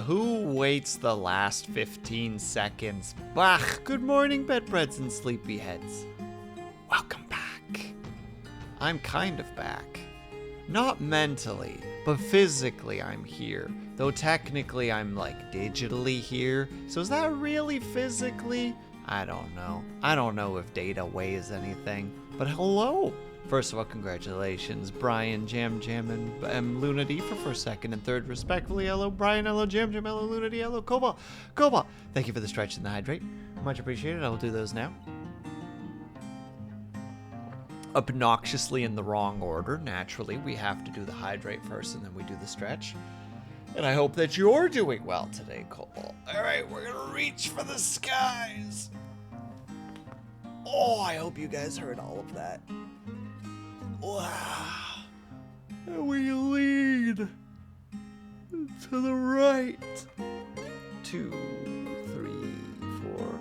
who waits the last 15 seconds? Bah, good morning, bedbreads and sleepyheads. Welcome back. I'm kind of back. Not mentally, but physically I'm here. Though technically I'm like digitally here. So is that really physically? I don't know. I don't know if data weighs anything. But hello. First of all, congratulations, Brian, Jam, and Luna D for first, second, and third, respectfully. Hello, Brian. Hello, Jam, hello, Luna D. Hello, Cobalt. Thank you for the stretch and the hydrate. Much appreciated. I will do those now. Obnoxiously in the wrong order. Naturally, we have to do the hydrate first, and then we do the stretch. And I hope that you're doing well today, Cobalt. All right, we're going to reach for the skies. Oh, I hope you guys heard all of that. Wow. And we lead to the right. 2, 3, 4.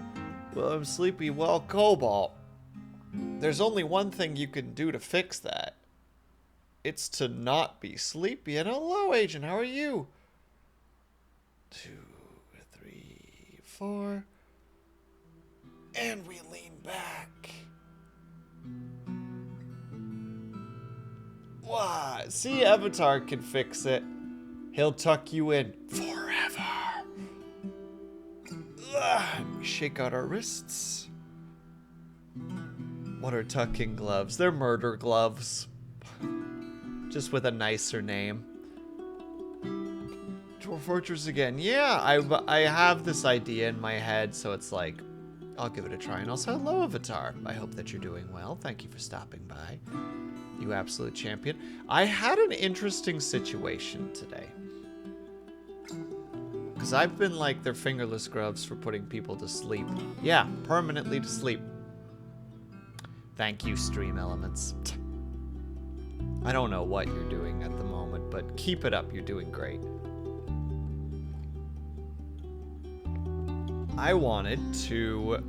Well, I'm sleepy. Well, Cobalt, there's only one thing you can do to fix that. It's to not be sleepy. And hello, Agent. How are you? 2, 3, 4. And we lean back. Wow. See, Avatar can fix it. He'll tuck you in forever. And we shake out our wrists. What are tucking gloves? They're murder gloves. Just with a nicer name. Dwarf Fortress again. Yeah, I have this idea in my head, so it's like, I'll give it a try. And also, hello, Avatar. I hope that you're doing well. Thank you for stopping by. You absolute champion. I had an interesting situation today. Because I've been like their fingerless gloves for putting people to sleep. Yeah, permanently to sleep. Thank you, Stream Elements. I don't know what you're doing at the moment, but keep it up. You're doing great. I wanted to...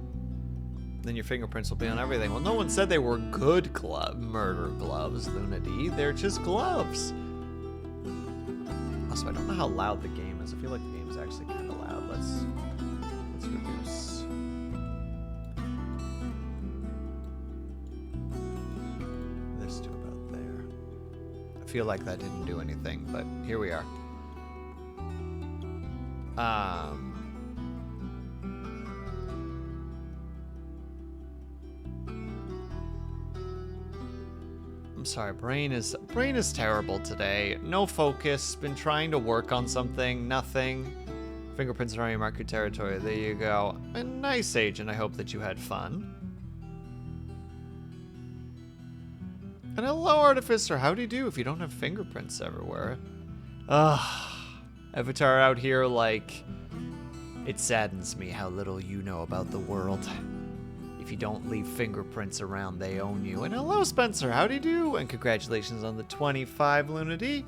Then your fingerprints will be on everything. Well, no one said they were good murder gloves, Luna D. They're just gloves. Also, I don't know how loud the game is. I feel like the game's actually kind of loud. Let's reduce. This to about there. I feel like that didn't do anything, but here we are. I'm sorry, brain is terrible today. No focus, been trying to work on something, nothing. Fingerprints are on your mark your territory. There you go. A nice, Agent. I hope that you had fun. And hello, Artificer. How do you do if you don't have fingerprints everywhere? Avatar out here like... It saddens me how little you know about the world. If you don't leave fingerprints around, they own you. And hello, Spencer. How do you do? And congratulations on the 25, Luna D.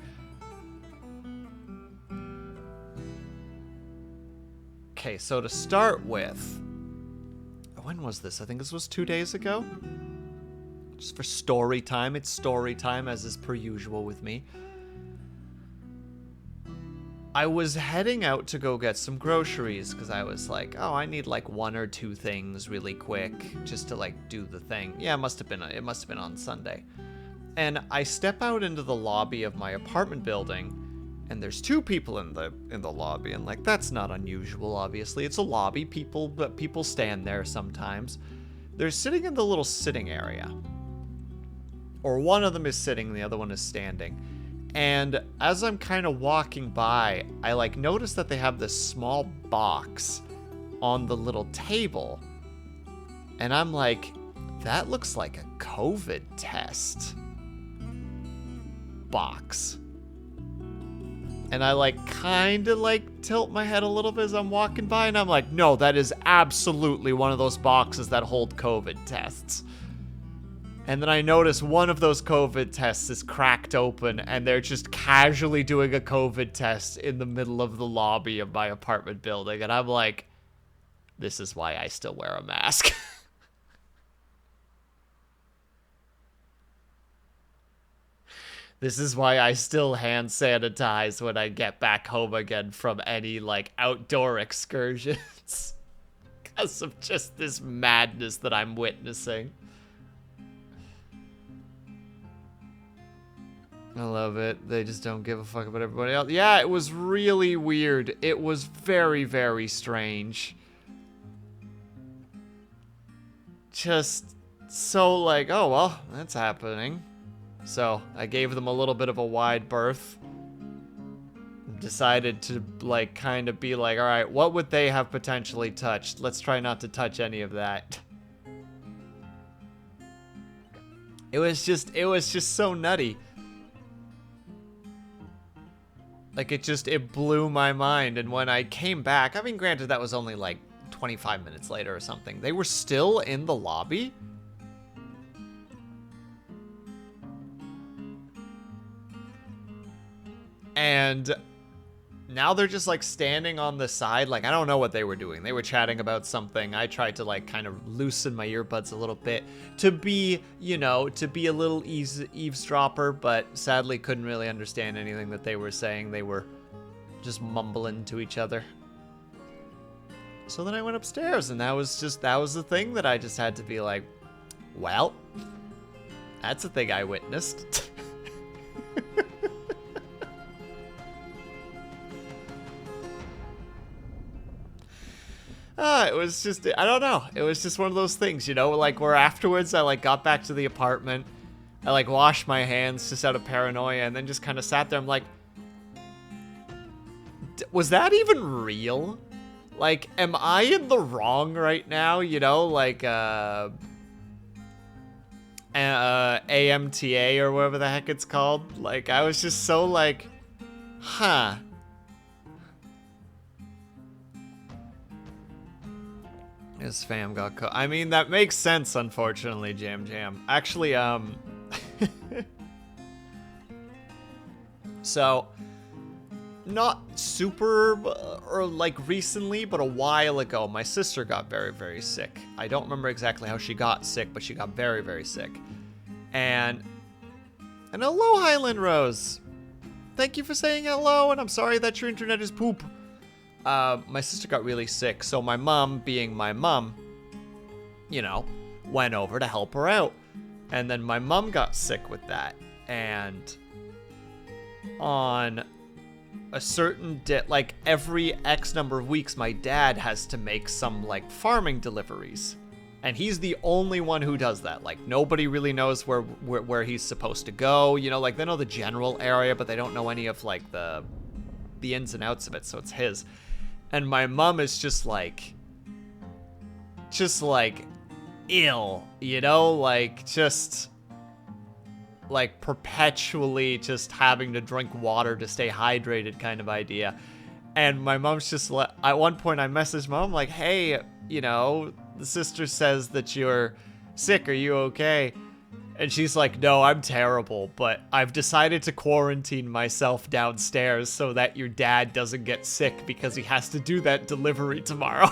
Okay, so to start with... When was this? I think this was 2 days ago. Just for story time. It's story time, as is per usual with me. I was heading out to go get some groceries because I was like, oh, I need like 1 or 2 things really quick just to like do the thing. Yeah, it must have been on Sunday. And I step out into the lobby of my apartment building, and there's 2 people in the lobby, and like that's not unusual. Obviously, it's a lobby. People stand there sometimes. They're sitting in the little sitting area, or one of them is sitting, the other one is standing. And as I'm kind of walking by, I like notice that they have this small box on the little table. And I'm like, that looks like a COVID test box. And I like kind of like tilt my head a little bit as I'm walking by, and I'm like, no, that is absolutely one of those boxes that hold COVID tests. And then I notice one of those COVID tests is cracked open, and they're just casually doing a COVID test in the middle of the lobby of my apartment building. And I'm like, this is why I still wear a mask. This is why I still hand sanitize when I get back home again from any, like, outdoor excursions. Because of just this madness that I'm witnessing. I love it. They just don't give a fuck about everybody else. Yeah, it was really weird. It was very, very strange. Just so like, oh, well, that's happening. So I gave them a little bit of a wide berth. Decided to, like, kind of be like, all right, what would they have potentially touched? Let's try not to touch any of that. It was just so nutty. Like, it blew my mind. And when I came back, I mean, granted, that was only like 25 minutes later or something. They were still in the lobby. And now they're just, like, standing on the side. Like, I don't know what they were doing. They were chatting about something. I tried to, like, kind of loosen my earbuds a little bit to be, you know, to be a little eavesdropper, but sadly couldn't really understand anything that they were saying. They were just mumbling to each other. So then I went upstairs, and that was the thing that I just had to be like, well, that's a thing I witnessed. It was just, I don't know. It was just one of those things, you know, like, where afterwards I, like, got back to the apartment. I, like, washed my hands just out of paranoia and then just kind of sat there. I'm like, was that even real? Like, am I in the wrong right now? You know, like, AMTA or whatever the heck it's called. Like, I was just so like, huh. His fam got caught. I mean, that makes sense, unfortunately, Jam. Actually, so, not super, or like recently, but a while ago, my sister got very, very sick. I don't remember exactly how she got sick, but she got very, very sick. And hello, Highland Rose. Thank you for saying hello, and I'm sorry that your internet is poop. My sister got really sick, so my mom, being my mom, you know, went over to help her out. And then my mom got sick with that. And on a certain day, like every X number of weeks, my dad has to make some, like, farming deliveries. And he's the only one who does that. Like, nobody really knows where he's supposed to go. You know, like, they know the general area, but they don't know any of, like, the ins and outs of it, so it's his. And my mom is just like ill, you know, like, just like perpetually just having to drink water to stay hydrated kind of idea. And my mom's just at one point I messaged mom like, hey, you know, the sister says that you're sick, are you okay? And she's like, no, I'm terrible, but I've decided to quarantine myself downstairs so that your dad doesn't get sick because he has to do that delivery tomorrow.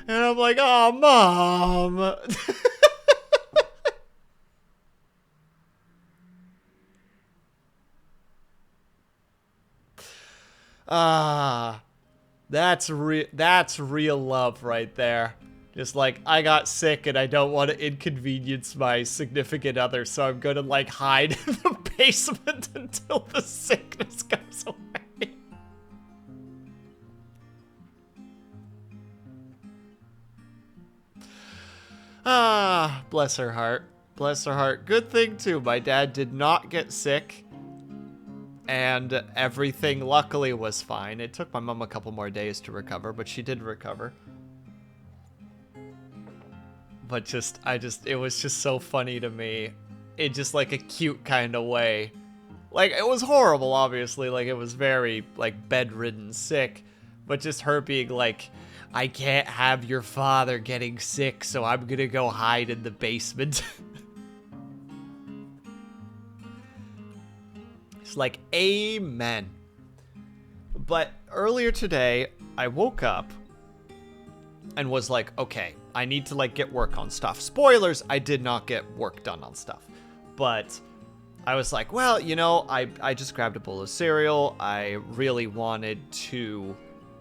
And I'm like, oh, Mom. That's real love right there. Just like, I got sick and I don't want to inconvenience my significant other, so I'm gonna, like, hide in the basement until the sickness goes away. Bless her heart. Bless her heart. Good thing, too, my dad did not get sick. And everything, luckily, was fine. It took my mom a couple more days to recover, but she did recover. But it was just so funny to me. In just, like, a cute kind of way. Like, it was horrible, obviously. Like, it was very, like, bedridden sick. But just her being like, I can't have your father getting sick, so I'm gonna go hide in the basement. It's like, amen. But earlier today, I woke up and was like, okay, I need to like get work on stuff. Spoilers, I did not get work done on stuff. But I was like, well, you know, I just grabbed a bowl of cereal. I really wanted to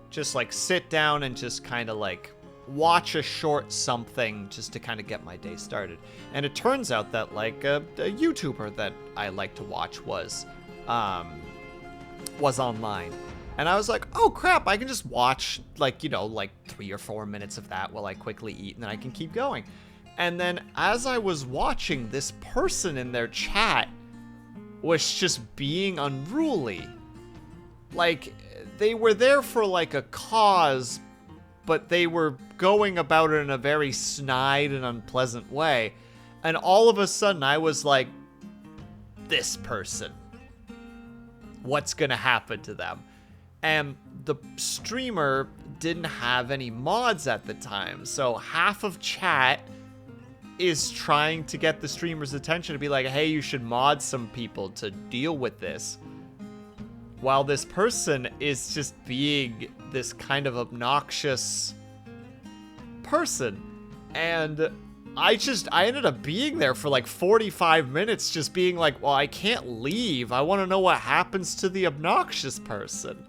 just like sit down and just kind of like watch a short something just to kind of get my day started. And it turns out that like a YouTuber that I like to watch was online. And I was like, oh crap, I can just watch like, you know, like 3 or 4 minutes of that while I quickly eat and then I can keep going. And then as I was watching, this person in their chat was just being unruly. Like, they were there for like a cause, but they were going about it in a very snide and unpleasant way. And all of a sudden I was like, this person, what's gonna happen to them? And the streamer didn't have any mods at the time, so half of chat is trying to get the streamer's attention to be like, hey, you should mod some people to deal with this, while this person is just being this kind of obnoxious person. And I ended up being there for like 45 minutes just being like, well, I can't leave. I want to know what happens to the obnoxious person.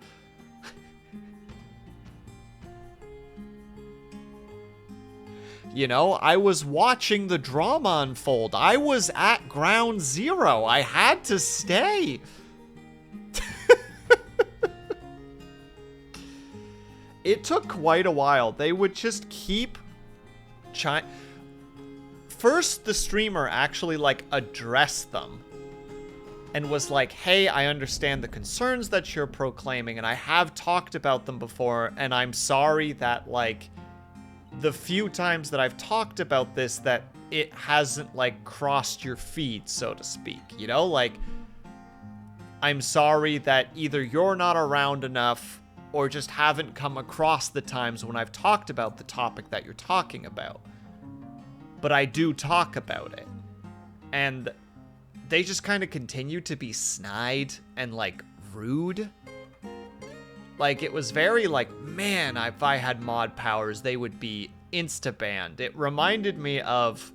You know, I was watching the drama unfold. I was at ground zero. I had to stay. It took quite a while. They would just keep First, the streamer actually, like, addressed them and was like, hey, I understand the concerns that you're proclaiming, and I have talked about them before, and I'm sorry that, like, the few times that I've talked about this, that it hasn't, like, crossed your feed, so to speak, you know? Like, I'm sorry that either you're not around enough or just haven't come across the times when I've talked about the topic that you're talking about. But I do talk about it. And they just kind of continue to be snide and, like, rude. Like, it was very like, man, if I had mod powers, they would be insta-banned. It reminded me of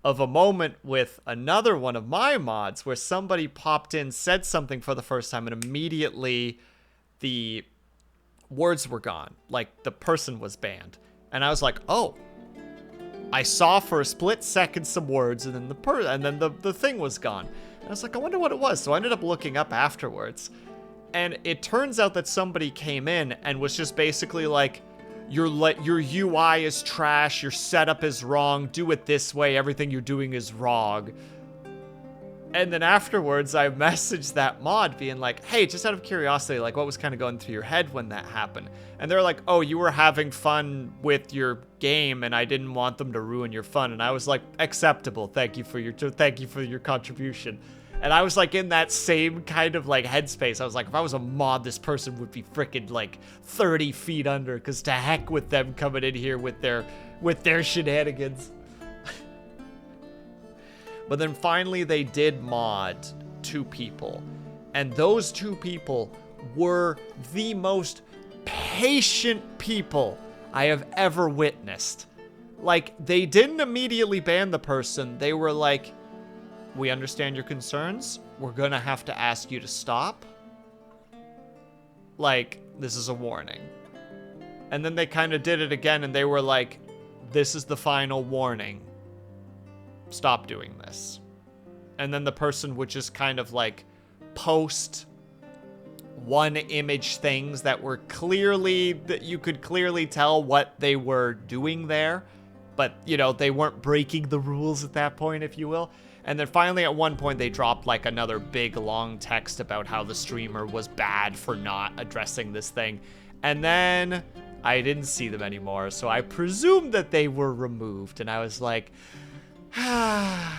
a moment with another one of my mods where somebody popped in, said something for the first time, and immediately the words were gone. Like, the person was banned. And I was like, oh. I saw for a split second some words, and then the thing was gone. And I was like, I wonder what it was. So I ended up looking up afterwards. And it turns out that somebody came in and was just basically like, your UI is trash, your setup is wrong, do it this way, everything you're doing is wrong. And then afterwards, I messaged that mod being like, hey, just out of curiosity, like, what was kind of going through your head when that happened? And they're like, oh, you were having fun with your game, and I didn't want them to ruin your fun. And I was like, acceptable, thank you for your contribution. And I was like in that same kind of like headspace. I was like, if I was a mod, this person would be freaking like 30 feet under, because to heck with them coming in here with their shenanigans. But then finally they did mod 2 people. And those 2 people were the most patient people I have ever witnessed. Like, they didn't immediately ban the person. They were like, we understand your concerns. We're gonna have to ask you to stop. Like, this is a warning. And then they kind of did it again, and they were like, this is the final warning. Stop doing this. And then the person would just kind of like post one image things that were clearly, that you could clearly tell what they were doing there. But, you know, they weren't breaking the rules at that point, if you will. And then finally at one point they dropped like another big long text about how the streamer was bad for not addressing this thing. And then I didn't see them anymore, so I presumed that they were removed. And I was like, I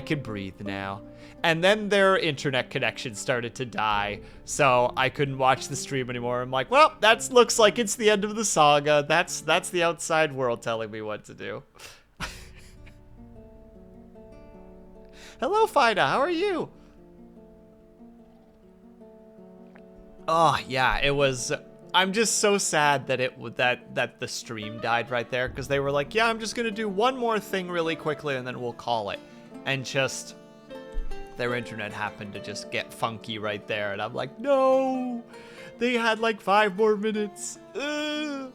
could breathe now. And then their internet connection started to die, so I couldn't watch the stream anymore. I'm like, well, that looks like it's the end of the saga. That's the outside world telling me what to do. Hello, Fida. How are you? Oh, yeah, it was... I'm just so sad that that the stream died right there, because they were like, yeah, I'm just gonna do one more thing really quickly and then we'll call it. And just their internet happened to just get funky right there, and I'm like, no, they had like 5 more minutes. Ugh.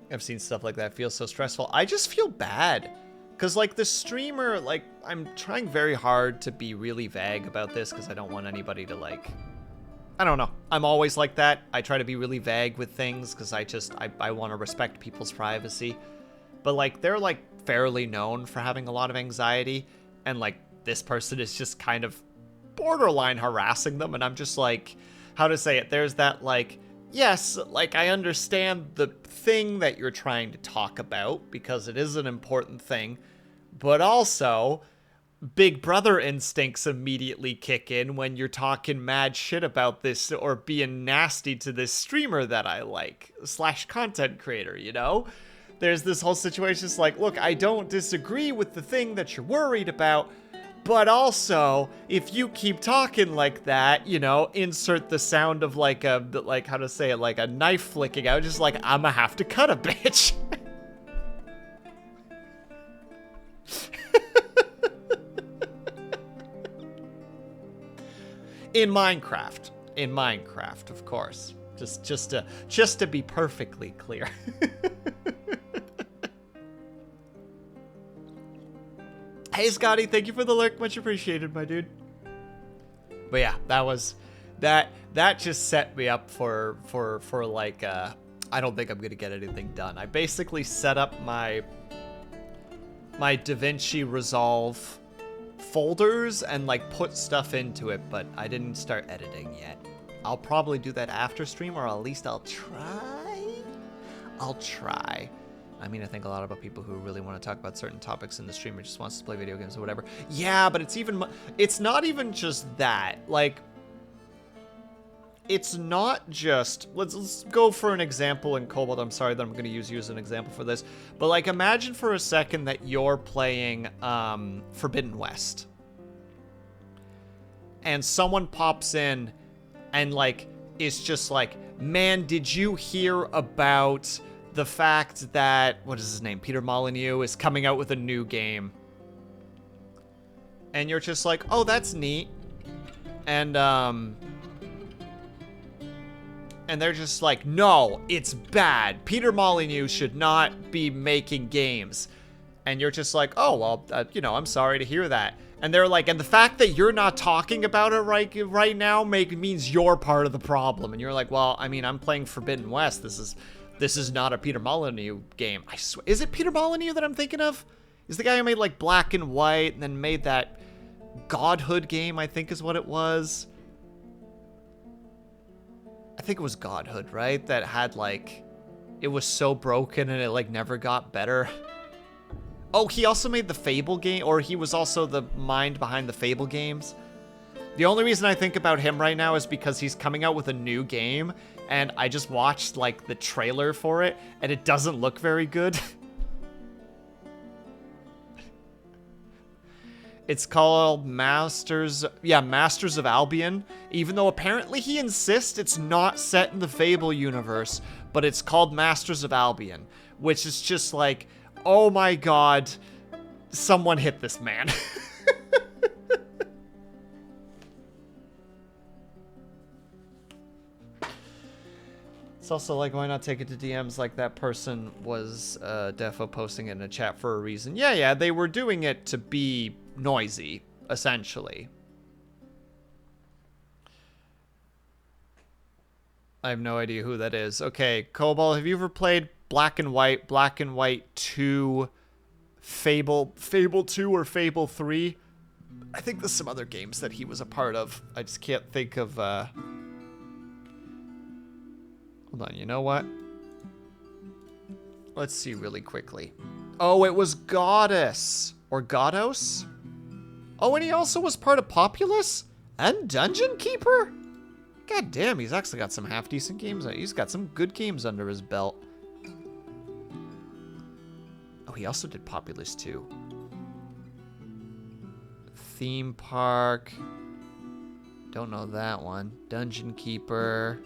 I've seen stuff like that. It feels so stressful. I just feel bad. Because, like, the streamer, like, I'm trying very hard to be really vague about this because I don't want anybody to, like... I don't know. I'm always like that. I try to be really vague with things because I want to respect people's privacy. But, like, they're, like, fairly known for having a lot of anxiety. And, like, this person is just kind of borderline harassing them. And I'm just, like, how to say it? There's that, like... Yes, like, I understand the thing that you're trying to talk about, because it is an important thing, but also, big brother instincts immediately kick in when you're talking mad shit about this, or being nasty to this streamer that I like, / content creator, you know? There's this whole situation, it's like, look, I don't disagree with the thing that you're worried about, but also, if you keep talking like that, you know, insert the sound of like a, like, how to say it, like a knife flicking out, just like, I'ma have to cut a bitch. In Minecraft, of course. Just to be perfectly clear. Hey, Scotty, thank you for the lurk. Much appreciated, my dude. But yeah, that just set me up for like, I don't think I'm going to get anything done. I basically set up my DaVinci Resolve folders and, like, put stuff into it, but I didn't start editing yet. I'll probably do that after stream, or at least I'll try. I mean, I think a lot about people who really want to talk about certain topics in the stream or just wants to play video games or whatever. Yeah, but it's not even just that. Like, it's not just, let's go for an example in Cobalt. I'm sorry that I'm going to use you as an example for this. But, like, imagine for a second that you're playing Forbidden West. And someone pops in and, like, is just like, man, did you hear about the fact that, what is his name, Peter Molyneux is coming out with a new game? And you're just like, oh, that's neat. And they're just like, no, it's bad. Peter Molyneux should not be making games. And you're just like, oh, well, you know, I'm sorry to hear that. And they're like, and the fact that you're not talking about it right now means you're part of the problem. And you're like, well, I mean, I'm playing Forbidden West. This is not a Peter Molyneux game. I swear. Is it Peter Molyneux that I'm thinking of? Is the guy who made, like, Black and White and then made that Godhood game, I think is what it was. I think it was Godhood, right? That had, like, it was so broken and it, like, never got better. Oh, he also made the Fable game, or he was also the mind behind the Fable games. The only reason I think about him right now is because he's coming out with a new game, and I just watched, like, the trailer for it, and it doesn't look very good. It's called Masters of Albion, even though apparently he insists it's not set in the Fable universe, but it's called Masters of Albion, which is just like, oh my god, someone hit this man. It's also like, why not take it to DMs? Like, that person was defo posting it in a chat for a reason. Yeah, they were doing it to be noisy, essentially. I have no idea who that is. Okay, Cobalt, have you ever played Black and White 2, Fable 2 or Fable 3? I think there's some other games that he was a part of. I just can't think of, Hold on, you know what? Let's see really quickly. Oh, it was Goddess. Or Godos? Oh, and he also was part of Populous? And Dungeon Keeper? God damn, he's actually got some half-decent games. He's got some good games under his belt. Oh, he also did Populous too. Theme Park. Don't know that one. Dungeon Keeper.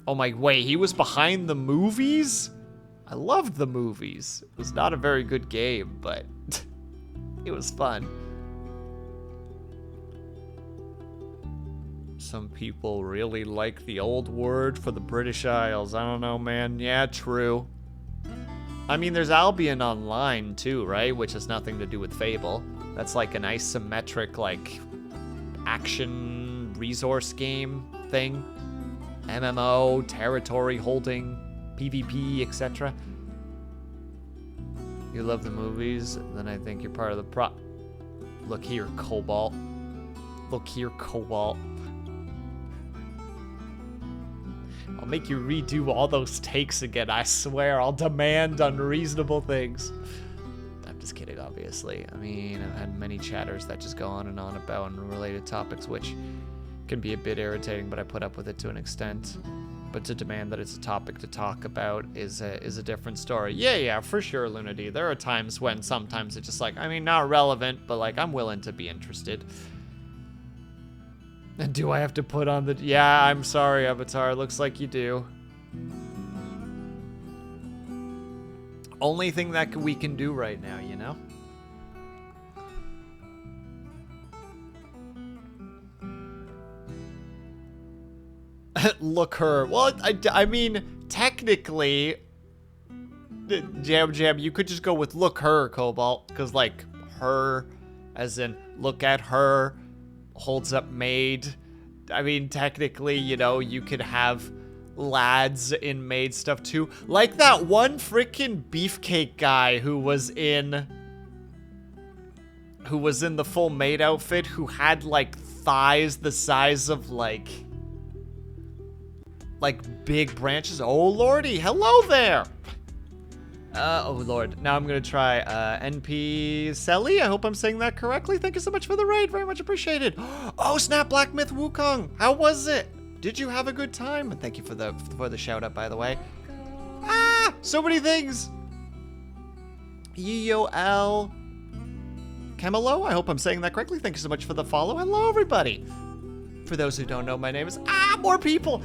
Oh my, wait, he was behind the movies? I loved the movies. It was not a very good game, but it was fun. Some people really like the old word for the British Isles. I don't know, man. Yeah, true. I mean, there's Albion Online too, right? Which has nothing to do with Fable. That's like an isometric, like, action resource game thing. MMO, territory holding, PvP, etc. You love the movies, then I think you're part of the Look here, Cobalt. Look here, Cobalt. I'll make you redo all those takes again, I swear. I'll demand unreasonable things. I'm just kidding, obviously. I mean, I've had many chatters that just go on and on about unrelated topics, which can be a bit irritating, but I put up with it to an extent. But to demand that it's a topic to talk about is a different story. Yeah, for sure, Lunity. There are times when sometimes it's just like, I mean, not relevant, but like, I'm willing to be interested. And do I have to put on the... Yeah, I'm sorry, Avatar. Looks like you do. Only thing that we can do right now, you know? Look her. Well, I mean, technically, Jam, you could just go with look her, Cobalt. Because, like, her, as in look at her, holds up maid. I mean, technically, you know, you could have lads in maid stuff too. Like that one freaking beefcake guy who was in the full maid outfit, who had, like, thighs the size of, like big branches. Oh lordy, hello there. Oh lord, now I'm gonna try NP Selly. I hope I'm saying that correctly. Thank you so much for the raid, very much appreciated. Oh snap, Black Myth Wukong, how was it? Did you have a good time? And thank you for the shout out, by the way. Ah, so many things. Yo Camelo, I hope I'm saying that correctly. Thank you so much for the follow. Hello everybody. For those who don't know, my name is more people.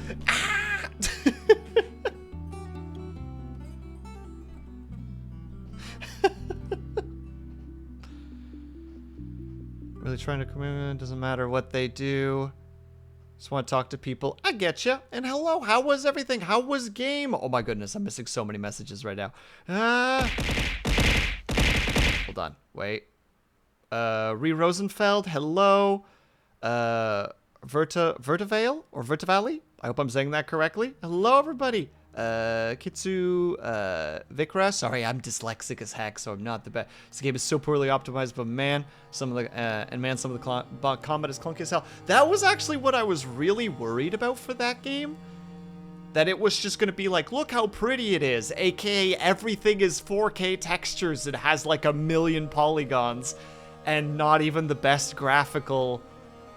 Really trying to come in, doesn't matter what they do. Just want to talk to people. I get you. And hello, how was everything? How was game? Oh my goodness, I'm missing so many messages right now. Hold on, wait. Ree Rosenfeld, hello. Vertivale or Vertivale? I hope I'm saying that correctly. Hello, everybody. Kitsu, Vikra. Sorry, I'm dyslexic as heck, so I'm not the best. This game is so poorly optimized, but man, some of the combat is clunky as hell. That was actually what I was really worried about for that game. That it was just gonna be like, look how pretty it is, aka everything is 4K textures. It has like 1,000,000 polygons, and not even the best graphical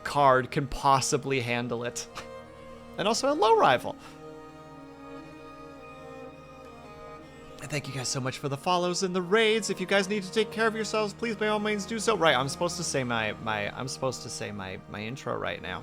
card can possibly handle it. And also, hello, Rival. And thank you guys so much for the follows and the raids. If you guys need to take care of yourselves, please by all means do so. Right, I'm supposed to say my intro right now.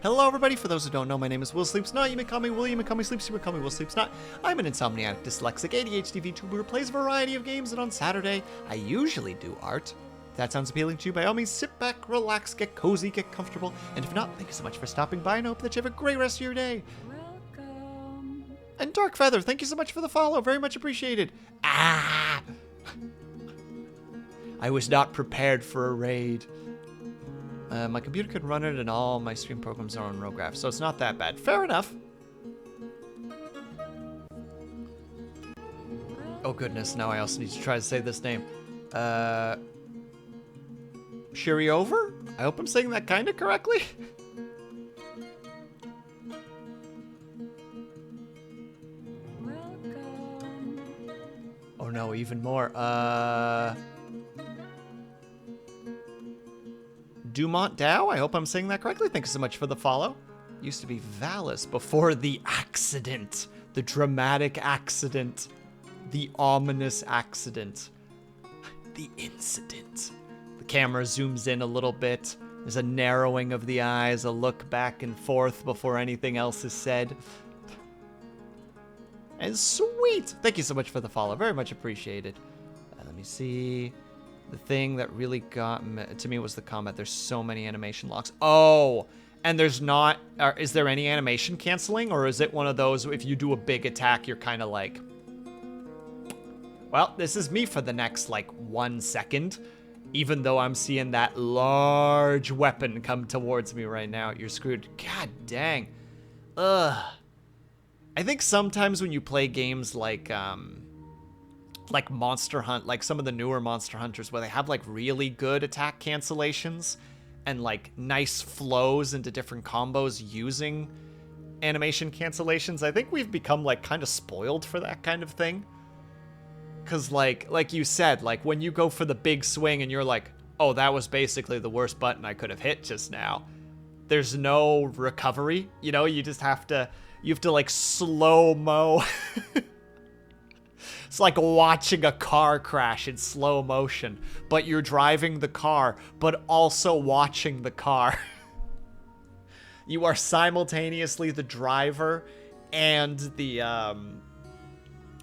Hello, everybody. For those who don't know, my name is WillSleepsNot. You may call me Will. You may call me Sleeps. You may call me WillSleepsNot. I'm an insomniac, dyslexic, ADHD VTuber who plays a variety of games, and on Saturday, I usually do art. If that sounds appealing to you, by all means, sit back, relax, get cozy, get comfortable. And if not, thank you so much for stopping by, and I hope that you have a great rest of your day. Welcome. And Dark Feather, thank you so much for the follow. Very much appreciated. Ah! I was not prepared for a raid. My computer can run it, and all my stream programs are on RoGraph, so it's not that bad. Fair enough. Oh goodness, now I also need to try to say this name. Shiri Over? I hope I'm saying that kind of correctly. Welcome. Oh no, even more. Dumont Dow? I hope I'm saying that correctly. Thank you so much for the follow. Used to be Valis before the accident. The dramatic accident. The ominous accident. The incident. The camera zooms in a little bit. There's a narrowing of the eyes, a look back and forth before anything else is said. And sweet! Thank you so much for the follow. Very much appreciated. Let me see. The thing that really got me, to me was the comment. There's so many animation locks. Oh! And there's not... is there any animation canceling? Or is it one of those, if you do a big attack, you're kind of like... Well, this is me for the next, like, 1 second. Even though I'm seeing that large weapon come towards me right now, you're screwed. God dang. Ugh. I think sometimes when you play games like Monster Hunt, like some of the newer Monster Hunters where they have like really good attack cancellations and like nice flows into different combos using animation cancellations, I think we've become like kind of spoiled for that kind of thing. Cause like you said, like when you go for the big swing and you're like, oh, that was basically the worst button I could have hit just now. There's no recovery, you know, you have to like slow-mo. It's like watching a car crash in slow motion, but you're driving the car, but also watching the car. You are simultaneously the driver and the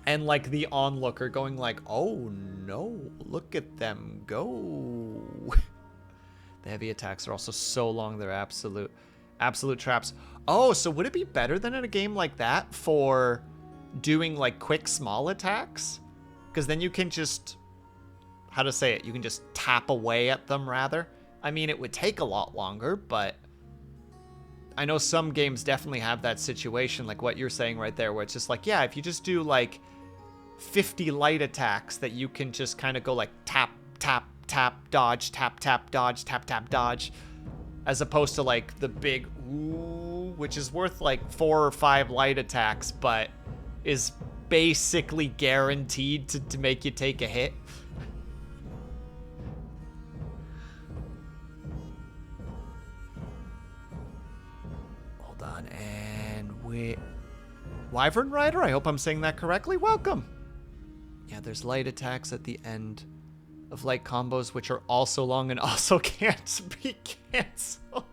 and like the onlooker going like, oh no, look at them go. The heavy attacks are also so long, they're absolute traps. Oh, so would it be better than in a game like that for doing like quick small attacks? Because then you can just, how to say it, you can just tap away at them rather. I mean, it would take a lot longer, but I know some games definitely have that situation, like what you're saying right there, where it's just like, yeah, if you just do like 50 light attacks that you can just kind of go like tap, tap, tap, dodge, tap, tap, dodge, tap, tap, dodge, as opposed to like the big ooh, which is worth like 4 or 5 light attacks, but is basically guaranteed to make you take a hit. Hold on, and wait. Wyvern Rider, I hope I'm saying that correctly. Welcome. Yeah, there's light attacks at the end of light combos, which are also long and also can't be canceled.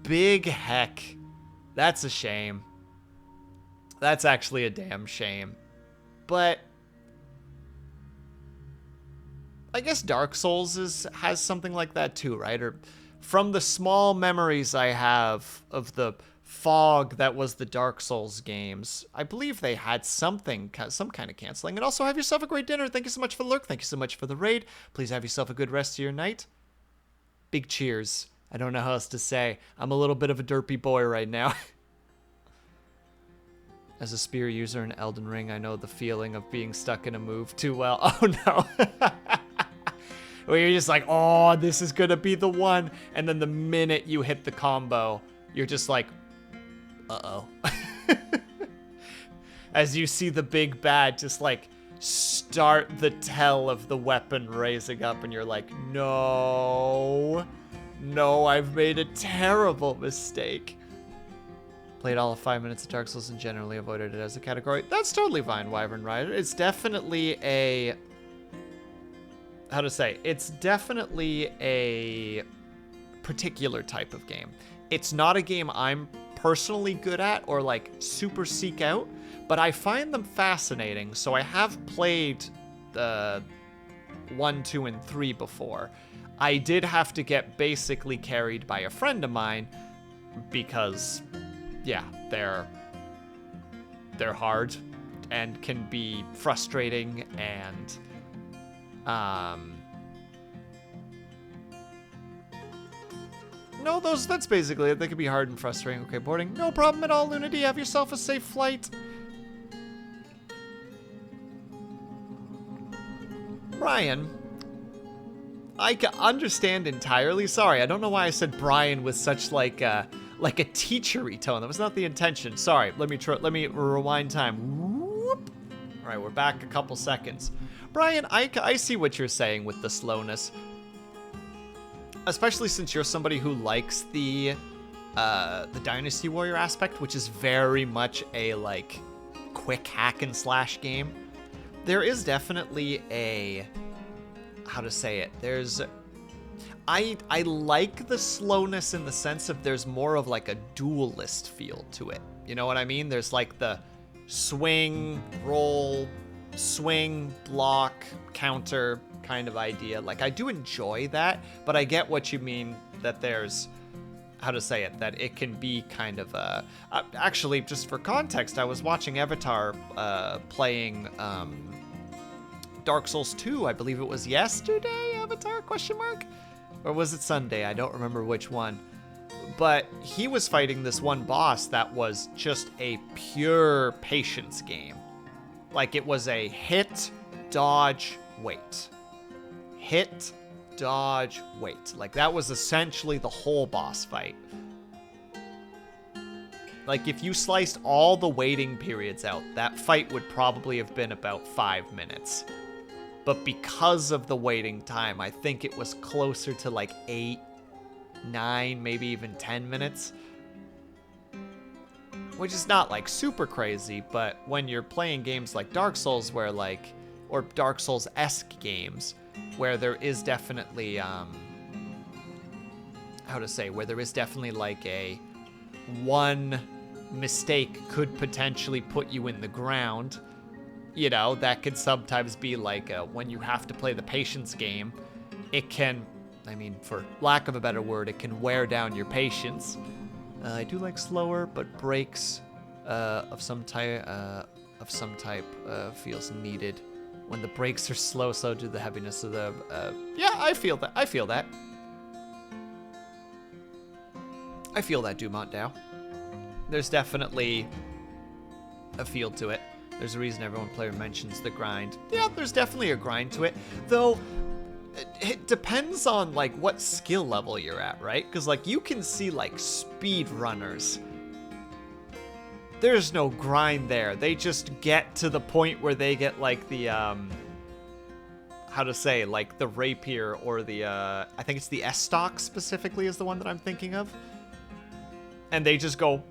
Big heck. That's a shame. That's actually a damn shame. But I guess Dark Souls has something like that too, right? Or from the small memories I have of the fog that was the Dark Souls games, I believe they had some kind of canceling. And also, have yourself a great dinner. Thank you so much for the lurk. Thank you so much for the raid. Please have yourself a good rest of your night. Big cheers. I don't know how else to say. I'm a little bit of a derpy boy right now. As a spear user in Elden Ring, I know the feeling of being stuck in a move too well. Oh no. Where you're just like, oh, this is gonna be the one. And then the minute you hit the combo, you're just like, uh-oh. As you see the big bad just like start the tell of the weapon raising up, and you're like, no, I've made a terrible mistake. Played all of 5 minutes of Dark Souls and generally avoided it as a category. That's totally fine, Wyvern Rider. It's definitely a, how to say, it's definitely a particular type of game. It's not a game I'm personally good at or like super seek out, but I find them fascinating. So I have played the 1, 2, and 3 before. I did have to get basically carried by a friend of mine because, yeah, they're hard and can be frustrating, and no, that's basically it. They can be hard and frustrating. Okay, boarding. No problem at all, Lunity. Have yourself a safe flight. Brian, I can understand entirely. Sorry, I don't know why I said Brian with such like a teachery tone. That was not the intention. Sorry. Let me rewind time. Whoop. All right, we're back a couple seconds. Brian, I see what you're saying with the slowness. Especially since you're somebody who likes the the Dynasty Warrior aspect, which is very much a like quick hack and slash game. There is definitely a, how to say it, there's, I like the slowness in the sense of there's more of like a duelist feel to it. You know what I mean? There's like the swing, roll, swing, block, counter kind of idea. Like, I do enjoy that, but I get what you mean that there's, how to say it, that it can be kind of a... actually, just for context, I was watching Avatar playing Dark Souls 2, I believe it was yesterday, Avatar, question mark? Or was it Sunday? I don't remember which one. But he was fighting this one boss that was just a pure patience game. Like, it was a hit, dodge, wait. Hit, dodge, wait. Like, that was essentially the whole boss fight. Like, if you sliced all the waiting periods out, that fight would probably have been about 5 minutes. But because of the waiting time, I think it was closer to like 8, 9, maybe even 10 minutes. Which is not like super crazy, but when you're playing games like Dark Souls where like, or Dark Souls-esque games, where there is definitely, how to say, where there is definitely like a one mistake could potentially put you in the ground. You know, that could sometimes be like when you have to play the patience game, it can, I mean, for lack of a better word, it can wear down your patience. I do like slower, but breaks of some type feels needed. When the brakes are slow, so do the heaviness of the. Yeah, I feel that. I feel that. I feel that, Dumont Dow. There's definitely a feel to it. There's a reason everyone player mentions the grind. Yeah, there's definitely a grind to it, though. It depends on like what skill level you're at, right? Because like you can see like speed runners. There's no grind there. They just get to the point where they get like the how to say, like the rapier or the I think it's the S-stock specifically is the one that I'm thinking of. And they just go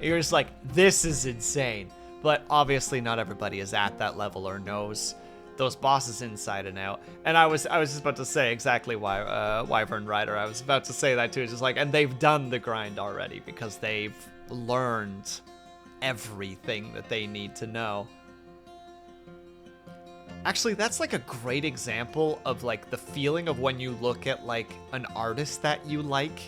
you're just like, this is insane. But obviously not everybody is at that level or knows those bosses inside and out. And I was just about to say exactly why Wyvern Rider. I was about to say that too. It's just like, and they've done the grind already because they've learned everything that they need to know. Actually, that's like a great example of like the feeling of when you look at like an artist that you like.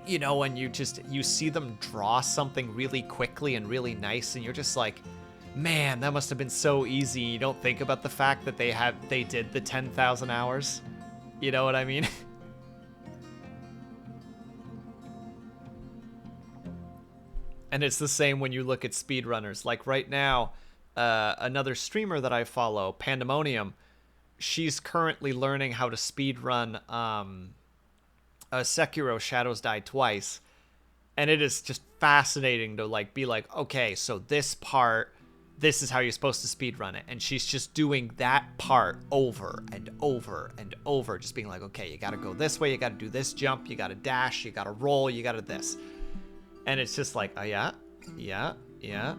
You know, when you see them draw something really quickly and really nice and you're just like, man, that must have been so easy. You don't think about the fact that they did the 10,000 hours. You know what I mean? And it's the same when you look at speedrunners. Like right now, another streamer that I follow, Pandemonium, she's currently learning how to speedrun Sekiro Shadows Die Twice. And it is just fascinating to like be like, okay, so this part, this is how you're supposed to speedrun it. And she's just doing that part over and over and over. Just being like, okay, you gotta go this way, you gotta do this jump, you gotta dash, you gotta roll, you gotta this. And it's just like, oh yeah, yeah, yeah.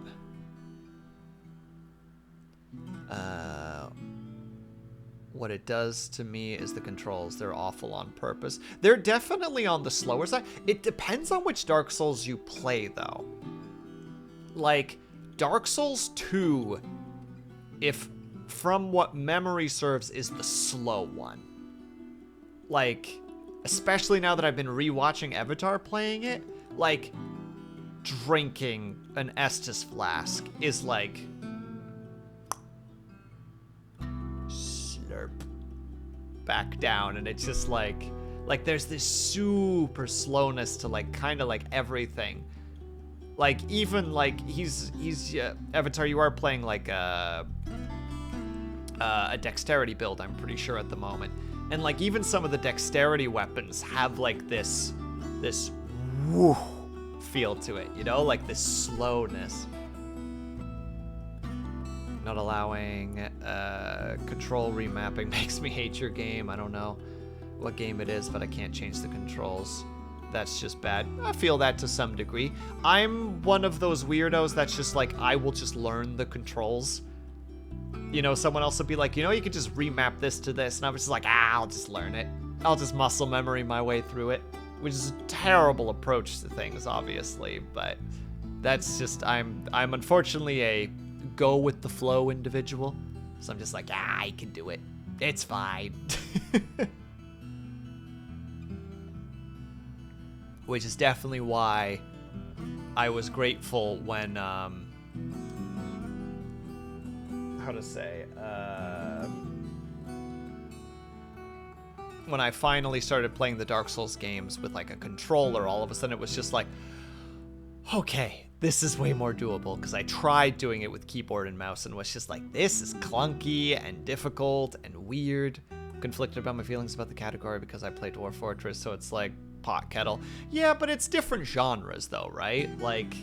What it does to me is the controls. They're awful on purpose. They're definitely on the slower side. It depends on which Dark Souls you play, though. Like, Dark Souls 2, if from what memory serves, is the slow one. Like, especially now that I've been rewatching Avatar playing it, like, drinking an Estus flask is like... slurp. Back down, and it's just like there's this super slowness to like kind of like everything. Like even like he's Avatar, you are playing like a dexterity build, I'm pretty sure at the moment, and like even some of the dexterity weapons have like this woo feel to it, you know, like this slowness. Not allowing control remapping makes me hate your game. I don't know. what game it is, but I can't change the controls. That's just bad. I feel that to some degree. I'm one of those weirdos that's just like, I will just learn the controls. You know, someone else will be like, you know, you could just remap this to this. And I'm just like, I'll just learn it. I'll just muscle memory my way through it. Which is a terrible approach to things, obviously. But that's just, I'm unfortunately a go with the flow individual. So I'm just like, I can do it. It's fine. Which is definitely why I was grateful when, how to say, when I finally started playing the Dark Souls games with like a controller, all of a sudden it was just like, okay, this is way more doable, because I tried doing it with keyboard and mouse and was just like, this is clunky and difficult and weird. Conflicted about my feelings about the category because I play Dwarf Fortress, so it's like pot kettle. Yeah, but it's different genres though, right? Like,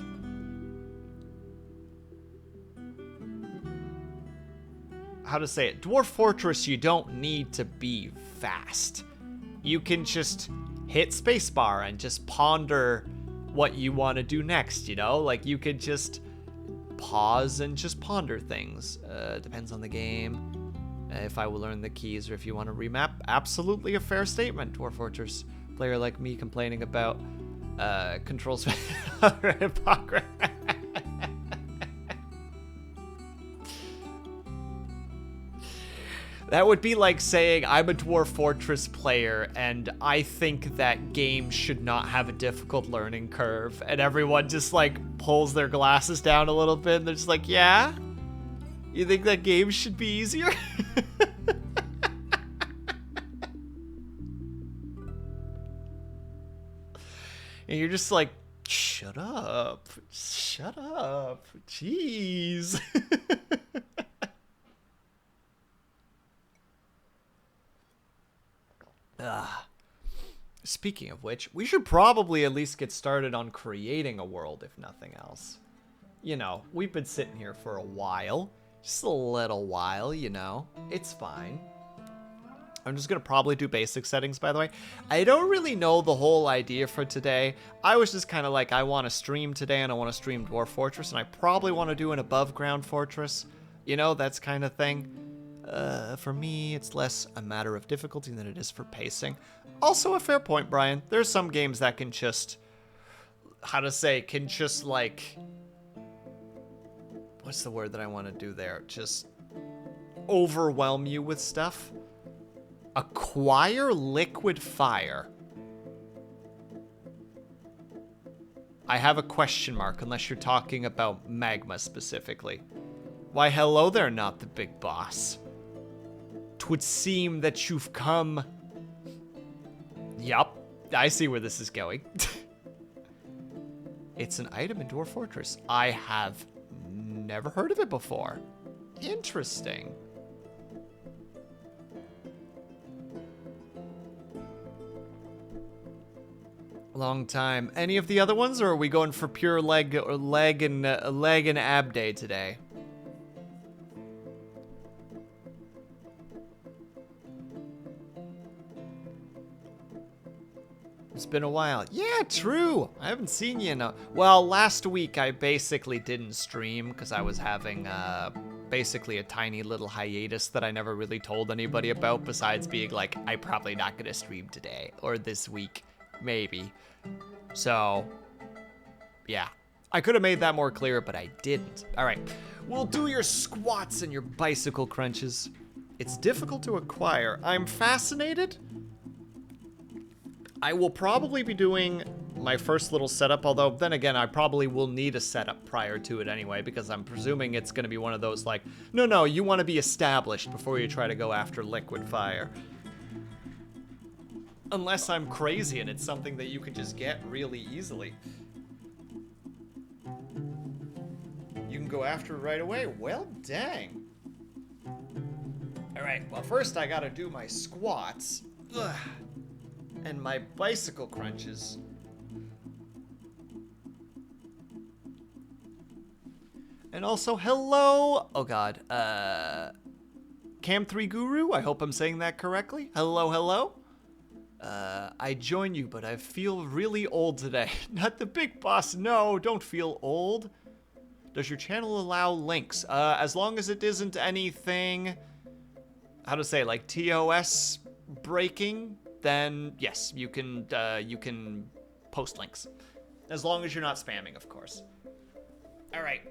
how to say it? Dwarf Fortress, you don't need to be fast. You can just hit spacebar and just ponder what you want to do next, you know? Like, you could just pause and just ponder things. Depends on the game. If I will learn the keys or if you want to remap, absolutely a fair statement. Dwarf Fortress player like me complaining about controls. That would be like saying I'm a Dwarf Fortress player and I think that games should not have a difficult learning curve, and everyone just like pulls their glasses down a little bit and they're just like, yeah? You think that games should be easier? And you're just like, shut up. Shut up. Jeez. Speaking of which, we should probably at least get started on creating a world, if nothing else. You know, we've been sitting here for a while. Just a little while, you know. It's fine. I'm just going to probably do basic settings, by the way. I don't really know the whole idea for today. I was just kind of like, I want to stream today, and I want to stream Dwarf Fortress, and I probably want to do an above-ground fortress. You know, that's kind of thing. For me, it's less a matter of difficulty than it is for pacing. Also a fair point, Brian. There's some games that can just, how to say, can just like, what's the word that I want to do there? Just overwhelm you with stuff. Acquire liquid fire. I have a question mark, unless you're talking about magma specifically. Why, hello there, not the big boss. 'Twould seem that you've come... Yup, I see where this is going. It's an item in Dwarf Fortress. I have never heard of it before. Interesting. Long time. Any of the other ones, or are we going for pure leg and ab day today? It's been a while. Yeah, true. I haven't seen you in a... Well, last week I basically didn't stream because I was having basically a tiny little hiatus that I never really told anybody about, besides being like, I'm probably not going to stream today or this week. Maybe. So, yeah. I could have made that more clear, but I didn't. All right. We'll do your squats and your bicycle crunches. It's difficult to acquire. I'm fascinated. I will probably be doing my first little setup, although then again, I probably will need a setup prior to it anyway, because I'm presuming it's going to be one of those like, no, you want to be established before you try to go after liquid fire. Unless I'm crazy and it's something that you can just get really easily. You can go after it right away. Well, dang. All right, well, first I got to do my squats. Ugh. And my bicycle crunches. And also, hello. Oh, God. Cam3 Guru. I hope I'm saying that correctly. Hello. I join you, but I feel really old today. Not the big boss, no, don't feel old. Does your channel allow links? As long as it isn't anything, how to say, like TOS breaking, then yes, you can post links. As long as you're not spamming, of course. All right.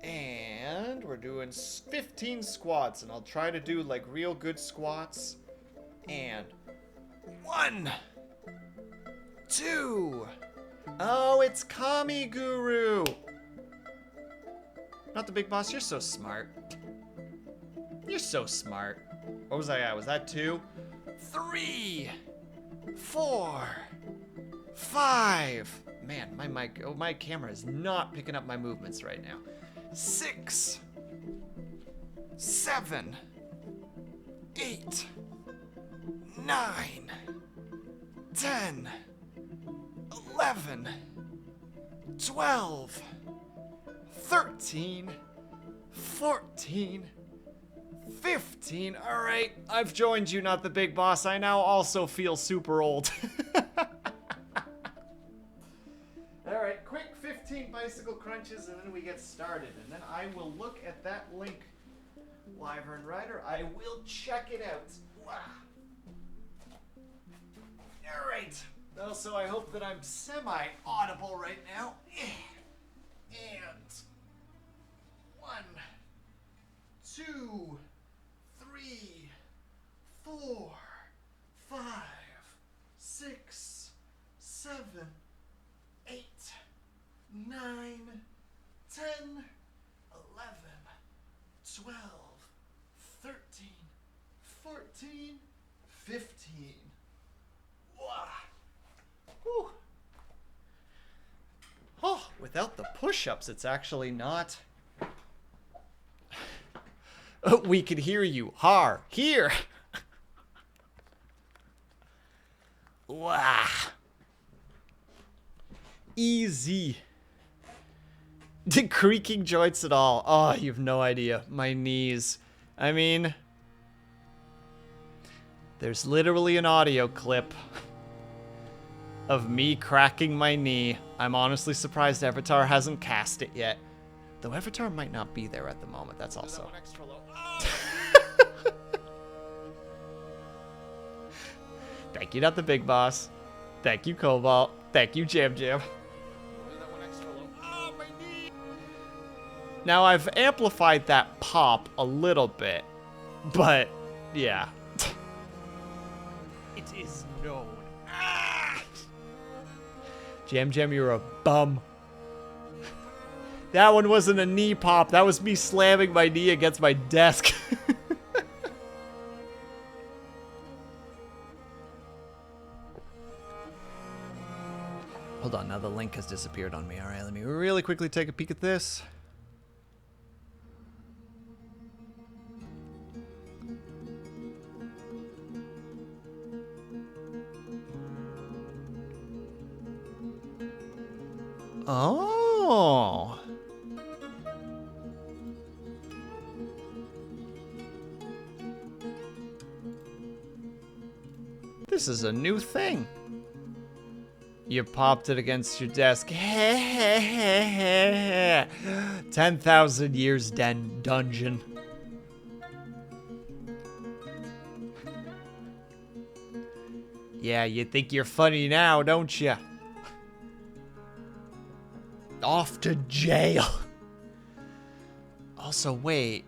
And we're doing 15 squats, and I'll try to do like real good squats. And 1, 2. Oh, it's Kami Guru. Not the big boss. You're so smart. You're so smart. What was I at? Was that 2? 3, 4, 5. Man, my camera is not picking up my movements right now. 6, 7, 8, 9, 10, 11, 12, 13, 14, 15. All right, I've joined you, not the big boss. I now also feel super old. All right, quick 15 bicycle crunches, and then we get started. And then I will look at that link, Wyvern Rider. I will check it out. Wow. All right. Also, I hope that I'm semi-audible right now. And 1, 2, 3, 4, 5, 6, 7, 8, 9, 10, 11, 12, 13, 14, 15. Wow. Whew. Oh, without the push-ups, it's actually not. We could hear you. Har. Here. Wow. Easy. The creaking joints at all. Oh, you have no idea. My knees. I mean, there's literally an audio clip of me cracking my knee. I'm honestly surprised Avatar hasn't cast it yet. Though Avatar might not be there at the moment. That's also. Thank you, not the big boss. Thank you, Cobalt. Thank you, Jam Jam. Now, I've amplified that pop a little bit, but yeah. It is known. Ah! Jam Jam, you're a bum. That one wasn't a knee pop. That was me slamming my knee against my desk. Hold on, now the link has disappeared on me. All right, let me really quickly take a peek at this. Oh. This is a new thing. You popped it against your desk. 10,000 years dungeon. Yeah, you think you're funny now, don't you? Off to jail. Also, wait.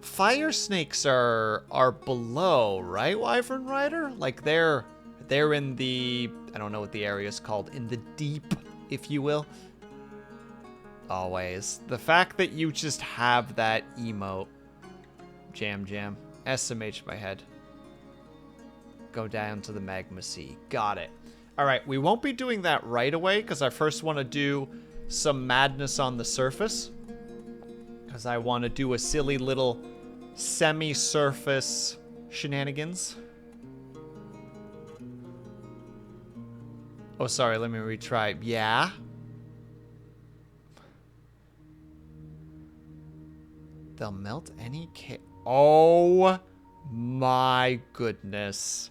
Fire snakes are below, right, Wyvern Rider? Like they're in the, I don't know what the area is called, in the deep, if you will. Always. The fact that you just have that emote. Jam Jam. SMH my head. Go down to the magma sea. Got it. Alright, we won't be doing that right away, because I first want to do some madness on the surface. Because I want to do a silly little semi-surface shenanigans. Oh, sorry, let me retry. Yeah? They'll melt any Oh my goodness.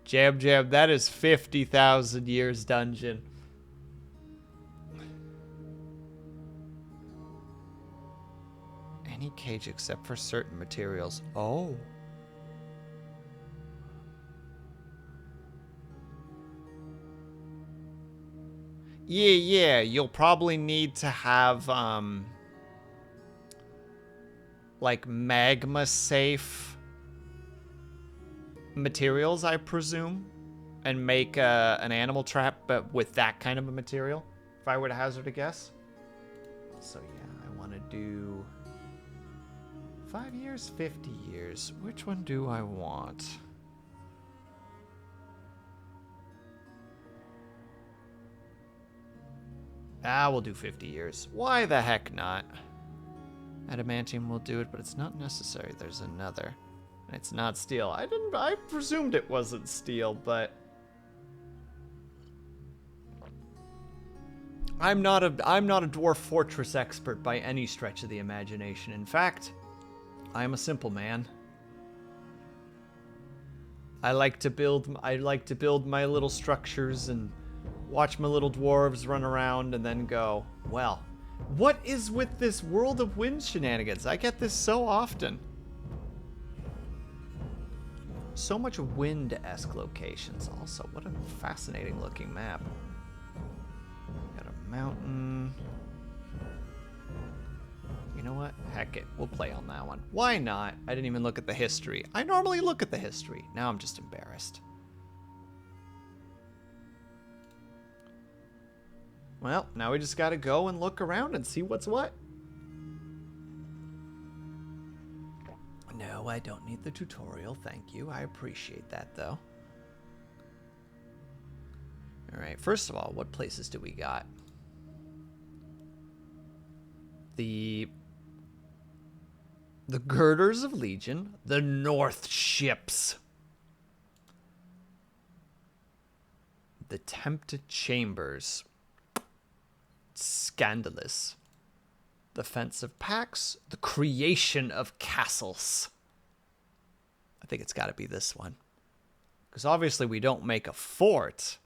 Jam Jam, that is 50,000 years dungeon. Any cage except for certain materials. Oh. Yeah, you'll probably need to have, like, magma-safe materials, I presume, and make an animal trap, but with that kind of a material, if I were to hazard a guess. So, yeah, I want to do 5 years, 50 years. Which one do I want? We'll do 50 years. Why the heck not? Adamantium will do it, but it's not necessary. There's another. And it's not steel. I presumed it wasn't steel, but I'm not a dwarf fortress expert by any stretch of the imagination. In fact, I am a simple man. I like to build my little structures and watch my little dwarves run around and then go, well, what is with this World of Wind shenanigans? I get this so often. So much wind-esque locations also. What a fascinating looking map. Got a mountain. You know what? Heck it. We'll play on that one. Why not? I didn't even look at the history. I normally look at the history. Now I'm just embarrassed. Well, now we just gotta go and look around and see what's what. No, I don't need the tutorial, thank you. I appreciate that, though. Alright, first of all, what places do we got? The Girders of Legion, the North Ships, the Tempted Chambers, Scandalous, the Fence of Packs, the Creation of Castles. I think it's got to be this one. Because obviously we don't make a fort.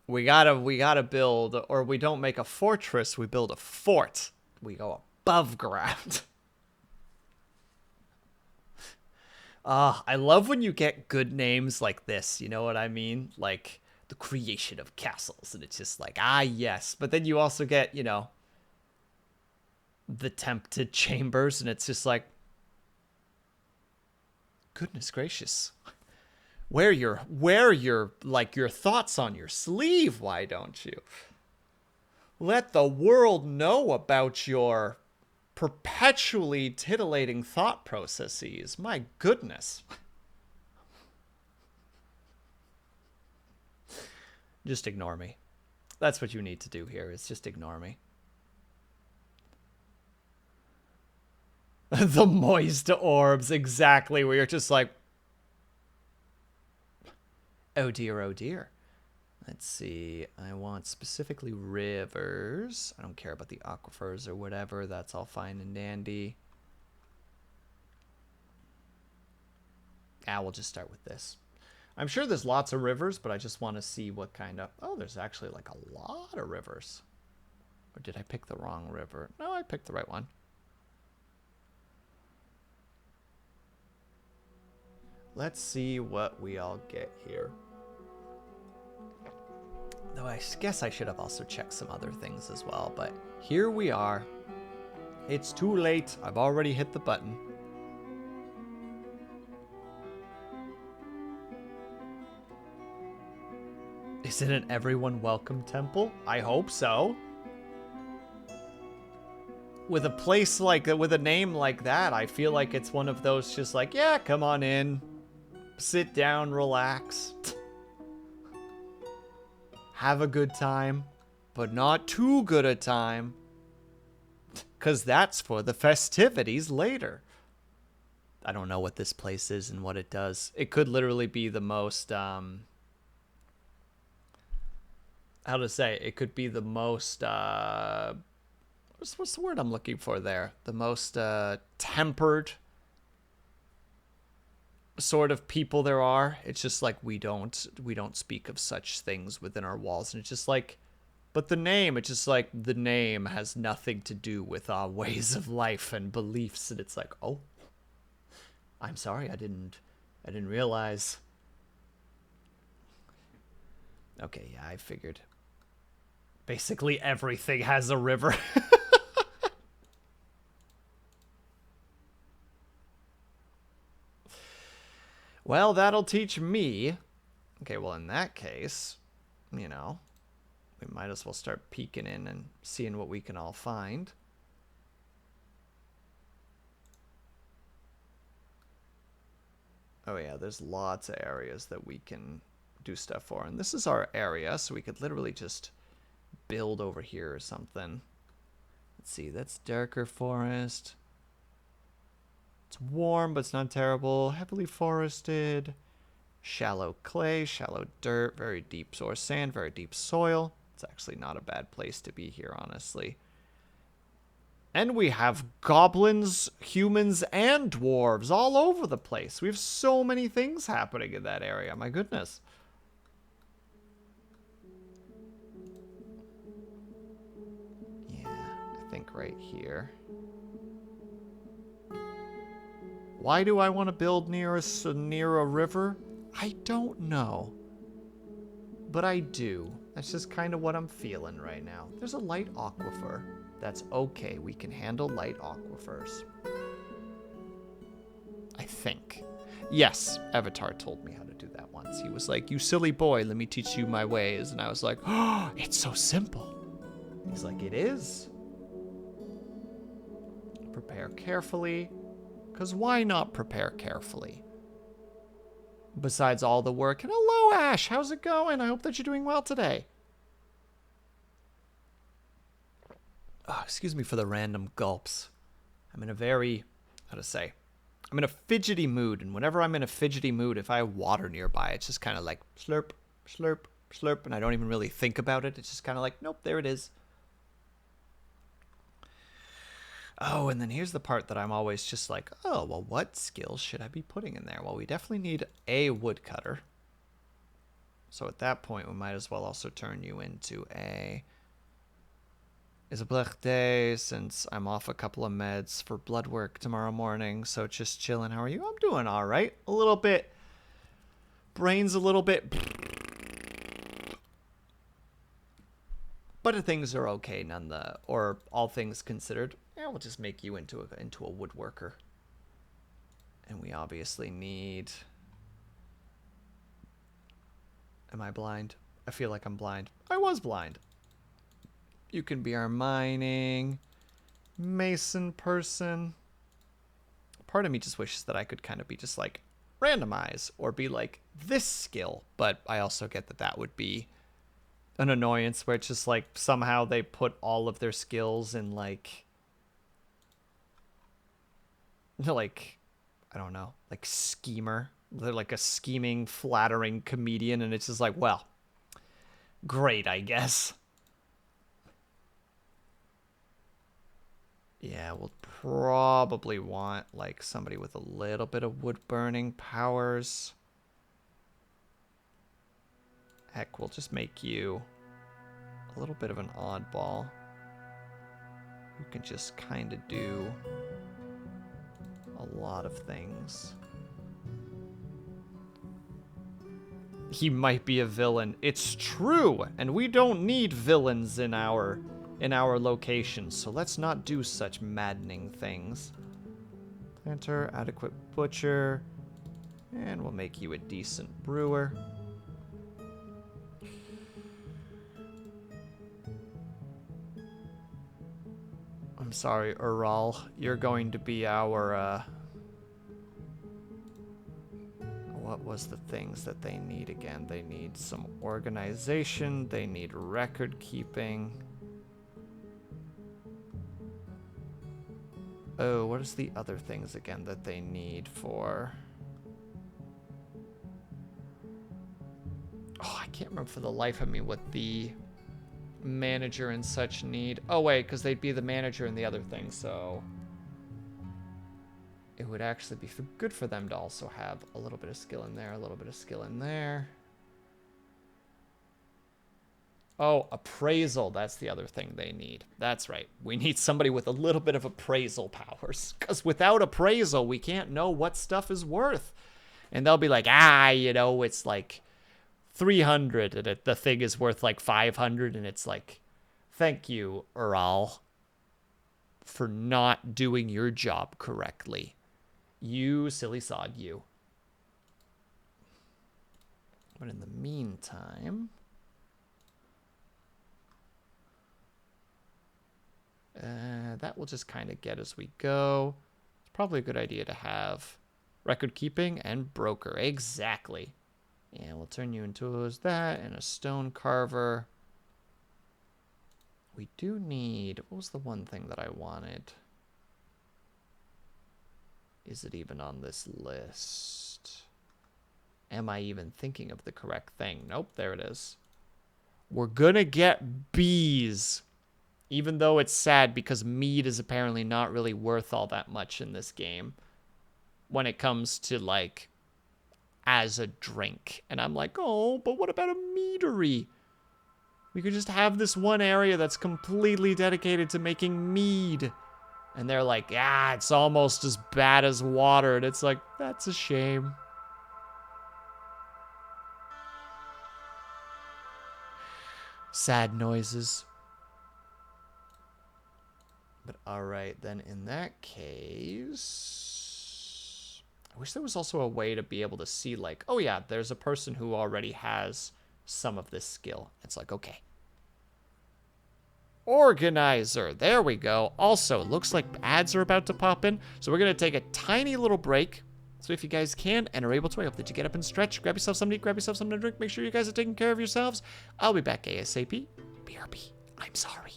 We gotta build, or we don't make a fortress, we build a fort. We go above ground. I love when you get good names like this, you know what I mean? Like the Creation of Castles, and it's just like, ah, yes. But then you also get, you know, the Tempted Chambers, and it's just like, goodness gracious. Wear your like your thoughts on your sleeve, why don't you? Let the world know about your perpetually titillating thought processes. My goodness. Just ignore me. That's what you need to do here, is just ignore me. The moist orbs, exactly, where you're just like, oh dear, oh dear. Let's see, I want specifically rivers. I don't care about the aquifers or whatever, that's all fine and dandy. We'll just start with this. I'm sure there's lots of rivers, but I just want to see what kind of... Oh, there's actually like a lot of rivers. Or did I pick the wrong river? No, I picked the right one. Let's see what we all get here. Though I guess I should have also checked some other things as well, but here we are. It's too late. I've already hit the button. Isn't it everyone welcome temple? I hope so. With a place like that, with a name like that, I feel like it's one of those just like, yeah, come on in. Sit down, relax. Have a good time, but not too good a time. 'Cause that's for the festivities later. I don't know what this place is and what it does. It could literally be the most, how to say, it could be the most what's the word I'm looking for there? The most tempered sort of people there are. It's just like we don't speak of such things within our walls, and it's just like, but the name, it's just like the name has nothing to do with our ways of life and beliefs, and it's like, oh, I'm sorry, I didn't realize. Okay, yeah, I figured. Basically everything has a river. Well, that'll teach me. Okay, well, in that case, you know, we might as well start peeking in and seeing what we can all find. Oh, yeah, there's lots of areas that we can do stuff for. And this is our area, so we could literally just build over here or something. Let's see, that's darker forest. It's warm, but it's not terrible. Heavily forested. Shallow clay, shallow dirt, very deep source sand, very deep soil. It's actually not a bad place to be here, honestly. And we have goblins, humans, and dwarves all over the place. We have so many things happening in that area. My goodness. Yeah, I think right here. Why do I want to build near a river? I don't know. But I do. That's just kind of what I'm feeling right now. There's a light aquifer. That's okay. We can handle light aquifers. I think. Yes, Avatar told me how to do that once. He was like, you silly boy, let me teach you my ways. And I was like, oh, it's so simple. He's like, it is. Prepare carefully. Because why not prepare carefully? Besides all the work. And hello, Ash. How's it going? I hope that you're doing well today. Oh, excuse me for the random gulps. I'm in a very, how to say, I'm in a fidgety mood. And whenever I'm in a fidgety mood, if I have water nearby, it's just kind of like slurp, slurp, slurp. And I don't even really think about it. It's just kind of like, nope, there it is. Oh, and then here's the part that I'm always just like, oh, well, what skills should I be putting in there? Well, we definitely need a woodcutter. So at that point, we might as well also turn you into a... It's a black day since I'm off a couple of meds for blood work tomorrow morning. So just chilling. How are you? I'm doing all right. A little bit... Brain's a little bit... But things are okay or all things considered. Yeah, we'll just make you into a woodworker. And we obviously need... Am I blind? I feel like I'm blind. I was blind. You can be our mining mason person. Part of me just wishes that I could kind of be just like randomize or be like this skill. But I also get that that would be an annoyance where it's just like somehow they put all of their skills in like I don't know, like schemer. They're like a scheming, flattering comedian, and it's just like, well, great, I guess. Yeah, we'll probably want like somebody with a little bit of wood burning powers. Heck, we'll just make you a little bit of an oddball who can just kind of do a lot of things. He might be a villain. It's true, and we don't need villains in our location, so let's not do such maddening things. Planter, adequate butcher, and we'll make you a decent brewer. I'm sorry, Ural. You're going to be our, what was the things that they need again? They need some organization. They need record keeping. Oh, what is the other things again that they need for... Oh, I can't remember for the life of me what the manager and such need. Oh, wait, because they'd be the manager in the other thing, so it would actually be good for them to also have a little bit of skill in there, a little bit of skill in there. Oh, appraisal. That's the other thing they need. That's right. We need somebody with a little bit of appraisal powers. Because without appraisal, we can't know what stuff is worth. And they'll be like, you know, it's like 300 and the thing is worth like 500. And it's like, thank you, Ural, for not doing your job correctly. You silly sod, you. But in the meantime... that will just kind of get as we go. It's probably a good idea to have record keeping and broker. Exactly. Yeah, we'll turn you into that and a stone carver. We do need... What was the one thing that I wanted? Is it even on this list? Am I even thinking of the correct thing? Nope, there it is. We're gonna get bees. Even though it's sad because mead is apparently not really worth all that much in this game when it comes to, like, as a drink. And I'm like, oh, but what about a meadery? We could just have this one area that's completely dedicated to making mead. And they're like, it's almost as bad as water. And it's like, that's a shame. Sad noises. But all right, then in that case, I wish there was also a way to be able to see, like, oh yeah, there's a person who already has some of this skill. It's like, okay. Organizer, there we go. Also, looks like ads are about to pop in, so we're gonna take a tiny little break. So if you guys can and are able to, I hope that you get up and stretch, grab yourself something to eat, grab yourself something to drink, make sure you guys are taking care of yourselves. I'll be back ASAP. BRB, I'm sorry.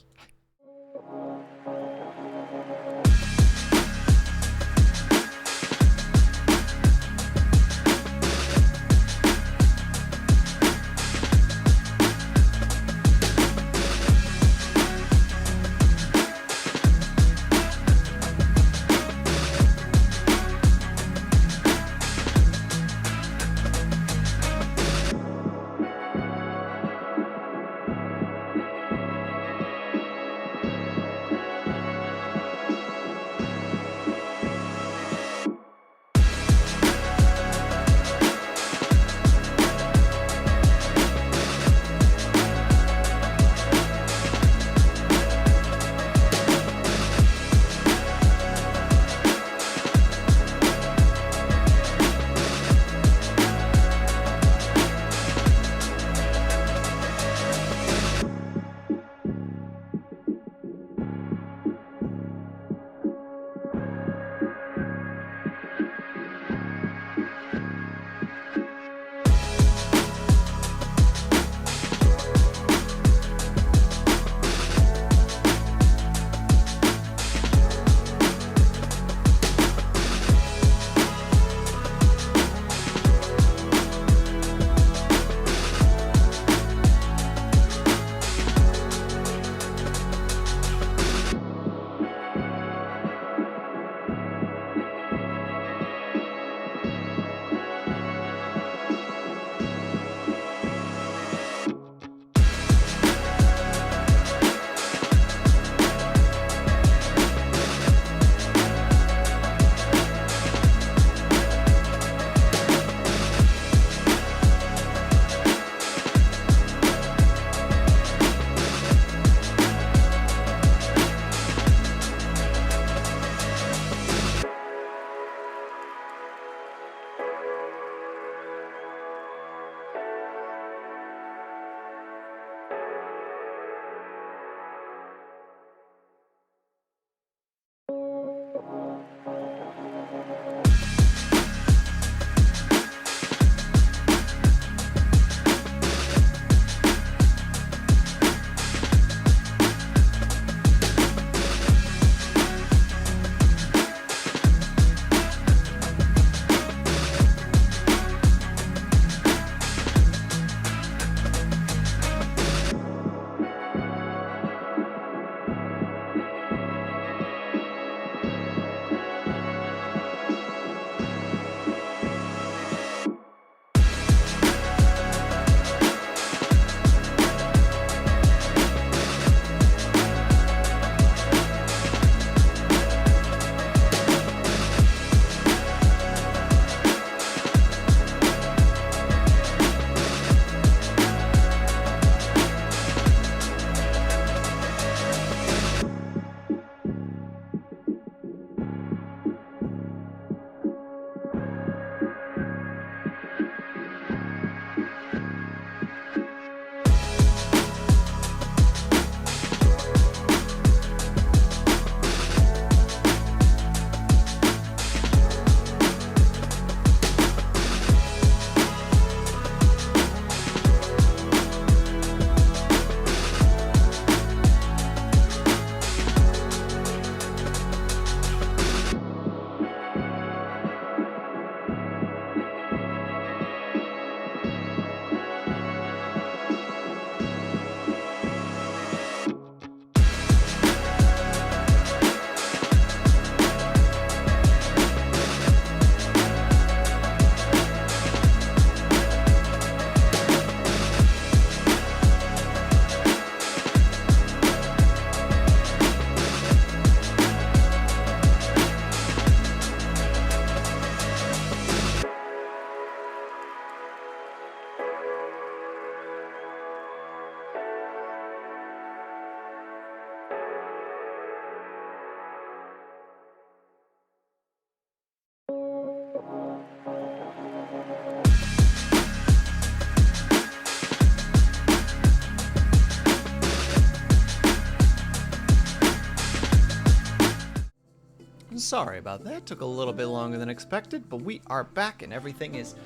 sorry about that. Took a little bit longer than expected, but we are back and everything is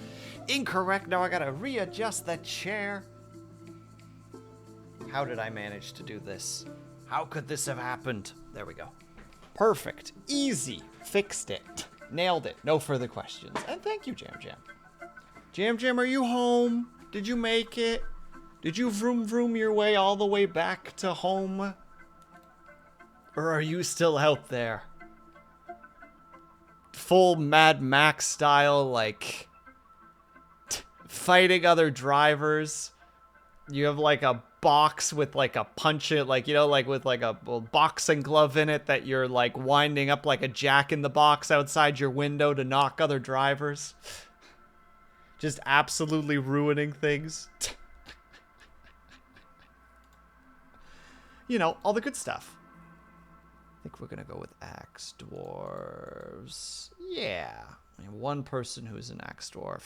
incorrect. Now I gotta readjust that chair. How did I manage to do this? How could this have happened? There we go. Perfect. Easy. Fixed it. Nailed it. No further questions. And thank you, Jam Jam. Jam Jam, are you home? Did you make it? Did you vroom vroom your way all the way back to home? Or are you still out there? Full Mad Max style, like, fighting other drivers. You have like a box with like a punch it, like, you know, like with like a boxing glove in it that you're like winding up like a jack in the box outside your window to knock other drivers. Just absolutely ruining things. You know, all the good stuff. I think we're gonna go with axe dwarves. Yeah. I mean, one person who's an axe dwarf.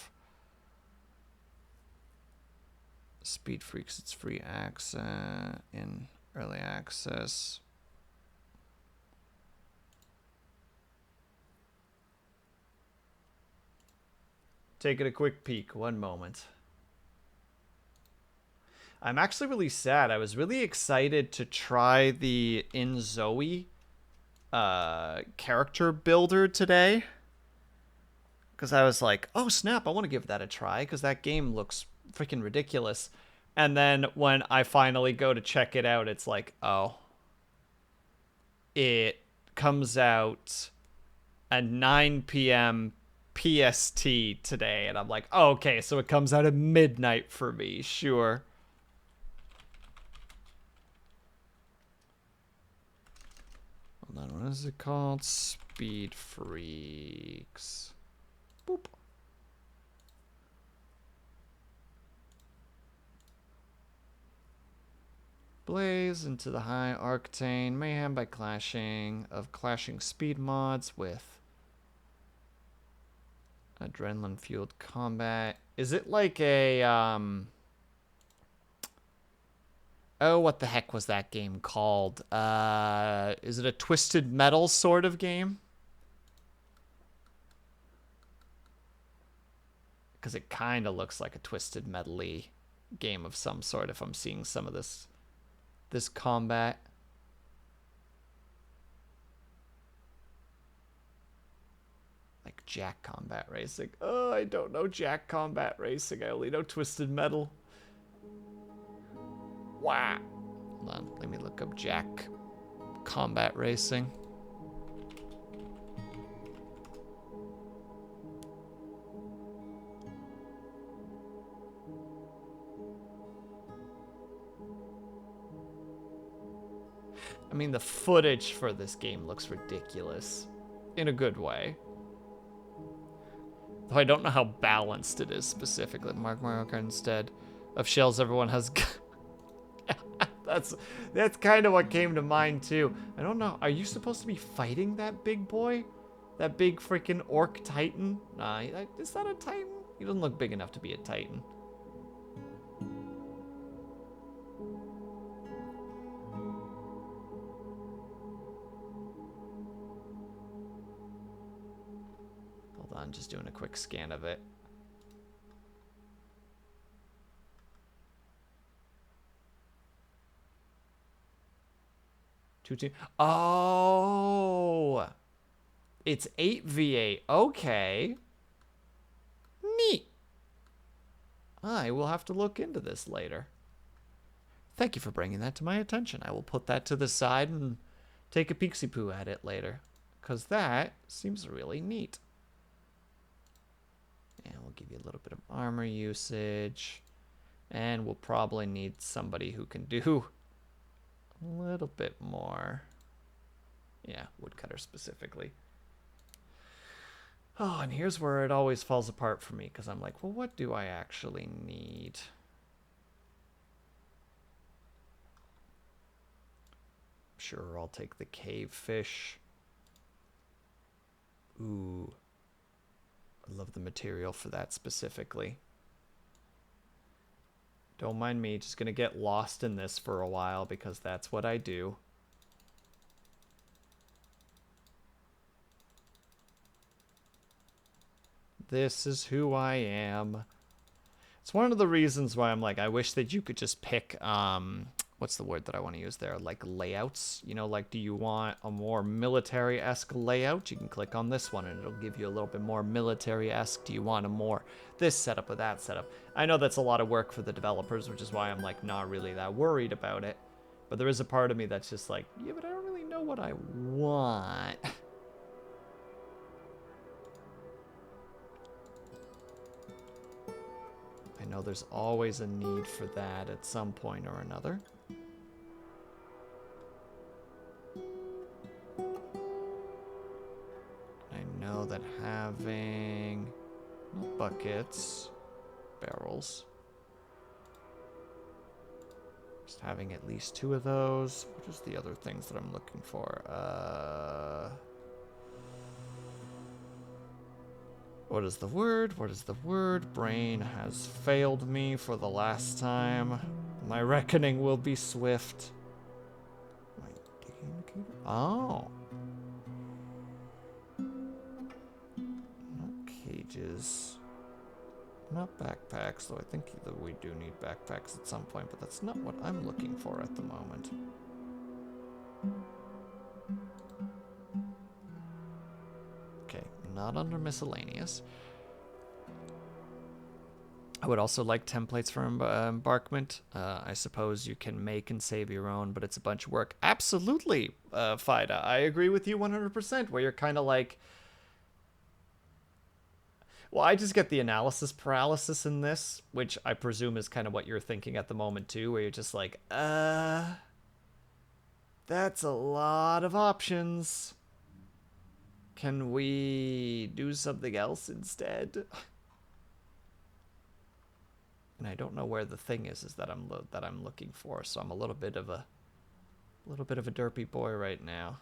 Speed Freaks, it's free access in early access. Taking a quick peek, one moment. I'm actually really sad. I was really excited to try the In Zoe character builder today. Because I was like, oh snap, I want to give that a try because that game looks freaking ridiculous. And then when I finally go to check it out, it's like, oh. It comes out at 9 p.m. PST today. And I'm like, oh, okay, so it comes out at midnight for me, sure. Hold on, what is it called? Speed Freaks. Boop. Blaze into the high arcane mayhem by clashing speed mods with adrenaline fueled combat. Is it like a oh, what the heck was that game called? Is it a Twisted Metal sort of game? Because it kind of looks like a Twisted Metal-y game of some sort if I'm seeing some of this combat. Like Jack Combat Racing. Oh, I don't know Jack Combat Racing. I only know Twisted Metal. Wow. Hold on, let me look up Jack Combat Racing. I mean, the footage for this game looks ridiculous. In a good way. Though I don't know how balanced it is specifically. Mark Mario Kart instead of shells everyone has... That's kind of what came to mind, too. I don't know. Are you supposed to be fighting that big boy? That big freaking orc titan? Nah, is that a titan? He doesn't look big enough to be a titan. I'm just doing a quick scan of it. Oh, it's 8v8. Okay. Neat. I will have to look into this later. Thank you for bringing that to my attention. I will put that to the side and take a peeksy-poo at it later. Because that seems really neat. And we'll give you a little bit of armor usage. And we'll probably need somebody who can do a little bit more. Yeah, woodcutter specifically. Oh, and here's where it always falls apart for me. Because I'm like, well, what do I actually need? Sure, I'll take the cave fish. Ooh. I love the material for that specifically. Don't mind me, just gonna get lost in this for a while because that's what I do. This is who I am. It's one of the reasons why I'm like, I wish that you could just pick, what's the word that I want to use there? Like layouts, you know, like, do you want a more military-esque layout? You can click on this one and it'll give you a little bit more military-esque. Do you want a more this setup or that setup? I know that's a lot of work for the developers, which is why I'm like not really that worried about it. But there is a part of me that's just like, yeah, but I don't really know what I want. I know there's always a need for that at some point or another. I know that having buckets, barrels, just having at least 2 of those. What is the other things that I'm looking for? What is the word? What is the word? Brain has failed me for the last time. My reckoning will be swift. My digging indicator? Oh. Not cages. Not backpacks, though I think that we do need backpacks at some point, but that's not what I'm looking for at the moment. Okay, not under miscellaneous. I would also like templates for embarkment. I suppose you can make and save your own, but it's a bunch of work. Absolutely, Fida. I agree with you 100%, where you're kind of like... Well, I just get the analysis paralysis in this, which I presume is kind of what you're thinking at the moment, too, where you're just like, that's a lot of options. Can we do something else instead? And I don't know where the thing is that I'm looking for, so I'm a little bit of a derpy boy right now.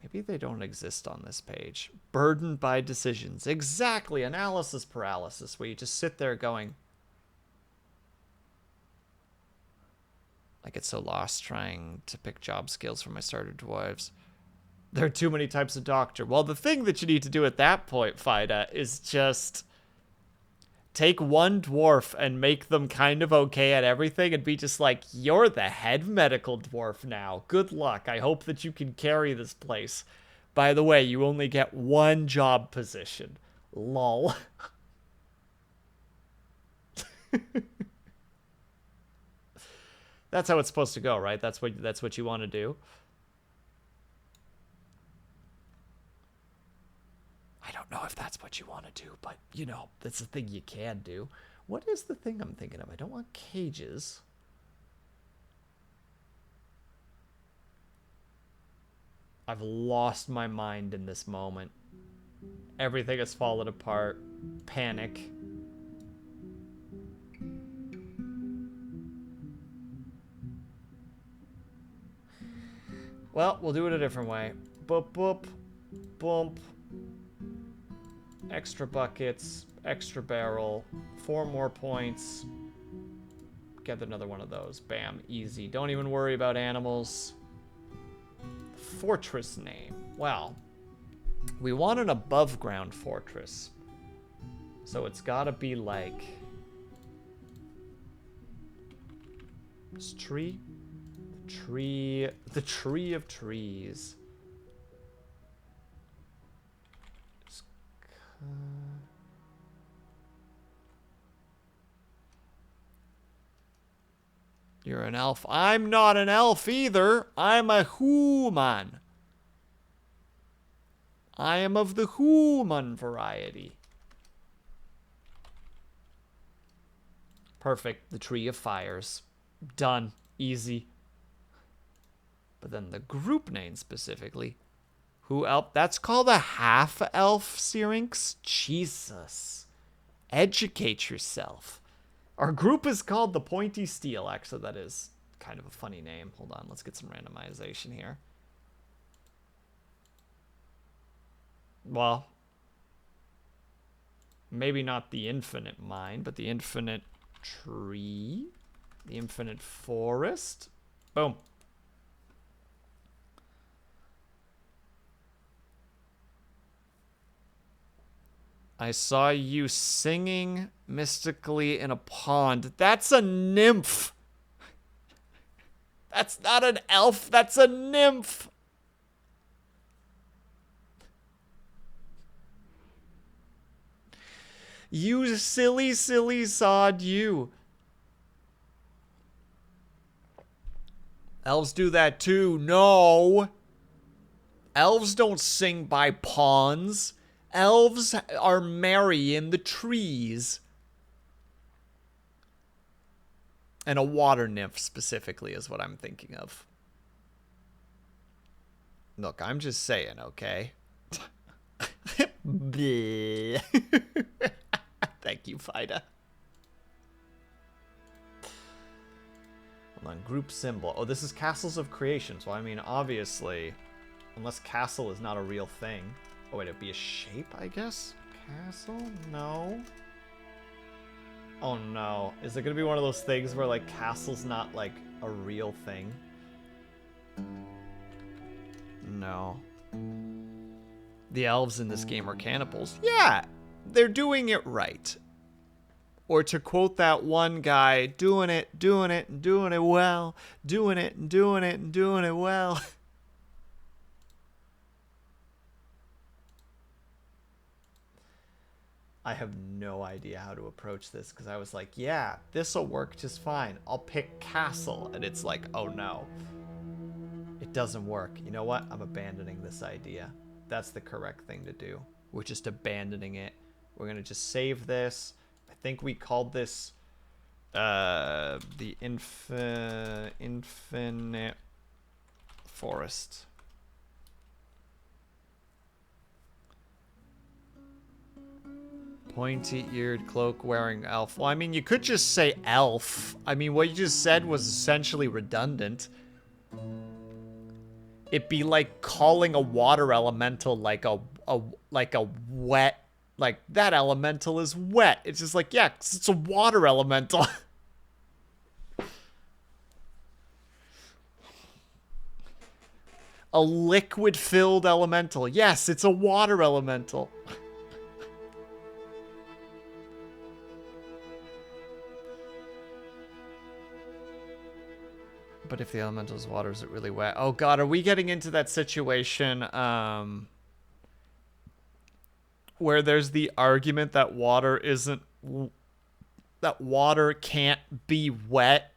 Maybe they don't exist on this page. Burdened by decisions. Exactly, analysis paralysis, where you just sit there going, I get so lost trying to pick job skills for my starter dwarves. There are too many types of doctor. Well, the thing that you need to do at that point, Fida, is just take one dwarf and make them kind of okay at everything and be just like, you're the head medical dwarf now. Good luck. I hope that you can carry this place. By the way, you only get 1 job position. Lol. That's how it's supposed to go, right? That's what you want to do. I don't know if that's what you want to do, but, you know, that's the thing you can do. What is the thing I'm thinking of? I don't want cages. I've lost my mind in this moment. Everything has fallen apart. Panic. Well, we'll do it a different way. Boop, boop, bump. Extra buckets, extra barrel, 4 more points. Get another one of those. Bam, easy. Don't even worry about animals. Fortress name. Well, we want an above ground fortress. So it's gotta be like... This tree? The tree of trees. You're an elf. I'm not an elf either. I'm a human. I am of the human variety. Perfect. The Tree of Fires. Done. Easy. But then the group name specifically. Who elf? That's called a half-elf, Syrinx? Jesus. Educate yourself. Our group is called the Pointy Steel. Actually, that is kind of a funny name. Hold on, let's get some randomization here. Well, maybe not the infinite mine, but the infinite tree. The infinite forest. Boom. I saw you singing mystically in a pond. That's a nymph. That's not an elf. That's a nymph. You silly, silly sod, you. Elves do that too. No. Elves don't sing by ponds. Elves are merry in the trees. And a water nymph specifically is what I'm thinking of. Look, I'm just saying, okay? Thank you, Fida. Hold on, group symbol. Oh, this is Castles of Creation. So, I mean, obviously, unless castle is not a real thing. Oh, wait, it'd be a shape, I guess? Castle? No. Oh, no. Is it going to be one of those things where, like, castle's not, like, a real thing? No. The elves in this game are cannibals. Yeah, they're doing it right. Or to quote that one guy, doing it, and doing it well. Doing it, and doing it well. I have no idea how to approach this because I was like, yeah, this'll work just fine. I'll pick castle. And it's like, oh no. It doesn't work. You know what? I'm abandoning this idea. That's the correct thing to do. We're just abandoning it. We're going to just save this. I think we called this the infinite forest. Pointy-eared, cloak-wearing elf. Well, I mean, you could just say elf. I mean, what you just said was essentially redundant. It'd be like calling a water elemental like a wet, like that elemental is wet. It's just like, yeah, 'cause it's a water elemental. A liquid-filled elemental. Yes, it's a water elemental. But if the elemental's water, is it really wet? Oh god, are we getting into that situation where there's the argument that water isn't, that water can't be wet?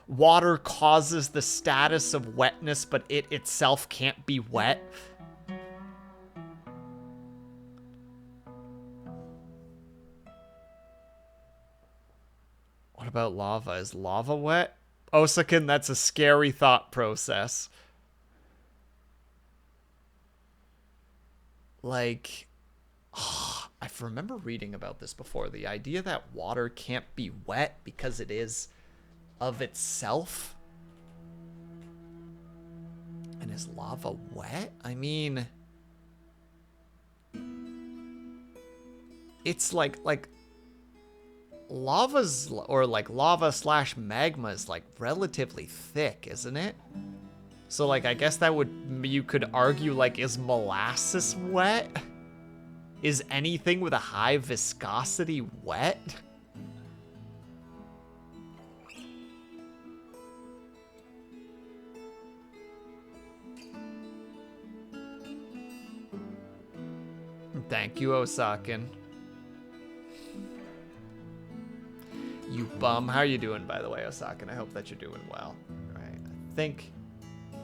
Water causes the status of wetness, but it itself can't be wet? What about lava? Is lava wet? Osakin, that's a scary thought process. Like, I remember reading about this before. The idea that water can't be wet because it is of itself. And is lava wet? I mean, it's like lava's, or like lava slash magma is like relatively thick, isn't it? So like, I guess that would, you could argue like, is molasses wet? Is anything with a high viscosity wet? Thank you, Osakin. You bum. How are you doing, by the way, Osakin? I hope that you're doing well. All right. I think,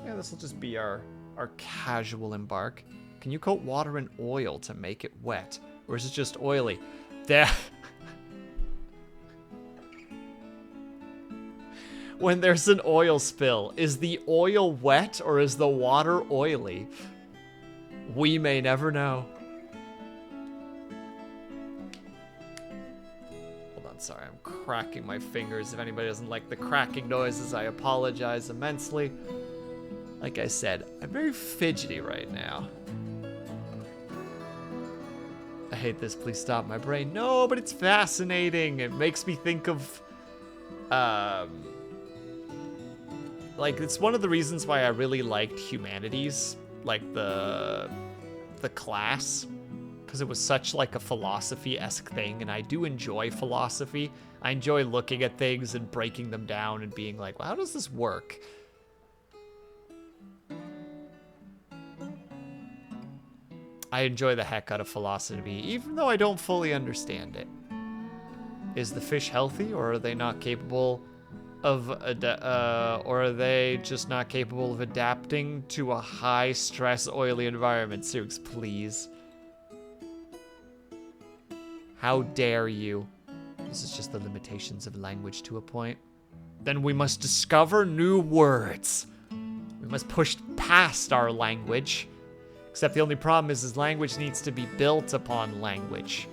yeah, this will just be our casual embark. Can you coat water in oil to make it wet? Or is it just oily? There. When there's an oil spill, is the oil wet or is the water oily? We may never know. Sorry, I'm cracking my fingers. If anybody doesn't like the cracking noises, I apologize immensely. Like I said, I'm very fidgety right now. I hate this, please stop my brain. No, but it's fascinating. It makes me think of, like, it's one of the reasons why I really liked humanities, like the the class, because it was such like a philosophy-esque thing, and I do enjoy philosophy. I enjoy looking at things and breaking them down and being like, well, how does this work? I enjoy the heck out of philosophy, even though I don't fully understand it. Is the fish healthy, or are they not capable of, or are they just not capable of adapting to a high-stress, oily environment? Sirix, please. How dare you? This is just the limitations of language to a point. Then we must discover new words. We must push past our language. Except the only problem is language needs to be built upon language.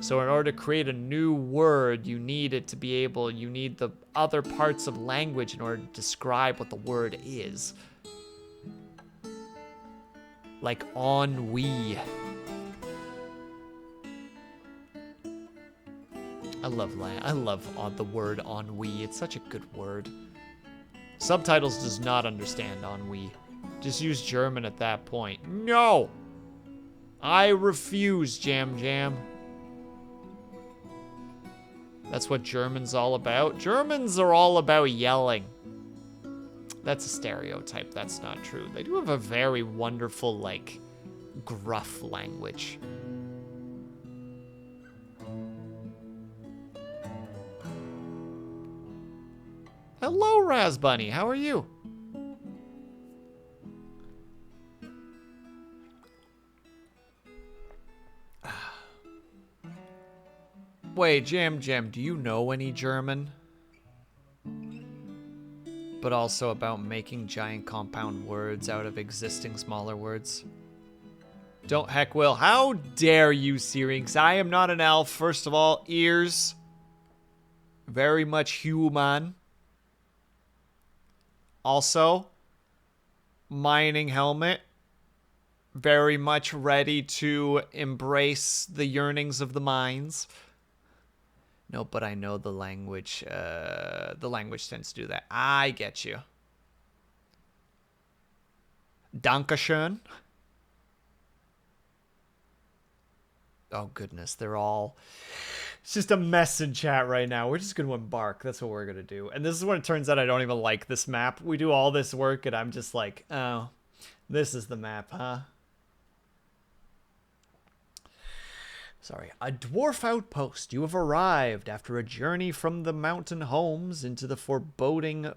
So in order to create a new word, you need it to be able, you need the other parts of language in order to describe what the word is. Like ennui. I love the word ennui. It's such a good word. Subtitles does not understand ennui. Just use German at that point. No! I refuse, Jam Jam. That's what German's all about. Germans are all about yelling. That's a stereotype. That's not true. They do have a very wonderful, like, gruff language. Hello, Raz Bunny. How are you? Wait, Jam Jam, do you know any German? But also about making giant compound words out of existing smaller words? Don't heck will. How dare you, Syrinx? I am not an elf. First of all, ears. Very much human. Also, mining helmet. Very much ready to embrace the yearnings of the mines. No, but I know the language. The language tends to do that. I get you. Dankeschön. Oh, goodness. They're all... It's just a mess in chat right now. We're just going to embark. That's what we're going to do. And this is when it turns out I don't even like this map. We do all this work, and I'm just like, oh, this is the map, huh? Sorry. A dwarf outpost. You have arrived after a journey from the mountain homes into the foreboding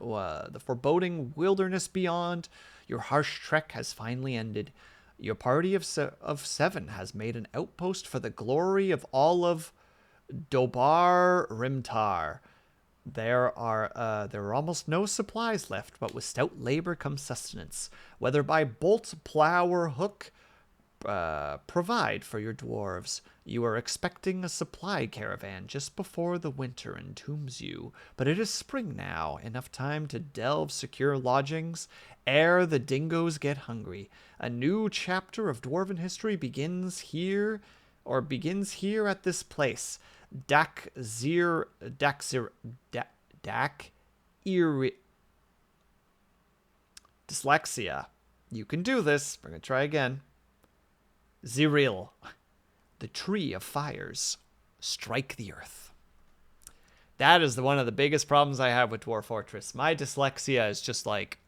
wilderness beyond. Your harsh trek has finally ended. Your party of 7 has made an outpost for the glory of all of Dobar Rimtar. There are almost no supplies left, but with stout labor comes sustenance. Whether by bolt, plow, or hook, provide for your dwarves. You are expecting a supply caravan just before the winter entombs you, but it is spring now, enough time to delve secure lodgings ere the dingoes get hungry. A new chapter of dwarven history begins here at this place. Dyslexia. You can do this. We're gonna try again. Ziril. The tree of fires. Strike the earth. That is one of the biggest problems I have with Dwarf Fortress. My dyslexia is just like,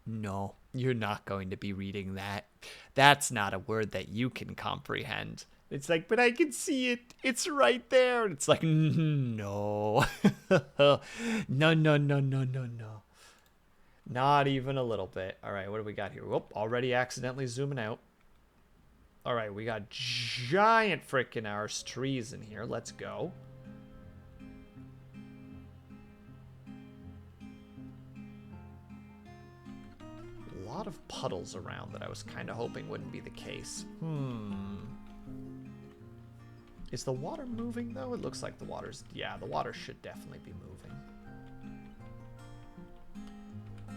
no, you're not going to be reading that. That's not a word that you can comprehend. It's like, but I can see it. It's right there. And it's like, no. No, no, no, no, no, no. Not even a little bit. All right, what do we got here? Whoop, already accidentally zooming out. All right, we got giant freaking arse trees in here. Let's go. A lot of puddles around that I was kind of hoping wouldn't be the case. Is the water moving, though? It looks like the water's... Yeah, the water should definitely be moving.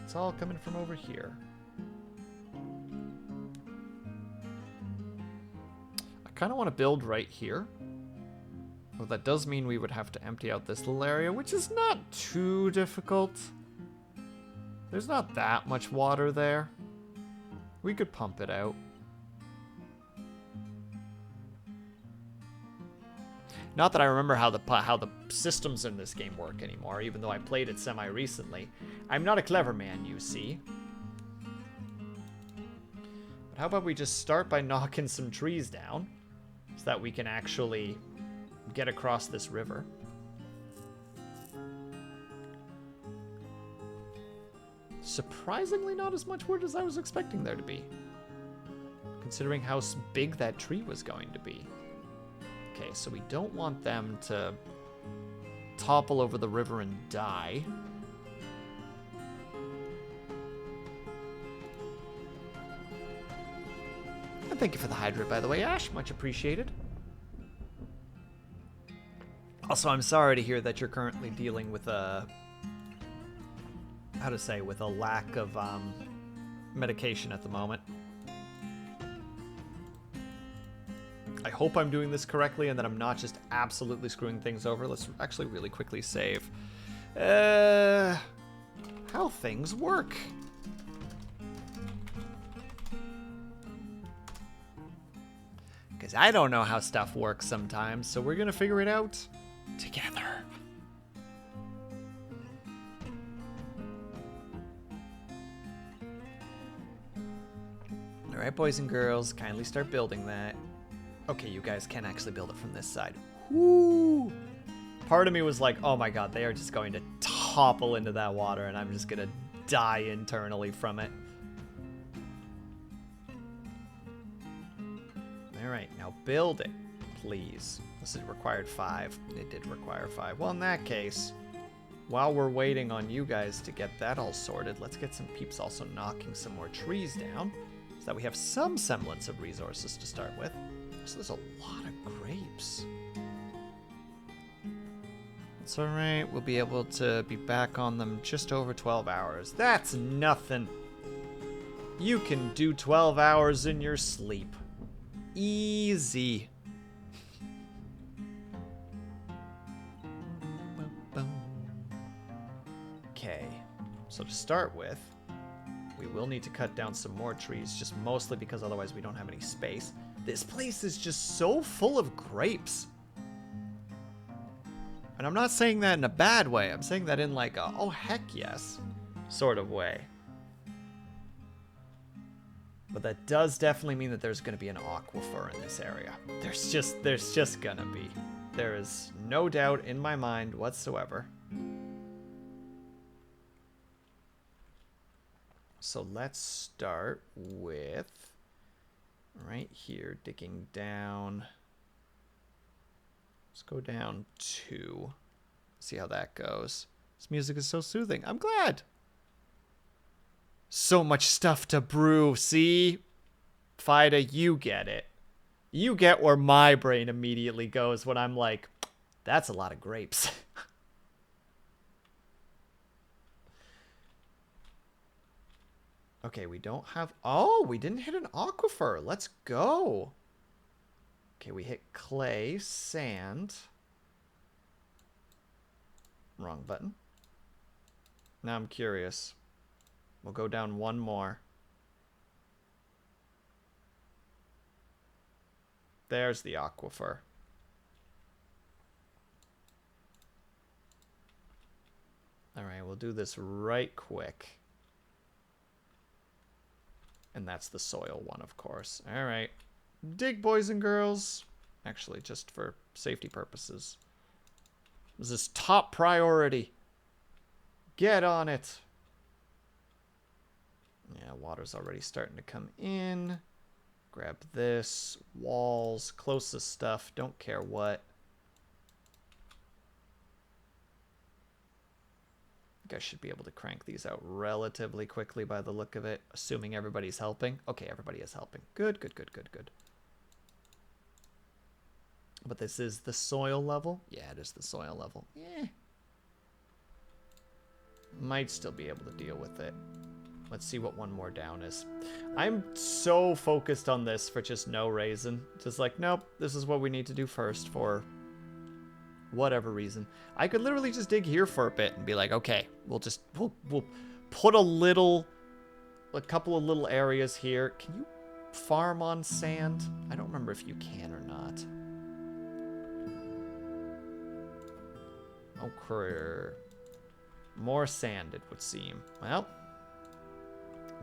It's all coming from over here. I kind of want to build right here. Well, that does mean we would have to empty out this little area, which is not too difficult. There's not that much water there. We could pump it out. Not that I remember how the systems in this game work anymore, even though I played it semi-recently. I'm not a clever man, you see. But how about we just start by knocking some trees down so that we can actually get across this river. Surprisingly not as much wood as I was expecting there to be, considering how big that tree was going to be. Okay, so we don't want them to topple over the river and die. And thank you for the hydrate, by the way, Ash. Much appreciated. Also, I'm sorry to hear that you're currently dealing with a... with a lack of medication at the moment. I hope I'm doing this correctly and that I'm not just absolutely screwing things over. Let's actually really quickly save. How things work. Because I don't know how stuff works sometimes, so we're going to figure it out together. Alright, boys and girls, kindly start building that. Okay, you guys can actually build it from this side. Woo! Part of me was like, oh my god, they are just going to topple into that water and I'm just going to die internally from it. Alright, now build it, please. This is required 5. It did require 5. Well, in that case, while we're waiting on you guys to get that all sorted, let's get some peeps also knocking some more trees down so that we have some semblance of resources to start with. So there's a lot of grapes. It's alright, we'll be able to be back on them just over 12 hours. That's nothing. You can do 12 hours in your sleep. Easy. Okay, so to start with, we will need to cut down some more trees, just mostly because otherwise we don't have any space. This place is just so full of grapes. And I'm not saying that in a bad way. I'm saying that in like a, oh heck yes, sort of way. But that does definitely mean that there's going to be an aquifer in this area. There's just gonna be. There is no doubt in my mind whatsoever. So let's start with right here, digging down. Let's go down 2. See how that goes. This music is so soothing. I'm glad. So much stuff to brew. See? Fida, you get it. You get where my brain immediately goes when I'm like, that's a lot of grapes. Okay, we don't have... Oh, we didn't hit an aquifer. Let's go. Okay, we hit clay, sand. Wrong button. Now I'm curious. We'll go down one more. There's the aquifer. Alright, we'll do this right quick. And that's the soil one, of course. Alright. Dig, boys and girls. Actually, just for safety purposes. This is top priority. Get on it. Yeah, water's already starting to come in. Grab this. Walls. Closest stuff. Don't care what. I should be able to crank these out relatively quickly by the look of it, assuming everybody's helping. Okay, everybody is helping. Good, good, good, good, good. But this is the soil level? Yeah, it is the soil level. Yeah. Might still be able to deal with it. Let's see what one more down is. I'm so focused on this for just no reason. Just like, nope, this is what we need to do first for whatever reason. I could literally just dig here for a bit and be like, okay, we'll put a little a couple of little areas here. Can you farm on sand? I don't remember if you can or not. Oh, career. More sand, it would seem. Well,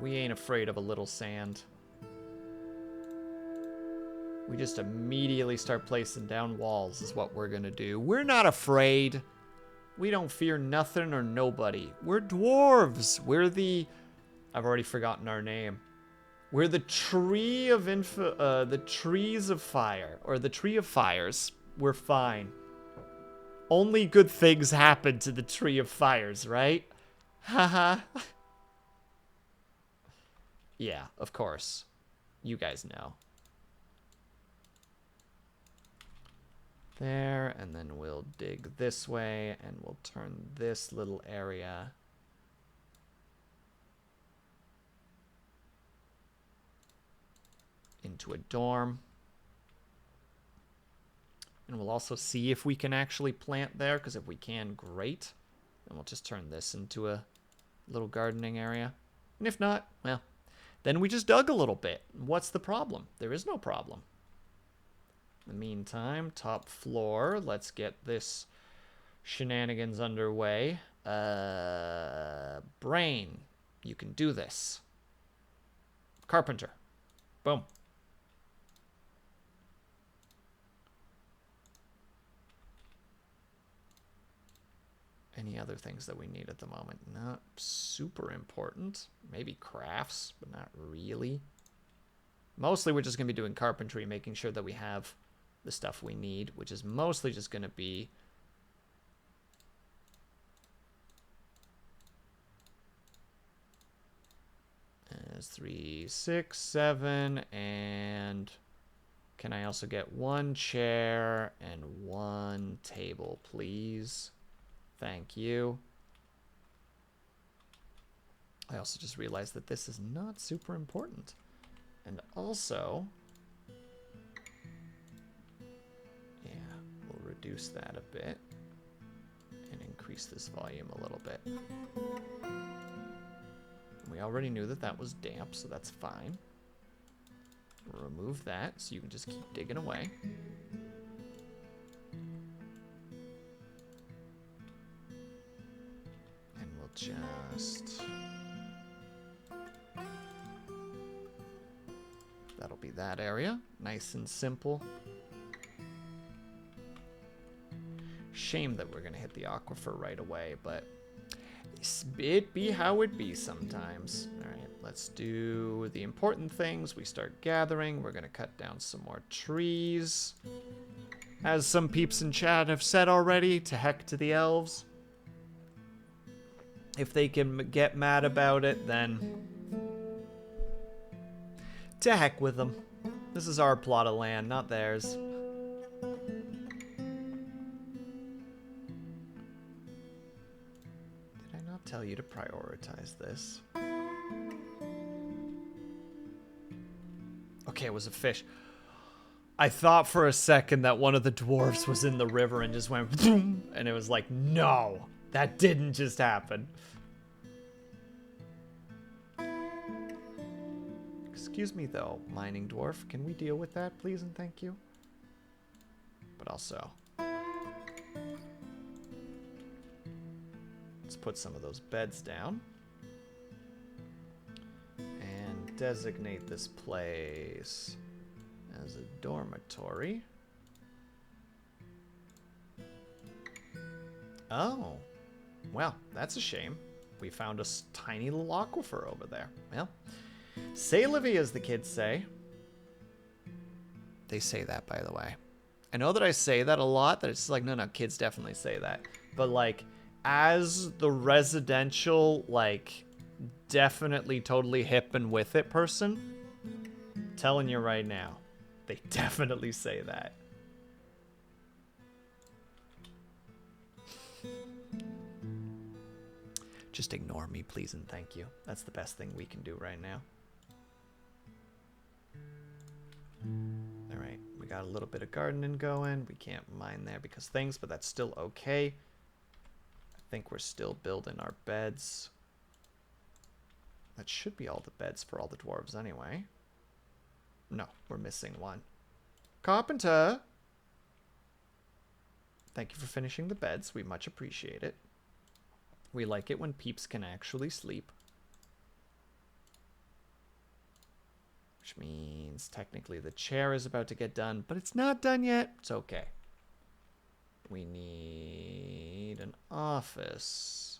we ain't afraid of a little sand. We just immediately start placing down walls is what we're gonna do. We're not afraid. We don't fear nothing or nobody. We're dwarves. We're the... I've already forgotten our name. We're the tree of the trees of fire, or the tree of fires. We're fine. Only good things happen to the tree of fires, right? Haha. Yeah, of course. You guys know. There, and then we'll dig this way, and we'll turn this little area into a dorm. And we'll also see if we can actually plant there, because if we can, great. Then we'll just turn this into a little gardening area. And if not, well, then we just dug a little bit. What's the problem? There is no problem. In the meantime, top floor, let's get this shenanigans underway. Brain, you can do this. Carpenter, boom. Any other things that we need at the moment? Not super important. Maybe crafts, but not really. Mostly we're just going to be doing carpentry, making sure that we have the stuff we need, which is mostly just going to be as 3, 6, 7, and can I also get 1 chair and 1 table, please? Thank you. I also just realized that this is not super important. And also, yeah, we'll reduce that a bit and increase this volume a little bit. We already knew that that was damp, so that's fine. We'll remove that so you can just keep digging away. And we'll just... That'll be that area. Nice and simple. Shame that we're going to hit the aquifer right away, but it be how it be sometimes. All right, let's do the important things. We start gathering. We're going to cut down some more trees. As some peeps in chat have said already, to heck to the elves. If they can get mad about it, then to heck with them. This is our plot of land, not theirs. Did I not tell you to prioritize this? Okay, it was a fish. I thought for a second that one of the dwarves was in the river and just went boom, and it was like, no, that didn't just happen. Excuse me, though, mining dwarf. Can we deal with that, please and thank you? But also, let's put some of those beds down. And designate this place as a dormitory. Oh, well, that's a shame. We found a tiny little aquifer over there. Well, c'est la vie, as the kids say. They say that, by the way. I know that I say that a lot, that it's like, no, kids definitely say that. But, like, as the residential, like, definitely totally hip and with it person, I'm telling you right now, they definitely say that. Just ignore me, please and thank you. That's the best thing we can do right now. Alright, we got a little bit of gardening going. We can't mine there because things, but that's still okay. I think we're still building our beds. That should be all the beds for all the dwarves anyway. No, we're missing one. Carpenter! Thank you for finishing the beds. We much appreciate it. We like it when peeps can actually sleep. Which means technically the chair is about to get done, but it's not done yet. It's okay. We need an office.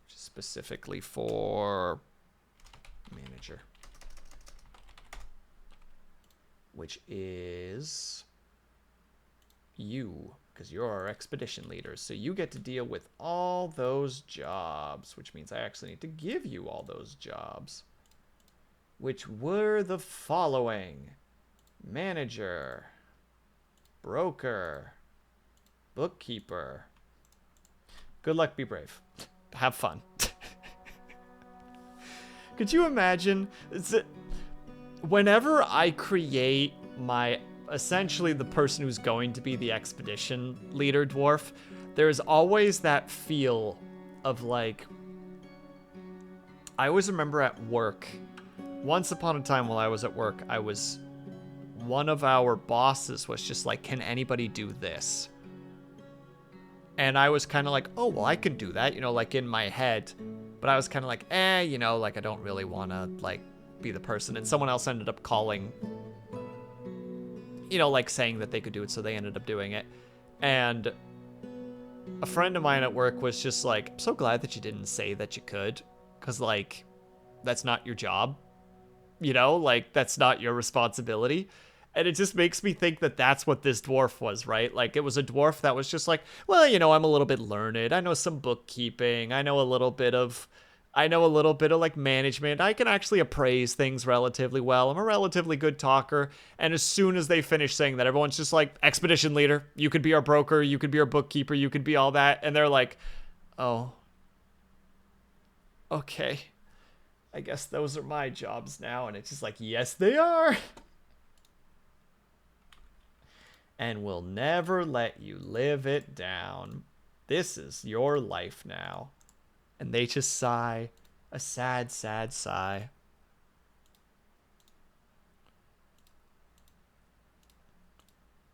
Specifically for manager. Which is you, because you're our expedition leader. So you get to deal with all those jobs, which means I actually need to give you all those jobs. Which were the following: manager, broker, bookkeeper. Good luck, be brave. Have fun. Could you imagine? Whenever I create my, essentially the person who's going to be the expedition leader dwarf, there's always that feel of like, I always remember at work, once upon a time while I was at work, one of our bosses was just like, can anybody do this? And I was kind of like, oh, well, I can do that, you know, like in my head. But I was kind of like, you know, like I don't really want to like be the person. And someone else ended up calling, you know, like saying that they could do it. So they ended up doing it. And a friend of mine at work was just like, I'm so glad that you didn't say that you could. Because like, that's not your job. You know, like that's not your responsibility. And it just makes me think that that's what this dwarf was, right? Like, it was a dwarf that was just like, well, you know, I'm a little bit learned. I know some bookkeeping. I know a little bit of like management. I can actually appraise things relatively well. I'm a relatively good talker. And as soon as they finish saying that, everyone's just like, expedition leader, you could be our broker, you could be our bookkeeper, you could be all that. And they're like, oh, okay. I guess those are my jobs now. And it's just like, yes, they are. And we'll never let you live it down. This is your life now. And they just sigh, a sad, sad sigh.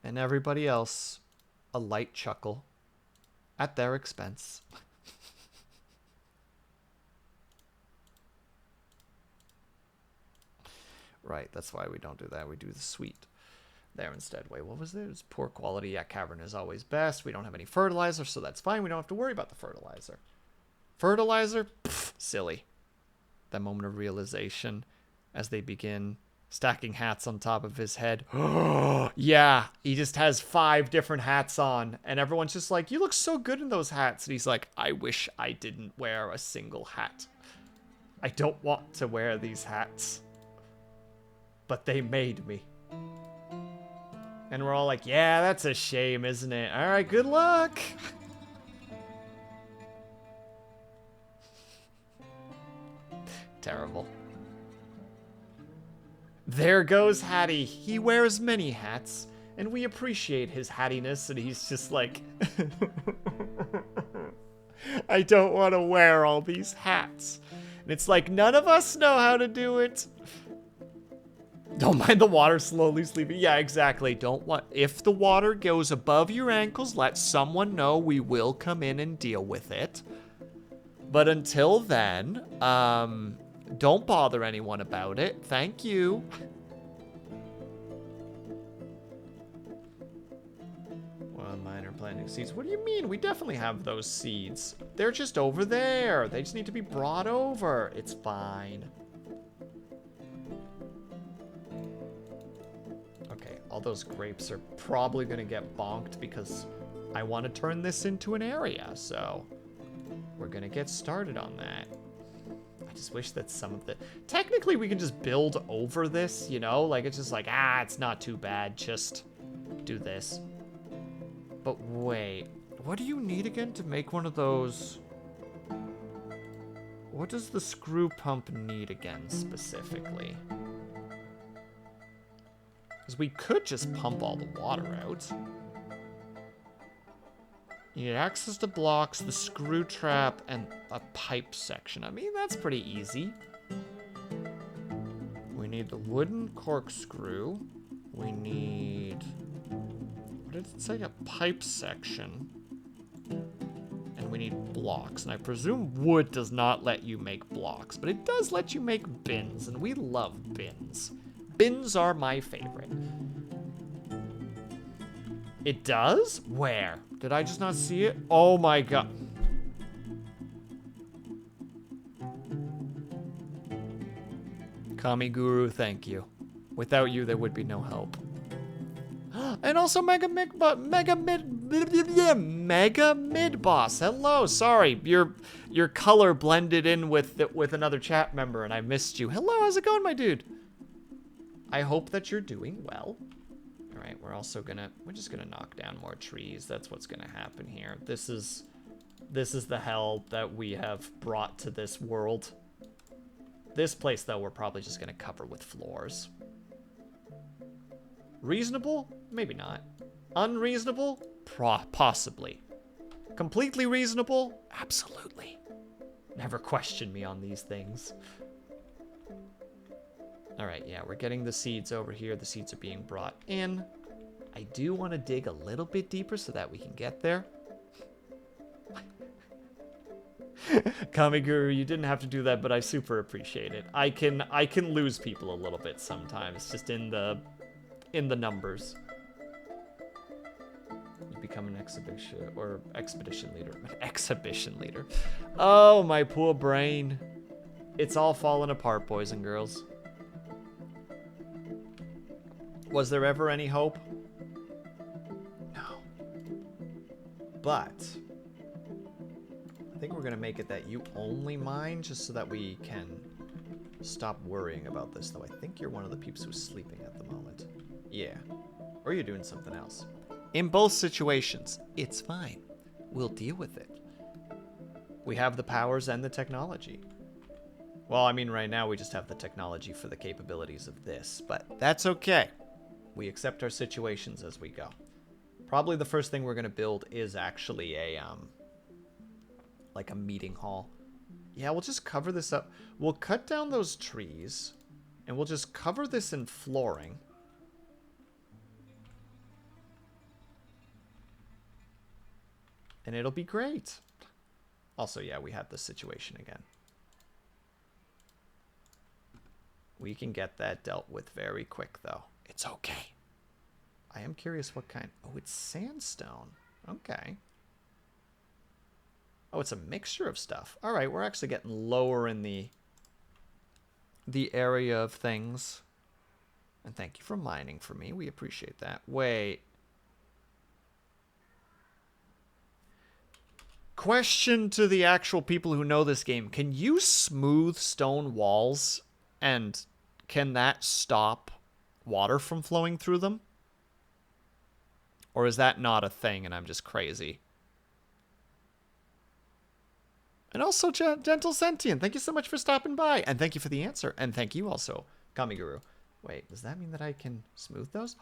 And everybody else, a light chuckle at their expense. Right, that's why we don't do that. We do the sweet there instead. Wait, what was it? It was poor quality. Yeah, cavern is always best. We don't have any fertilizer, so that's fine. We don't have to worry about the fertilizer. Fertilizer? Pfft, silly. That moment of realization as they begin stacking hats on top of his head. Yeah, he just has 5 different hats on, and everyone's just like, you look so good in those hats. And he's like, I wish I didn't wear a single hat. I don't want to wear these hats. But they made me. And we're all like, yeah, that's a shame, isn't it? All right, good luck. Terrible. There goes Hattie. He wears many hats, and we appreciate his hattiness, and he's just like, I don't want to wear all these hats. And it's like, none of us know how to do it. Don't mind the water slowly sleeping. Yeah, exactly. Don't want. If the water goes above your ankles, let someone know. We will come in and deal with it. But until then, don't bother anyone about it. Thank you. One minor planting seeds. What do you mean? We definitely have those seeds. They're just over there. They just need to be brought over. It's fine. All those grapes are probably going to get bonked because I want to turn this into an area. So we're going to get started on that. I just wish that some of the... Technically, we can just build over this, you know? Like, it's just like, it's not too bad. Just do this. But wait. What do you need again to make one of those? What does the screw pump need again, specifically? Because we could just pump all the water out. You need access to blocks, the screw trap, and a pipe section. I mean, that's pretty easy. We need the wooden corkscrew. We need... What did it say? A pipe section. And we need blocks. And I presume wood does not let you make blocks, but it does let you make bins, and we love bins. Bins are my favorite. It does? Where? Did I just not see it? Oh my god. Kami Guru, thank you. Without you, there would be no help. And also Mega Mid Boss. Hello, sorry, your color blended in with another chat member, and I missed you. Hello, how's it going, my dude? I hope that you're doing well. All right, we're just gonna knock down more trees. That's what's gonna happen here. This is the hell that we have brought to this world. This place, though, we're probably just gonna cover with floors. Reasonable? Maybe not. Unreasonable? Possibly. Completely reasonable? Absolutely. Never question me on these things. All right, yeah, we're getting the seeds over here. The seeds are being brought in. I do want to dig a little bit deeper so that we can get there. Kamiguru, you didn't have to do that, but I super appreciate it. I can lose people a little bit sometimes, just in the numbers. You become an expedition leader. An exhibition leader. Oh, my poor brain. It's all falling apart, boys and girls. Was there ever any hope? No. But I think we're gonna make it that you only mine, just so that we can stop worrying about this, though I think you're one of the peeps who's sleeping at the moment. Yeah. Or you're doing something else. In both situations, it's fine. We'll deal with it. We have the powers and the technology. Well, I mean, right now we just have the technology for the capabilities of this, but that's okay. We accept our situations as we go. Probably the first thing we're going to build is actually like a meeting hall. Yeah, we'll just cover this up. We'll cut down those trees, and we'll just cover this in flooring. And it'll be great. Also, yeah, we have this situation again. We can get that dealt with very quick, though. It's okay. I am curious what kind... Oh, it's sandstone. Okay. Oh, it's a mixture of stuff. All right, we're actually getting lower in the area of things. And thank you for mining for me. We appreciate that. Wait. Question to the actual people who know this game. Can you smooth stone walls? And can that stop water from flowing through them? Or is that not a thing and I'm just crazy? And also, Gentle Sentient, thank you so much for stopping by. And thank you for the answer. And thank you also, Kamiguru. Wait, does that mean that I can smooth those?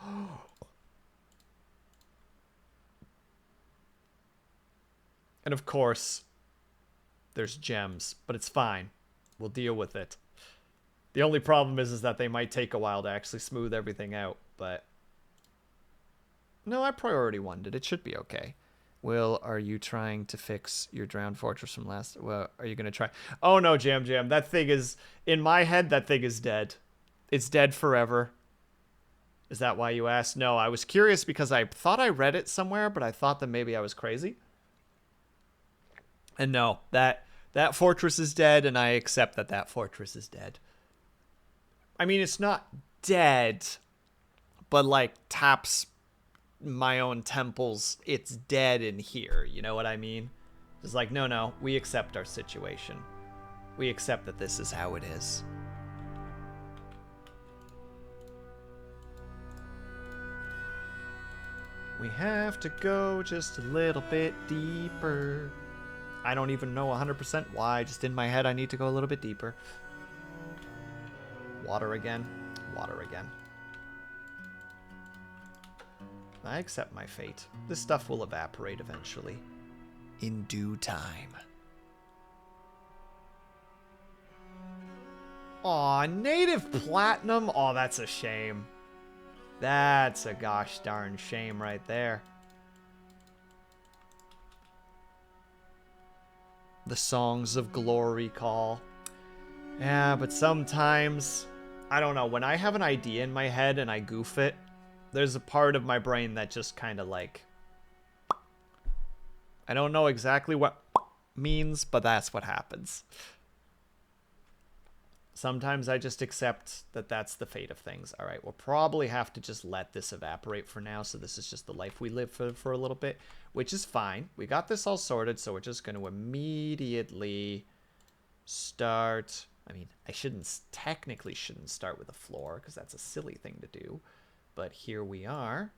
And of course, there's gems, but it's fine. We'll deal with it. The only problem is that they might take a while to actually smooth everything out, but... No, I priority one'd it. It should be okay. Will, are you trying to fix your drowned fortress from last... Well, are you going to try... Oh, no, Jam. That thing is... In my head, that thing is dead. It's dead forever. Is that why you asked? No, I was curious because I thought I read it somewhere, but I thought that maybe I was crazy. And no, that fortress is dead, and I accept that that fortress is dead. I mean, it's not dead, but like taps my own temples. It's dead in here. You know what I mean? It's like, no, we accept our situation. We accept that this is how it is. We have to go just a little bit deeper. I don't even know 100% why. Just in my head, I need to go a little bit deeper. Water again. Water again. I accept my fate. This stuff will evaporate eventually. in due time. Aw, native platinum? Aw, that's a shame. That's a gosh darn shame right there. The songs of glory call. Yeah, but sometimes, I don't know, when I have an idea in my head and I goof it, there's a part of my brain that just kind of like, I don't know exactly what means, but that's what happens. Sometimes I just accept that that's the fate of things. All right, we'll probably have to just let this evaporate for now. So this is just the life we live for a little bit, which is fine. We got this all sorted, so we're just going to immediately start. I mean, technically shouldn't start with a floor because that's a silly thing to do. But here we are.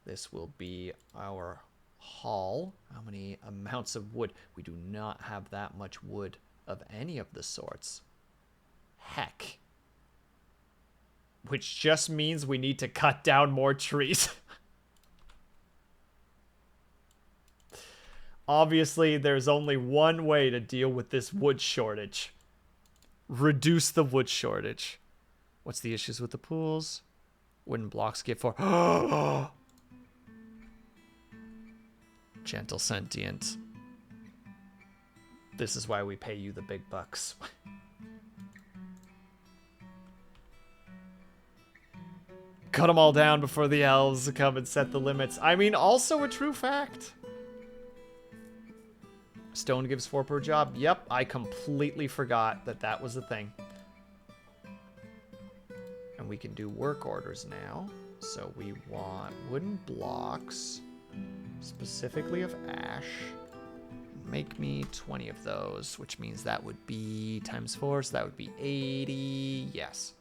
This will be our hall. How many amounts of wood? We do not have that much wood of any of the sorts. Heck. Which just means we need to cut down more trees. Obviously, there's only one way to deal with this wood shortage. Reduce the wood shortage. What's the issues with the pools? Wooden blocks get for... Gentle sentient. This is why we pay you the big bucks. Cut them all down before the elves come and set the limits. I mean, also a true fact. Stone gives 4 per job. Yep, I completely forgot that that was a thing. And we can do work orders now. So we want wooden blocks, specifically of ash. Make me 20 of those, which means that would be times 4, so that would be 80. Yes.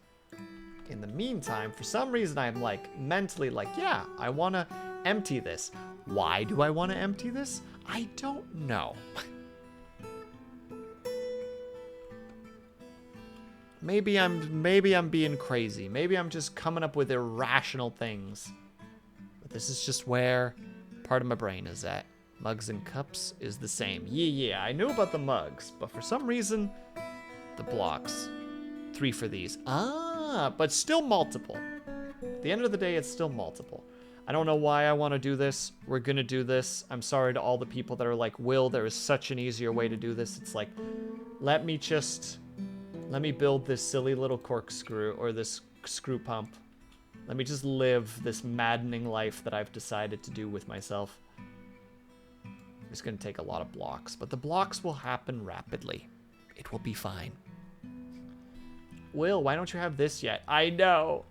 In the meantime, for some reason, I'm like mentally like, yeah, I want to empty this. Why do I want to empty this? I don't know. Maybe I'm being crazy. Maybe I'm just coming up with irrational things. But this is just where part of my brain is at. Mugs and cups is the same. Yeah, I knew about the mugs, but for some reason, the blocks. 3 for these. But still multiple. At the end of the day, it's still multiple. I don't know why I want to do this. We're going to do this. I'm sorry to all the people that are like, Will, there is such an easier way to do this. It's like, let me build this silly little corkscrew or this screw pump. Let me just live this maddening life that I've decided to do with myself. It's going to take a lot of blocks, but the blocks will happen rapidly. It will be fine. Will, why don't you have this yet? I know.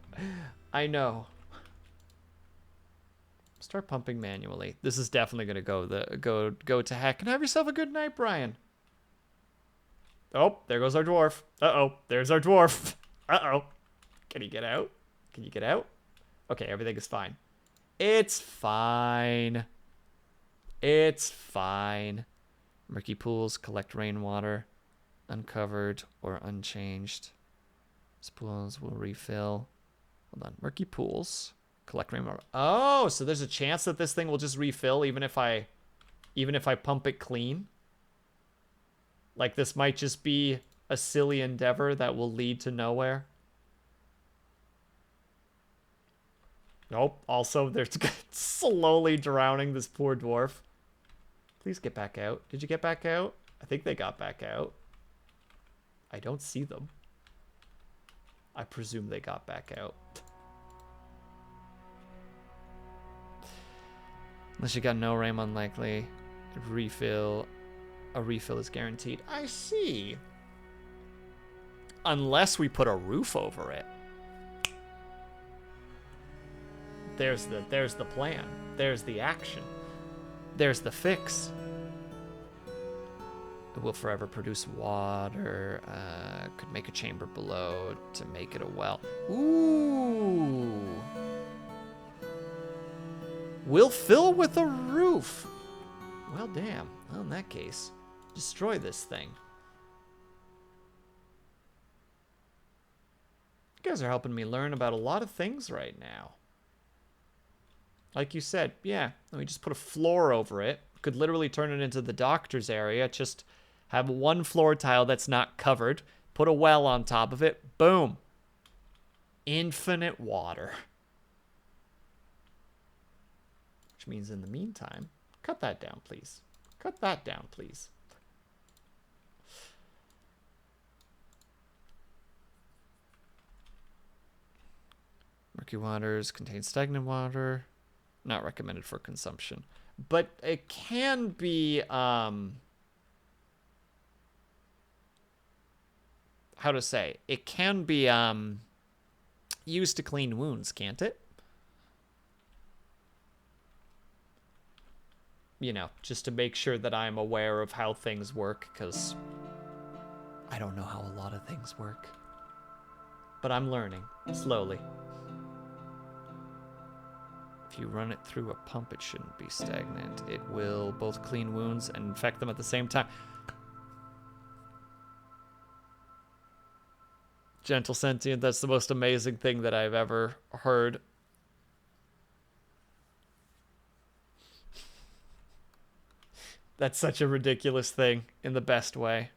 Start pumping manually. This is definitely going to go to heck. And have yourself a good night, Brian. Oh, there goes our dwarf. Uh-oh, there's our dwarf. Uh-oh. Can he get out? Can you get out? Okay, everything is fine. It's fine. It's fine. Murky pools, collect rainwater. Uncovered or unchanged. Pools will refill. Hold on. Murky pools. Collect rainwater. Oh, so there's a chance that this thing will just refill even if I pump it clean. Like this might just be a silly endeavor that will lead to nowhere. Nope. Also, they're slowly drowning this poor dwarf. Please get back out. Did you get back out? I think they got back out. I don't see them. I presume they got back out. Unless you got no rain, unlikely. Refill. A refill is guaranteed. I see. Unless we put a roof over it. There's the plan. There's the action. There's the fix. It will forever produce water. Could make a chamber below to make it a well. Ooh. Will fill with a roof. Well, damn. Well, in that case, destroy this thing. You guys are helping me learn about a lot of things right now. Like you said, yeah, let me just put a floor over it. Could literally turn it into the doctor's area. Just have one floor tile that's not covered. Put a well on top of it. Boom. Infinite water. Which means in the meantime, cut that down, please. Cut that down, please. Murky waters contain stagnant water. Not recommended for consumption. But it can be, how to say? It can be, used to clean wounds, can't it? You know, just to make sure that I'm aware of how things work, because I don't know how a lot of things work. But I'm learning, slowly. If you run it through a pump, it shouldn't be stagnant. It will both clean wounds and infect them at the same time. Gentle sentient, that's the most amazing thing that I've ever heard. That's such a ridiculous thing in the best way.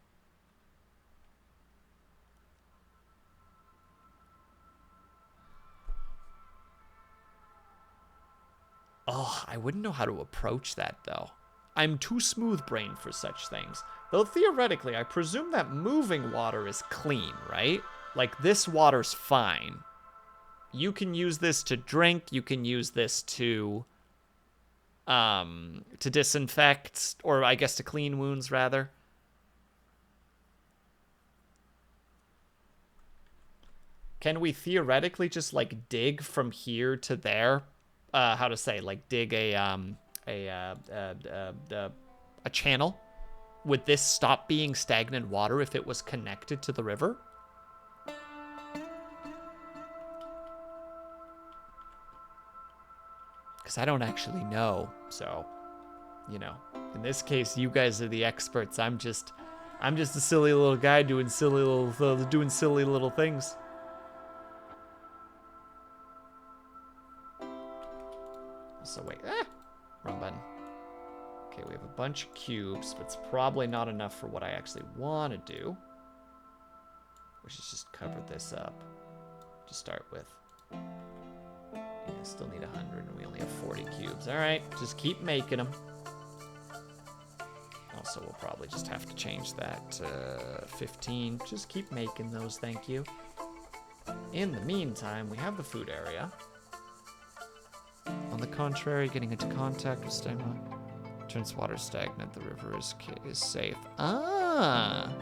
Oh, I wouldn't know how to approach that, though. I'm too smooth-brained for such things. Though theoretically, I presume that moving water is clean, right? Like, this water's fine. You can use this to drink. You can use this to disinfect, or I guess to clean wounds, rather. Can we theoretically just, like, dig from here to there? How to say, like, dig a channel? Would this stop being stagnant water if it was connected to the river? Because I don't actually know, so, you know, in this case, you guys are the experts. I'm just a silly little guy doing silly little things. So wait, wrong button. Okay, we have a bunch of cubes, but it's probably not enough for what I actually want to do, which is just cover this up to start with. Yeah, still need 100, and we only have 40 cubes. All right, just keep making them. Also, we'll probably just have to change that to 15. Just keep making those, thank you. In the meantime, we have the food area. On the contrary, getting into contact with stagnant turns water stagnant. The river is safe. Ah!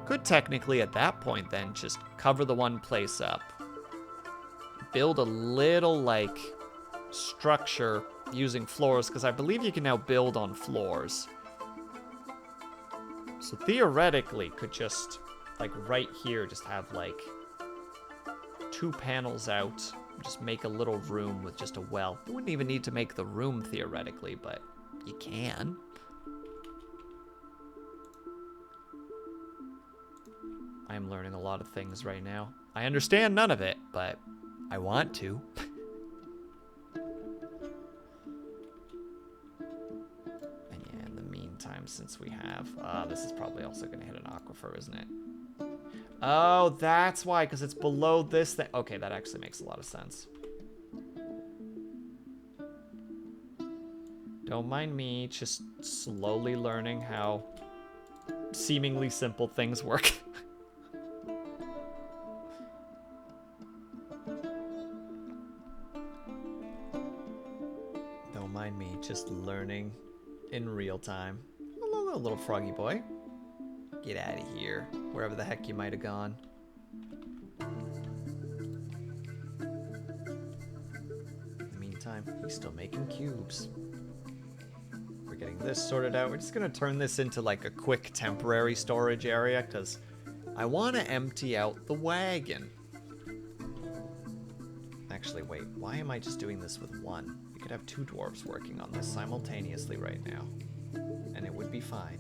Could technically, at that point, then, just cover the one place up. Build a little, like, structure using floors, because I believe you can now build on floors. So theoretically, could just, like, right here, just have, like, 2 panels out. Just make a little room with just a well. You wouldn't even need to make the room, theoretically, but you can. I'm learning a lot of things right now. I understand none of it, but I want to. And yeah, in the meantime, since we have... this is probably also going to hit an aquifer, isn't it? Oh, that's why, because it's below this thing. Okay, that actually makes a lot of sense. Don't mind me just slowly learning how seemingly simple things work. Don't mind me just learning in real time. Hello, little froggy boy. Get out of here, wherever the heck you might have gone. In the meantime, he's still making cubes. We're getting this sorted out. We're just gonna turn this into like a quick temporary storage area because I want to empty out the wagon. Actually, wait, why am I just doing this with one? could have 2 dwarves working on this simultaneously right now, and it would be fine.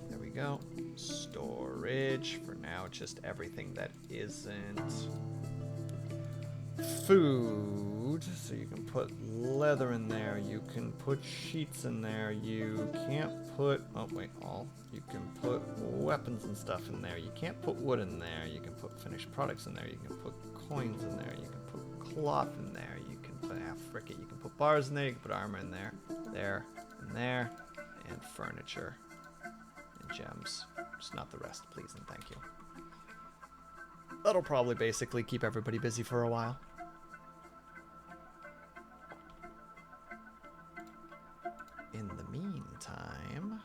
There we go. Storage. For now, just everything that isn't food. So you can put leather in there. You can put sheets in there. You can't put... Oh, wait. You can put weapons and stuff in there. You can't put wood in there. You can put finished products in there. You can put coins in there. You can put cloth in there. You can put... frick it. You can put bars in there. You can put armor in there. There. And there. And furniture. And gems. Just not the rest, please and thank you. That'll probably basically keep everybody busy for a while. In the meantime,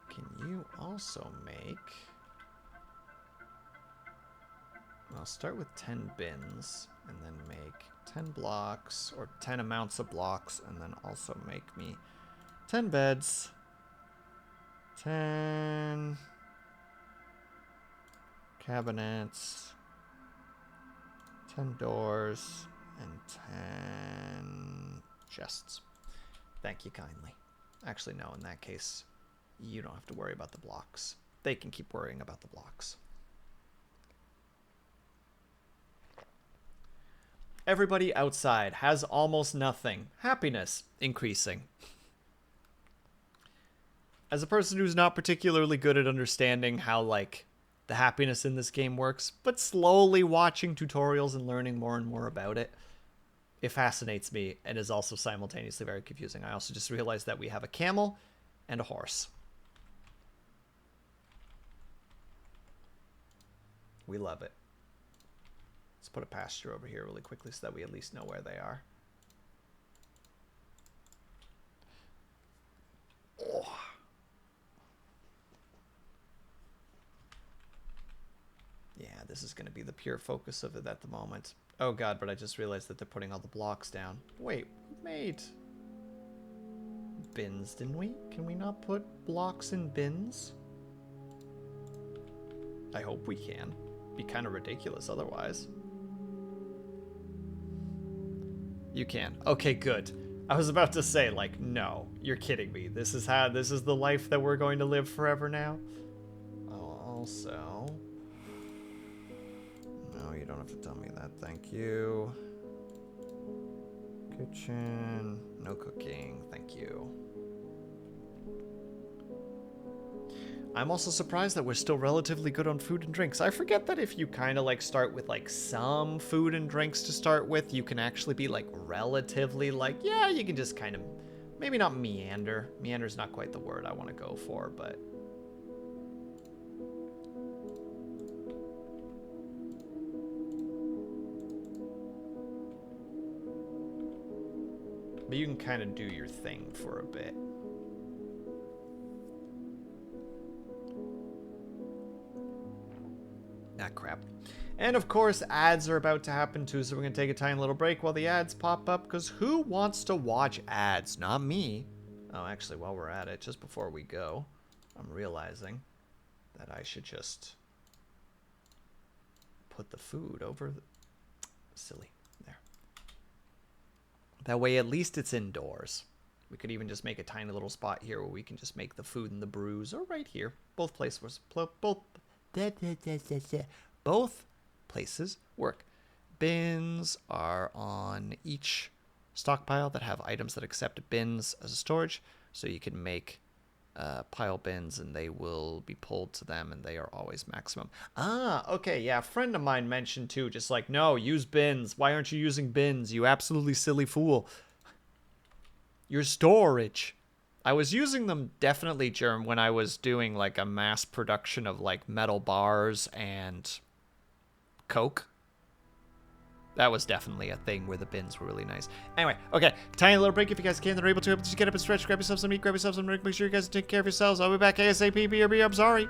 can you also make... I'll start with 10 bins and then make 10 blocks or 10 amounts of blocks, and then also make me 10 beds, 10 cabinets, 10 doors, and 10 chests. Thank you kindly. Actually, no, in that case, you don't have to worry about the blocks. They can keep worrying about the blocks. Everybody outside has almost nothing. Happiness increasing. As a person who's not particularly good at understanding how, like, the happiness in this game works, but slowly watching tutorials and learning more and more about it, it fascinates me and is also simultaneously very confusing. I also just realized that we have a camel and a horse. We love it. Let's put a pasture over here really quickly so that we at least know where they are. Oh. Yeah, this is going to be the pure focus of it at the moment. Oh god, but I just realized that they're putting all the blocks down. Wait, we made bins, didn't we? Can we not put blocks in bins? I hope we can. Be kind of ridiculous otherwise. You can. Okay, good. I was about to say, like, no, you're kidding me. This is the life that we're going to live forever now. Oh, also... No, you don't have to tell me that. Thank you. Kitchen. No cooking. Thank you. I'm also surprised that we're still relatively good on food and drinks. I forget that if you kind of like start with like some food and drinks to start with, you can actually be like relatively like, yeah, you can just kind of, maybe not meander. Meander's not quite the word I want to go for, but... But you can kind of do your thing for a bit. Ah, crap. And of course, ads are about to happen too, so we're going to take a tiny little break while the ads pop up, because who wants to watch ads? Not me. Oh, actually, while we're at it, just before we go, I'm realizing that I should just put the food over the... Silly. There. That way, at least it's indoors. We could even just make a tiny little spot here where we can just make the food and the brews, or right here. Both places, both places work. Bins are on each stockpile that have items that accept bins as a storage, so you can make pile bins and they will be pulled to them, and they are always maximum. Ah, okay, yeah, a friend of mine mentioned too, just like, no, use bins. Why aren't you using bins, you absolutely silly fool? Your storage. I was using them definitely during when I was doing like a mass production of like metal bars and Coke. That was definitely a thing where the bins were really nice. Anyway, okay, tiny little break if you guys can. They're able to just get up and stretch, grab yourself some meat, grab yourself some drink. Make sure you guys take care of yourselves. I'll be back ASAP. BRB, I'm sorry.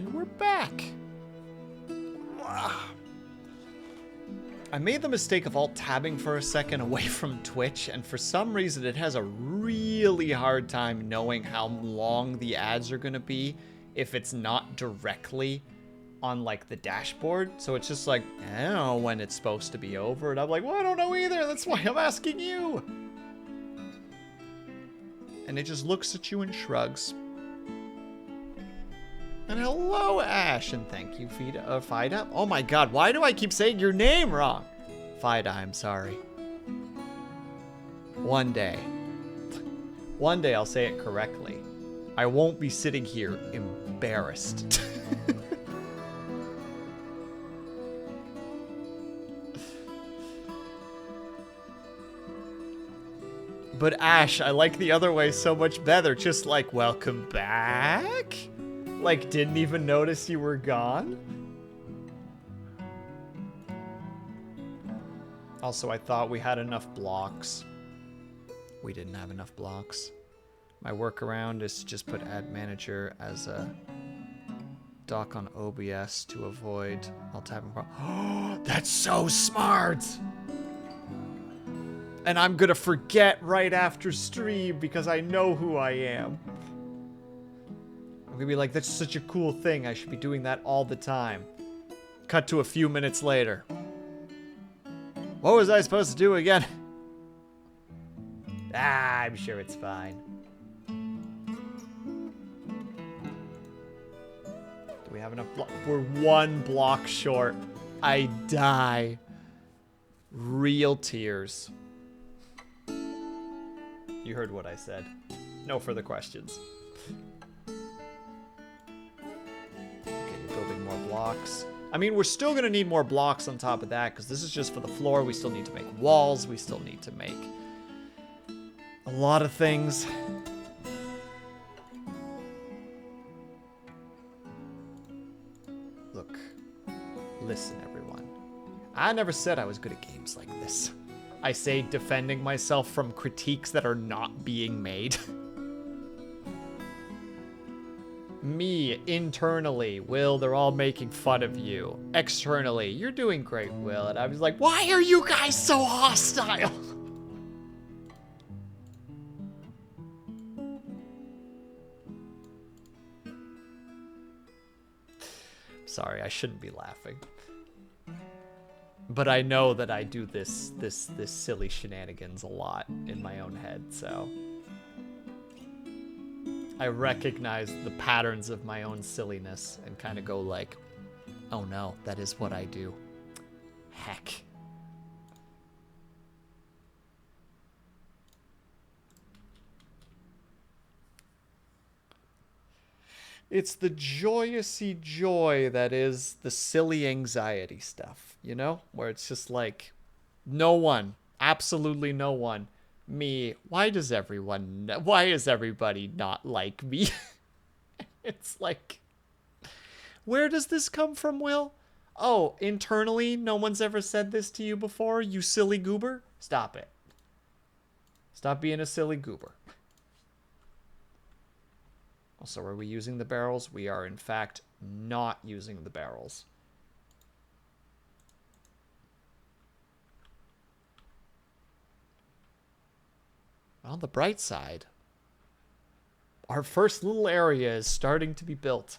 And we're back. I made the mistake of alt-tabbing for a second away from Twitch, and for some reason it has a really hard time knowing how long the ads are going to be if it's not directly on, like, the dashboard. So it's just like, I don't know when it's supposed to be over, and I'm like, well, I don't know either. That's why I'm asking you. And it just looks at you and shrugs. And hello, Ash, and thank you, Fida. Oh my god, why do I keep saying your name wrong? Fida, I'm sorry. One day I'll say it correctly. I won't be sitting here embarrassed. But Ash, I like the other way so much better. Just like, welcome back? Like, didn't even notice you were gone? Also, I thought we had enough blocks. We didn't have enough blocks. My workaround is to just put add manager as a dock on OBS to avoid alt-tabbing. Oh, that's so smart! And I'm gonna forget right after stream because I know who I am. I'm gonna be like, that's such a cool thing. I should be doing that all the time. Cut to a few minutes later. What was I supposed to do again? I'm sure it's fine. Do we have enough block? We're one block short. I die. Real tears. You heard what I said. No further questions. Building more blocks. I mean, we're still going to need more blocks on top of that, because this is just for the floor. We still need to make walls. We still need to make a lot of things. Look. Listen, everyone. I never said I was good at games like this. I say defending myself from critiques that are not being made. Me, internally, Will, they're all making fun of you. Externally, you're doing great, Will. And I was like, why are you guys so hostile? Sorry, I shouldn't be laughing. But I know that I do this silly shenanigans a lot in my own head, so I recognize the patterns of my own silliness and kind of go like, oh no, that is what I do. Heck. It's the joyousy joy that is the silly anxiety stuff, you know? Where it's just like, no one, absolutely no one. Me, why is everybody not like me? It's like, where does this come from, Will? Oh, internally, no one's ever said this to you before, you silly goober? Stop it. Stop being a silly goober. Also, are we using the barrels? We are, in fact, not using the barrels. On the bright side, our first little area is starting to be built.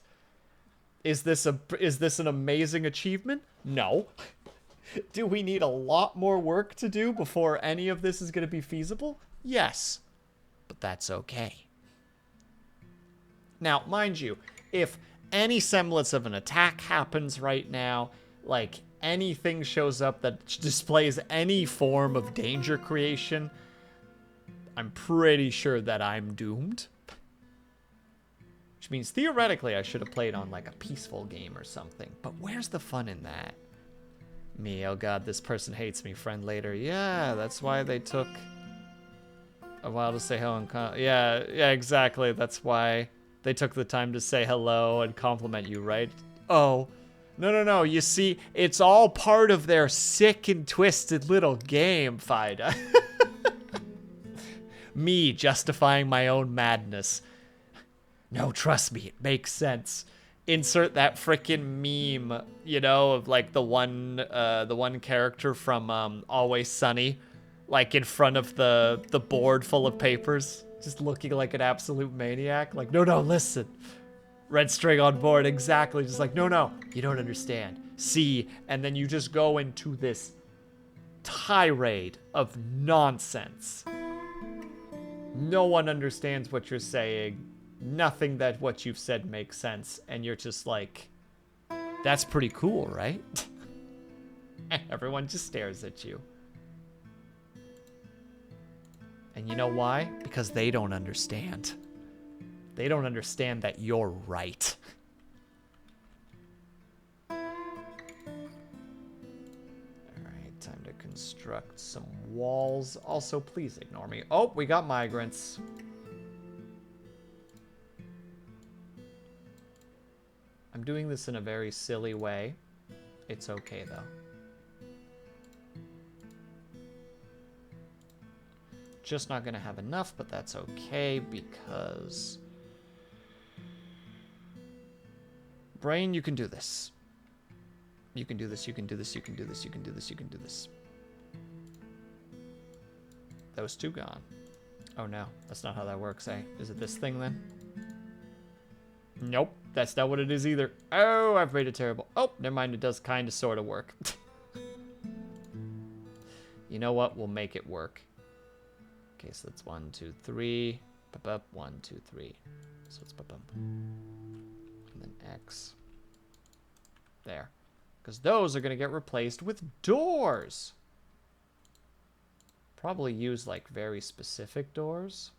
Is this an amazing achievement? No. Do we need a lot more work to do before any of this is going to be feasible? Yes. But that's okay. Now, mind you, if any semblance of an attack happens right now, like anything shows up that displays any form of danger creation, I'm pretty sure that I'm doomed. Which means theoretically I should have played on like a peaceful game or something. But where's the fun in that? Me, oh god, this person hates me, friend later. Yeah, that's why they took a while to say hello and yeah, exactly. That's why they took the time to say hello and compliment you, right? Oh, no. You see, it's all part of their sick and twisted little game, Fida. Me justifying my own madness. No, trust me, it makes sense. insert that frickin' meme, you know, of like the one character from Always Sunny, like in front of the board full of papers, just looking like an absolute maniac. Like, no, listen. Red string on board, exactly. Just like, no, you don't understand. See, and then you just go into this tirade of nonsense. No one understands what you're saying. Nothing that what you've said makes sense. And you're just like, that's pretty cool, right? And everyone just stares at you. And you know why? Because they don't understand. They don't understand that you're right. Alright, time to construct some walls. Also, please ignore me. Oh, we got migrants. I'm doing this in a very silly way. It's okay, though. Just not gonna have enough, but that's okay because... Brain, you can do this. You can do this, you can do this, you can do this, you can do this, you can do this. Those two gone. Oh no, that's not how that works, eh? Is it this thing then? Nope, that's not what it is either. Oh, I've made it terrible. Oh, never mind, it does kind of sort of work. You know what? We'll make it work. Okay, so that's 1, 2, 3. Up, 1, 2, 3. So it's bump. And then X. There. Because those are going to get replaced with doors. Probably use, like, very specific doors.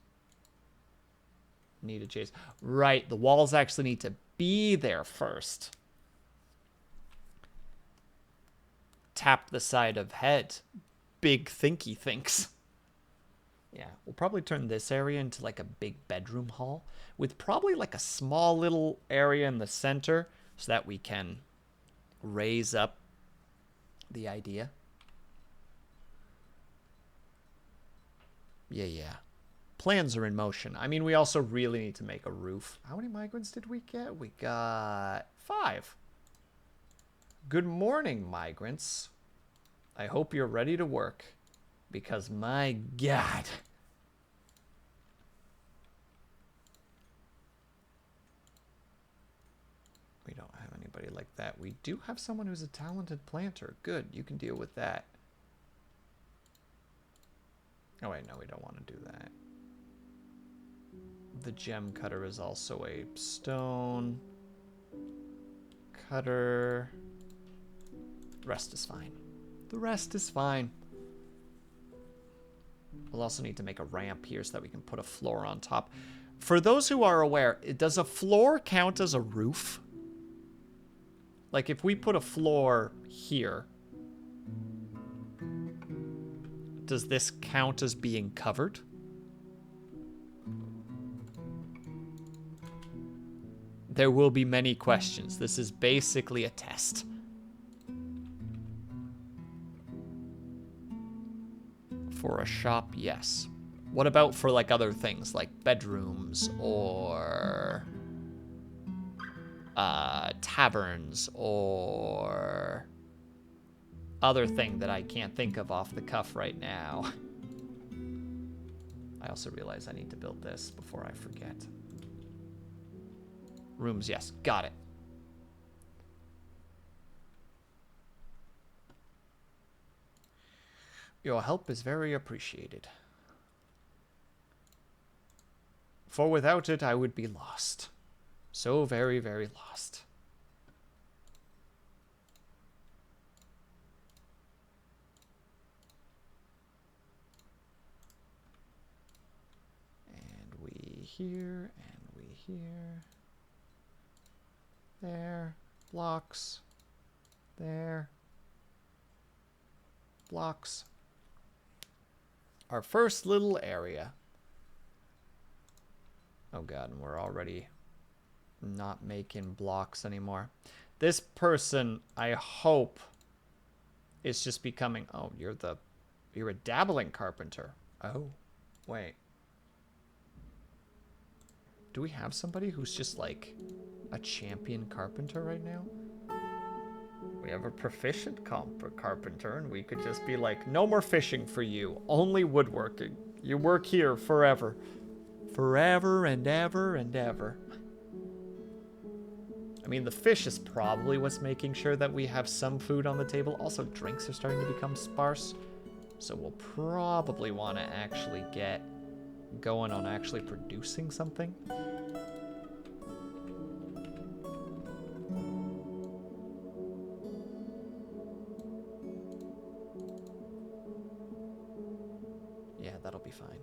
Need a chase. Right, the walls actually need to be there first. Tap the side of head. Big thinky thinks. Yeah, we'll probably turn this area into like a big bedroom hall with probably like a small little area in the center so that we can raise up the idea. Yeah. Plans are in motion. I mean, we also really need to make a roof. How many migrants did we get? We got 5. Good morning, migrants. I hope you're ready to work. Because, my God. We don't have anybody like that. We do have someone who's a talented planter. Good, you can deal with that. Oh, wait, no, we don't want to do that. The gem cutter is also a stone cutter. The rest is fine. The rest is fine. We'll also need to make a ramp here so that we can put a floor on top. For those who are aware, does a floor count as a roof? Like if we put a floor here, does this count as being covered? There will be many questions. This is basically a test. For a shop, yes. What about for like other things like bedrooms or taverns or other thing that I can't think of off the cuff right now? I also realize I need to build this before I forget. Rooms, yes, got it. Your help is very appreciated. For without it, I would be lost. So very, very lost. And we here, and we here. There. Blocks. There. Blocks. Our first little area. Oh god, and we're already not making blocks anymore. This person, I hope, is just becoming... Oh, you're a dabbling carpenter. Oh, wait. Do we have somebody who's just like A champion carpenter right now? We have a proficient carpenter, and we could just be like, no more fishing for you, only woodworking. You work here forever. Forever and ever and ever. I mean, the fish is probably what's making sure that we have some food on the table. Also, drinks are starting to become sparse. So we'll probably want to actually get going on actually producing something. Yeah, that'll be fine.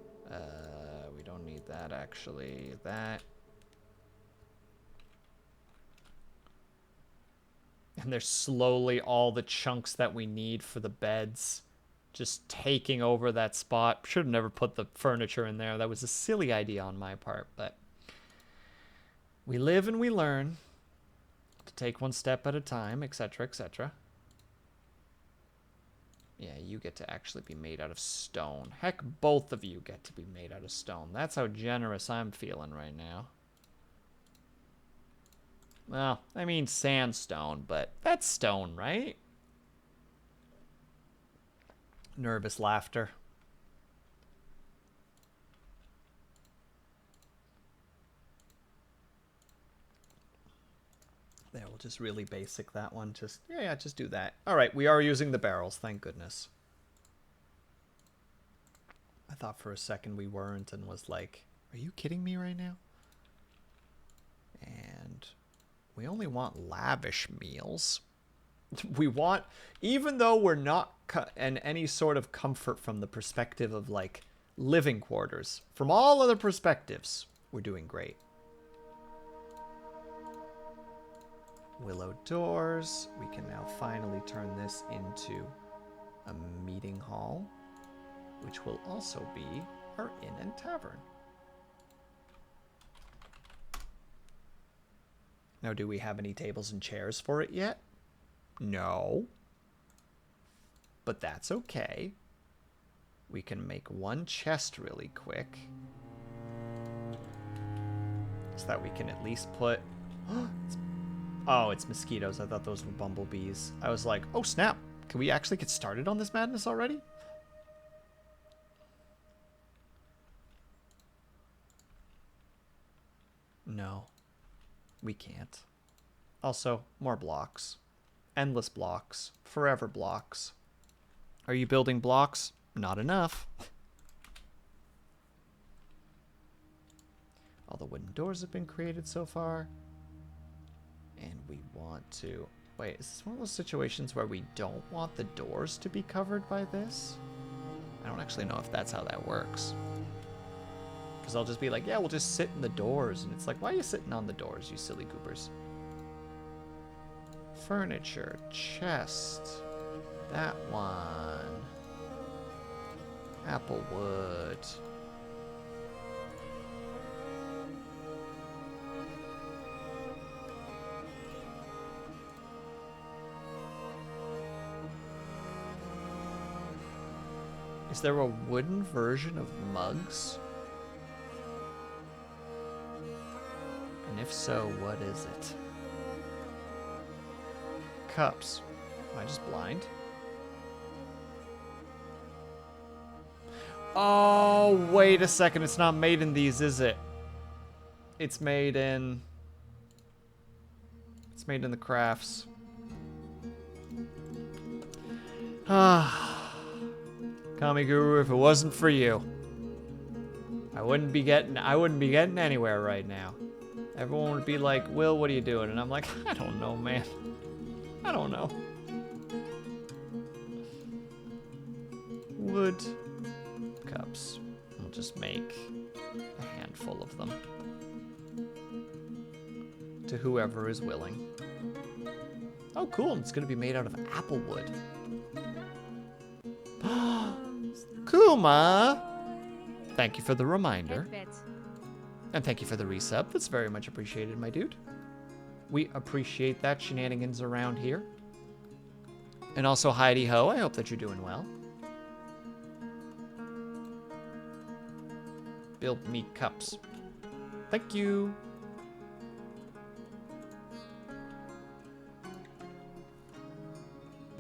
We don't need that, actually. That. And there's slowly all the chunks that we need for the beds just taking over that spot. Should have never put the furniture in there. That was a silly idea on my part, but we live and we learn to take one step at a time, etc., etc. Yeah, you get to actually be made out of stone. Heck, both of you get to be made out of stone. That's how generous I'm feeling right now. Well, I mean sandstone, but that's stone, right? Nervous laughter. There, we'll just really basic that one. Just, yeah, just do that. All right, we are using the barrels, thank goodness. I thought for a second we weren't and was like, are you kidding me right now? And we only want lavish meals. We want, even though we're not in any sort of comfort from the perspective of like living quarters, from all other perspectives, we're doing great. Willow doors. We can now finally turn this into a meeting hall, which will also be our inn and tavern. Now, do we have any tables and chairs for it yet? No. But that's okay. We can make one chest really quick, so that we can at least put... Oh, it's mosquitoes. I thought those were bumblebees. I was like, oh snap. Can we actually get started on this madness already? No. We can't. Also, more blocks. Endless blocks. Forever blocks. Are you building blocks? Not enough. All the wooden doors have been created so far. And we want to... Wait, is this one of those situations where we don't want the doors to be covered by this? I don't actually know if that's how that works. Because I'll just be like, yeah, we'll just sit in the doors. And it's like, why are you sitting on the doors, you silly goobers? Furniture, chest, that one, apple wood. Is there a wooden version of mugs? And if so, what is it? Cups. Am I just blind? Oh, wait a second. It's not made in these, is it? It's made in... It's made in the crafts. Ah. Kami Guru, if it wasn't for you, I wouldn't be getting anywhere right now. Everyone would be like, Will, what are you doing? And I'm like, I don't know, man. I don't know. Wood cups. We'll just make a handful of them. To whoever is willing. Oh, cool. It's going to be made out of apple wood. Kuma! Thank you for the reminder. And thank you for the resub. That's very much appreciated, my dude. We appreciate that shenanigans around here. And also, Heidi Ho, I hope that you're doing well. Build me cups. Thank you.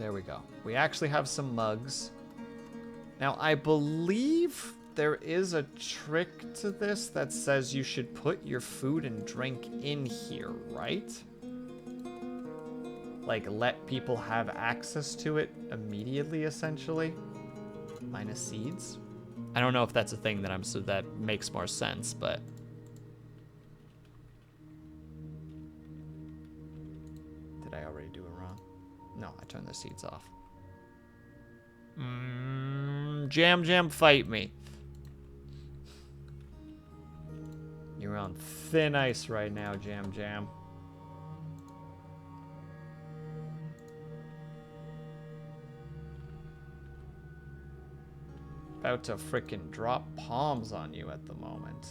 There we go. We actually have some mugs. Now, I believe there is a trick to this that says you should put your food and drink in here, right? Like, let people have access to it immediately, essentially. Minus seeds. I don't know if that's a thing that that makes more sense, but... Did I already do it wrong? No, I turned the seeds off. Jam, fight me. You're on thin ice right now, Jam. About to frickin' drop palms on you at the moment.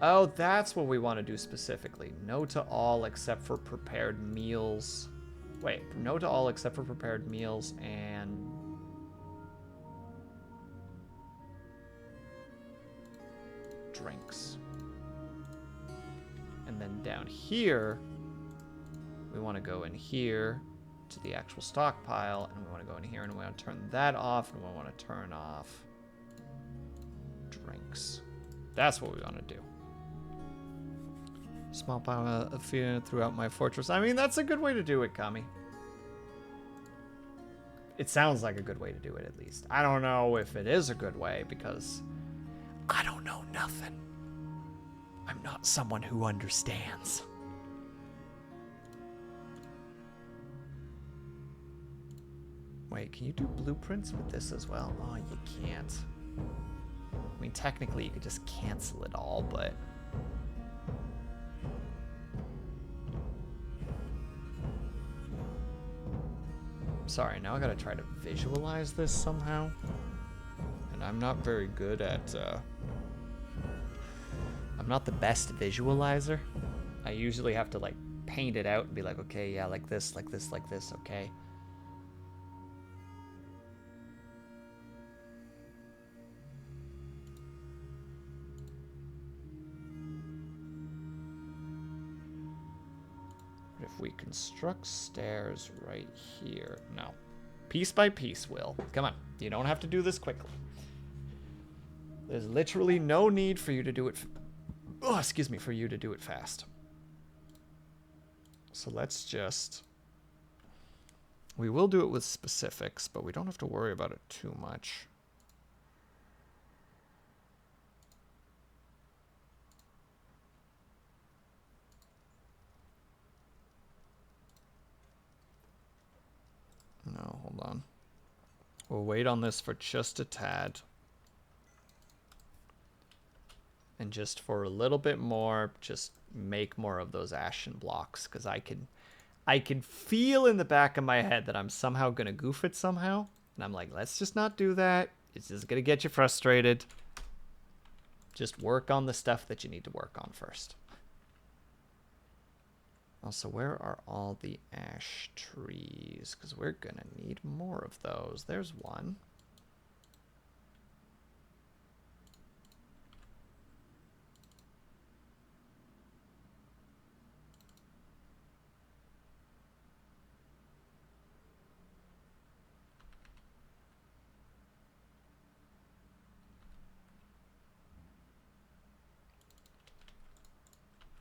Oh, that's what we want to do specifically. No to all except for prepared meals. Wait, no to all except for prepared meals and... drinks. And then down here, we want to go in here to the actual stockpile, and we want to go in here and we want to turn that off, and we want to turn off drinks. That's what we want to do. Small pile of fear throughout my fortress. I mean, that's a good way to do it, Kami. It sounds like a good way to do it, at least. I don't know if it is a good way, because I don't know nothing. I'm not someone who understands. Wait, can you do blueprints with this as well? Oh, you can't. I mean, technically, you could just cancel it all, but... Sorry, now I gotta try to visualize this somehow. And I'm not very good at, I'm not the best visualizer. I usually have to, like, paint it out and be like, okay, yeah, like this, okay. But if we construct stairs right here... No. Piece by piece, Will. Come on. You don't have to do this quickly. There's literally no need for you to do it... Oh, excuse me, for you to do it fast. So let's just... We will do it with specifics, but we don't have to worry about it too much. No, hold on. We'll wait on this for just a tad. And just for a little bit more, just make more of those ashen blocks. Because I can feel in the back of my head that I'm somehow going to goof it somehow. And I'm like, let's just not do that. It's just going to get you frustrated. Just work on the stuff that you need to work on first. Also, where are all the ash trees? Because we're going to need more of those. There's one.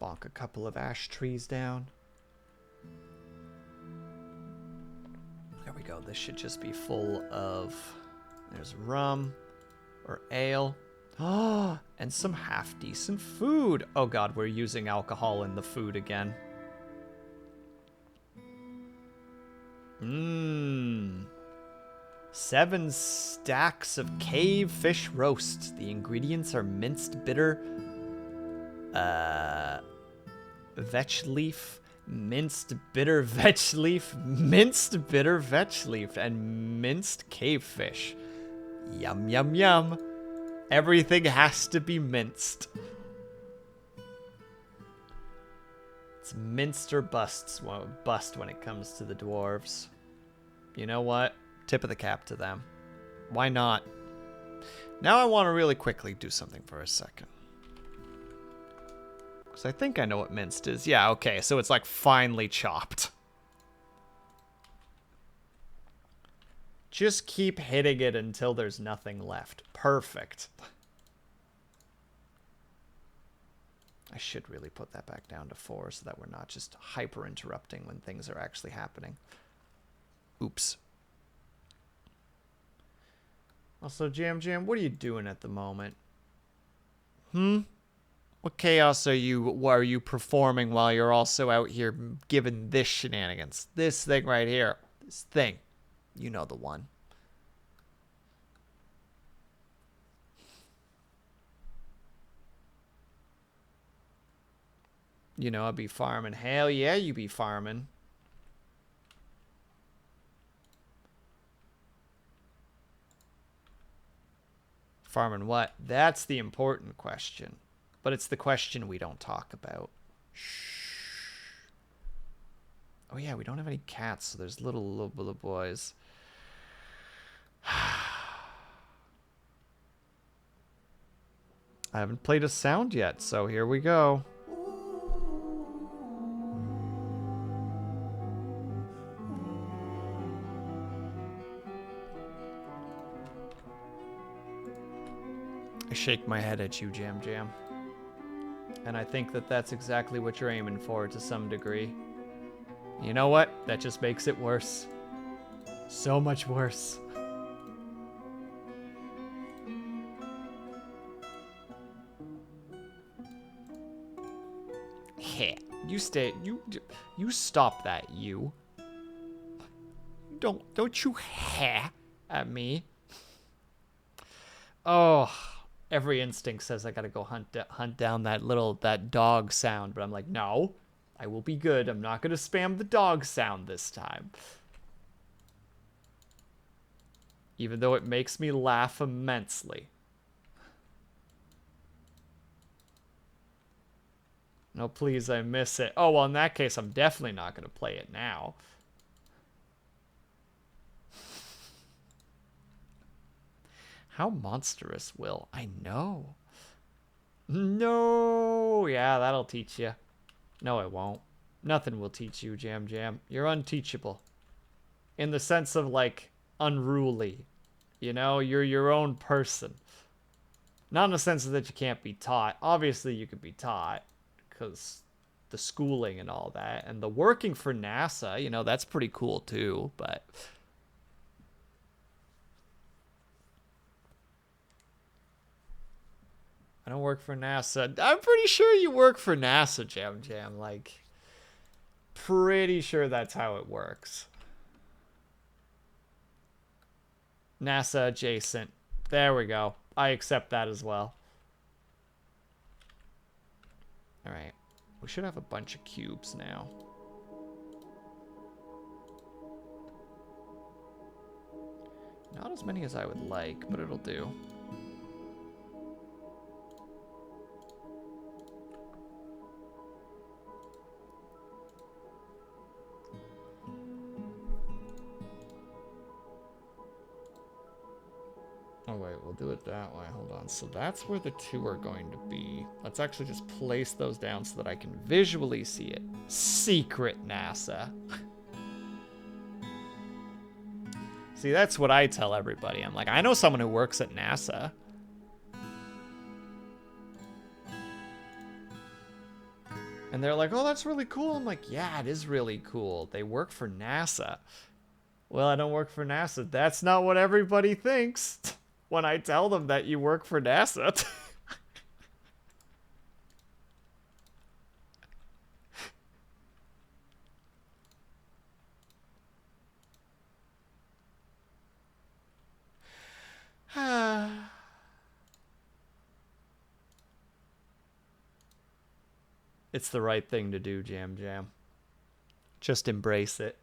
Bonk a couple of ash trees down. There we go. This should just be full of... There's rum or ale. Oh, and some half-decent food. Oh god, we're using alcohol in the food again. Mmm. 7 stacks of cave fish roast. The ingredients are minced bitter... vetch leaf, minced bitter vetch leaf, minced bitter vetch leaf, and minced cave fish. Yum, yum, yum. Everything has to be minced. It's minced or bust when it comes to the dwarves. You know what? Tip of the cap to them. Why not? Now I want to really quickly do something for a second. Because I think I know what minced is. Yeah, okay, so it's like finely chopped. Just keep hitting it until there's nothing left. Perfect. I should really put that back down to 4 so that we're not just hyper interrupting when things are actually happening. Oops. Also, Jam, what are you doing at the moment? What chaos are you performing while you're also out here giving this shenanigans? This thing right here. This thing. You know the one. You know, I'd be farming. Hell yeah, you be farming. Farming what? That's the important question. But it's the question we don't talk about. Shh. Oh yeah, we don't have any cats, so there's little boys. I haven't played a sound yet, so here we go. I shake my head at you, Jam. And I think that that's exactly what you're aiming for to some degree. You know what? That just makes it worse. So much worse. Heh. You stay. You stop that. You. Don't you heh at me. Oh. Every instinct says I gotta go hunt down that dog sound, but I'm like, no, I will be good. I'm not gonna spam the dog sound this time. Even though it makes me laugh immensely. No, please, I miss it. Oh, well, in that case, I'm definitely not gonna play it now. How monstrous, Will. I know. No. Yeah, that'll teach you. No, it won't. Nothing will teach you, Jam. You're unteachable. In the sense of, like, unruly. You know, you're your own person. Not in the sense that you can't be taught. Obviously, you can be taught. Because the schooling and all that. And the working for NASA, you know, that's pretty cool, too. But... I don't work for NASA. I'm pretty sure you work for NASA, Jam. Like, pretty sure that's how it works. NASA adjacent. There we go. I accept that as well. Alright. We should have a bunch of cubes now. Not as many as I would like, but it'll do. Oh wait, we'll do it that way. Hold on. So that's where the 2 are going to be. Let's actually just place those down so that I can visually see it. Secret NASA. See, that's what I tell everybody. I'm like, I know someone who works at NASA. And they're like, oh, that's really cool. I'm like, yeah, it is really cool. They work for NASA. Well, I don't work for NASA. That's not what everybody thinks. When I tell them that you work for NASA. It's the right thing to do, Jam. Just embrace it.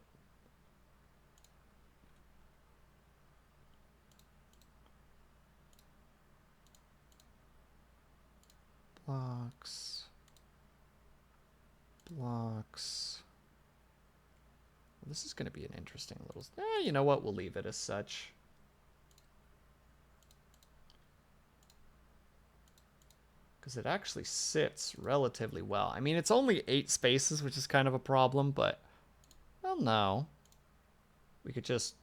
Blocks. Well, this is going to be an interesting little... you know what? We'll leave it as such. Because it actually sits relatively well. I mean, it's only 8 spaces, which is kind of a problem, but... Well, no. We could just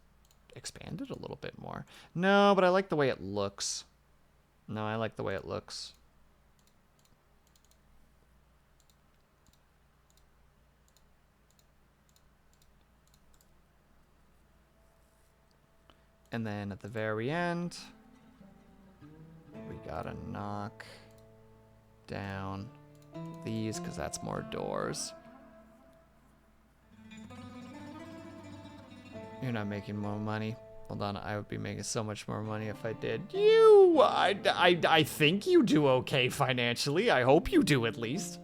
expand it a little bit more. No, but I like the way it looks. No, I like the way it looks. And then at the very end, we gotta knock down these because that's more doors. You're not making more money. Hold on, I would be making so much more money if I did. I think you do okay financially. I hope you do at least.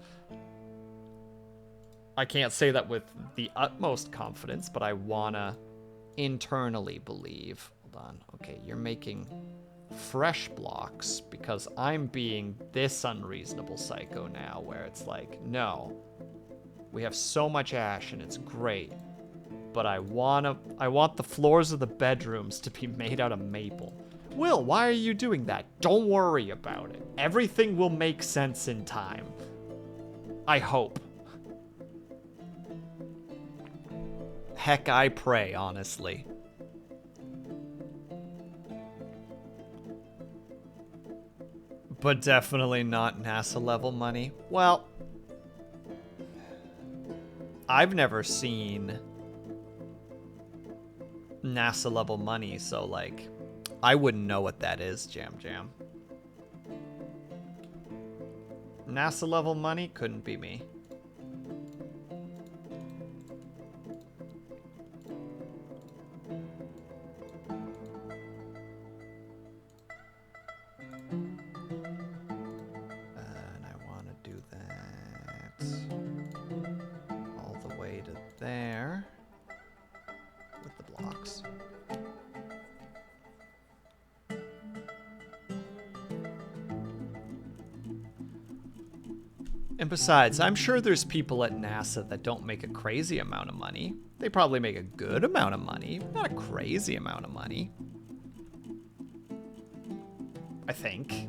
I can't say that with the utmost confidence, but I wanna internally believe. Hold on. Okay, you're making fresh blocks because I'm being this unreasonable psycho now where it's like, no, we have so much ash and it's great, but I want the floors of the bedrooms to be made out of maple. Will, why are you doing that? Don't worry about it. Everything will make sense in time. I hope. Heck, I pray, honestly. But definitely not NASA level money. Well, I've never seen NASA level money, so like, I wouldn't know what that is, Jam Jam. NASA level money couldn't be me. And I want to do that all the way to there with the blocks. And besides, I'm sure there's people at NASA that don't make a crazy amount of money. They probably make a good amount of money, not a crazy amount of money. I think.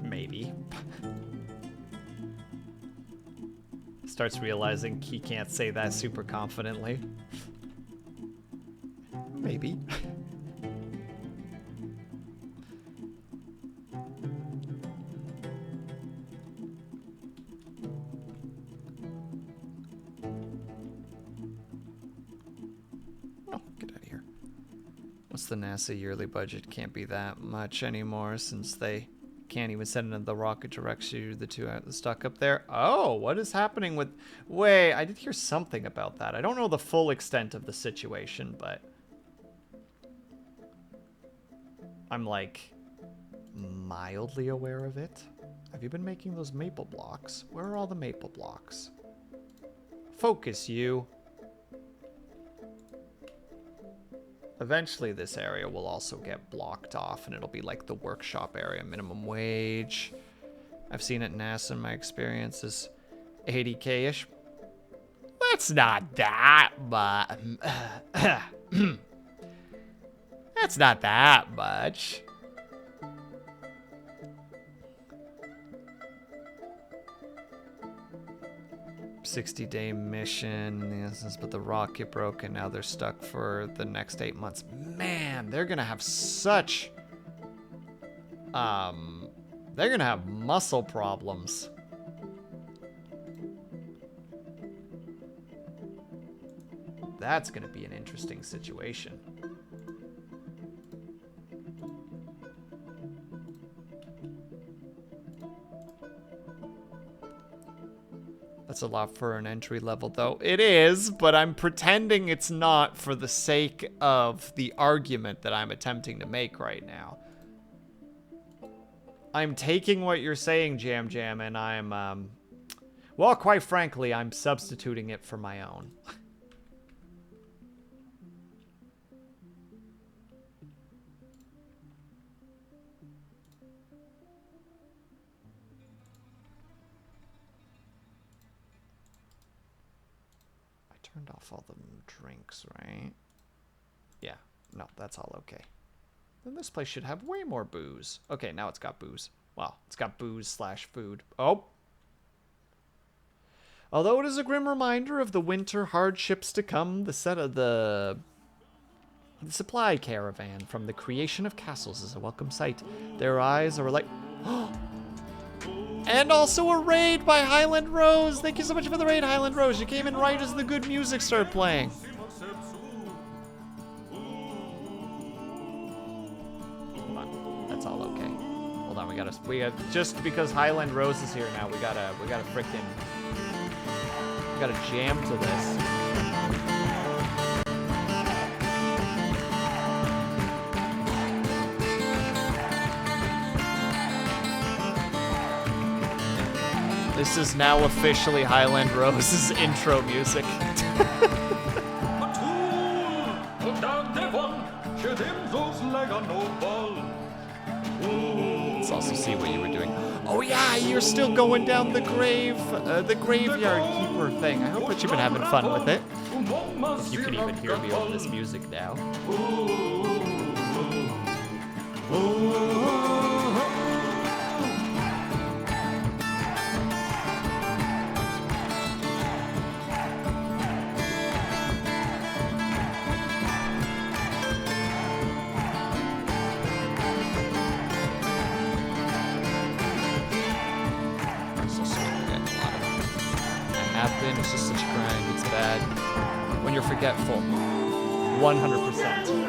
Maybe. Starts realizing he can't say that super confidently. Maybe. The NASA yearly budget can't be that much anymore since they can't even send in the rocket directs you the two out stuck up there. Oh, what is happening with... Wait, I did hear something about that. I don't know the full extent of the situation, but I'm like mildly aware of it. Have you been making those maple blocks? Where are all the maple blocks? Focus, you. Eventually this area will also get blocked off and it'll be like the workshop area, minimum wage. I've seen it in NASA in my experience is 80K-ish. That's not that much. That's not that much. $60-day mission, yes, but the rocket broke and now they're stuck for the next 8 months. Man, they're gonna have such they're gonna have muscle problems. That's gonna be an interesting situation. That's a lot for an entry level, though. It is, but I'm pretending it's not for the sake of the argument that I'm attempting to make right now. I'm taking what you're saying, Jam Jam, and I'm, well, quite frankly, I'm substituting it for my own. Turned off all the drinks, right? Yeah, no, that's all okay. Then this place should have way more booze. Okay, now it's got booze. Wow, it's got booze / food. Oh! Although it is a grim reminder of the winter hardships to come, the supply caravan from the creation of castles is a welcome sight. Their eyes are like... And also a raid by Highland Rose. Thank you so much for the raid, Highland Rose. You came in right as the good music started playing. Hold on, that's all okay. Hold on, we gotta just because Highland Rose is here now, we gotta jam to this. This is now officially Highland Rose's intro music. Let's also see what you were doing. Oh yeah, you're still going down the graveyard keeper thing. I hope that you've been having fun with it. If you can even hear me over this music now. It's just such a grind. It's bad. When you're forgetful. 100%.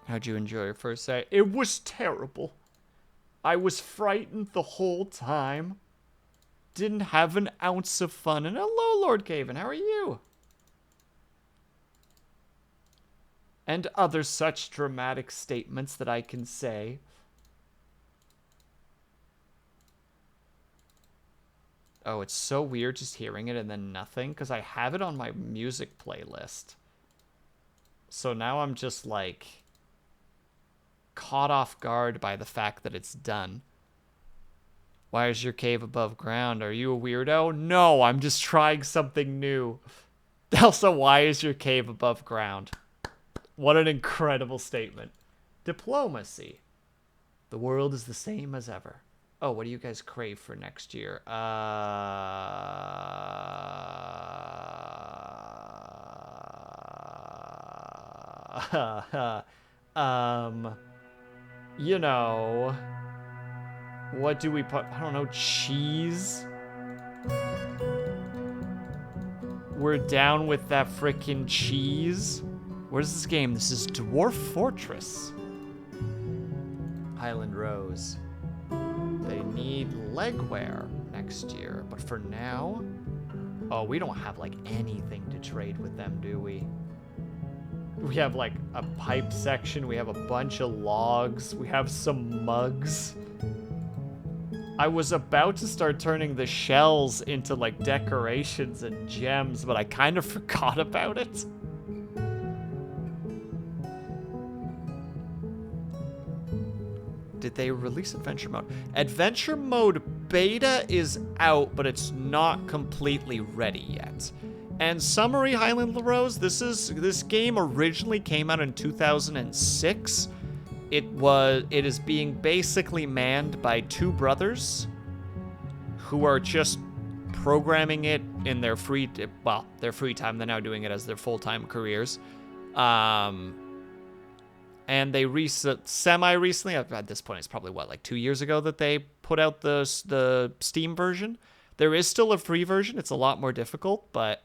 How'd you enjoy your first day? It was terrible. I was frightened the whole time. Didn't have an ounce of fun. And hello, Lord Caven. How are you? And other such dramatic statements that I can say. Oh, it's so weird just hearing it and then nothing. Because I have it on my music playlist. So now I'm just like... caught off guard by the fact that it's done. Why is your cave above ground? Are you a weirdo? No, I'm just trying something new. Also, why is your cave above ground? What an incredible statement. Diplomacy. The world is the same as ever. Oh, what do you guys crave for next year? You know, what do we put? I don't know, cheese? We're down with that frickin' cheese. Where's this game? This is Dwarf Fortress. Highland Rose. They need legwear next year, but for now... Oh, we don't have, like, anything to trade with them, do we? We have, like, a pipe section. We have a bunch of logs. We have some mugs. I was about to start turning the shells into, like, decorations and gems, but I kind of forgot about it. Did they release Adventure Mode? Adventure Mode beta is out, but it's not completely ready yet. And summary, Highland Rose, this game originally came out in 2006. It is being basically manned by two brothers who are just programming it in their free time. They're now doing it as their full-time careers. And they semi-recently, at this point it's probably like 2 years ago that they put out the Steam version. There is still a free version. It's a lot more difficult, but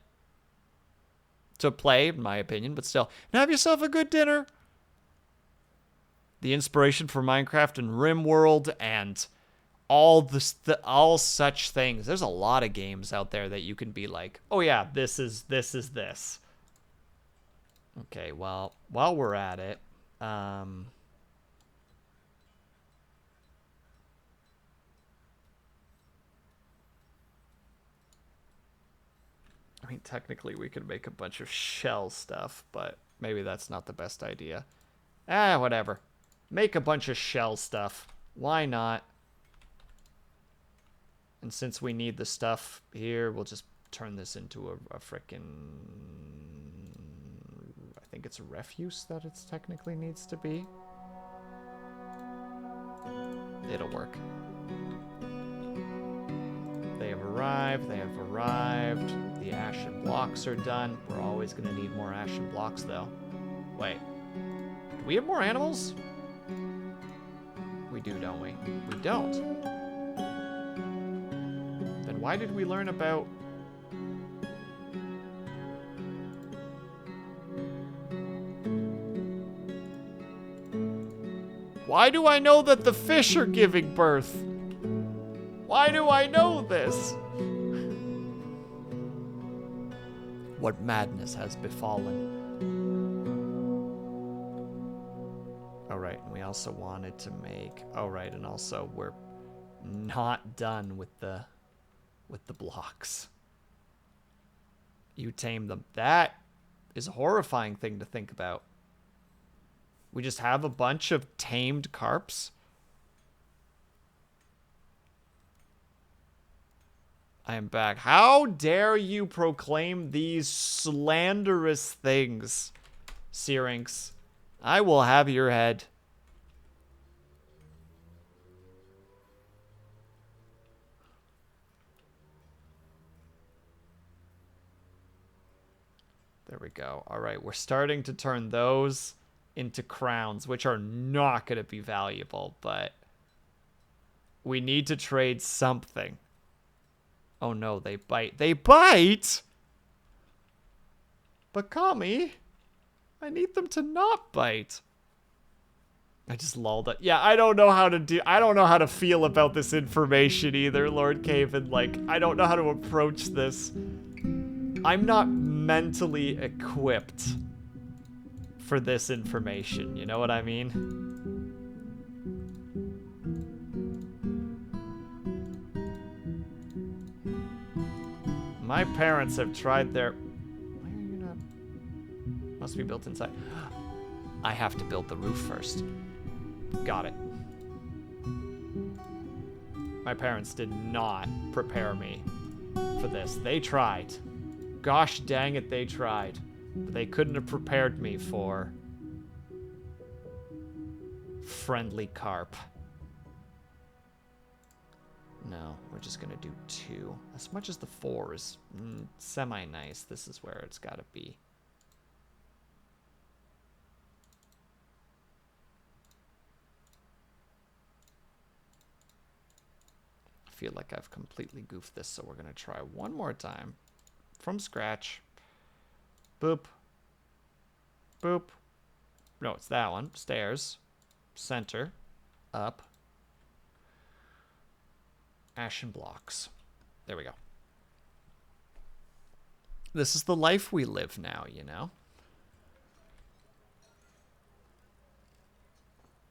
to play, in my opinion, but still. And have yourself a good dinner. The inspiration for Minecraft and RimWorld and all such things. There's a lot of games out there that you can be like, oh yeah, this is this. Okay, well, while we're at it, mean, technically we could make a bunch of shell stuff, but maybe that's not the best idea. Ah, whatever. Make a bunch of shell stuff. Why not? And since we need the stuff here, we'll just turn this into a frickin'... I think it's a refuse that it technically needs to be. It'll work. They have arrived. They have arrived. The ashen blocks are done. We're always going to need more ashen blocks, though. Wait. Do we have more animals? We do, don't we? We don't. Then why did we learn about... Why do I know that the fish are giving birth? Why do I know this? What madness has befallen? Oh, right, and we also wanted to make... Oh, right, and also we're not done with the blocks. You tame them. That is a horrifying thing to think about. We just have a bunch of tamed carps. I am back. How dare you proclaim these slanderous things, Syrinx? I will have your head. There we go. All right, we're starting to turn those into crowns, which are not going to be valuable, but we need to trade something. Oh no, they bite. They bite? But Kami, I need them to not bite. I just lulled it. Yeah, I don't know how to feel about this information either, Lord Caven. Like, I don't know how to approach this. I'm not mentally equipped for this information, you know what I mean? My parents have tried their... Why are you not... Must be built inside. I have to build the roof first. Got it. My parents did not prepare me for this. They tried. Gosh dang it, they tried. But they couldn't have prepared me for friendly carp. No, we're just gonna do 2. As much as the 4 is semi-nice, this is where it's gotta be. I feel like I've completely goofed this, so we're gonna try one more time. From scratch. Boop. Boop. No, it's that one. Stairs. Center. Up. Ashen blocks. There we go. This is the life we live now, you know?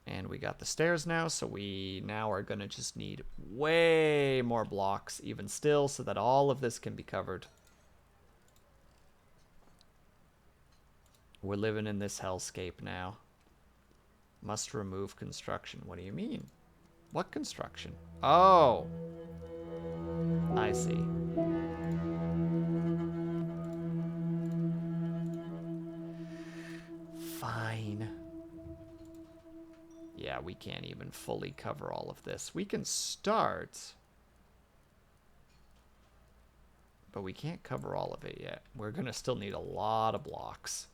And we got the stairs now, so we now are going to just need way more blocks, even still, so that all of this can be covered. We're living in this hellscape now. Must remove construction. What do you mean? What construction? Oh. I see. Fine. Yeah, we can't even fully cover all of this. We can start, but we can't cover all of it yet. We're gonna still need a lot of blocks.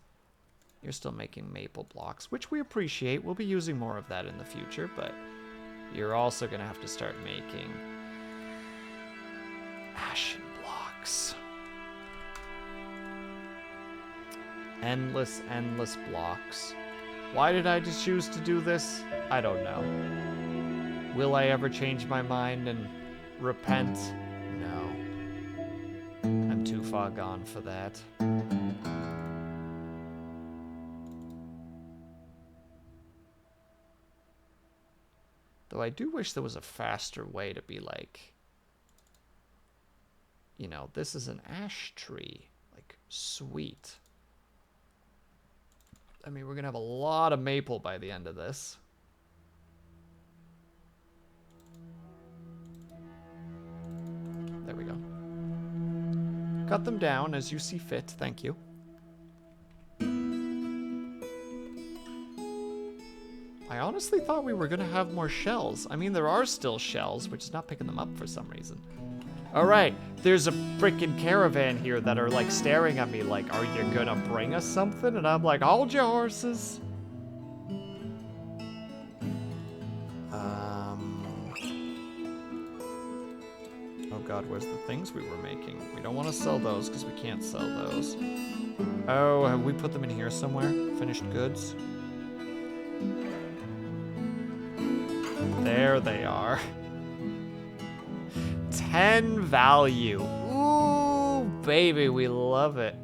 You're still making maple blocks, which we appreciate. We'll be using more of that in the future, but you're also gonna have to start making ashen blocks. Endless, endless blocks. Why did I just choose to do this? I don't know. Will I ever change my mind and repent? No. I'm too far gone for that. Though I do wish there was a faster way to be like, you know, this is an ash tree. Like, sweet. I mean, we're gonna have a lot of maple by the end of this. There we go. Cut them down as you see fit, thank you. I honestly thought we were gonna have more shells. I mean, there are still shells, we're just not picking them up for some reason. All right, there's a freaking caravan here that are like staring at me like, are you gonna bring us something? And I'm like, hold your horses. Oh God, where's the things we were making? We don't want to sell those because we can't sell those. Oh, have we put them in here somewhere? Finished goods? There they are. 10 value. Ooh, baby, we love it.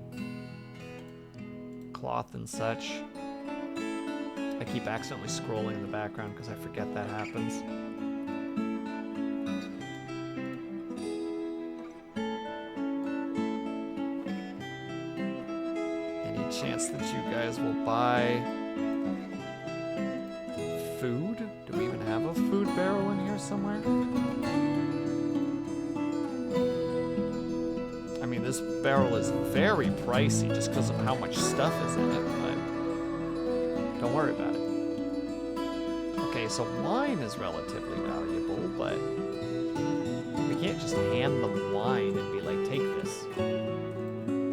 Cloth and such. I keep accidentally scrolling in the background because I forget that happens. Any chance that you guys will buy food? Do we even have a food barrel in here somewhere? I mean, this barrel is very pricey just because of how much stuff is in it, but don't worry about it. Okay, so wine is relatively valuable, but we can't just hand them wine and be like, take this.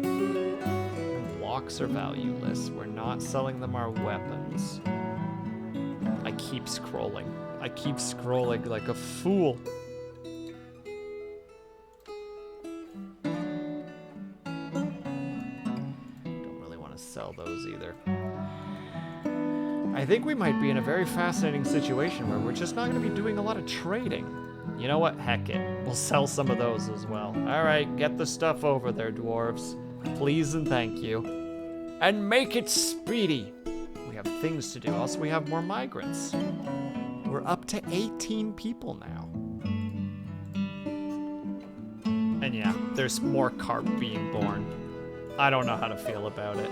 And blocks are valueless. We're not selling them our weapons. I keep scrolling. I keep scrolling like a fool. Don't really want to sell those either. I think we might be in a very fascinating situation where we're just not going to be doing a lot of trading. You know what? Heck it. We'll sell some of those as well. All right, get the stuff over there, dwarves. Please and thank you. And make it speedy. We have things to do. Also, we have more migrants. We're up to 18 people now. And yeah, there's more carp being born. I don't know how to feel about it.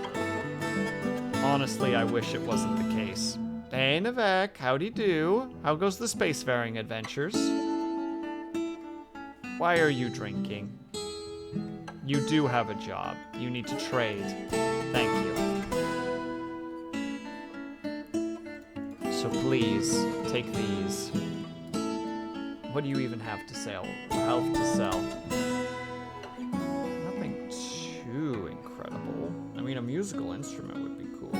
Honestly, I wish it wasn't the case. Hey, Navek, howdy do? How goes the spacefaring adventures? Why are you drinking? You do have a job. You need to trade. Thank you. So please, take these. What do you even have to sell? Health to sell. Nothing too incredible. I mean, a musical instrument would be cool.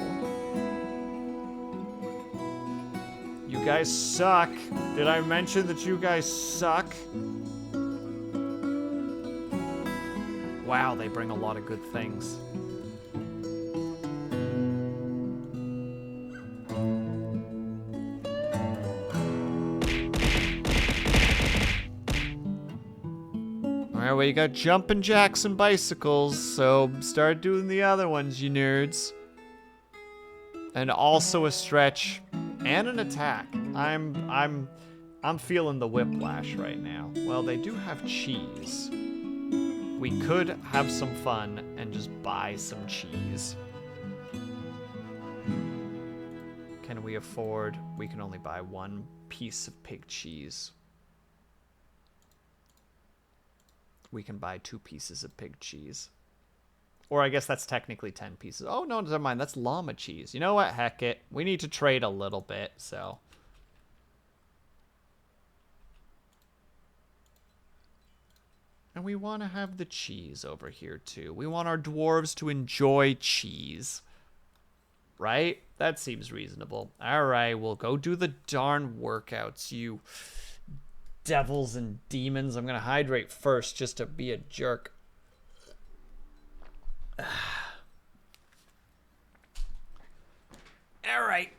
You guys suck. Did I mention that you guys suck? Wow, they bring a lot of good things. Alright, well, you got jumping jacks and bicycles, so start doing the other ones, you nerds. And also a stretch and an attack. I'm feeling the whiplash right now. Well, they do have cheese. We could have some fun and just buy some cheese. Can we afford? We can only buy one piece of pig cheese. We can buy 2 pieces of pig cheese. Or I guess that's technically 10 pieces. Oh, no, never mind. That's llama cheese. You know what? Heck it. We need to trade a little bit, so. And we want to have the cheese over here, too. We want our dwarves to enjoy cheese. Right? That seems reasonable. All right, we'll go do the darn workouts, you devils and demons. I'm going to hydrate first just to be a jerk. All right.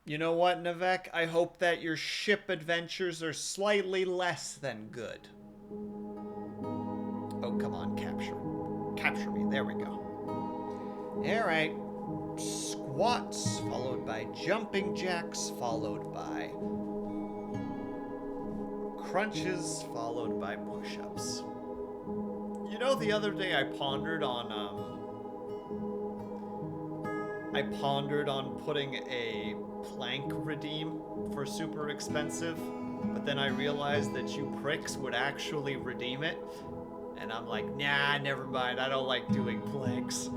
You know what, Navek? I hope that your ship adventures are slightly less than good. Oh, come on, capture. Capture me. There we go. All right. squats, followed by jumping jacks, followed by crunches, followed by push-ups. You know, the other day I pondered on putting a plank redeem for super expensive, but then I realized that you pricks would actually redeem it, and I'm like, nah, never mind, I don't like doing planks.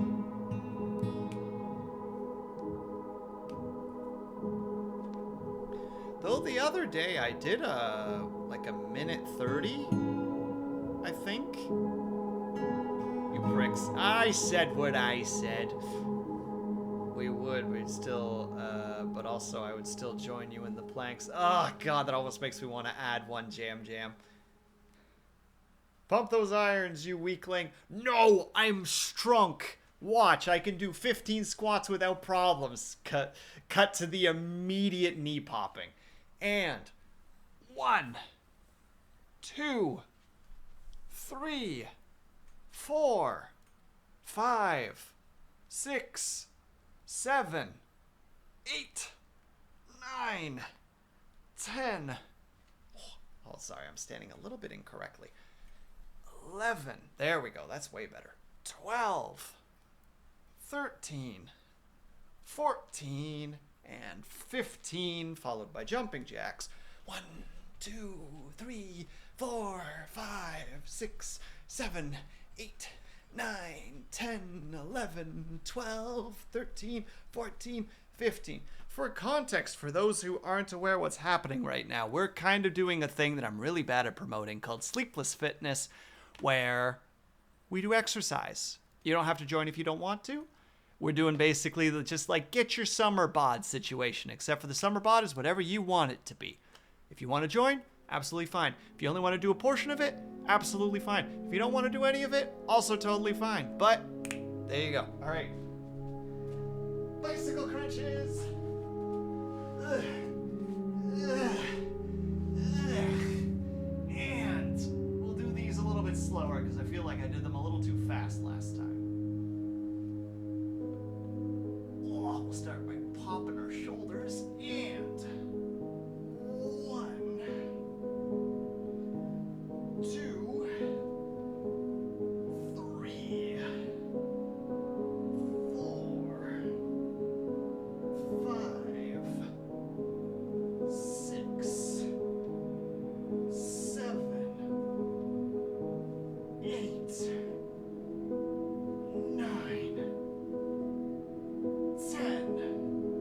Though the other day I did like a minute 30, I think. You pricks. I said what I said. We'd still, but also I would still join you in the planks. Oh god, that almost makes me want to add one jam. Pump those irons, you weakling. No, I'm strunk. Watch, I can do 15 squats without problems. Cut to the immediate knee popping. And 1, 2, 3, 4, 5, 6, 7, 8, 9, 10. Oh, sorry, I'm standing a little bit incorrectly. 11. There we go. That's way better. 12, 13, 14, and 15, followed by jumping jacks. 1, 2, 3, 4, 5, 6, 7, 8, 9, 10, 11, 12, 13, 14, 15. For context, for those who aren't aware what's happening right now, we're kind of doing a thing that I'm really bad at promoting called Sleepless Fitness, where we do exercise. You don't have to join if you don't want to. We're doing basically just like get your summer bod situation, except for the summer bod is whatever you want it to be. If you want to join, absolutely fine. If you only want to do a portion of it, absolutely fine. If you don't want to do any of it, also totally fine. But there you go. All right. Bicycle crunches. And we'll do these a little bit slower because I feel like I did them a little too fast last time. We'll start by popping our shoulders and 1, 2, 3, 4, 5, 6, 7, 8, 9, 10,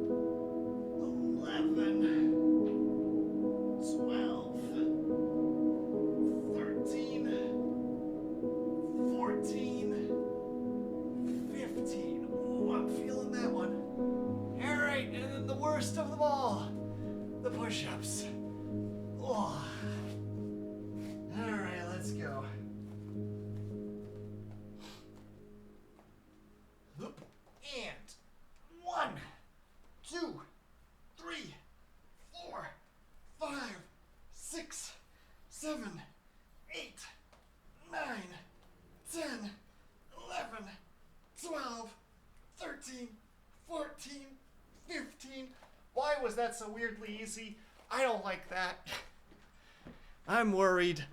11, 12, 13, 14, 15. Ooh, I'm feeling that one. All right, and then the worst of them all, the push-ups. Oh. All right, let's go. And 1, 2, 3, 4, 5, 6, 7, 8, 9, 10, 11, 12, 13, 14, 15. Why was that so weirdly easy? I don't like that. I'm worried.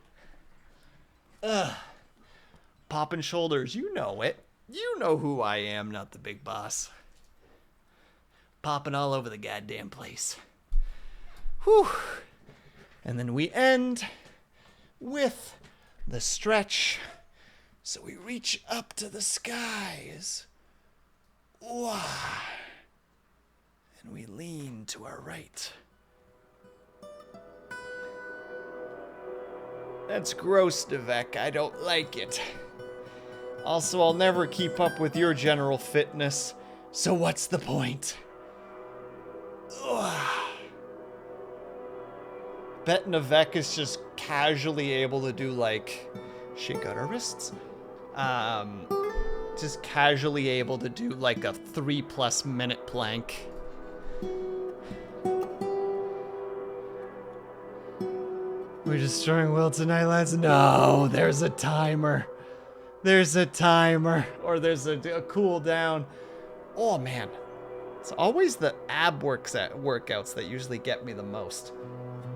Popping shoulders, you know it. You know who I am, not the big boss. Popping all over the goddamn place. Whew. And then we end with the stretch. So we reach up to the skies. Wah. And we lean to our right. That's gross, Devek. I don't like it. Also, I'll never keep up with your general fitness, so what's the point? Ugh. Bet Navek is just casually able to do, like, shake out her wrists. Just casually able to do, like, a 3+ minute plank. We're destroying Will tonight, lads? No, there's a timer. There's a timer, or there's a cooldown. Oh man, It's always the ab workouts that usually get me the most.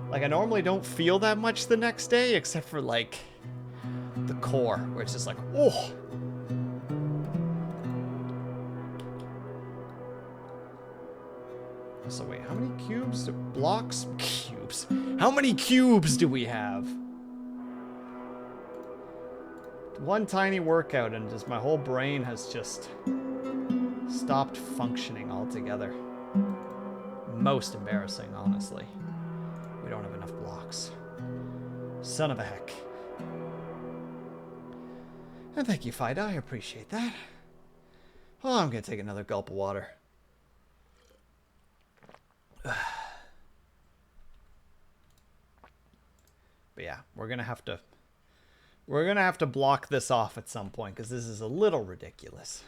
Like, I normally don't feel that much the next day, except for, like, the core, where it's just like, oh. So wait, how many blocks? Cubes. How many cubes do we have? One tiny workout and just my whole brain has just stopped functioning altogether. Most embarrassing, honestly. We don't have enough blocks. Son of a heck. And thank you, Fida. I appreciate that. Oh, I'm gonna take another gulp of water. But yeah, we're gonna have to block this off at some point because this is a little ridiculous.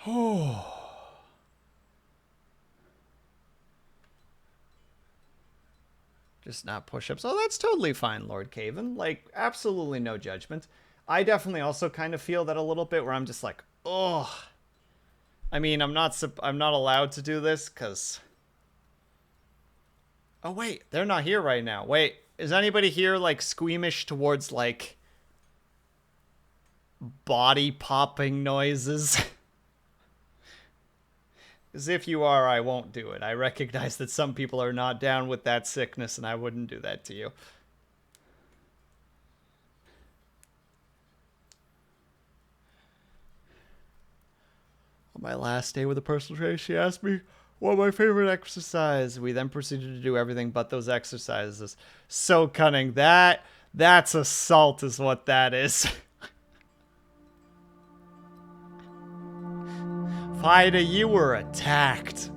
Oh. Just not push-ups. Oh, that's totally fine, Lord Caven. Like, absolutely no judgment. I definitely also kind of feel that a little bit where I'm just like, oh. I mean, I'm not allowed to do this because... Oh, wait. They're not here right now. Wait. Is anybody here, like, squeamish towards, like, body-popping noises? Because if you are, I won't do it. I recognize that some people are not down with that sickness, and I wouldn't do that to you. On my last day with a personal trainer, she asked me what my favorite exercise. We then proceeded to do everything but those exercises. So cunning. That's assault is what that is. Fida, you were attacked.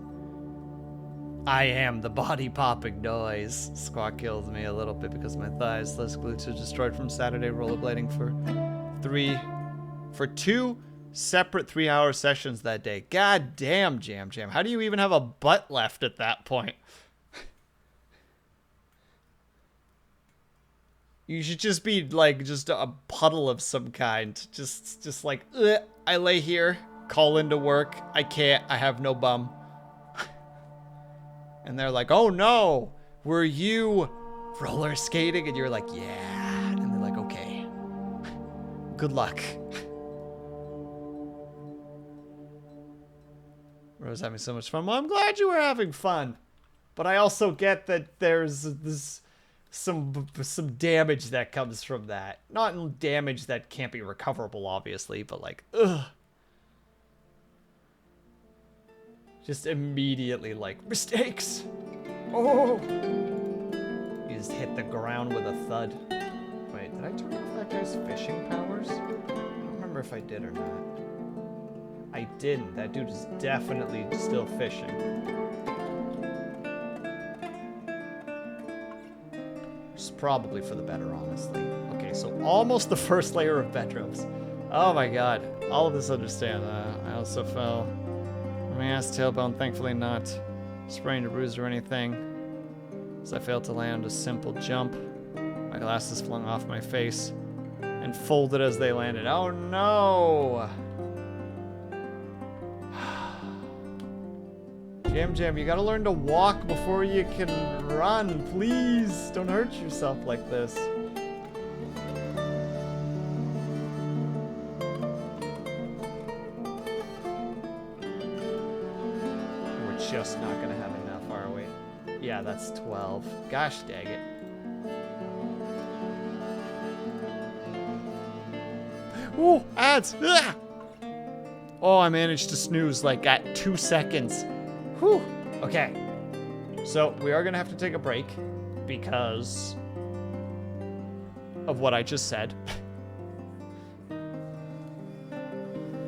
I am the body-popping noise. Squawk kills me a little bit because my thighs less glutes are destroyed from Saturday rollerblading for 2 separate 3-hour sessions that day. God damn, Jam Jam. How do you even have a butt left at that point? You should just be like just a puddle of some kind. Just like, I lay here, call into work. I can't. I have no bum. And they're like, oh no, were you roller skating? And you're like, yeah. And they're like, okay. Good luck. Rose having so much fun. Well, I'm glad you were having fun. But I also get that there's this some damage that comes from that. Not damage that can't be recoverable, obviously, but like, ugh. Just immediately like, mistakes. Oh. You just hit the ground with a thud. Wait, did I turn off that guy's fishing powers? I don't remember if I did or not. I didn't. That dude is definitely still fishing. Which is probably for the better, honestly. Okay, so almost the first layer of bedrooms. Oh my god. All of this understand. I also fell. My ass tailbone, thankfully not sprained or bruised or anything. As I failed to land a simple jump. My glasses flung off my face and folded as they landed. Oh no! Jam Jam, you gotta learn to walk before you can run. Please, don't hurt yourself like this. We're just not gonna have enough, are we? Yeah, that's 12. Gosh dang it. Ooh, ads! Ah! Oh, I managed to snooze like at 2 seconds. Whew. Okay. So we are gonna have to take a break because of what I just said.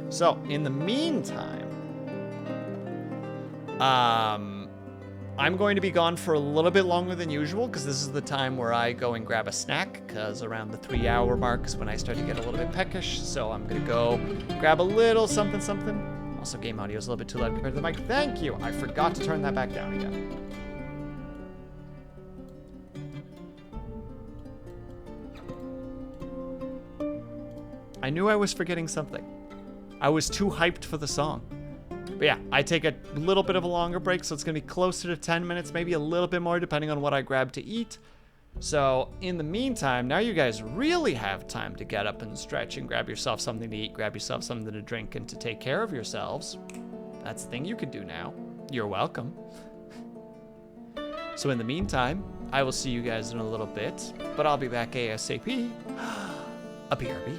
So in the meantime, I'm going to be gone for a little bit longer than usual because this is the time where I go and grab a snack because around the 3-hour mark is when I start to get a little bit peckish. So I'm gonna go grab a little something something. Also, game audio is a little bit too loud compared to the mic. Thank you. I forgot to turn that back down again. I knew I was forgetting something. I was too hyped for the song. But yeah, I take a little bit of a longer break, so it's going to be closer to 10 minutes, maybe a little bit more, depending on what I grab to eat. So in the meantime, now you guys really have time to get up and stretch and grab yourself something to eat, grab yourself something to drink, and to take care of yourselves. That's the thing you can do now. You're welcome. So in the meantime, I will see you guys in a little bit, but I'll be back ASAP. A BRB.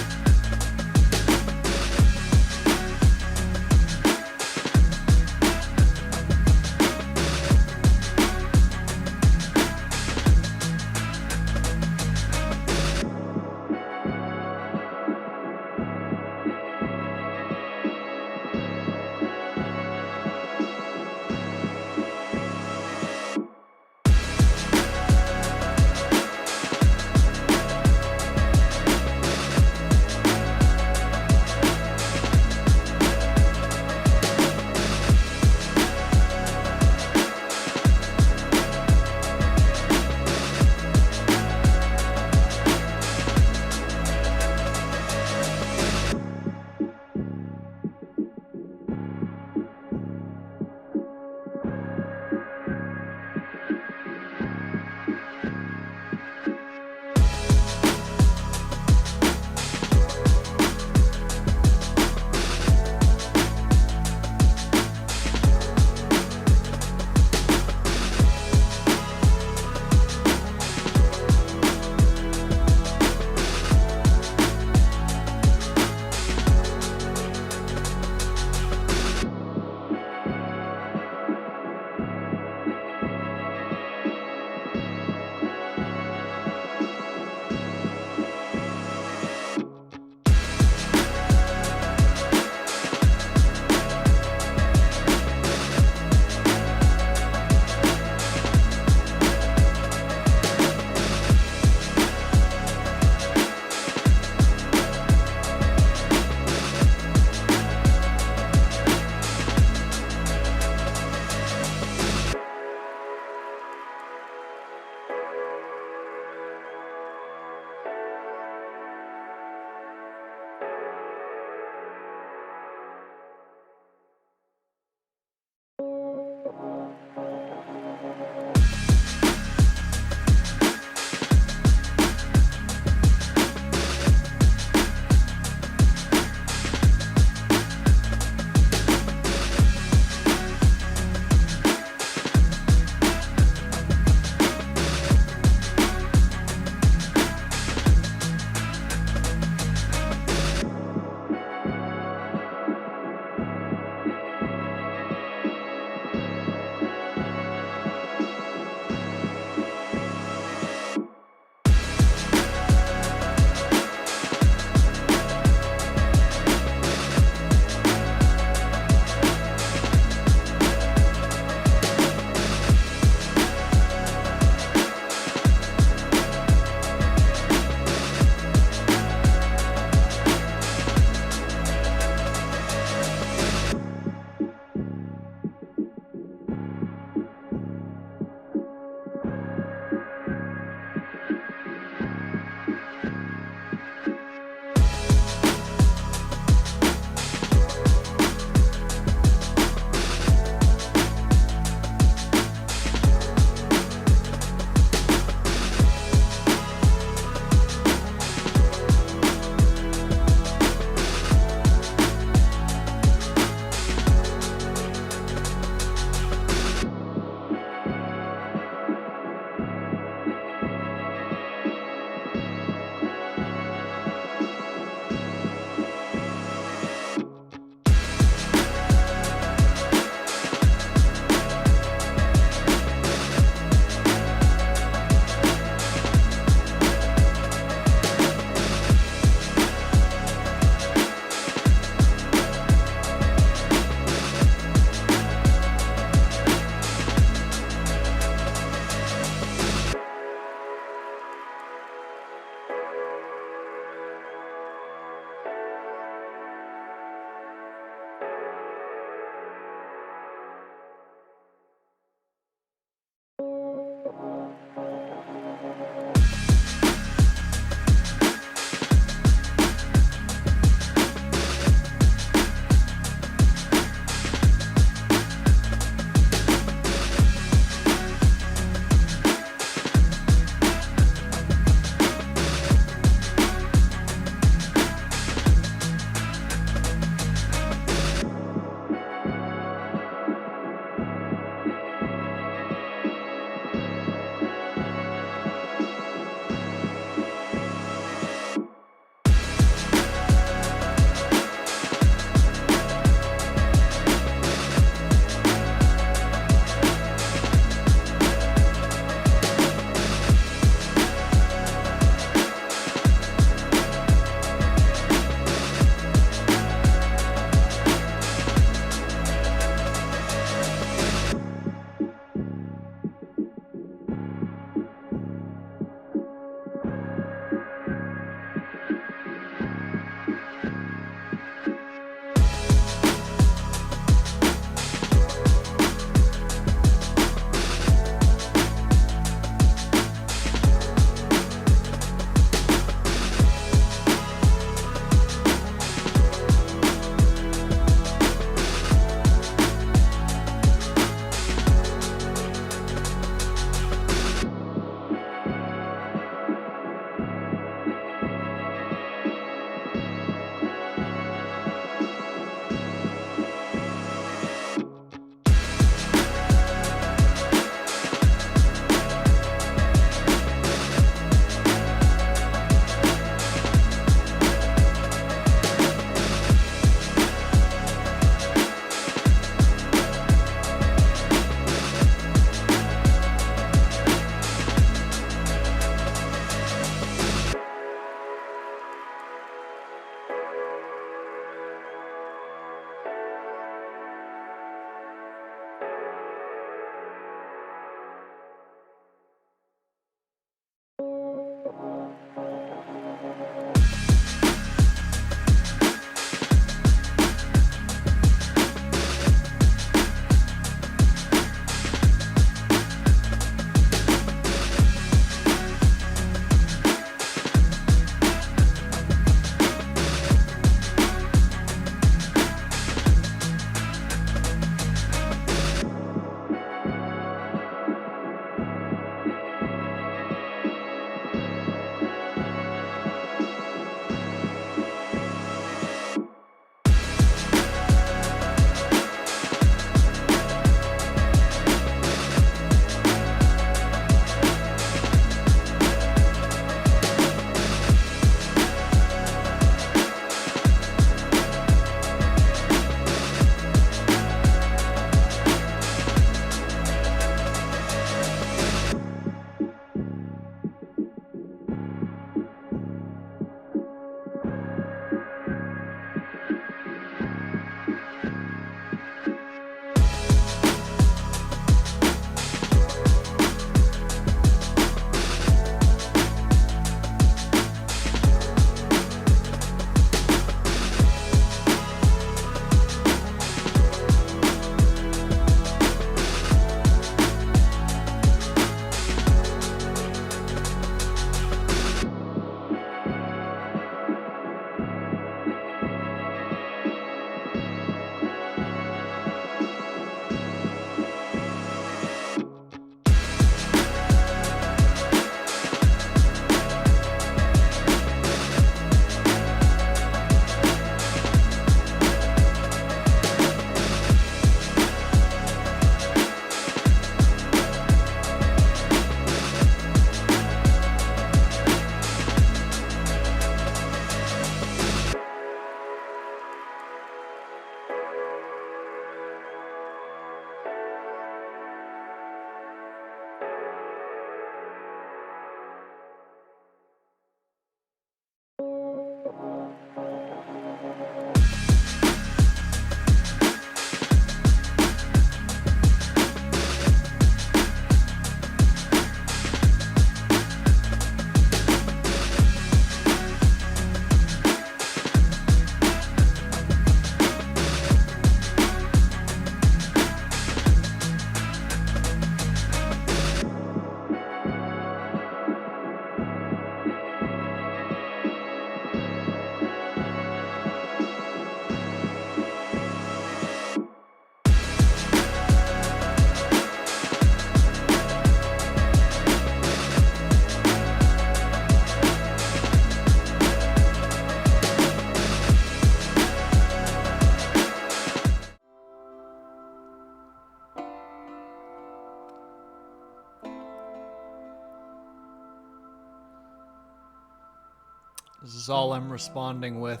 This is all I'm responding with.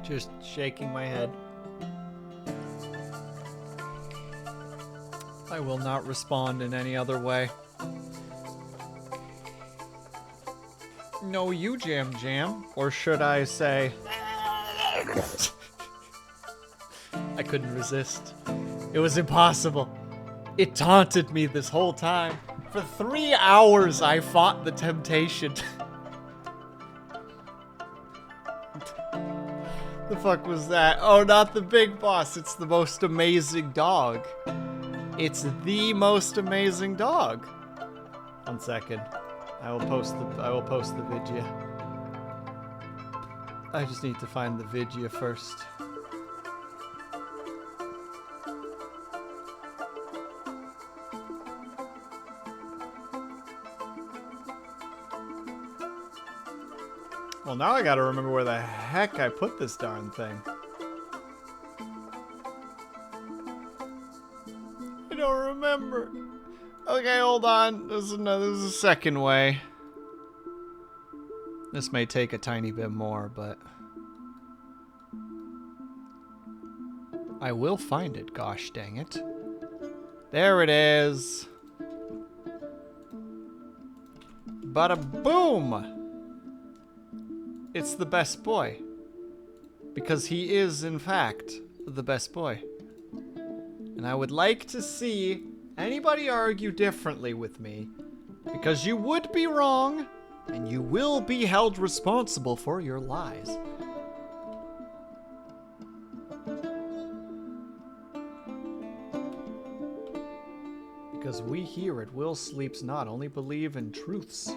Just shaking my head. I will not respond in any other way. No, you jam jam. Or should I say... I couldn't resist. It was impossible. It taunted me this whole time. For 3 hours I fought the temptation. The fuck was that? Oh, not the big boss. It's the most amazing dog. It's the most amazing dog. 1 second. I will post the video. I just need to find the video first. Well, now I gotta remember where the heck I put this darn thing. I don't remember. Okay, hold on. There's a second way. This may take a tiny bit more, but I will find it, gosh dang it. There it is. Bada boom! It's the best boy. Because he is, in fact, the best boy. And I would like to see anybody argue differently with me. Because you would be wrong, and you will be held responsible for your lies. Because we here at Will Sleeps Not only believe in truths.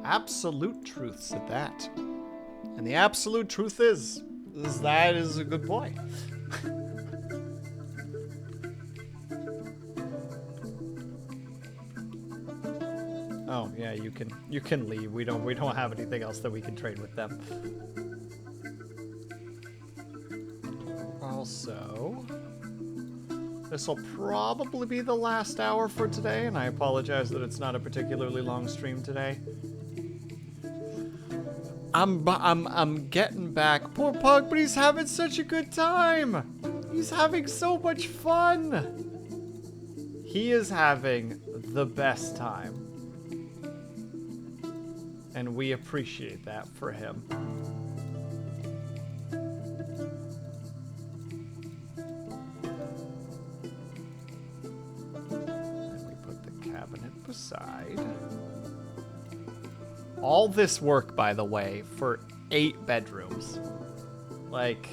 Absolute truths at that. And the absolute truth is that is a good boy. Oh yeah, you can leave. We don't have anything else that we can trade with them. Also, this will probably be the last hour for today, and I apologize that it's not a particularly long stream today. I'm getting back. Poor Pug, but he's having such a good time. He's having so much fun. He is having the best time. And we appreciate that for him. And we put the cabinet beside. All this work, by the way, for 8 bedrooms. Like...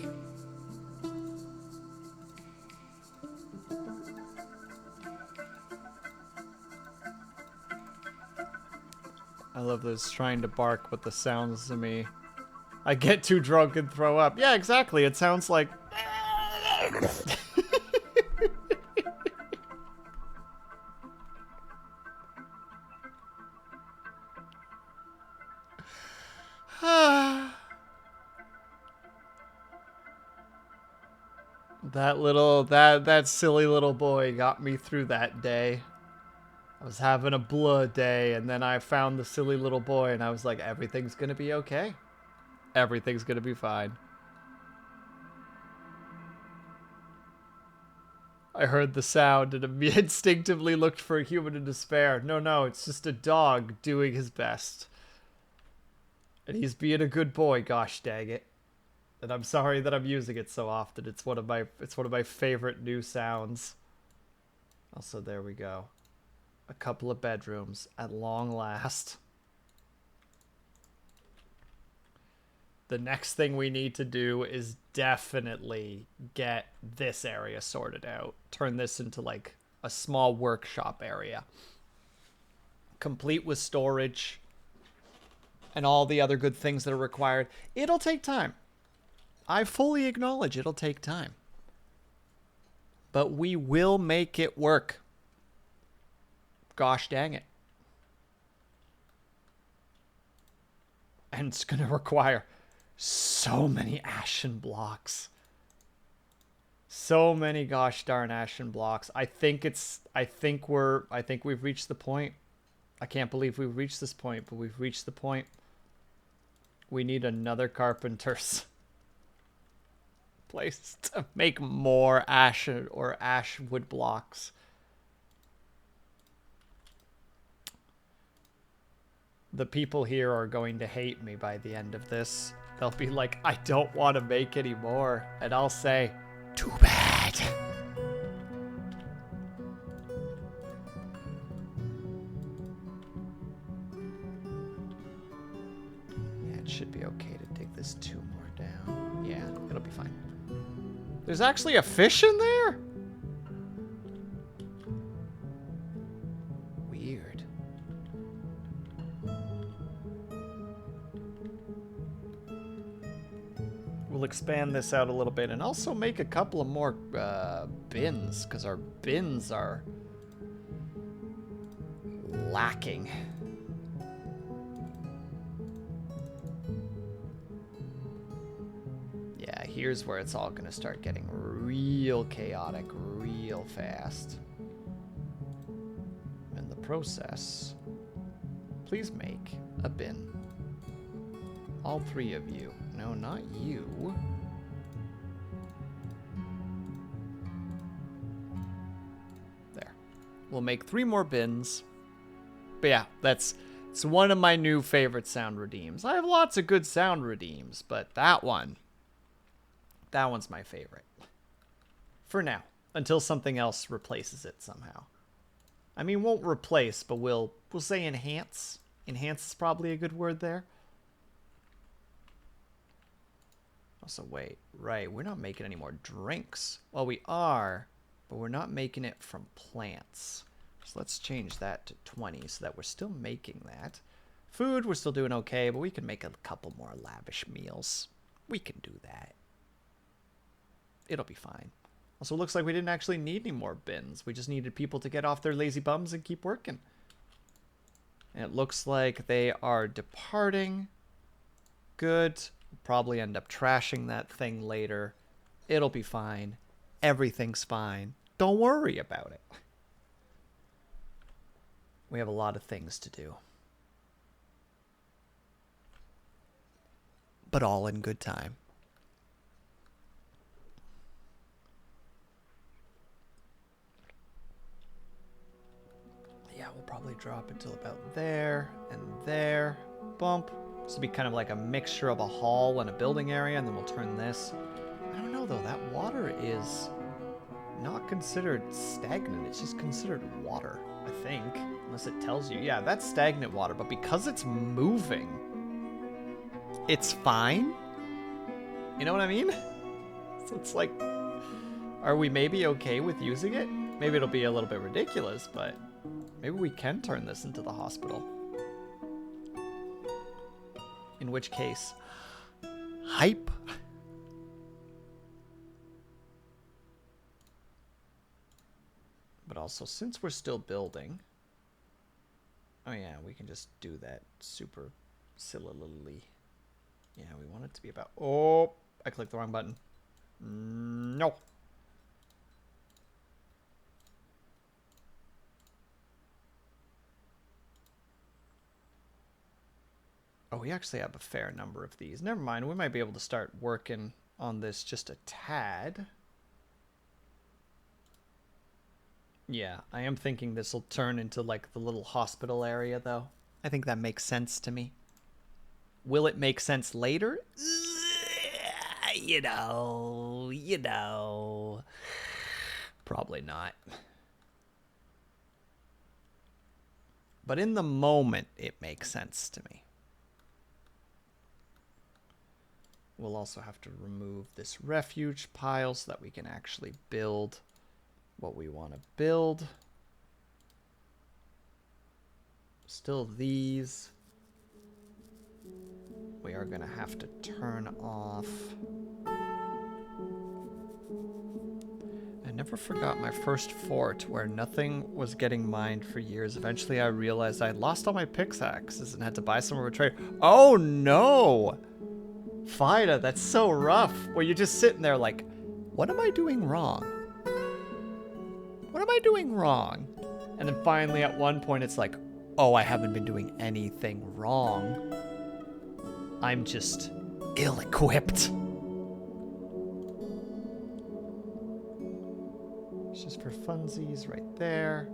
I love this trying to bark, but the sounds to me... I get too drunk and throw up. Yeah, exactly. It sounds like... that silly little boy got me through that day. I was having a blood day, and then I found the silly little boy, and I was like, everything's gonna be okay. Everything's gonna be fine. I heard the sound and instinctively looked for a human in despair. No, it's just a dog doing his best. And he's being a good boy, gosh dang it. And I'm sorry that I'm using it so often. It's one of my favorite new sounds. Also, there we go. A couple of bedrooms at long last. The next thing we need to do is definitely get this area sorted out. Turn this into like a small workshop area. Complete with storage and all the other good things that are required. It'll take time. I fully acknowledge it'll take time. But we will make it work. Gosh dang it. And it's going to require so many ashen blocks. So many gosh darn ashen blocks. I think we've reached the point. I can't believe we've reached this point, but we've reached the point We need another carpenter's place to make more ash or ash wood blocks. The people here are going to hate me by the end of this. They'll be like, I don't want to make any more. And I'll say, too bad. Yeah, it should be okay to dig this 2 more down. Yeah, it'll be fine. There's actually a fish in there? Weird. We'll expand this out a little bit and also make a couple of more bins, because our bins are lacking. Yeah, here's where it's all going to start getting real chaotic real fast. In the process, please make a bin. All 3 of you. No, not you. There. We'll make 3 more bins. But yeah, it's one of my new favorite sound redeems. I have lots of good sound redeems, but that one's my favorite. For now, until something else replaces it somehow. I mean, won't replace, but we'll say enhance. Enhance is probably a good word there. Also, wait, right, we're not making any more drinks. Well, we are, but we're not making it from plants. So let's change that to 20 so that we're still making that. Food, we're still doing okay, but we can make a couple more lavish meals. We can do that. It'll be fine. Also, it looks like we didn't actually need any more bins. We just needed people to get off their lazy bums and keep working. And it looks like they are departing. Good. Probably end up trashing that thing later. It'll be fine. Everything's fine. Don't worry about it. We have a lot of things to do. But all in good time. Yeah, we'll probably drop it till about there and there. Bump. This will be kind of like a mixture of a hall and a building area, and then we'll turn this. I don't know, though. That water is not considered stagnant. It's just considered water, I think. Unless it tells you. Yeah, that's stagnant water, but because it's moving, it's fine. You know what I mean? So it's like, are we maybe okay with using it? Maybe it'll be a little bit ridiculous, but maybe we can turn this into the hospital. In which case, hype. But also, since we're still building, oh yeah, we can just do that super sillily. Yeah, we want it to be about, oh, I clicked the wrong button. No. Oh, we actually have a fair number of these. Never mind, we might be able to start working on this just a tad. Yeah, I am thinking this will turn into like the little hospital area, though. I think that makes sense to me. Will it make sense later? You know. Probably not. But in the moment, it makes sense to me. We'll also have to remove this refuge pile so that we can actually build what we want to build. Still these. We are going to have to turn off. I never forgot my first fort where nothing was getting mined for years. Eventually I realized I lost all my pickaxes and had to buy some of a trade. Oh no! Fida, that's so rough. Where you're just sitting there like, what am I doing wrong? What am I doing wrong? And then finally at one point it's like, oh, I haven't been doing anything wrong. I'm just ill-equipped. It's just for funsies right there.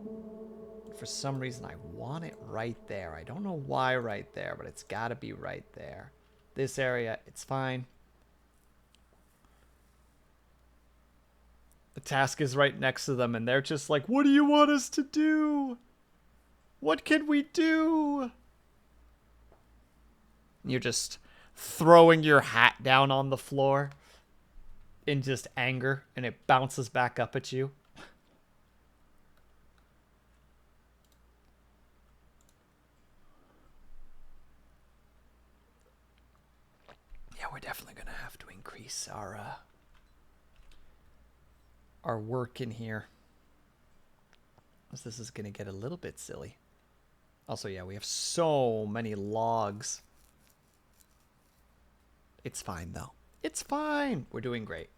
For some reason, I want it right there. I don't know why right there, but it's got to be right there. This area, it's fine. The task is right next to them, and they're just like, what do you want us to do? What can we do? You're just throwing your hat down on the floor in just anger, and it bounces back up at you. Yeah, we're definitely going to have to increase our work in here. This is going to get a little bit silly. Also, yeah, we have so many logs. It's fine, though. It's fine. We're doing great.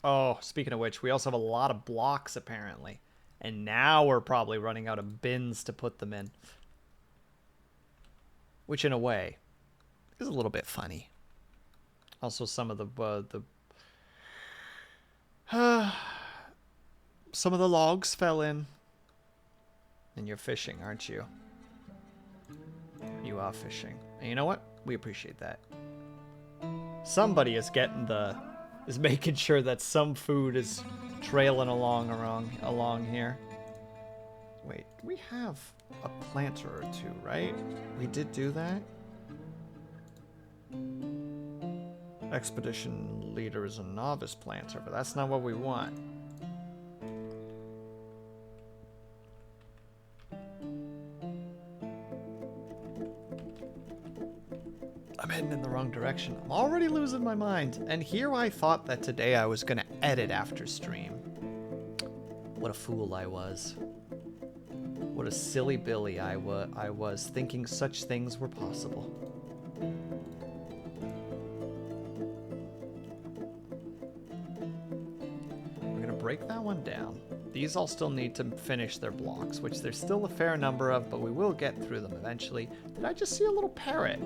Oh, speaking of which, we also have a lot of blocks, apparently. And now we're probably running out of bins to put them in. Which, in a way, is a little bit funny. Also, some of some of the logs fell in. And you're fishing, aren't you? You are fishing. And you know what? We appreciate that. Somebody is making sure that some food is trailing along here. Wait, we have a planter or two, right? We did do that? Expedition leader is a novice planter, but that's not what we want. I'm heading in the wrong direction. I'm already losing my mind. And here I thought that today I was going to edit after stream. What a fool I was. What a silly Billy I was thinking such things were possible. We're going to break that one down. These all still need to finish their blocks, which there's still a fair number of, but we will get through them eventually. Did I just see a little parrot?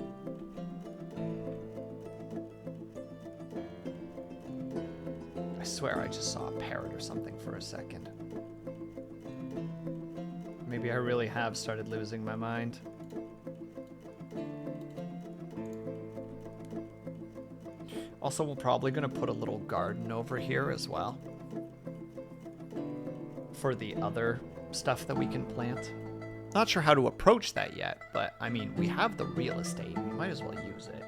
I swear I just saw a parrot or something for a second. Maybe I really have started losing my mind. Also, we're probably going to put a little garden over here as well. For the other stuff that we can plant. Not sure how to approach that yet, but I mean, we have the real estate. We might as well use it.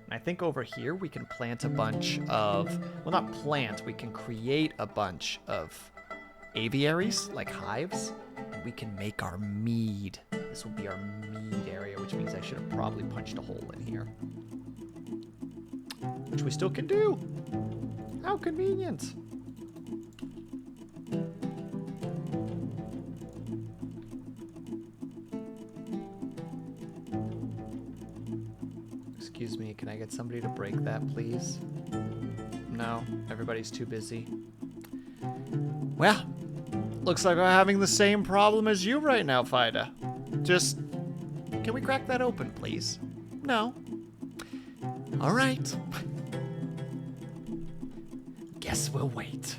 And I think over here we can plant a bunch of, well, not plant, we can create a bunch of aviaries, like hives, and we can make our mead. This will be our mead area, which means I should have probably punched a hole in here. Which we still can do. How convenient. Excuse me, can I get somebody to break that, please? No, everybody's too busy. Well, looks like I'm having the same problem as you right now, Fida. Just, can we crack that open, please? No. All right. Guess we'll wait.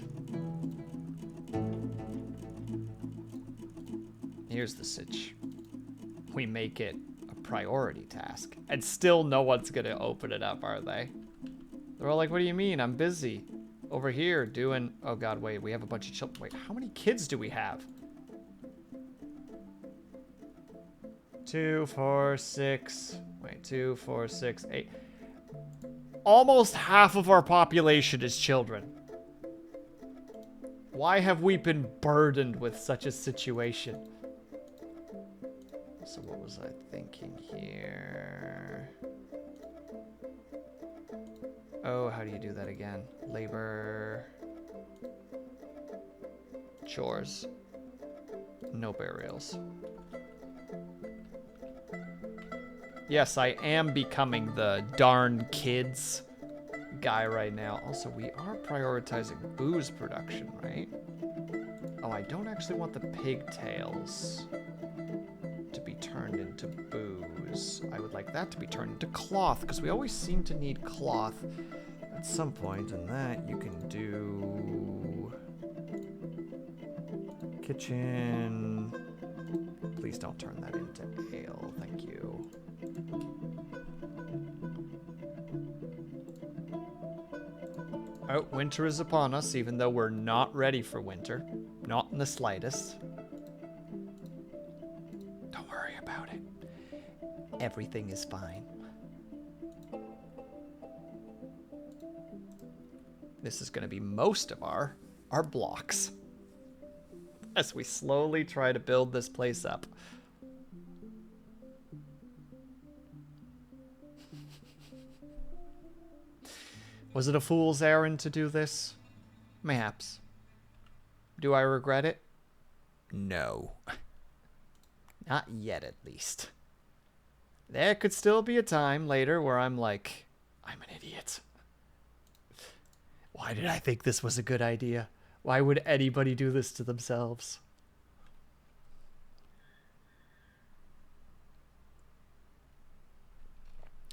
Here's the sitch. We make it a priority task, and still no one's gonna open it up, are they? They're all like, what do you mean? I'm busy over here doing... Oh god, wait, we have a bunch of children. Wait, how many kids do we have? 2, 4, 6. Wait, 2, 4, 6, 8. Almost half of our population is children. Why have we been burdened with such a situation? So what was I thinking here? Oh, how do you do that again? Labor. Chores. No burials. Yes, I am becoming the darn kids guy right now. Also, we are prioritizing booze production, right? Oh, I don't actually want the pigtails to be turned into booze. I would like that to be turned into cloth, because we always seem to need cloth at some point, and that you can do... Kitchen... Please don't turn that into ale, thank you. Oh, winter is upon us, even though we're not ready for winter. Not in the slightest. Don't worry about it. Everything is fine. This is going to be most of our blocks. As we slowly try to build this place up. Was it a fool's errand to do this? Mayhaps. Do I regret it? No. Not yet, at least. There could still be a time later where I'm like, I'm an idiot. Why did I think this was a good idea? Why would anybody do this to themselves?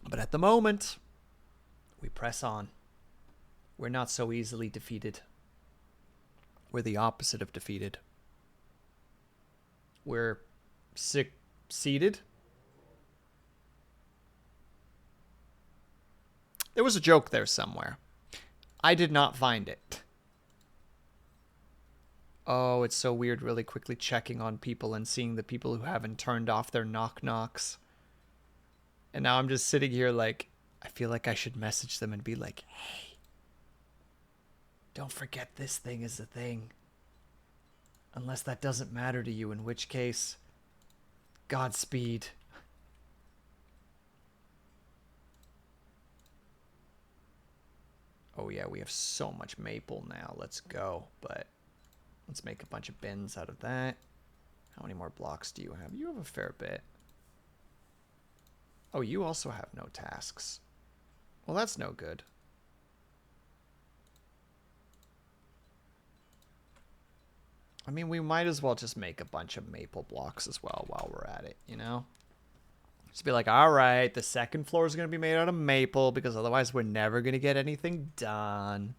But at the moment, we press on. We're not so easily defeated. We're the opposite of defeated. We're succeeded. There was a joke there somewhere. I did not find it. Oh, it's so weird really quickly checking on people and seeing the people who haven't turned off their knock-knocks. And now I'm just sitting here like, I feel like I should message them and be like, hey, don't forget this thing is a thing. Unless that doesn't matter to you, in which case, Godspeed. Oh yeah, we have so much maple now. Let's go. But let's make a bunch of bins out of that. How many more blocks do you have? You have a fair bit. Oh, you also have no tasks. Well, that's no good. I mean, we might as well just make a bunch of maple blocks as well while we're at it, you know? Just be like, all right, the second floor is going to be made out of maple because otherwise we're never going to get anything done.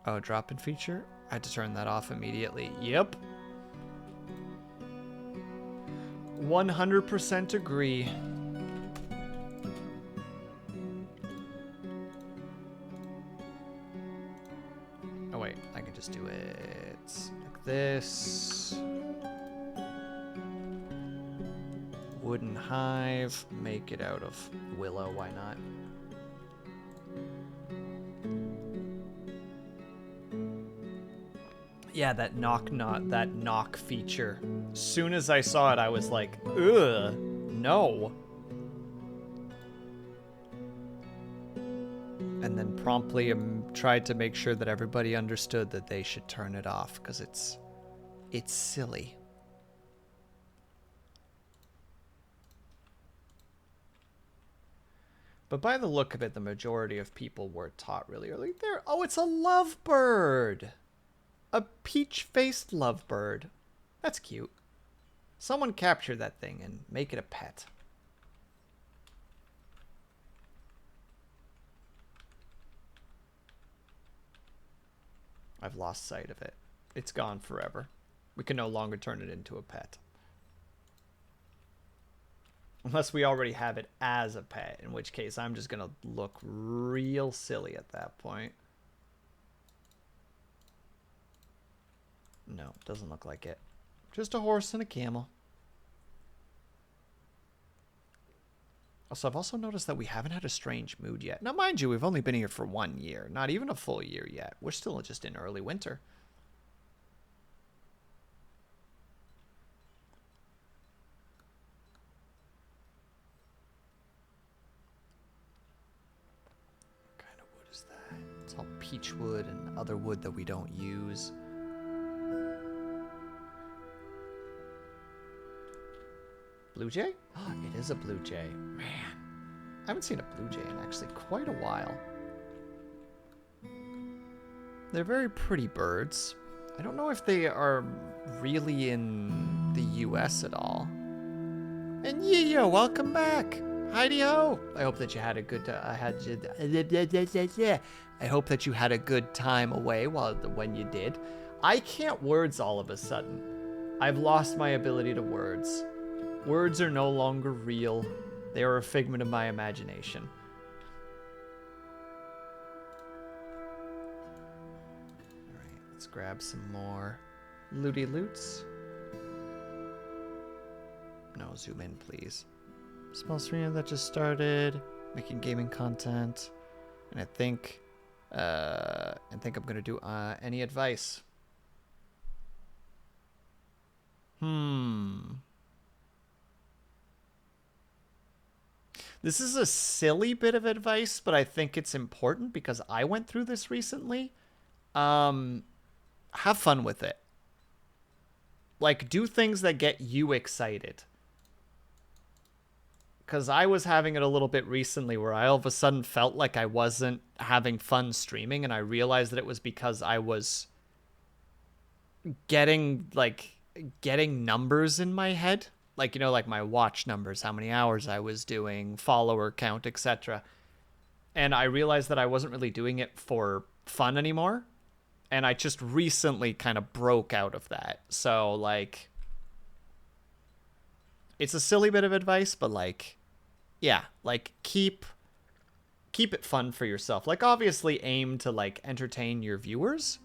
Oh, drop-in feature? I had to turn that off immediately. Yep. 100% agree. Oh wait, I can just do it like this. Wooden hive, make it out of willow, why not? Yeah, that knock feature. As soon as I saw it, I was like, ugh, no. And then promptly tried to make sure that everybody understood that they should turn it off, because it's silly. But by the look of it, the majority of people were taught really early. Oh, it's a lovebird! A peach-faced lovebird. That's cute. Someone capture that thing and make it a pet. I've lost sight of it. It's gone forever. We can no longer turn it into a pet. Unless we already have it as a pet, in which case I'm just going to look real silly at that point. No, doesn't look like it. Just a horse and a camel. Also, I've also noticed that we haven't had a strange mood yet. Now, mind you, we've only been here for 1 year. Not even a full year yet. We're still just in early winter. What kind of wood is that? It's all peach wood and other wood that we don't use. Blue jay? Oh, it is a blue jay. Man, I haven't seen a blue jay in actually quite a while. They're very pretty birds. I don't know if they are really in the US at all. And yeah, welcome back. Heidi ho. I hope that you had a good I hope that you had a good time away when you did. I can't words all of a sudden. I've lost my ability to words. Words are no longer real. They are a figment of my imagination. Alright, let's grab some more looty loots. No, zoom in, please. Small stream that just started, making gaming content, and I think I'm gonna do any advice. This is a silly bit of advice, but I think it's important because I went through this recently. Have fun with it. Like, do things that get you excited. Because I was having it a little bit recently where I all of a sudden felt like I wasn't having fun streaming, and I realized that it was because I was getting numbers in my head. Like, you know, like my watch numbers, how many hours I was doing, follower count, etc. And I realized that I wasn't really doing it for fun anymore. And I just recently kind of broke out of that. So, like, it's a silly bit of advice, but, like, yeah, like, keep it fun for yourself. Like, obviously aim to, like, entertain your viewers,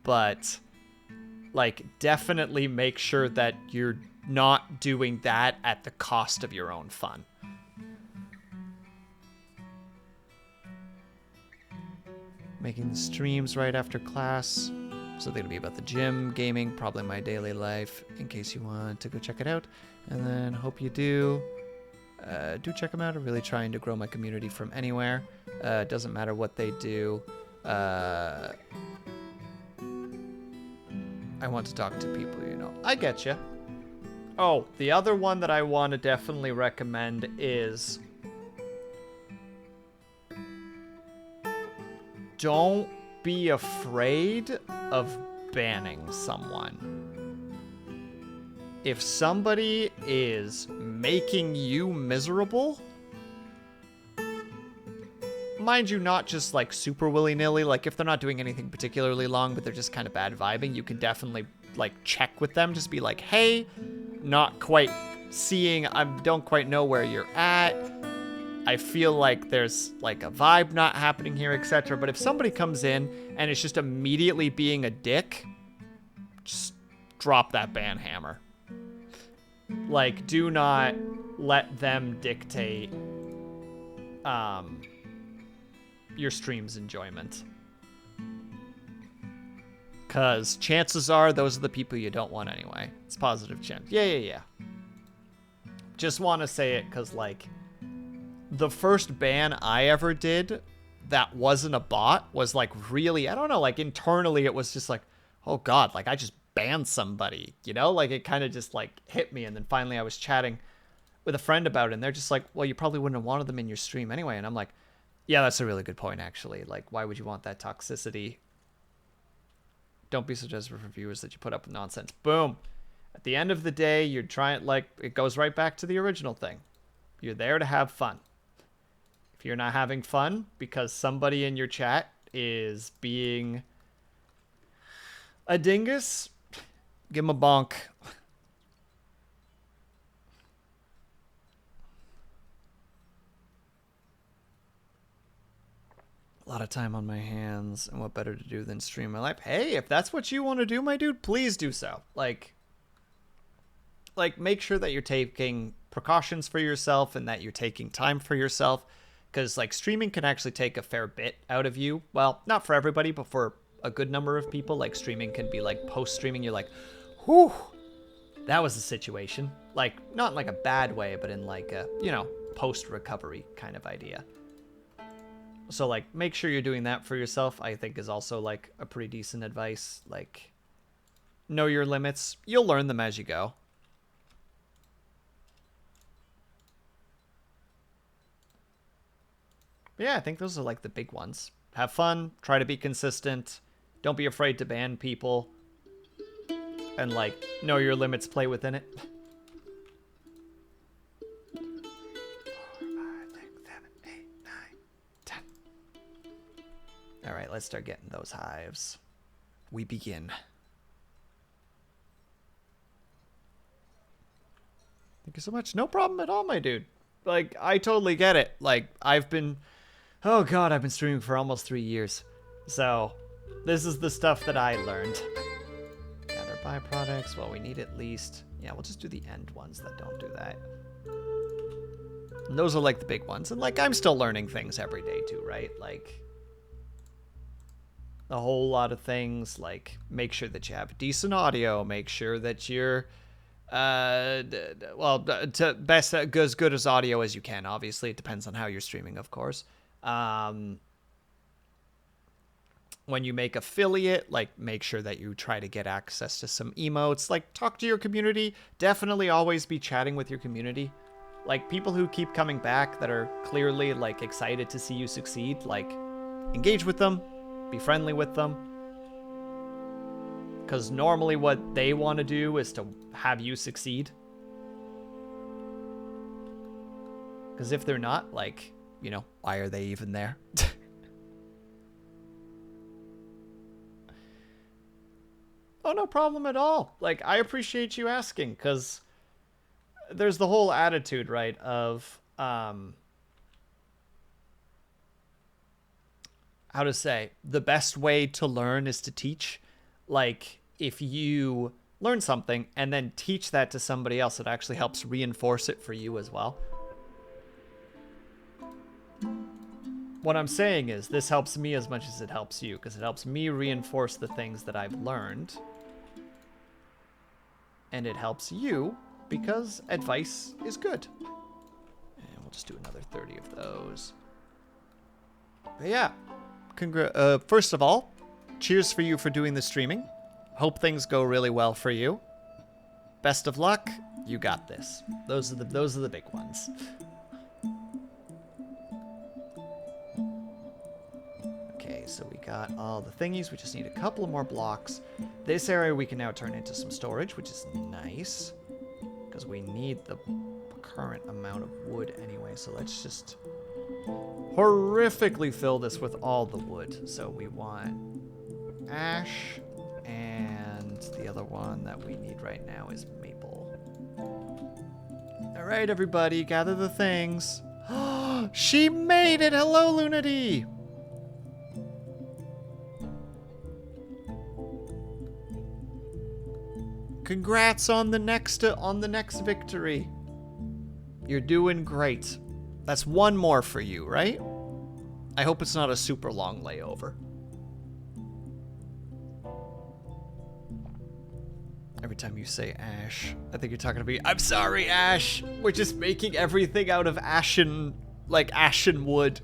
but, like, definitely make sure that you're not doing that at the cost of your own fun. Making the streams right after class. So they're gonna be about the gym, gaming, probably my daily life, in case you want to go check it out. And then hope you do. Do check them out. I'm really trying to grow my community from anywhere. It doesn't matter what they do. I want to talk to people, you know. I get you. Oh, the other one that I want to definitely recommend is don't be afraid of banning someone. If somebody is making you miserable, mind you, not just like super willy-nilly, like if they're not doing anything particularly long, but they're just kind of bad vibing, you can definitely like check with them, just be like, hey, not quite seeing, I don't quite know where you're at. I feel like there's like a vibe not happening here, etc. But if somebody comes in and is just immediately being a dick, just drop that ban hammer. Like, do not let them dictate your stream's enjoyment. Because chances are those are the people you don't want anyway. It's positive chance. Yeah. Just want to say it because, like, the first ban I ever did that wasn't a bot was, like, really, I don't know, like, internally it was just like, oh God, like, I just banned somebody, you know? Like, it kind of just, like, hit me. And then finally I was chatting with a friend about it, and they're just like, well, you probably wouldn't have wanted them in your stream anyway. And I'm like, yeah, that's a really good point, actually. Like, why would you want that toxicity? Don't be so desperate for viewers that you put up with nonsense. Boom. At the end of the day, you're trying, like, it goes right back to the original thing. You're there to have fun. If you're not having fun because somebody in your chat is being a dingus, give him a bonk. A lot of time on my hands, and what better to do than stream my life? Hey, if that's what you want to do, my dude, please do so. Like, make sure that you're taking precautions for yourself and that you're taking time for yourself, because, like, streaming can actually take a fair bit out of you. Well, not for everybody, but for a good number of people, like, streaming can be, like, post-streaming, you're like, whew, that was a situation. Like, not in, like, a bad way, but in, like, a, you know, post-recovery kind of idea. So, like, make sure you're doing that for yourself, I think is also, like, a pretty decent advice. Like, know your limits. You'll learn them as you go. But yeah, I think those are, like, the big ones. Have fun. Try to be consistent. Don't be afraid to ban people. And, like, know your limits, play within it. 4, 5, 6, 7, 8, 9, 10. Alright, let's start getting those hives. We begin. Thank you so much. No problem at all, my dude. Like, I totally get it. Like, I've been... Oh, God, I've been streaming for almost 3 years. So, this is the stuff that I learned. Gather byproducts. Well, we need at least... Yeah, we'll just do the end ones that don't do that. And those are, like, the big ones. And, like, I'm still learning things every day, too, right? Like, a whole lot of things. Like, make sure that you have decent audio. Make sure that you're... well, to best as good as audio as you can. Obviously, it depends on how you're streaming, of course. When you make affiliate, like, make sure that you try to get access to some emotes. Like, talk to your community. Definitely always be chatting with your community. Like, people who keep coming back that are clearly, like, excited to see you succeed. Like, engage with them. Be friendly with them. Because normally what they want to do is to have you succeed. Because if they're not, like, you know, why are they even there? Oh, no problem at all. Like, I appreciate you asking, because there's the whole attitude, right, of, how to say, the best way to learn is to teach. Like, if you learn something and then teach that to somebody else, it actually helps reinforce it for you as well. What I'm saying is, this helps me as much as it helps you, because it helps me reinforce the things that I've learned. And it helps you, because advice is good. And we'll just do another 30 of those. But yeah, first of all, cheers for you for doing the streaming. Hope things go really well for you. Best of luck. You got this. Those are the big ones. Okay, so we got all the thingies. We just need a couple of more blocks. This area we can now turn into some storage, which is nice, because we need the current amount of wood anyway. So let's just horrifically fill this with all the wood. So we want ash, and the other one that we need right now is maple. All right, everybody, gather the things. She made it! Hello, Lunity! Congrats on the next victory. You're doing great. That's one more for you, right? I hope it's not a super long layover. Every time you say ash, I think you're talking to me. I'm sorry, Ash. We're just making everything out of ashen wood.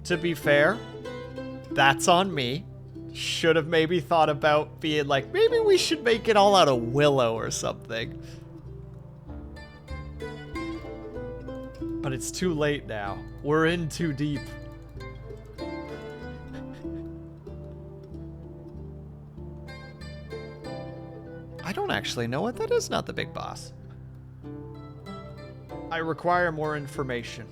To be fair, that's on me. Should have maybe thought about being like, maybe we should make it all out of willow or something. But it's too late now. We're in too deep. I don't actually know what that is, not the big boss. I require more information.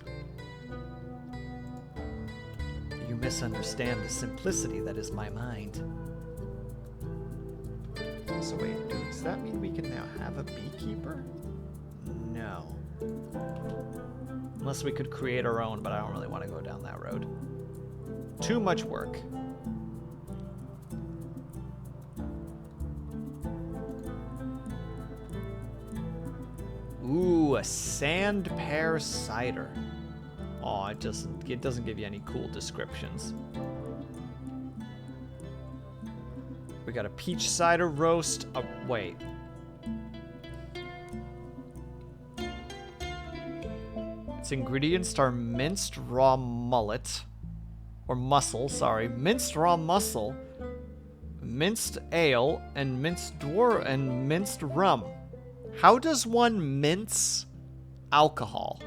You misunderstand the simplicity that is my mind. So wait, does that mean we can now have a beekeeper? No. Unless we could create our own, but I don't really want to go down that road. Too much work. Ooh, a sand pear cider. Oh, it doesn't give you any cool descriptions. We got a peach cider roast. Oh, wait. Its ingredients are minced raw mullet. Or mussel, sorry. Minced raw mussel, minced ale, and minced dwarf and minced rum. How does one mince alcohol?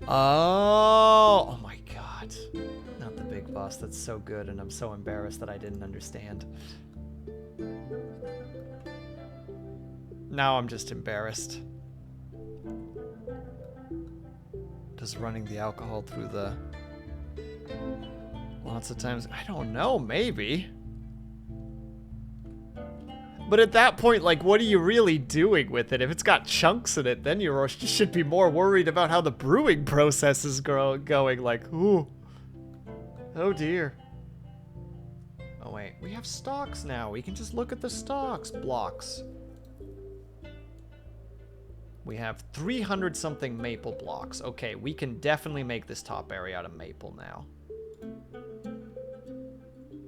Oh my god. Not the big boss. That's so good, and I'm so embarrassed that I didn't understand. Now I'm just embarrassed. Does running the alcohol through the... Lots of times... I don't know, maybe. But at that point, like, what are you really doing with it? If it's got chunks in it, then you should be more worried about how the brewing process is going. Like, ooh. Oh, dear. Oh, wait. We have stocks now. We can just look at the stocks blocks. We have 300-something maple blocks. Okay, we can definitely make this top area out of maple now.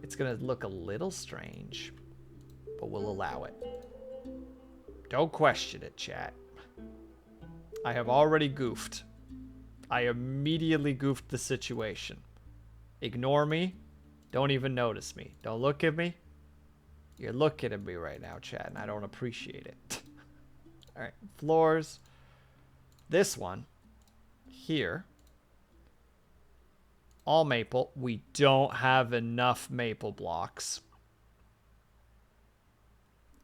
It's gonna look a little strange, but we'll allow it. Don't question it, chat. I have already goofed. I immediately goofed the situation. Ignore me. Don't even notice me. Don't look at me. You're looking at me right now, chat, and I don't appreciate it. All right, floors. This one here. All maple. We don't have enough maple blocks.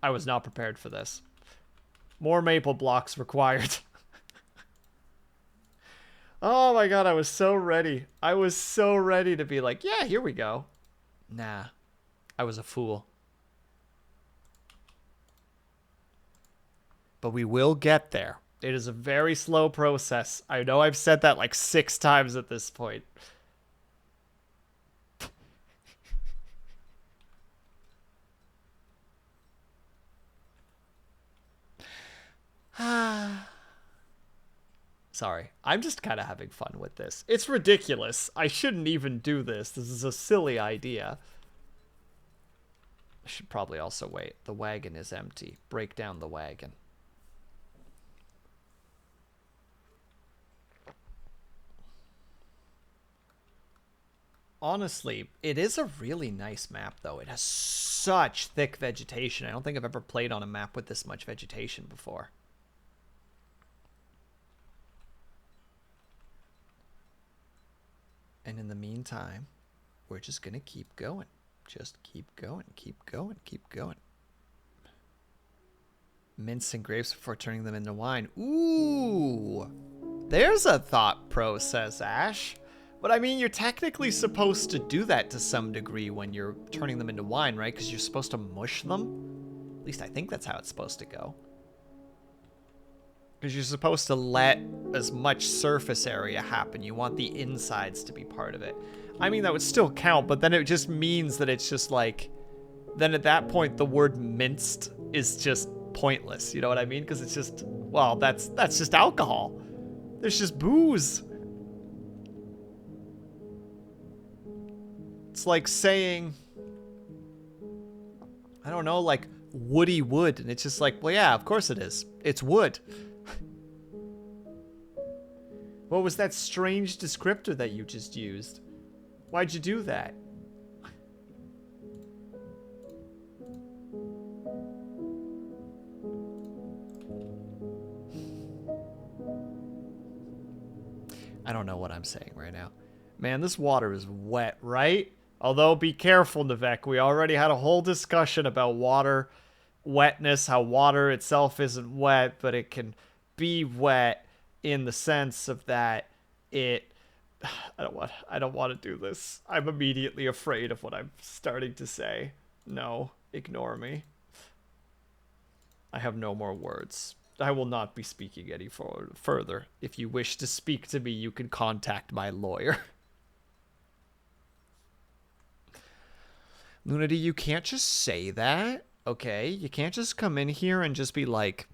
I was not prepared for this. More maple blocks required. Oh my god, I was so ready. I was so ready to be like, yeah, here we go. Nah, I was a fool. But we will get there. It is a very slow process. I know I've said that like 6 times at this point. Sorry, I'm just kind of having fun with this. It's ridiculous. I shouldn't even do this. This is a silly idea. I should probably also wait. The wagon is empty. Break down the wagon. Honestly, it is a really nice map, though. It has such thick vegetation. I don't think I've ever played on a map with this much vegetation before. And in the meantime, we're just going to keep going. Just keep going, keep going, keep going. Mincing grapes before turning them into wine. Ooh! There's a thought process, Ash. But I mean, you're technically supposed to do that to some degree when you're turning them into wine, right? Because you're supposed to mush them. At least I think that's how it's supposed to go. Because you're supposed to let as much surface area happen. You want the insides to be part of it. I mean, that would still count, but then it just means that it's just like... Then at that point, the word minced is just pointless. You know what I mean? Because it's just... Well, that's just alcohol. There's just booze. It's like saying, I don't know, like woody wood. And it's just like, well, yeah, of course it is. It's wood. What was that strange descriptor that you just used? Why'd you do that? I don't know what I'm saying right now. Man, this water is wet, right? Although, be careful, Nivek. We already had a whole discussion about water wetness, how water itself isn't wet, but it can be wet in the sense of that it... I don't want to do this. I'm immediately afraid of what I'm starting to say. No, ignore me. I have no more words. I will not be speaking any further. If you wish to speak to me, you can contact my lawyer. Lunity, you can't just say that, okay? You can't just come in here and just be like...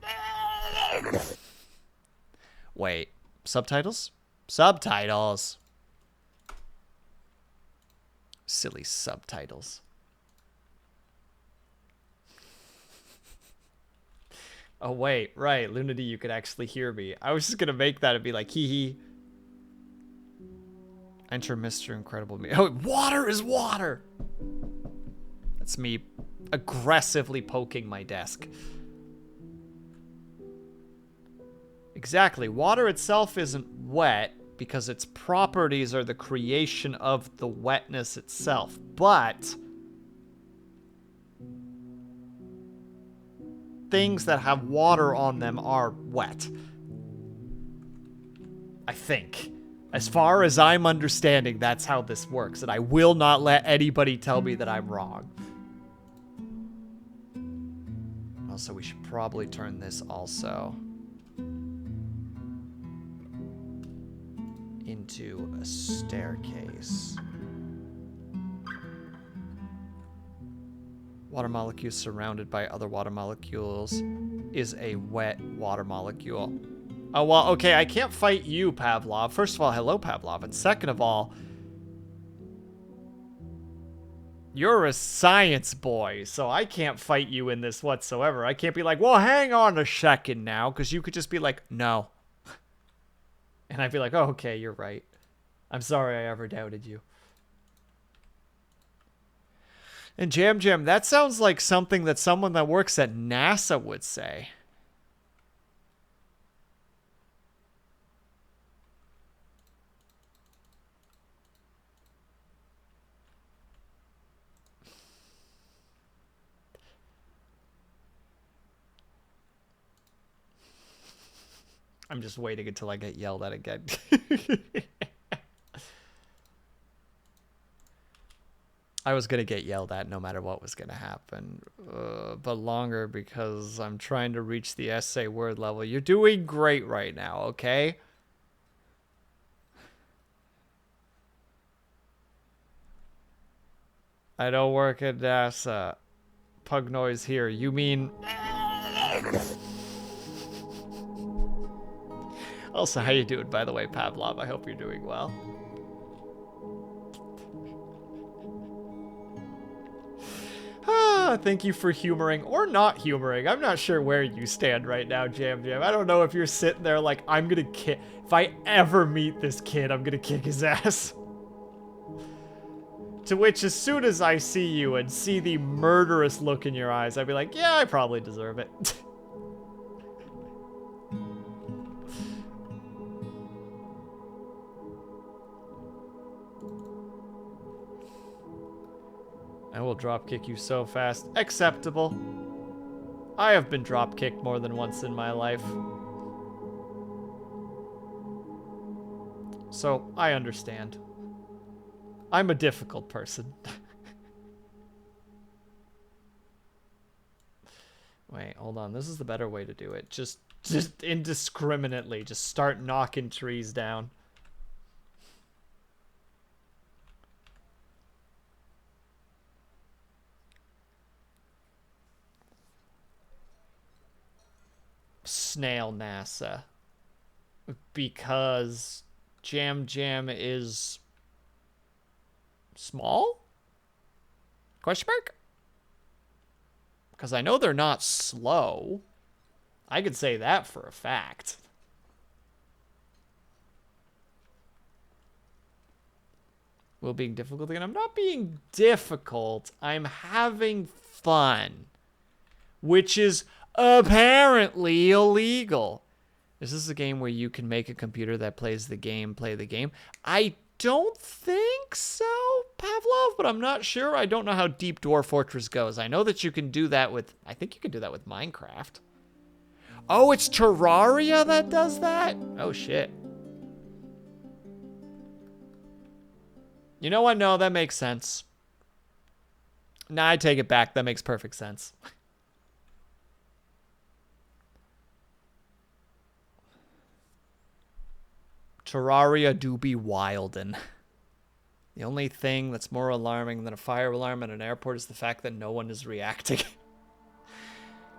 Wait, subtitles? Subtitles! Silly subtitles. Oh, wait, right, Lunity, you could actually hear me. I was just gonna make that and be like, hee hee. Enter Mr. Incredible Me. Oh, water is water! That's me aggressively poking my desk. Exactly. Water itself isn't wet, because its properties are the creation of the wetness itself. But things that have water on them are wet. I think. As far as I'm understanding, that's how this works, and I will not let anybody tell me that I'm wrong. Also, we should probably turn this also into a staircase. Water molecule surrounded by other water molecules is a wet water molecule. Oh, well, okay, I can't fight you, Pavlov. First of all, hello, Pavlov. And second of all, you're a science boy, so I can't fight you in this whatsoever. I can't be like, well, hang on a second now, because you could just be like, no. And I'd be like, oh, okay, you're right. I'm sorry I ever doubted you. And Jam Jam, that sounds like something that someone that works at NASA would say. I'm just waiting until I get yelled at again. I was going to get yelled at no matter what was going to happen. But longer because I'm trying to reach the essay word level. You're doing great right now, okay? I don't work at NASA. Pug noise here. You mean... Also, how you doing, by the way, Pavlov? I hope you're doing well. Thank you for humoring, or not humoring. I'm not sure where you stand right now, Jam Jam. I don't know if you're sitting there like, I'm gonna kick... If I ever meet this kid, I'm gonna kick his ass. To which, as soon as I see you and see the murderous look in your eyes, I'd be like, yeah, I probably deserve it. I will dropkick you so fast. Acceptable. I have been dropkicked more than once in my life. So, I understand. I'm a difficult person. Wait, hold on. This is the better way to do it. Just indiscriminately. Just start knocking trees down. Snail NASA. Because Jam Jam is small? Question mark? Because I know they're not slow. I could say that for a fact. Will being difficult again? I'm not being difficult. I'm having fun. Which is apparently illegal. Is this a game where you can make a computer that plays the game, play the game? I don't think so, Pavlov, but I'm not sure. I don't know how deep Dwarf Fortress goes. I know that you can do that with... I think you can do that with Minecraft. Oh, it's Terraria that does that? Oh, shit. You know what? No, that makes sense. Nah, I take it back. That makes perfect sense. Terraria do be wildin'. The only thing that's more alarming than a fire alarm at an airport is the fact that no one is reacting.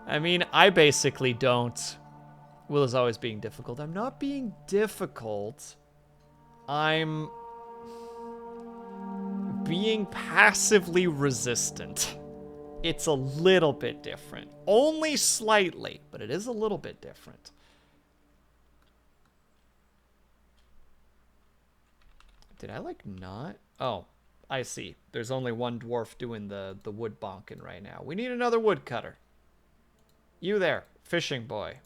I mean, I basically don't. Will is always being difficult. I'm not being difficult. I'm being passively resistant. It's a little bit different. Only slightly, but it is a little bit different. Did I, like, not? Oh, I see. There's only one dwarf doing the wood bonking right now. We need another woodcutter. You there, fishing boy.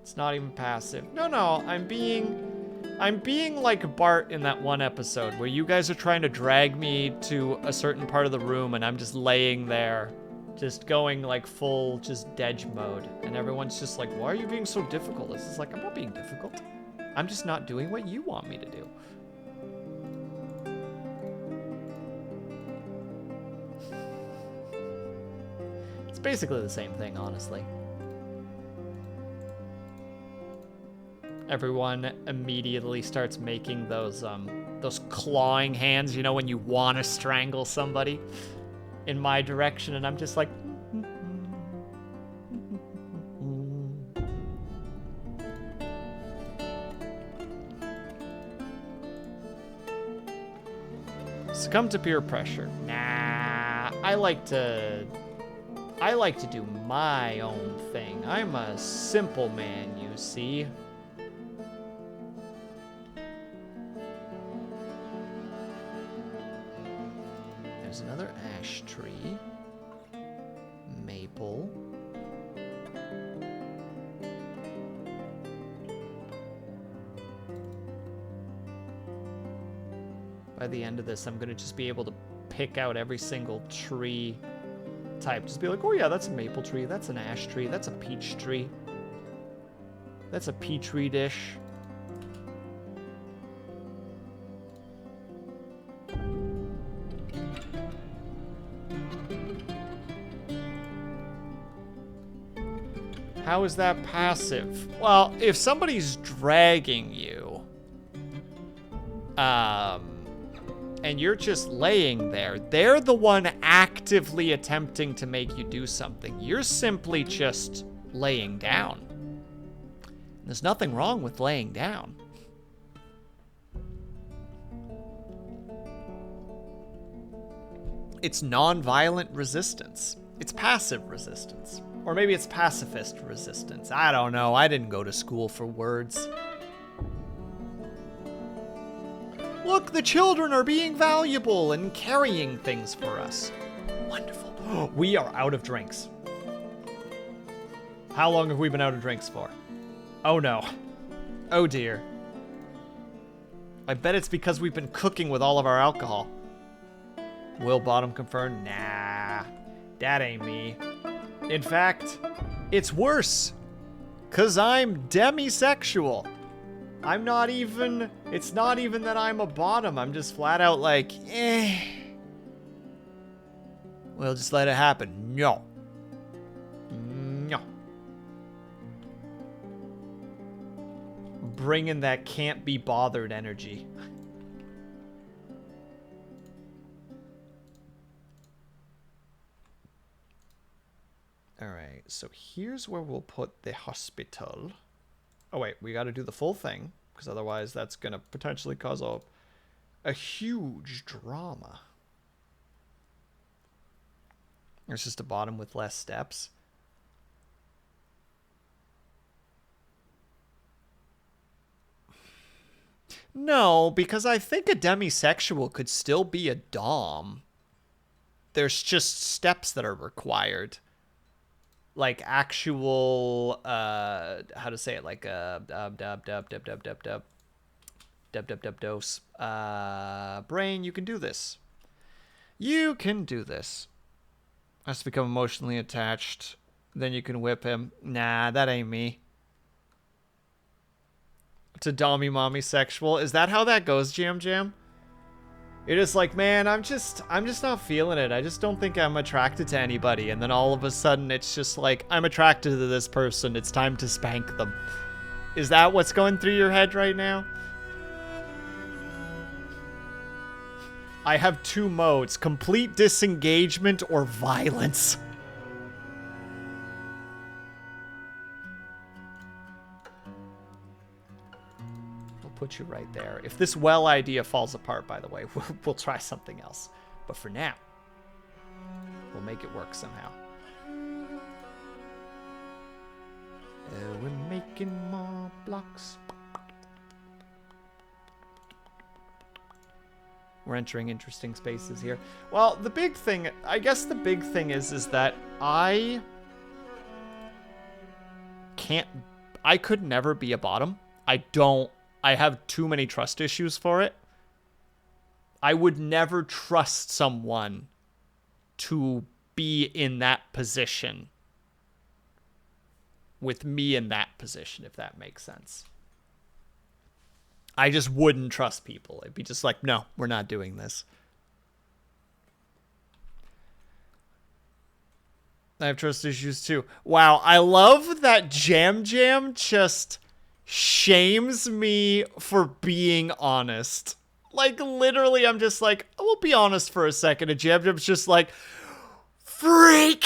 It's not even passive. No, I'm being like Bart in that one episode where you guys are trying to drag me to a certain part of the room and I'm just laying there, just going like full just Dedge mode. And everyone's just like, why are you being so difficult? This is like, I'm not being difficult. I'm just not doing what you want me to do. It's basically the same thing, honestly. Everyone immediately starts making those clawing hands, you know, when you want to strangle somebody in my direction, and I'm just like... Succumb to peer pressure. Nah, I like to do my own thing. I'm a simple man, you see. There's another ash tree. Maple. By the end of this, I'm gonna just be able to pick out every single tree type. Just be like, oh yeah, that's a maple tree, that's an ash tree, that's a peach tree. That's a petri dish. How is that passive? Well, if somebody's dragging you, and you're just laying there, they're the one actively attempting to make you do something. You're simply just laying down. There's nothing wrong with laying down. It's non-violent resistance. It's passive resistance. Or maybe it's pacifist resistance. I don't know. I didn't go to school for words. Look, the children are being valuable and carrying things for us. Wonderful. We are out of drinks. How long have we been out of drinks for? Oh no. Oh dear. I bet it's because we've been cooking with all of our alcohol. Will Bottom confirm? Nah, that ain't me. In fact, it's worse. 'Cause I'm demisexual. I'm not even, it's not even that I'm a bottom. I'm just flat out like, We'll just let it happen. No. No. Bringing that can't be bothered energy. Alright, so here's where we'll put the hospital. Oh wait, we gotta do the full thing, because otherwise that's gonna potentially cause a huge drama. It's just a bottom with less steps. No, because I think a demisexual could still be a dom. There's just steps that are required. Like actual, how to say it, like dose. Brain, you can do this. You can do this. Has to become emotionally attached. Then you can whip him. Nah, that ain't me. To dommy mommy sexual. Is that how that goes, Jam Jam? You're just like, man, I'm just not feeling it. I just don't think I'm attracted to anybody. And then all of a sudden it's just like, I'm attracted to this person. It's time to spank them. Is that what's going through your head right now? I have two modes, complete disengagement or violence. Put you right there. If this well idea falls apart, by the way, we'll try something else. But for now, we'll make it work somehow. We're making more blocks. We're entering interesting spaces here. Well, the big thing, I guess the big thing is that I I could never be a bottom. I have too many trust issues for it. I would never trust someone to be in that position with me in that position, if that makes sense. I just wouldn't trust people. It'd be just like, no, we're not doing this. I have trust issues too. Wow, I love that Jam Jam just shames me for being honest. Like, literally, I'm just like, I will be honest for a second. And Jam Jam's just like, freak!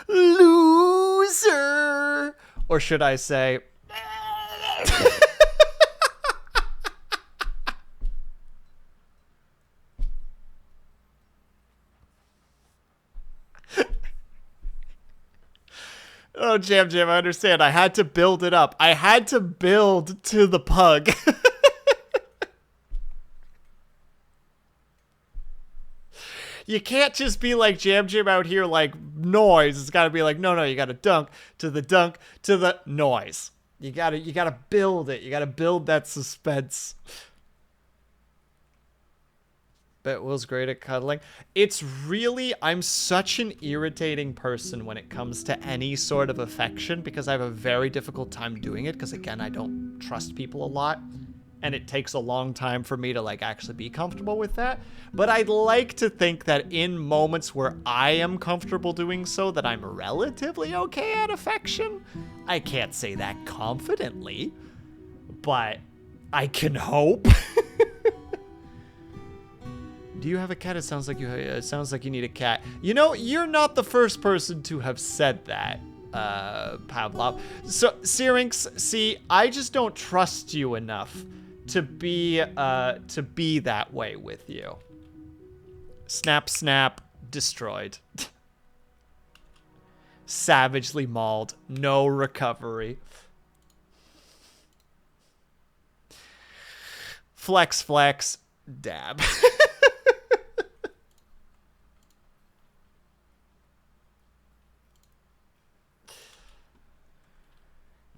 Loser! Or should I say... Oh, Jam Jam, I understand. I had to build it up. I had to build to the pug. You can't just be like Jam Jam out here like noise. It's got to be like, no, you got to dunk to the noise. You got to build it. You got to build that suspense. Bet Will's great at cuddling. It's really, I'm such an irritating person when it comes to any sort of affection because I have a very difficult time doing it because, again, I don't trust people a lot. And it takes a long time for me to, like, actually be comfortable with that. But I'd like to think that in moments where I am comfortable doing so, that I'm relatively okay at affection. I can't say that confidently, but I can hope. Do you have a cat? It sounds like you need a cat. You know, you're not the first person to have said that, Pavlov. So, Syrinx, see, I just don't trust you enough to be that way with you. Snap, snap, destroyed. Savagely mauled, no recovery. Flex, flex, dab.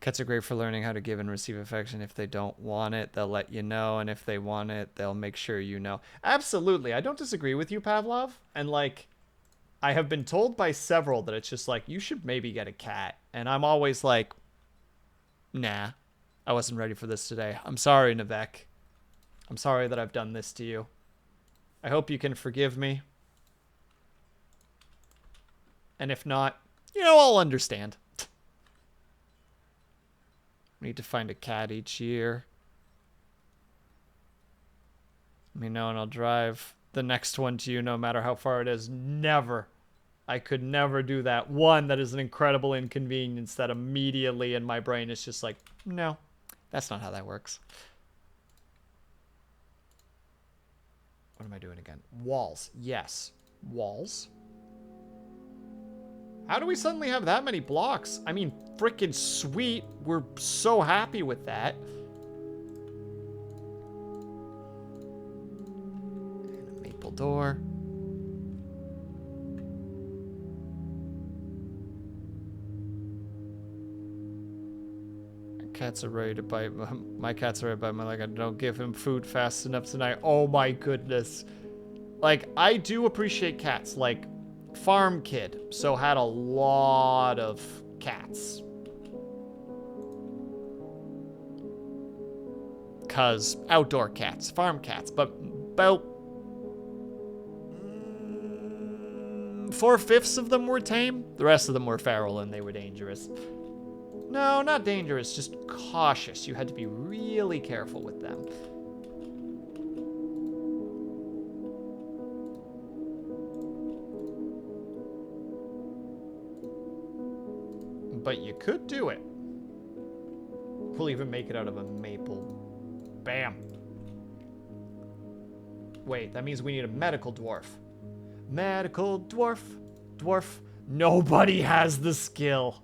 Cats are great for learning how to give and receive affection. If they don't want it, they'll let you know. And if they want it, they'll make sure you know. Absolutely. I don't disagree with you, Pavlov. And, like, I have been told by several that it's just like, you should maybe get a cat. And I'm always like, nah, I wasn't ready for this today. I'm sorry, Navek. I'm sorry that I've done this to you. I hope you can forgive me. And if not, you know, I'll understand. Need to find a cat each year. Let me know and I'll drive the next one to you no matter how far it is. Never. I could never do that. One, that is an incredible inconvenience that immediately in my brain is just like, no, that's not how that works. What am I doing again? Walls. Yes. Walls. How do we suddenly have that many blocks? I mean, freaking sweet. We're so happy with that. And a maple door. Cats are ready to bite. My cats are ready to bite my leg. I don't give him food fast enough tonight. Oh my goodness. Like, I do appreciate cats. Like, farm kid, so had a lot of cats. Cause outdoor cats, farm cats, but about 4/5 of them were tame. The rest of them were feral and they were dangerous. No, not dangerous, just cautious. You had to be really careful with them. But you could do it. We'll even make it out of a maple. Bam. Wait, that means we need a medical dwarf. Medical dwarf. Dwarf. Nobody has the skill.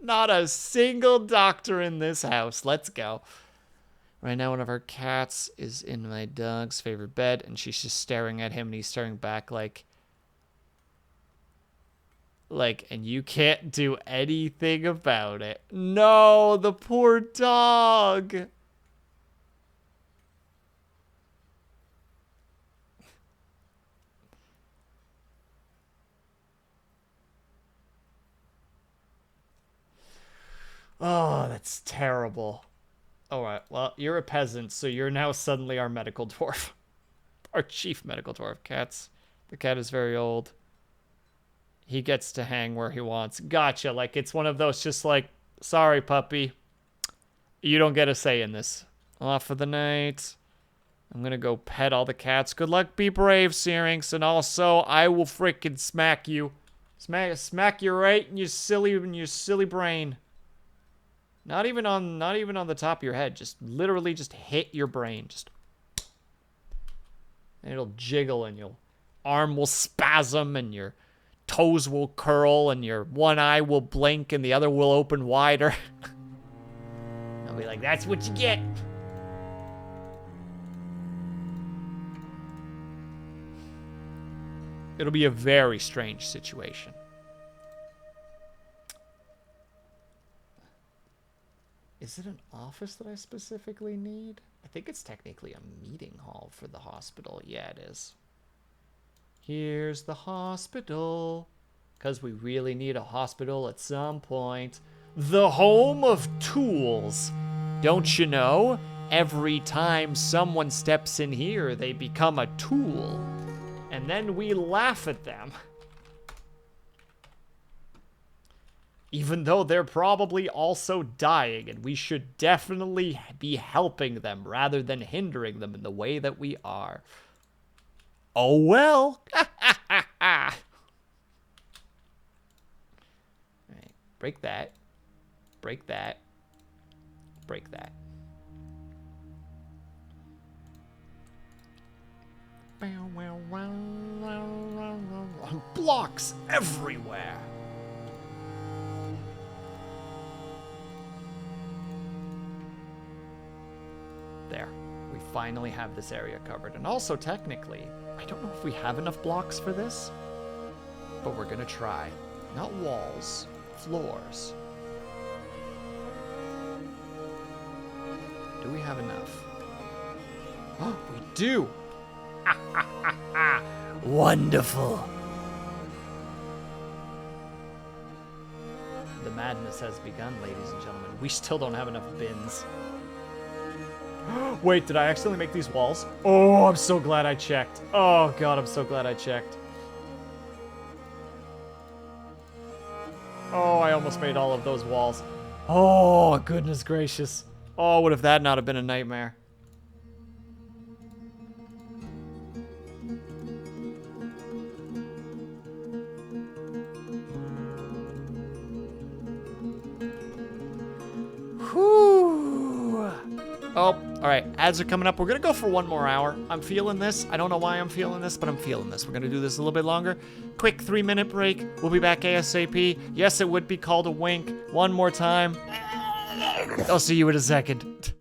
Not a single doctor in this house. Let's go. Right now, one of our cats is in my dog's favorite bed, and she's just staring at him, and he's staring back like... Like, and you can't do anything about it. No, the poor dog. Oh, that's terrible. All right, well, you're a peasant, so you're now suddenly our medical dwarf. Our chief medical dwarf. The cat is very old. He gets to hang where he wants. Gotcha. Like, it's one of those just like, sorry, puppy. You don't get a say in this. Off for the night. I'm gonna go pet all the cats. Good luck, be brave, Syrinx. And also, I will freaking smack you. Smack you right in your silly brain. Not even on the top of your head. Just literally just hit your brain. Just and it'll jiggle and your arm will spasm and your toes will curl and your one eye will blink and the other will open wider. I'll be like, that's what you get. It'll be a very strange situation. Is it an office that I specifically need? I think it's technically a meeting hall for the hospital. Yeah, it is. Here's the hospital. Because we really need a hospital at some point. The home of tools. Don't you know? Every time someone steps in here, they become a tool. And then we laugh at them. Even though they're probably also dying, and we should definitely be helping them rather than hindering them in the way that we are. Oh well. Alright, break that. Break that. Break that. Blocks everywhere. There. We finally have this area covered. And also, technically, I don't know if we have enough blocks for this, but we're gonna try. Not walls, floors. Do we have enough? Oh, we do! Wonderful! The madness has begun, ladies and gentlemen. We still don't have enough bins. Wait, did I accidentally make these walls? Oh, I'm so glad I checked. Oh, God, I'm so glad I checked. Oh, I almost made all of those walls. Oh, goodness gracious. Oh, what if that not have been a nightmare? Whew. Oh, all right. Ads are coming up. We're going to go for one more hour. I'm feeling this. I don't know why I'm feeling this, but I'm feeling this. We're going to do this a little bit longer. Quick 3-minute break. We'll be back ASAP. Yes, it would be called a wink. One more time. I'll see you in a second.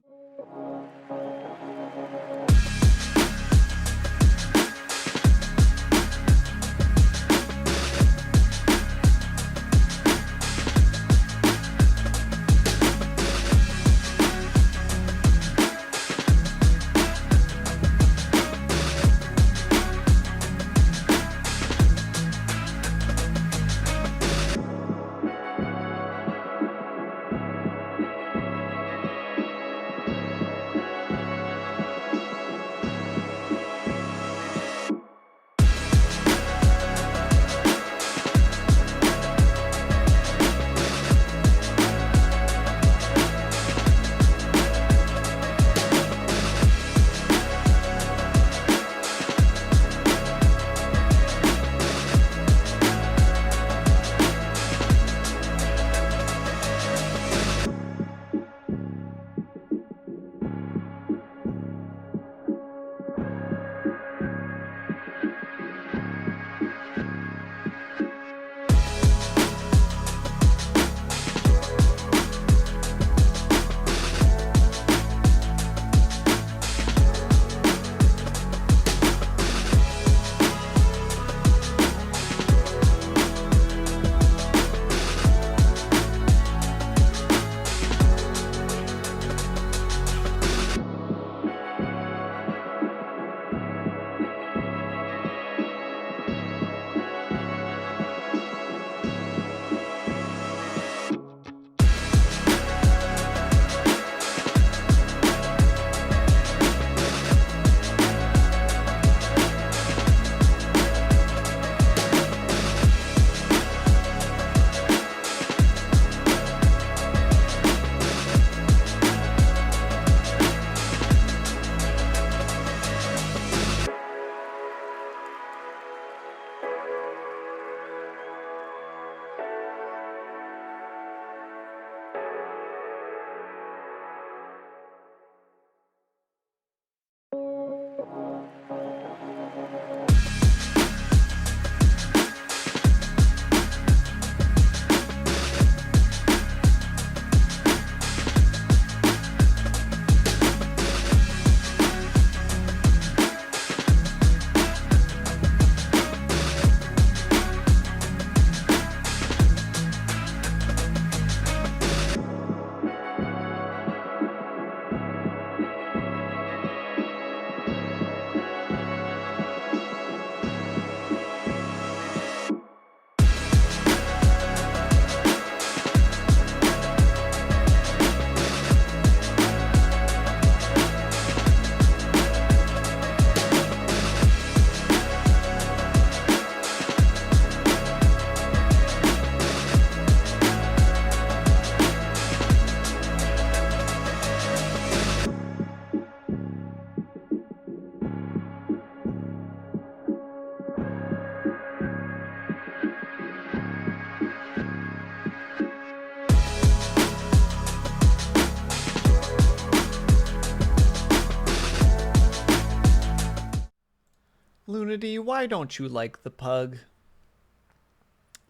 Lunity, why don't you like the pug?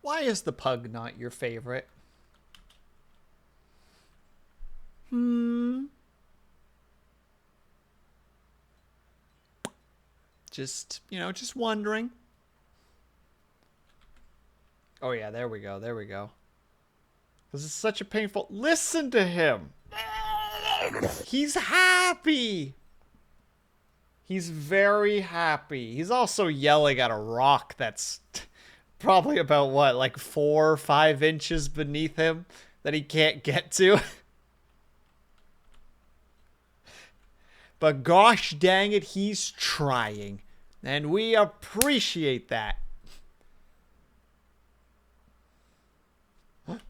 Why is the pug not your favorite? Just, just wondering. Oh yeah, there we go, there we go. This is such a painful... Listen to him! He's happy! He's very happy. He's also yelling at a rock that's probably about, what, like 4 or 5 inches beneath him that he can't get to. But gosh dang it, he's trying. And we appreciate that. Wait.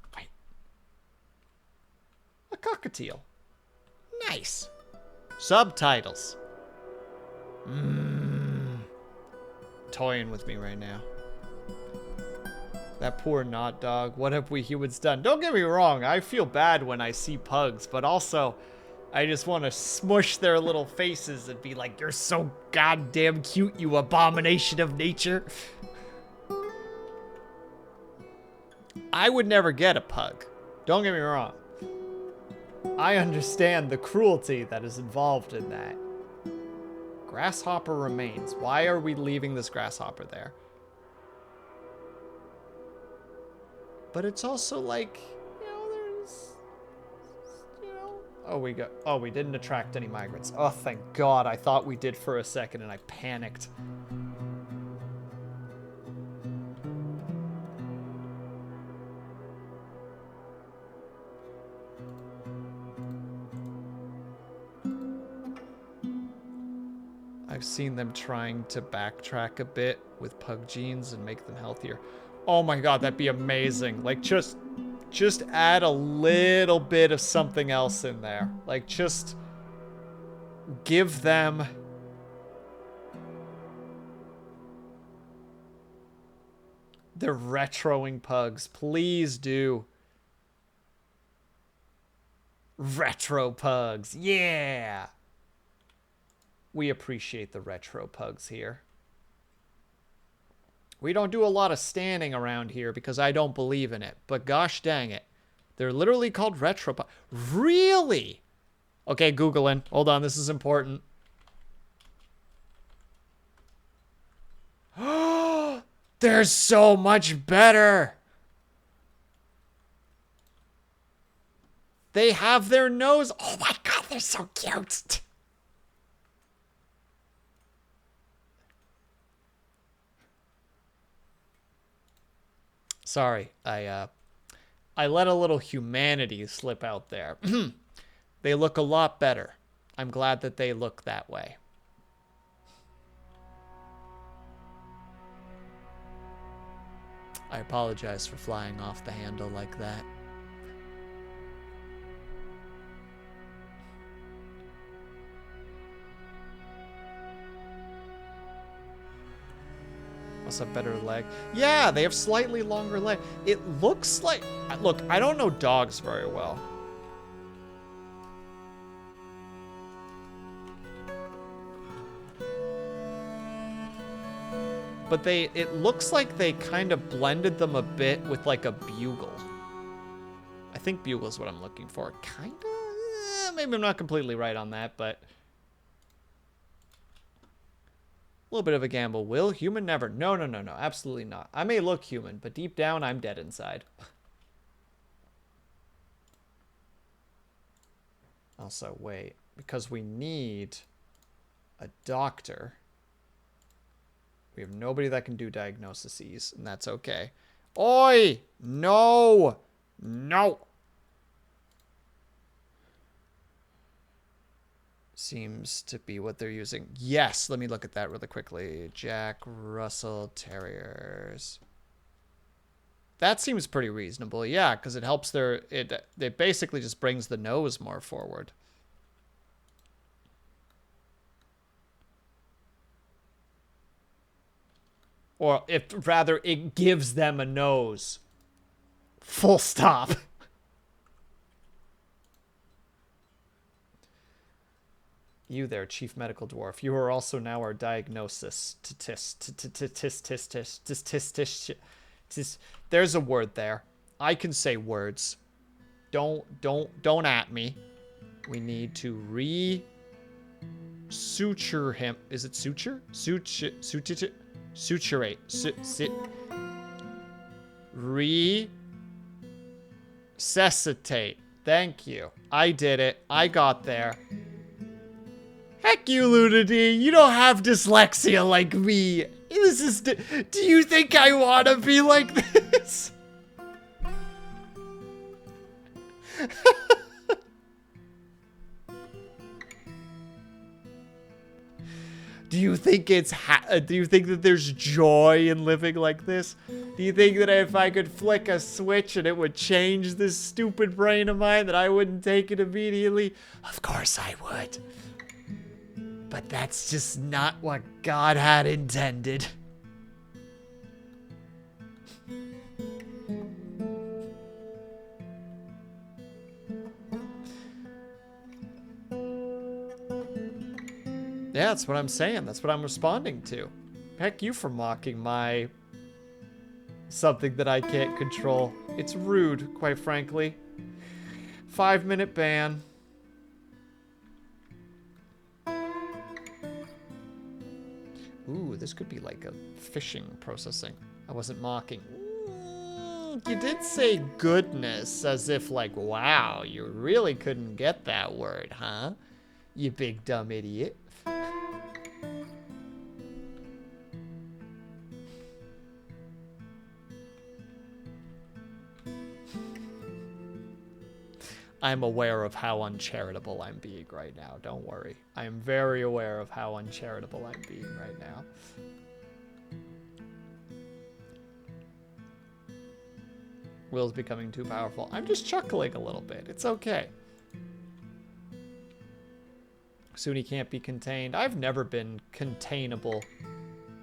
A cockatiel. Nice. Subtitles. Toying with me right now. That poor not dog. What have we humans done? Don't get me wrong. I feel bad when I see pugs, but also I just want to smush their little faces and be like, you're so goddamn cute, you abomination of nature. I would never get a pug. Don't get me wrong. I understand the cruelty that is involved in that. Grasshopper remains. Why are we leaving this grasshopper there? But it's also like, there's, oh, we didn't attract any migrants. Oh, thank God. I thought we did for a second and I panicked. I've seen them trying to backtrack a bit with pug genes and make them healthier. Oh my God, that'd be amazing. Like, just add a little bit of something else in there. Like, just give them... They're retroing pugs. Please do. Retro pugs. Yeah! We appreciate the retro pugs here. We don't do a lot of standing around here because I don't believe in it. But gosh dang it. They're literally called retro pugs. Really? Okay, Googling. Hold on, this is important. They're so much better. They have their nose. Oh my God, they're so cute. Sorry, I let a little humanity slip out there. They look a lot better. I'm glad that they look that way. I apologize for flying off the handle like that. Must have better leg. Yeah, they have slightly longer leg. It looks like... Look, I don't know dogs very well. But it looks like they kind of blended them a bit with like a bugle. I think bugle is what I'm looking for. Kind of? Maybe I'm not completely right on that, but... A little bit of a gamble. Will human never? No, absolutely not. I may look human, but deep down, I'm dead inside. Also, wait, because we need a doctor. We have nobody that can do diagnoses, and that's okay. Oi! No! No! Seems to be what they're using. Yes, let me look at that really quickly. Jack Russell Terriers. That seems pretty reasonable. Yeah, because it helps their... It basically just brings the nose more forward. Or if rather, it gives them a nose. Full stop. You there, Chief Medical Dwarf. You are also now our diagnosis. There's a word there. I can say words. Don't at me. We need to suture him. Is it suture? Suturate. Resuscitate. Thank you. I did it. I got there. Heck you, Lunity. You don't have dyslexia like me. This is... Do you think I want to be like this? Do you think it's do you think that there's joy in living like this? Do you think that if I could flick a switch and it would change this stupid brain of mine that I wouldn't take it immediately? Of course I would. But that's just not what God had intended. Yeah, that's what I'm saying. That's what I'm responding to. Heck you for mocking my... something that I can't control. It's rude, quite frankly. 5-minute ban. Ooh, this could be like a fishing processing. I wasn't mocking. You did say goodness, as if like, wow, you really couldn't get that word, huh? You big dumb idiot. I'm aware of how uncharitable I'm being right now. Don't worry. I am very aware of how uncharitable I'm being right now. Will's becoming too powerful. I'm just chuckling a little bit. It's okay. Soon he can't be contained. I've never been containable.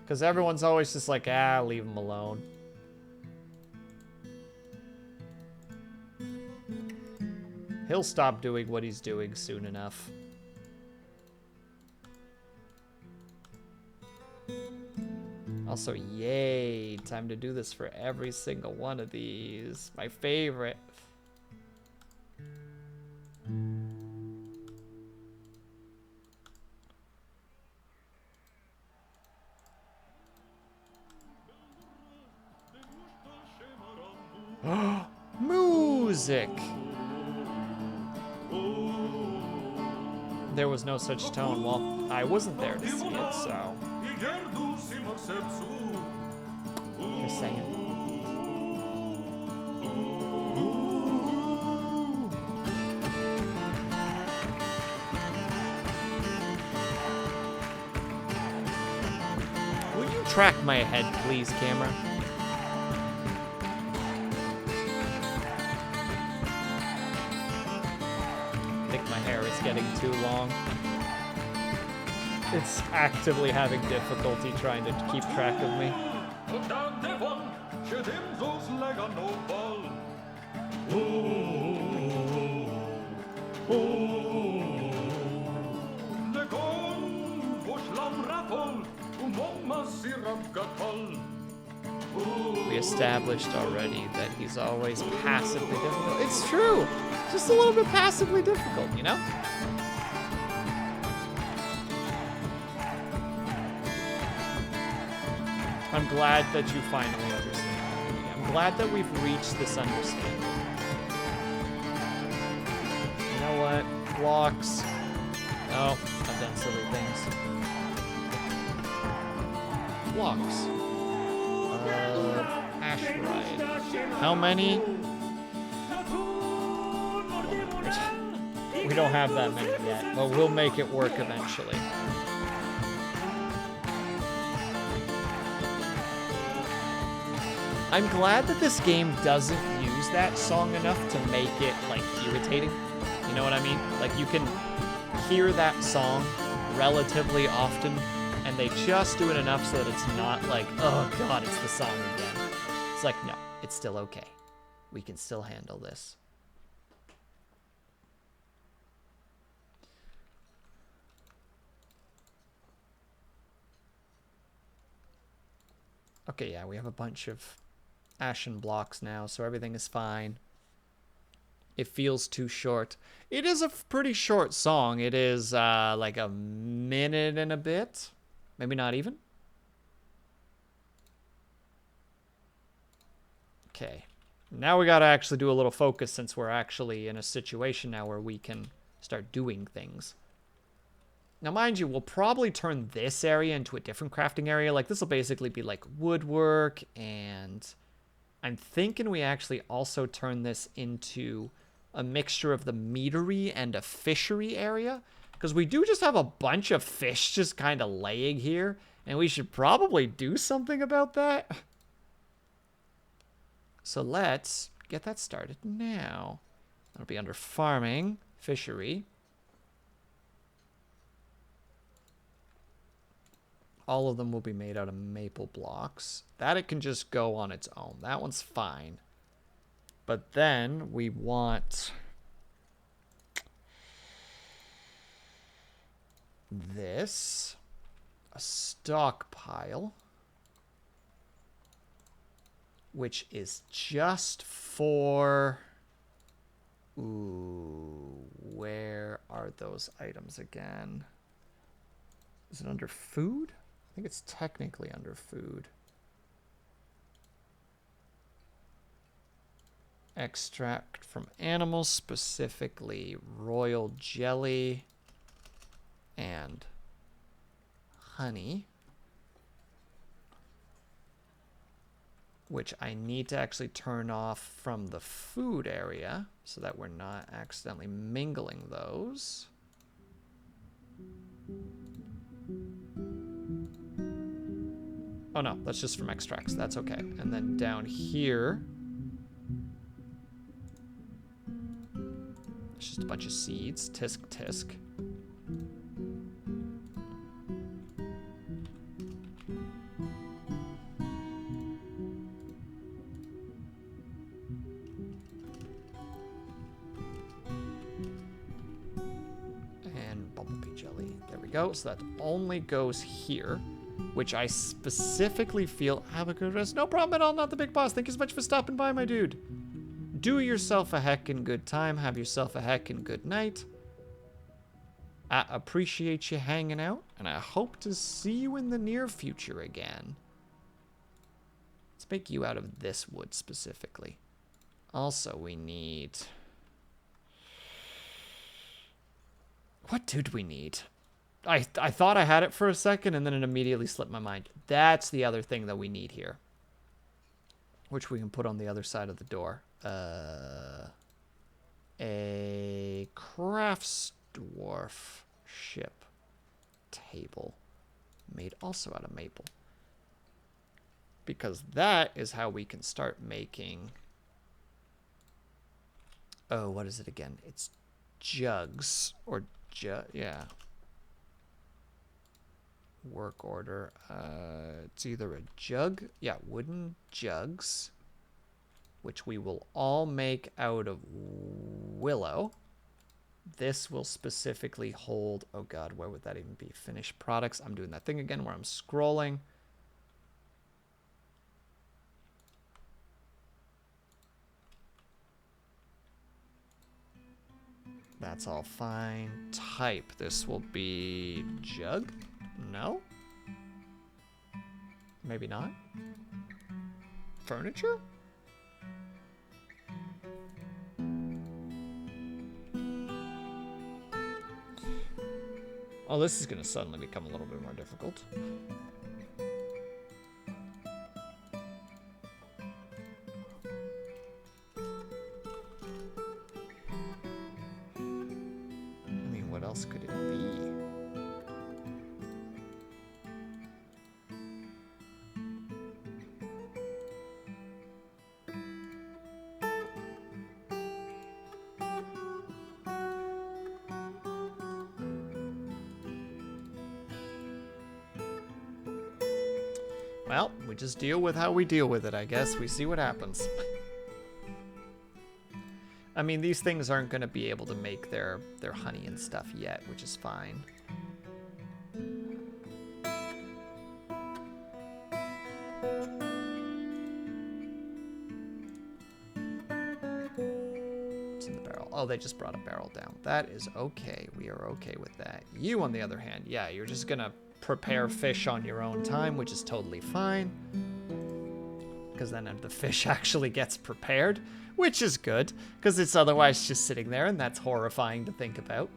Because everyone's always just like, ah, leave him alone. He'll stop doing what he's doing soon enough. Also, yay! Time to do this for every single one of these. My favorite. Music! There was no such tone. Well, I wasn't there to see it, so... Just saying. Will you track my head, please, camera? I think my hair is getting too long. It's actively having difficulty trying to keep track of me. We established already that he's always passively difficult. It's true! Just a little bit passively difficult, you know? I'm glad that you finally understand. I'm glad that we've reached this understanding. You know what? Blocks. Oh, I've done silly things. Blocks. Hash ride. How many? We don't have that many yet, but we'll make it work eventually. I'm glad that this game doesn't use that song enough to make it, like, irritating. You know what I mean? Like, you can hear that song relatively often, and they just do it enough so that it's not like, oh god, it's the song again. It's like, no, it's still okay. We can still handle this. Okay, yeah, we have a bunch of ashen blocks now, so everything is fine. It feels too short. It is a pretty short song. It is like a minute and a bit. Maybe not even. Okay. Now we gotta actually do a little focus since we're actually in a situation now where we can start doing things. Now, mind you, we'll probably turn this area into a different crafting area. Like, this will basically be like woodwork, and I'm thinking we actually also turn this into a mixture of the meadery and a fishery area, because we do just have a bunch of fish just kind of laying here, and we should probably do something about that. So let's get that started now. That'll be under farming, fishery. All of them will be made out of maple blocks. That it can just go on its own. That one's fine. But then we want this, a stockpile, which is just for... Ooh, where are those items again? Is it under food? I think it's technically under food. Extract from animals, specifically royal jelly and honey, which I need to actually turn off from the food area so that we're not accidentally mingling those. Oh no, that's just from extracts. That's okay. And then down here, it's just a bunch of seeds. Tisk, tisk. And bumblebee jelly. There we go. So that only goes here, which I specifically feel... Have a good rest. No problem at all, not the big boss. Thank you so much for stopping by, my dude. Do yourself a heckin' good time. Have yourself a heckin' good night. I appreciate you hanging out, and I hope to see you in the near future again. Let's make you out of this wood specifically. Also, we need... What did we need? I thought I had it for a second, and then it immediately slipped my mind. That's the other thing that we need here, which we can put on the other side of the door. A crafts dwarf ship table made also out of maple, because that is how we can start making... Oh, what is it again? It's jugs, or yeah. Work order. It's either a jug, yeah, wooden jugs, which we will all make out of willow. This will specifically hold, oh god, where would that even be? Finished products. I'm doing that thing again where I'm scrolling. That's all fine. Type, this will be jug? No? Maybe not? Furniture? Oh, this is gonna suddenly become a little bit more difficult. I mean, what else could it be? Well, we just deal with how we deal with it, I guess. We see what happens. I mean, these things aren't going to be able to make their honey and stuff yet, which is fine. What's in the barrel? Oh, they just brought a barrel down. That is okay. We are okay with that. You, on the other hand, yeah, you're just gonna prepare fish on your own time, which is totally fine. Because then the fish actually gets prepared, which is good, because it's otherwise just sitting there, and that's horrifying to think about.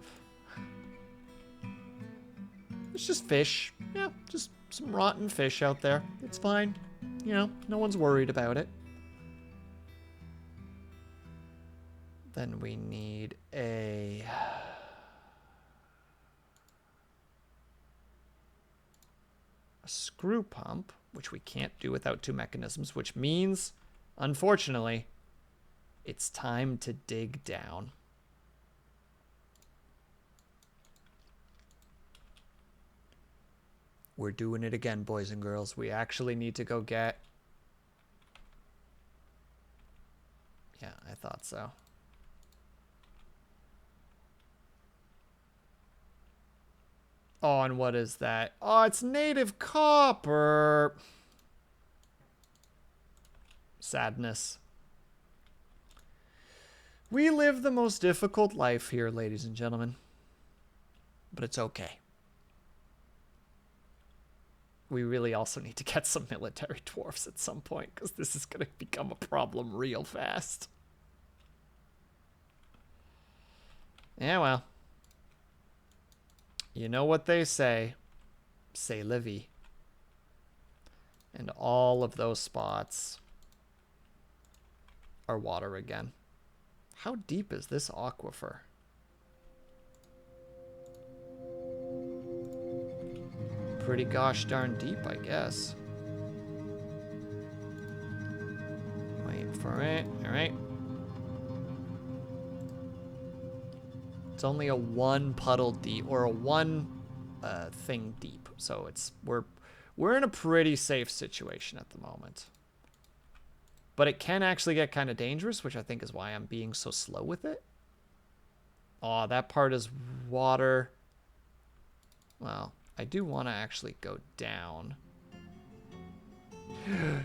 It's just fish. Yeah, just some rotten fish out there. It's fine. You know, no one's worried about it. Then we need a screw pump, which we can't do without 2 mechanisms, which means, unfortunately, it's time to dig down. We're doing it again, boys and girls. We actually need to go get... Yeah, I thought so. Oh, and what is that? Oh, it's native copper. Sadness. We live the most difficult life here, ladies and gentlemen. But it's okay. We really also need to get some military dwarfs at some point, because this is going to become a problem real fast. Yeah, well. You know what they say. C'est la vie. And all of those spots are water again. How deep is this aquifer? Pretty gosh darn deep, I guess. Wait for it. All right. It's only a 1 puddle deep, or a 1 thing deep. So it's we're in a pretty safe situation at the moment. But it can actually get kind of dangerous, which I think is why I'm being so slow with it. Oh, that part is water. Well, I do want to actually go down.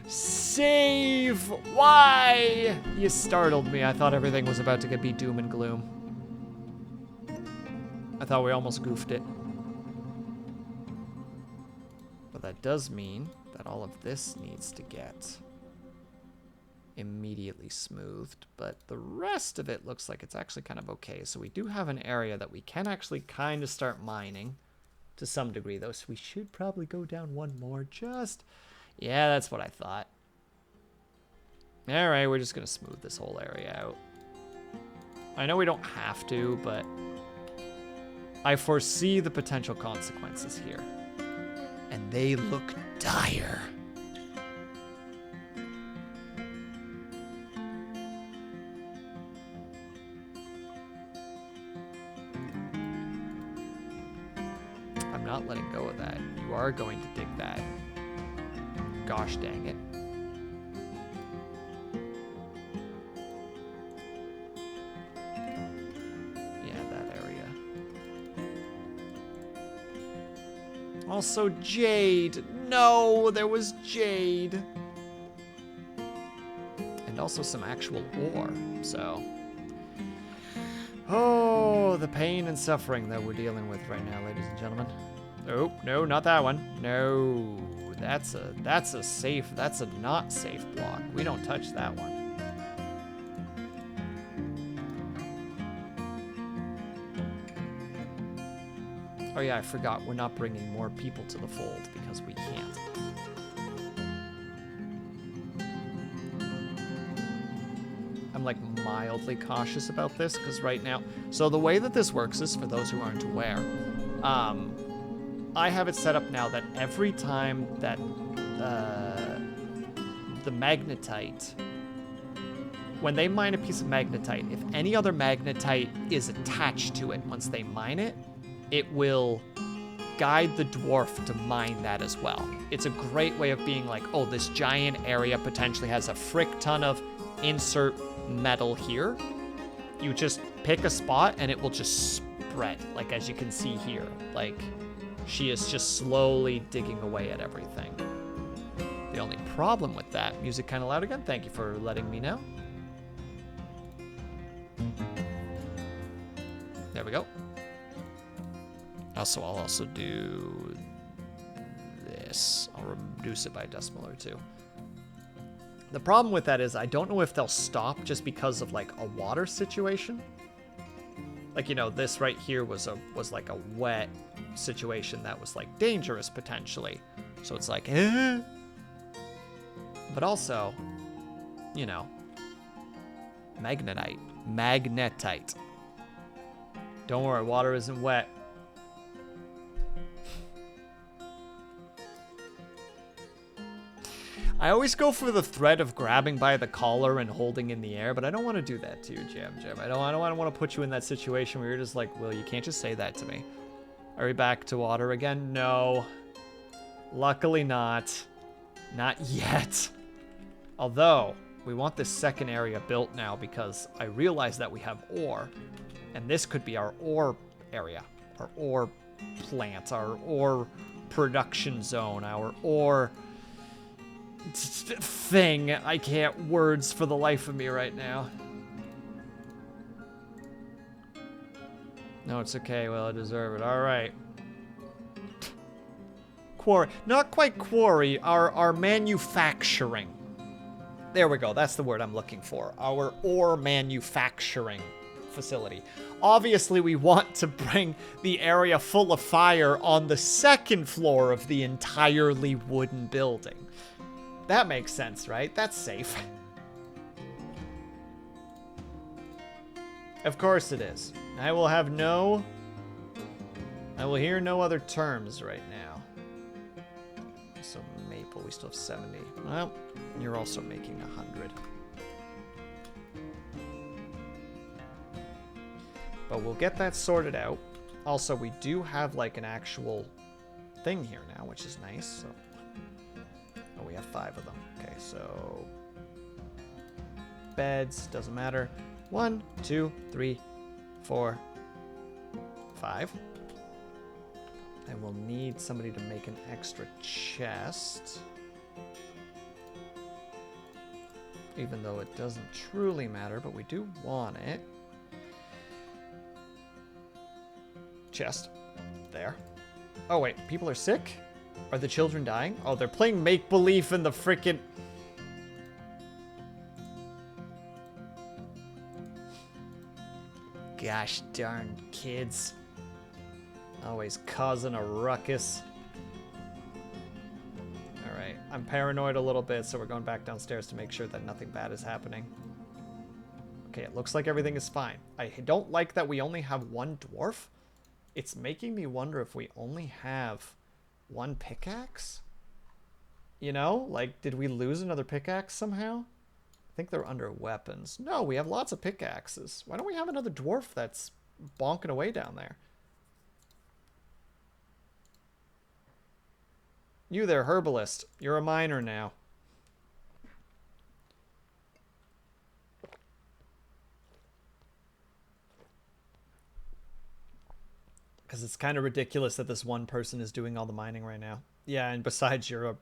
Save! Why? You startled me. I thought everything was about to be doom and gloom. I thought we almost goofed it. But that does mean that all of this needs to get immediately smoothed, but the rest of it looks like it's actually kind of okay. So we do have an area that we can actually kind of start mining to some degree, though, so we should probably go down 1 more. Yeah, that's what I thought. All right, we're just gonna smooth this whole area out. I know we don't have to, but I foresee the potential consequences here, and they look dire. I'm not letting go of that. You are going to dig that. Gosh dang it. Yeah, that area. Also jade. No, there was jade. And also some actual ore, so. Oh, the pain and suffering that we're dealing with right now, ladies and gentlemen. Oh, no, not that one. No, that's a not safe block. We don't touch that one. Oh yeah, I forgot. We're not bringing more people to the fold because we can't. I'm like mildly cautious about this because right now, so the way that this works is, for those who aren't aware, I have it set up now that every time that the magnetite, when they mine a piece of magnetite, if any other magnetite is attached to it once they mine it, it will guide the dwarf to mine that as well. It's a great way of being like, oh, this giant area potentially has a frick ton of insert metal here. You just pick a spot and it will just spread, like as you can see here. Like, she is just slowly digging away at everything. The only problem with that. Music kind of loud again. Thank you for letting me know. There we go. Also, I'll also do this. I'll reduce it by a decimal or two. The problem with that is I don't know if they'll stop just because of like a water situation. Like, you know, this right here was like a wet situation that was like dangerous potentially. So it's like, eh. But also, you know, magnetite. Don't worry, water isn't wet. I always go for the threat of grabbing by the collar and holding in the air, but I don't want to do that to you, Jim. I don't want to put you in that situation where you're just like, Will, you can't just say that to me. Are we back to water again? No. Luckily not. Not yet. Although, we want this second area built now because I realize that we have ore. And this could be our ore area. Our ore plant. Our ore production zone. Our ore thing. I can't words for the life of me right now. No, it's okay. Well, I deserve it. All right. Quarry. Not quite quarry. Our manufacturing. There we go. That's the word I'm looking for. Our ore manufacturing facility. Obviously, we want to bring the area full of fire on the second floor of the entirely wooden building. That makes sense, right? That's safe. Of course it is. I will hear no other terms right now. So maple, we still have 70. Well, you're also making 100. But we'll get that sorted out. Also, we do have like an actual thing here now, which is nice. So, oh, we have 5 of them. Okay, so beds, doesn't matter. 1, 2, 3, 4, 5. And we'll need somebody to make an extra chest. Even though it doesn't truly matter, but we do want it. Chest. There. Oh, wait. People are sick? Are the children dying? Oh, they're playing make-believe in the frickin'... Gosh darn kids. Always causing a ruckus. Alright, I'm paranoid a little bit, so we're going back downstairs to make sure that nothing bad is happening. Okay, it looks like everything is fine. I don't like that we only have 1 dwarf. It's making me wonder if we only have 1 pickaxe? You know, like, did we lose another pickaxe somehow? I think they're under weapons. No, we have lots of pickaxes. Why don't we have another dwarf that's bonking away down there? You there, herbalist. You're a miner now. Because it's kind of ridiculous that this one person is doing all the mining right now. Yeah, and besides, you're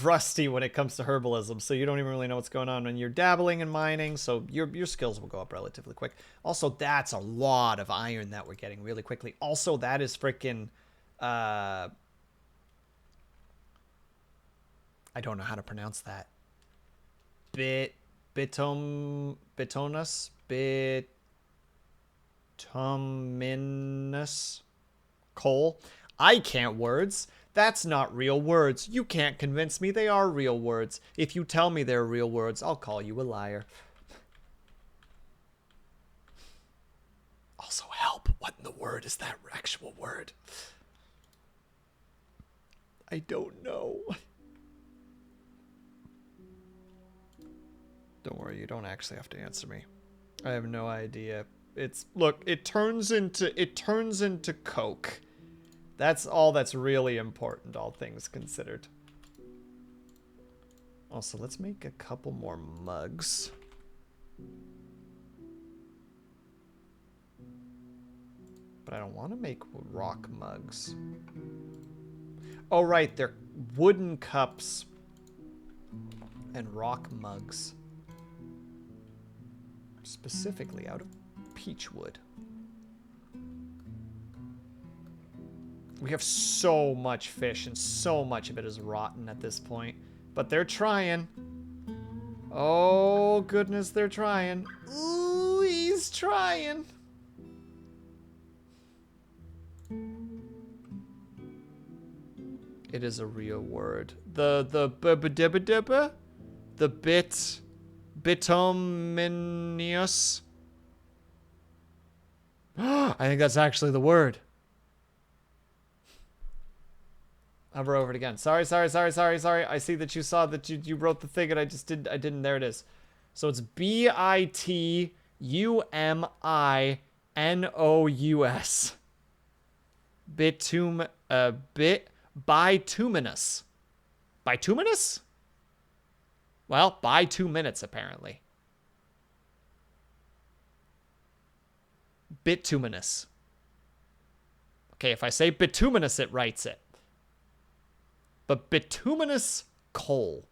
rusty when it comes to herbalism, so you don't even really know what's going on. And you're dabbling in mining, so your skills will go up relatively quick. Also, that's a lot of iron that we're getting really quickly. Also, that is freaking... I don't know how to pronounce that. Bituminous coal. I can't words. That's not real words. You can't convince me they are real words. If you tell me they're real words, I'll call you a liar. Also, help. What in the word is that actual word? I don't know. Don't worry, you don't actually have to answer me. I have no idea. Look, it turns into Coke. That's all that's really important, all things considered. Also, let's make a couple more mugs. But I don't want to make rock mugs. Oh, right. They're wooden cups and rock mugs. Specifically out of peach wood. We have so much fish, and so much of it is rotten at this point. But they're trying. Oh, goodness, they're trying. Ooh, he's trying. It is a real word. The bituminous. I think that's actually the word. Hover over it again. Sorry. I see that you saw that you wrote the thing and I didn't. There it is. So it's bituminous. Bituminous. Bituminous? Well, by 2 minutes apparently. Bituminous. Okay, if I say bituminous, it writes it. But bituminous coal.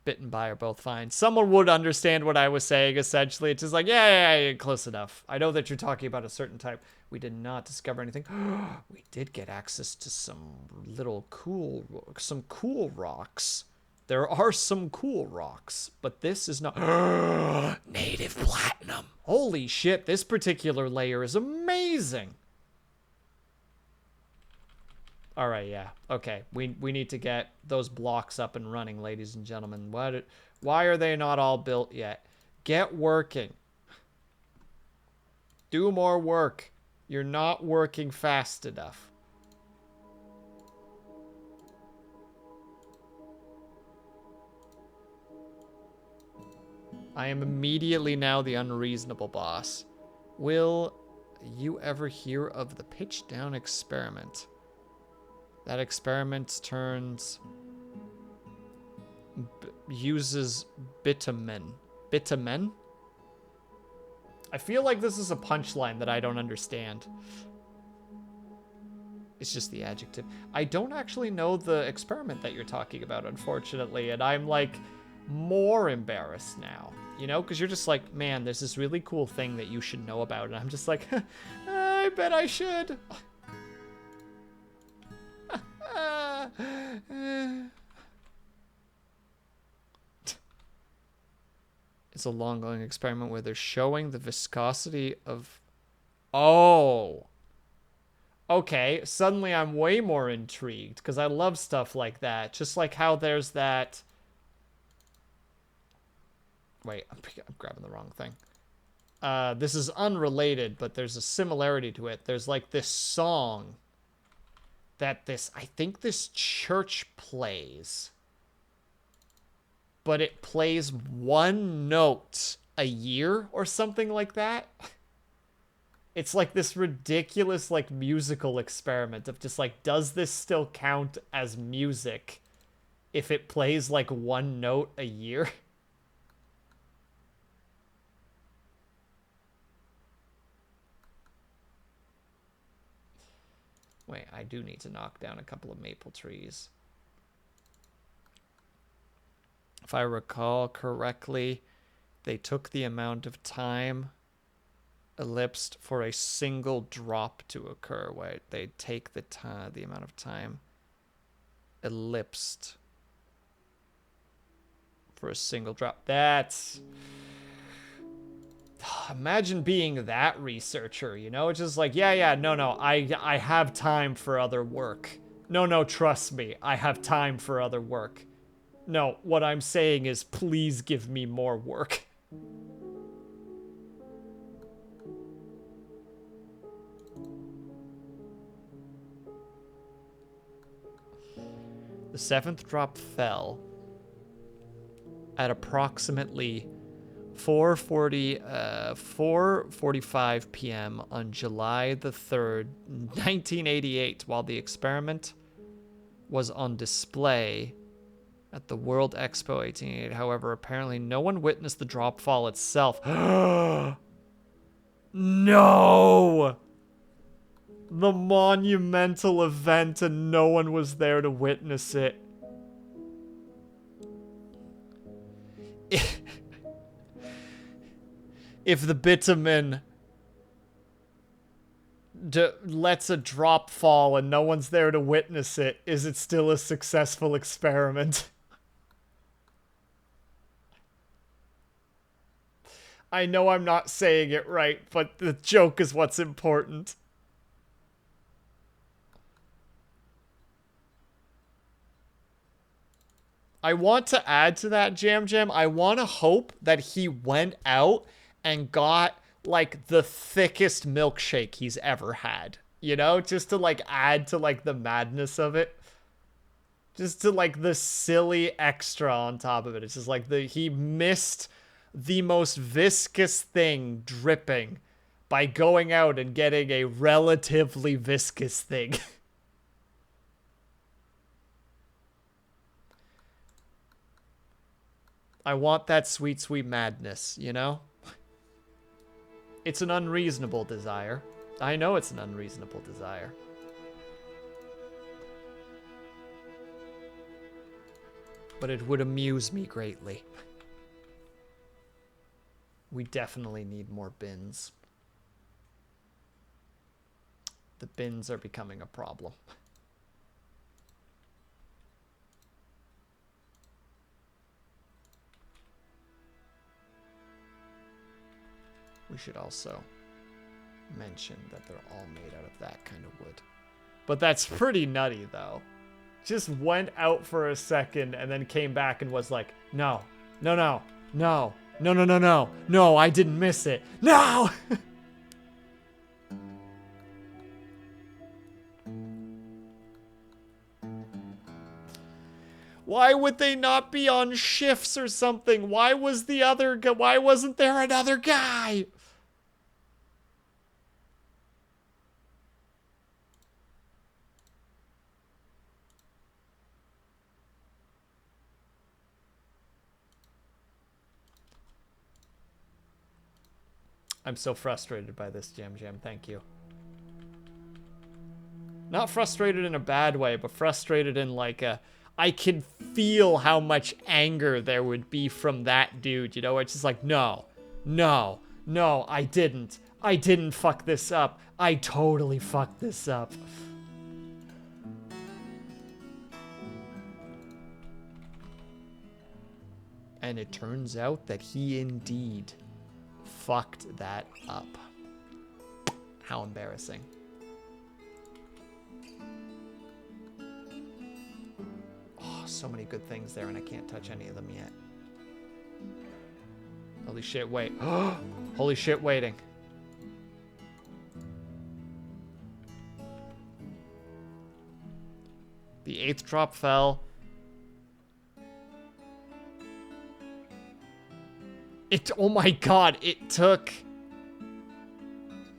Bit and by are both fine. Someone would understand what I was saying, essentially. It's just like, yeah, close enough. I know that you're talking about a certain type. We did not discover anything. We did get access to some cool rocks. There are some cool rocks, but this is not native platinum. Holy shit, this particular layer is amazing. All right, yeah. Okay, we need to get those blocks up and running, ladies and gentlemen. Why are they not all built yet? Get working. Do more work. You're not working fast enough. I am immediately now the unreasonable boss. Will you ever hear of the pitch down experiment? That experiment uses bitumen. Bitumen? I feel like this is a punchline that I don't understand. It's just the adjective. I don't actually know the experiment that you're talking about, unfortunately, and I'm like more embarrassed now. You know, because you're just like, man, there's this really cool thing that you should know about, and I'm just like, I bet I should. It's a long-going experiment where they're showing the viscosity of... Oh. Okay, suddenly I'm way more intrigued, because I love stuff like that. Just like how there's that... Wait, I'm grabbing the wrong thing. This is unrelated, but there's a similarity to it. There's like this song that I think this church plays. But it plays one note a year or something like that. It's like this ridiculous like musical experiment of just like, does this still count as music if it plays like one note a year? Wait, I do need to knock down a couple of maple trees. If I recall correctly, they took the amount of time elapsed for a single drop to occur. Wait, they take the amount of time elapsed for a single drop. That's... Imagine being that researcher, you know? It's just like, yeah, no, I have time for other work. No, trust me, I have time for other work. No, what I'm saying is, please give me more work. The 7th drop fell at approximately 4:45 p.m. on July the 3rd, 1988, while the experiment was on display at the World Expo 1888. However, apparently no one witnessed the drop fall itself. No! The monumental event and no one was there to witness it. If the bitumen lets a drop fall and no one's there to witness it, is it still a successful experiment? I know I'm not saying it right, but the joke is what's important. I want to add to that, Jam Jam. I want to hope that he went out and got, like, the thickest milkshake he's ever had. You know? Just to, like, add to, like, the madness of it. Just to, like, the silly extra on top of it. It's just like he missed the most viscous thing dripping by going out and getting a relatively viscous thing. I want that sweet, sweet madness, you know? It's an unreasonable desire. I know it's an unreasonable desire. But it would amuse me greatly. We definitely need more bins. The bins are becoming a problem. We should also mention that they're all made out of that kind of wood. But that's pretty nutty, though. Just went out for a second and then came back and was like, no, no, no, no, no, no, no, no, no, I didn't miss it. No! Why would they not be on shifts or something? Why was the other guy? Why wasn't there another guy? I'm so frustrated by this, Jam Jam. Thank you. Not frustrated in a bad way, but frustrated in like a... I can feel how much anger there would be from that dude, you know? It's just like, no, no, no, I didn't. I didn't fuck this up. I totally fucked this up. And it turns out that he indeed fucked that up. How embarrassing. So many good things there, and I can't touch any of them yet. Holy shit, wait. Holy shit, waiting. The 8th drop fell. Oh my god, it took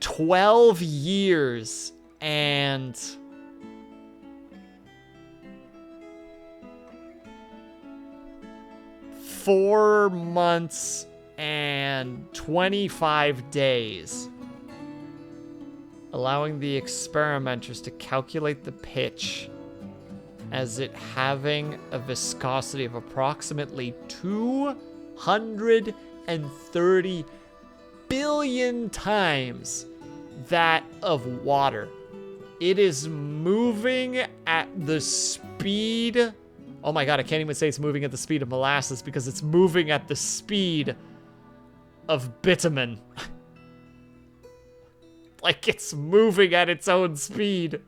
12 years and... 4 months and 25 days, allowing the experimenters to calculate the pitch as it having a viscosity of approximately 230 billion times that of water. It is moving at the speed... Oh my god, I can't even say it's moving at the speed of molasses because it's moving at the speed of bitumen. Like it's moving at its own speed.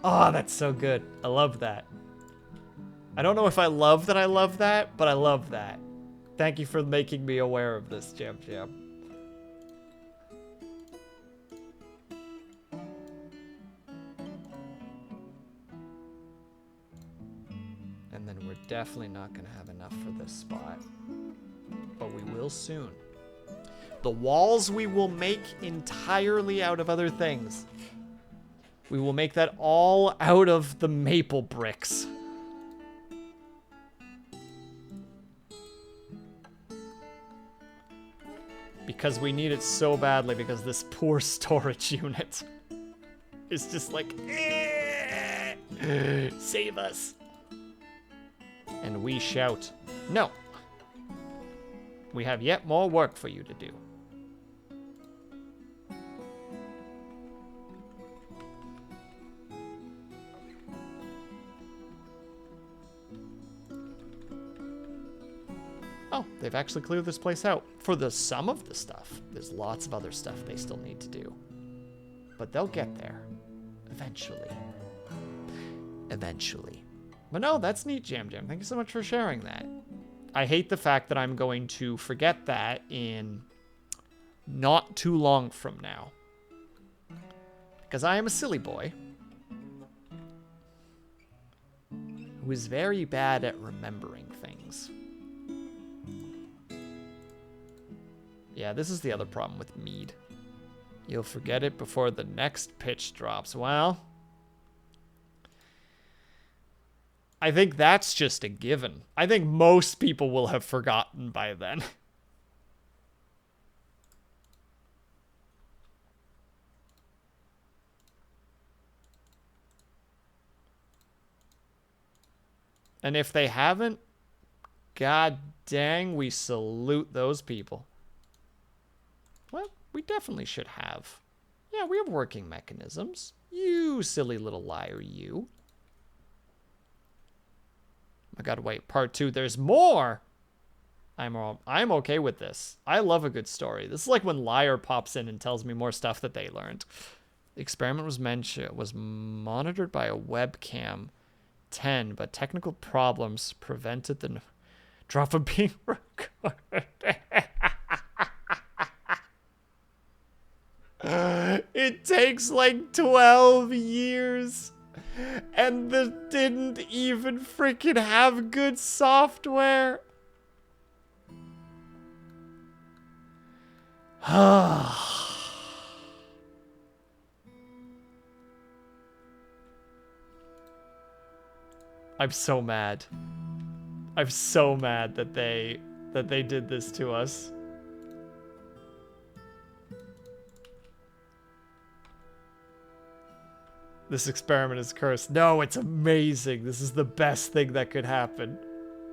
Oh, that's so good. I love that. I don't know if I love that, but I love that. Thank you for making me aware of this, Jam Jam. And then we're definitely not going to have enough for this spot. But we will soon. The walls we will make entirely out of other things. We will make that all out of the maple bricks. Because we need it so badly because this poor storage unit is just like, save us. And we shout, no. We have yet more work for you to do. Oh, they've actually cleared this place out. For the some of the stuff. There's lots of other stuff they still need to do. But they'll get there. Eventually. Eventually. But no, that's neat, Jam Jam. Thank you so much for sharing that. I hate the fact that I'm going to forget that in not too long from now. Because I am a silly boy who is very bad at remembering things. Yeah, this is the other problem with mead. You'll forget it before the next pitch drops. Well, I think that's just a given. I think most people will have forgotten by then. And if they haven't, god dang, we salute those people. Well, we definitely should have. Yeah, we have working mechanisms. You silly little liar, you. I gotta wait. Part 2, there's more! I'm okay with this. I love a good story. This is like when Liar pops in and tells me more stuff that they learned. The experiment was monitored by a webcam 10, but technical problems prevented the drop from being recorded. It takes like 12 years. And they didn't even freaking have good software. I'm so mad. I'm so mad that they did this to us. This experiment is cursed. No, it's amazing. This is the best thing that could happen.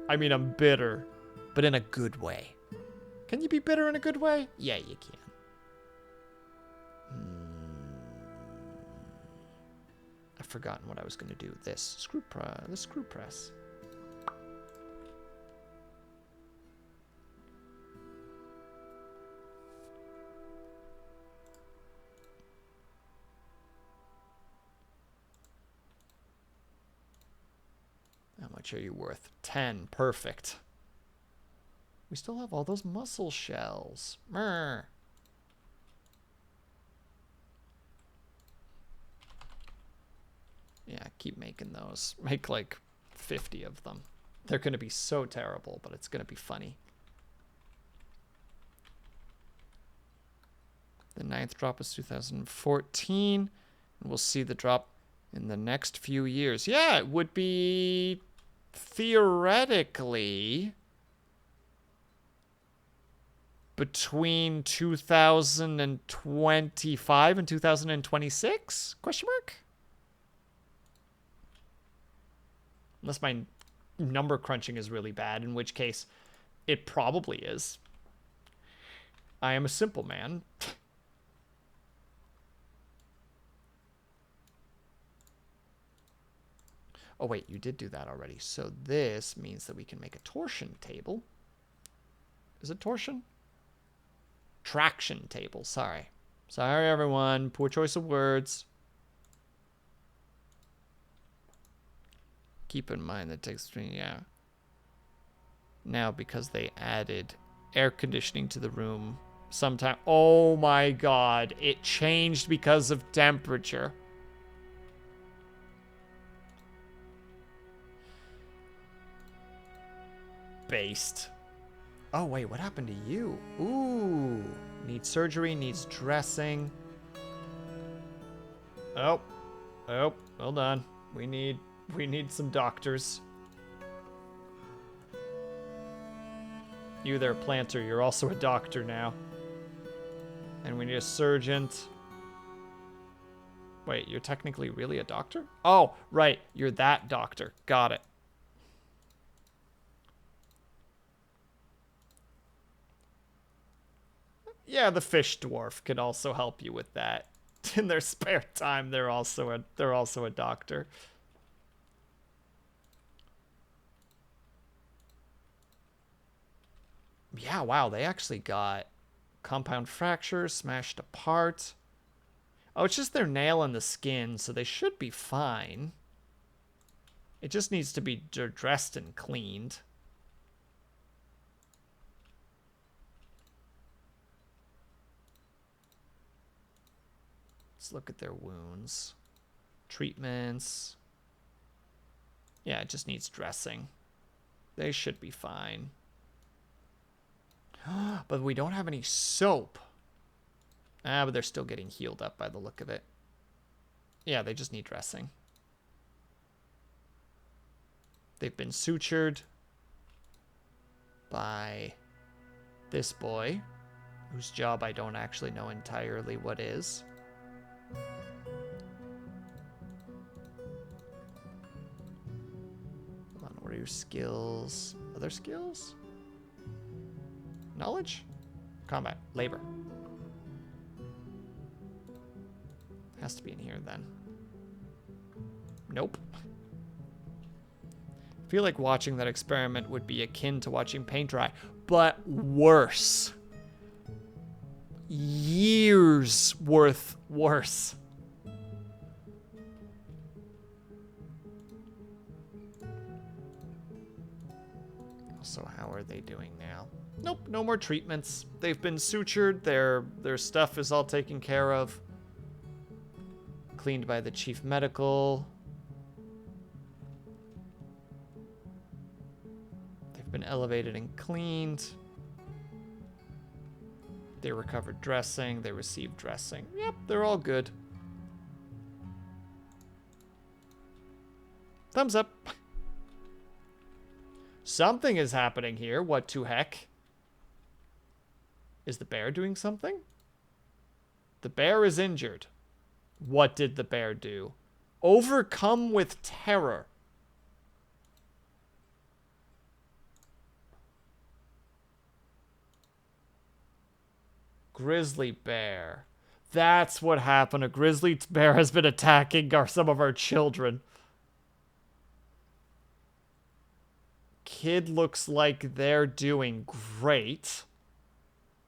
I mean, I'm bitter, but in a good way. Can you be bitter in a good way? Yeah, you can. I've forgotten what I was going to do. The screw press. How much are you worth? 10. Perfect. We still have all those mussel shells. Mrr. Yeah, keep making those. Make like 50 of them. They're going to be so terrible, but it's going to be funny. The 9th drop is 2014. And we'll see the drop in the next few years. Yeah, it would be theoretically between 2025 and 2026? Question mark? Unless my number crunching is really bad, in which case it probably is. I am a simple man. Oh, wait, you did do that already. So this means that we can make a torsion table. Is it torsion? Traction table, sorry. Sorry, everyone. Poor choice of words. Keep in mind that takes, yeah. Now, because they added air conditioning to the room sometime. Oh my god, it changed because of temperature. Based. Oh, wait, what happened to you? Ooh. Needs surgery, needs dressing. Oh. Oh, hold on. We need some doctors. You there, planter. You're also a doctor now. And we need a surgeon. Wait, you're technically really a doctor? Oh, right. You're that doctor. Got it. Yeah, the fish dwarf could also help you with that. In their spare time, they're also a doctor. Yeah, wow, they actually got compound fracture, smashed apart. Oh, it's just their nail in the skin, so they should be fine. It just needs to be dressed and cleaned. Let's look at their wounds. Treatments. Yeah, it just needs dressing. They should be fine. But we don't have any soap. Ah, but they're still getting healed up by the look of it. Yeah, they just need dressing. They've been sutured by this boy, whose job I don't actually know entirely what is. Hold on, what are your skills? Other skills? Knowledge? Combat. Labor. Has to be in here then. Nope. I feel like watching that experiment would be akin to watching paint dry, but worse. Years worth worse. So how are they doing now? Nope, no more treatments. They've been sutured. Their stuff is all taken care of. Cleaned by the chief medical. They've been elevated and cleaned. They recovered dressing. They received dressing. Yep, they're all good. Thumbs up. Something is happening here. What to heck? Is the bear doing something? The bear is injured. What did the bear do? Overcome with terror. Grizzly bear. That's what happened. A grizzly bear has been attacking some of our children. Kid looks like they're doing great.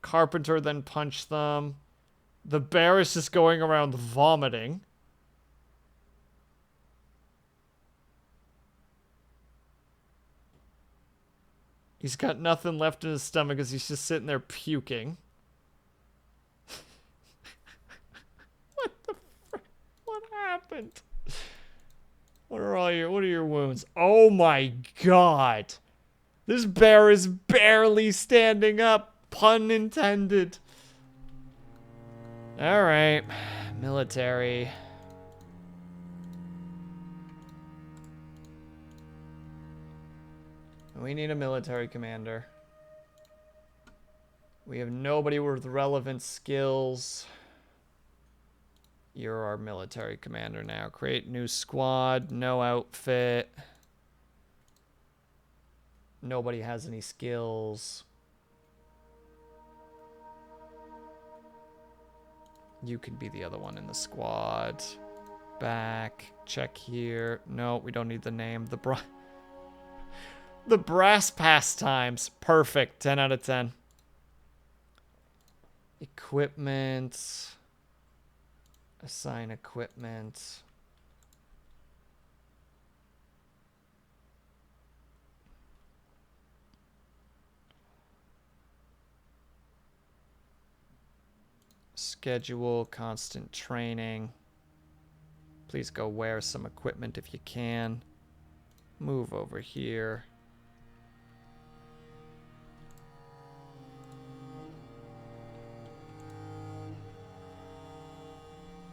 Carpenter then punched them. The bear is just going around vomiting. He's got nothing left in his stomach as he's just sitting there puking. What the frick? What happened? What are your wounds? Oh my god. This bear is barely standing up. Pun intended. Alright. Military. We need a military commander. We have nobody with relevant skills. You're our military commander now. Create new squad. No outfit. Nobody has any skills. You can be the other one in the squad. Back. Check here. No, we don't need the name. The brass pastimes. Perfect. 10 out of 10. Equipment. Assign equipment. Schedule constant training. Please go wear some equipment if you can. Move over here.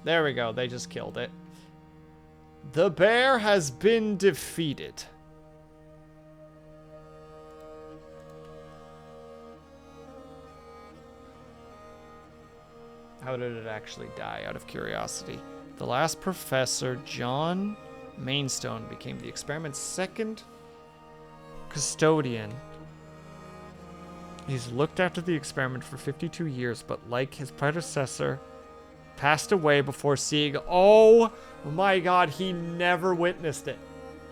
There we go. They just killed it. The bear has been defeated. How did it actually die, out of curiosity? The last professor, John Mainstone, became the experiment's second custodian. He's looked after the experiment for 52 years, but like his predecessor, passed away before seeing... Oh my god, he never witnessed it.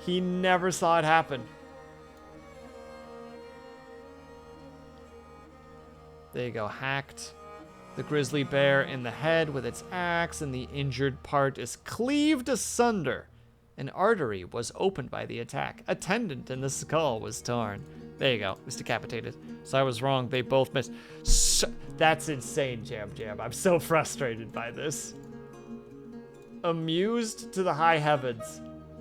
He never saw it happen. There you go, hacked the grizzly bear in the head with its axe, and the injured part is cleaved asunder. An artery was opened by the attack. A tendon in the skull was torn. There you go, it was decapitated. So I was wrong, they both missed. That's insane, Jam Jam. I'm so frustrated by this. Amused to the high heavens,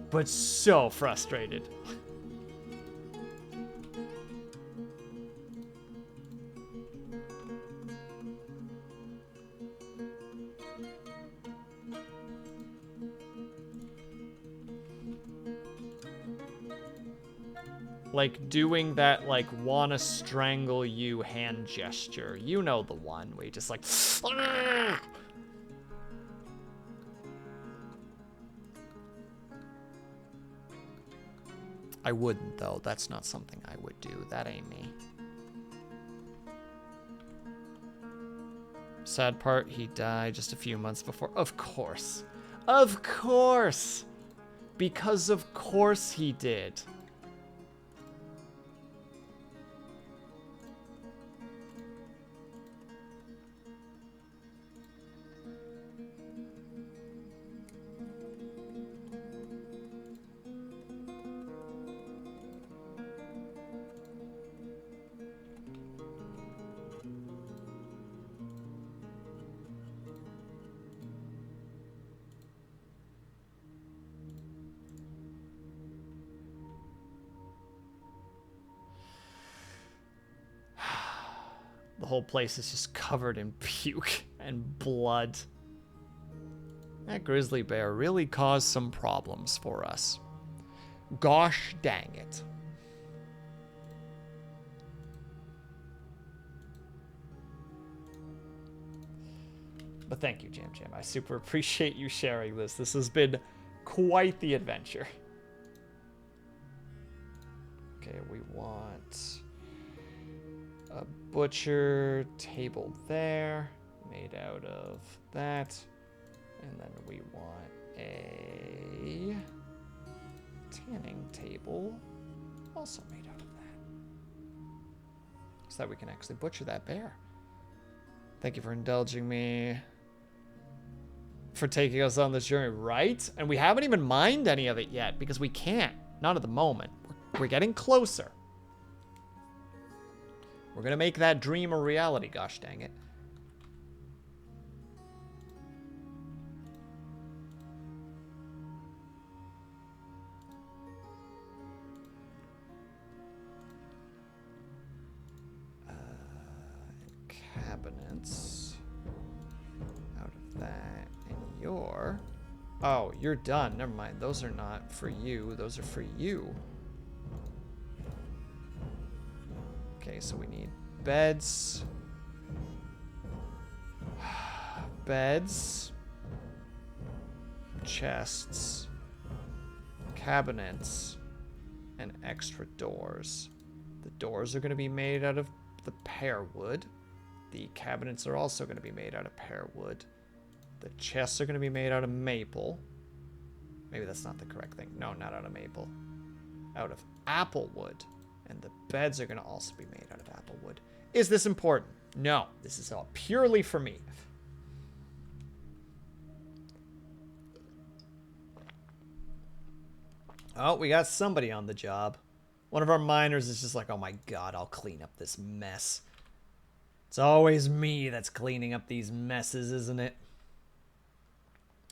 but so frustrated. Like doing that, like, wanna strangle you hand gesture. You know the one where you just like... I wouldn't, though. That's not something I would do. That ain't me. Sad part, he died just a few months before. Of course. Of course! Because of course he did. The whole place is just covered in puke and blood. That grizzly bear really caused some problems for us. Gosh dang it. But thank you, Jam Jam. I super appreciate you sharing this. This has been quite the adventure. Okay, we want a butcher table there, made out of that. And then we want a tanning table, also made out of that. So that we can actually butcher that bear. Thank you for indulging me, for taking us on this journey, right? And we haven't even mined any of it yet, because we can't. Not at the moment. We're getting closer. We're gonna make that dream a reality, gosh dang it. Cabinets. Out of that. And your... Oh, you're done. Never mind. Those are not for you. Those are for you. Okay, so we need beds. Beds. Chests. Cabinets. And extra doors. The doors are going to be made out of the pear wood. The cabinets are also going to be made out of pear wood. The chests are going to be made out of maple. Maybe that's not the correct thing. No, not out of maple. Out of apple wood. And the beds are going to also be made out of apple wood. Is this important? No. This is all purely for me. Oh, we got somebody on the job. One of our miners is just like, oh my god, I'll clean up this mess. It's always me that's cleaning up these messes, isn't it?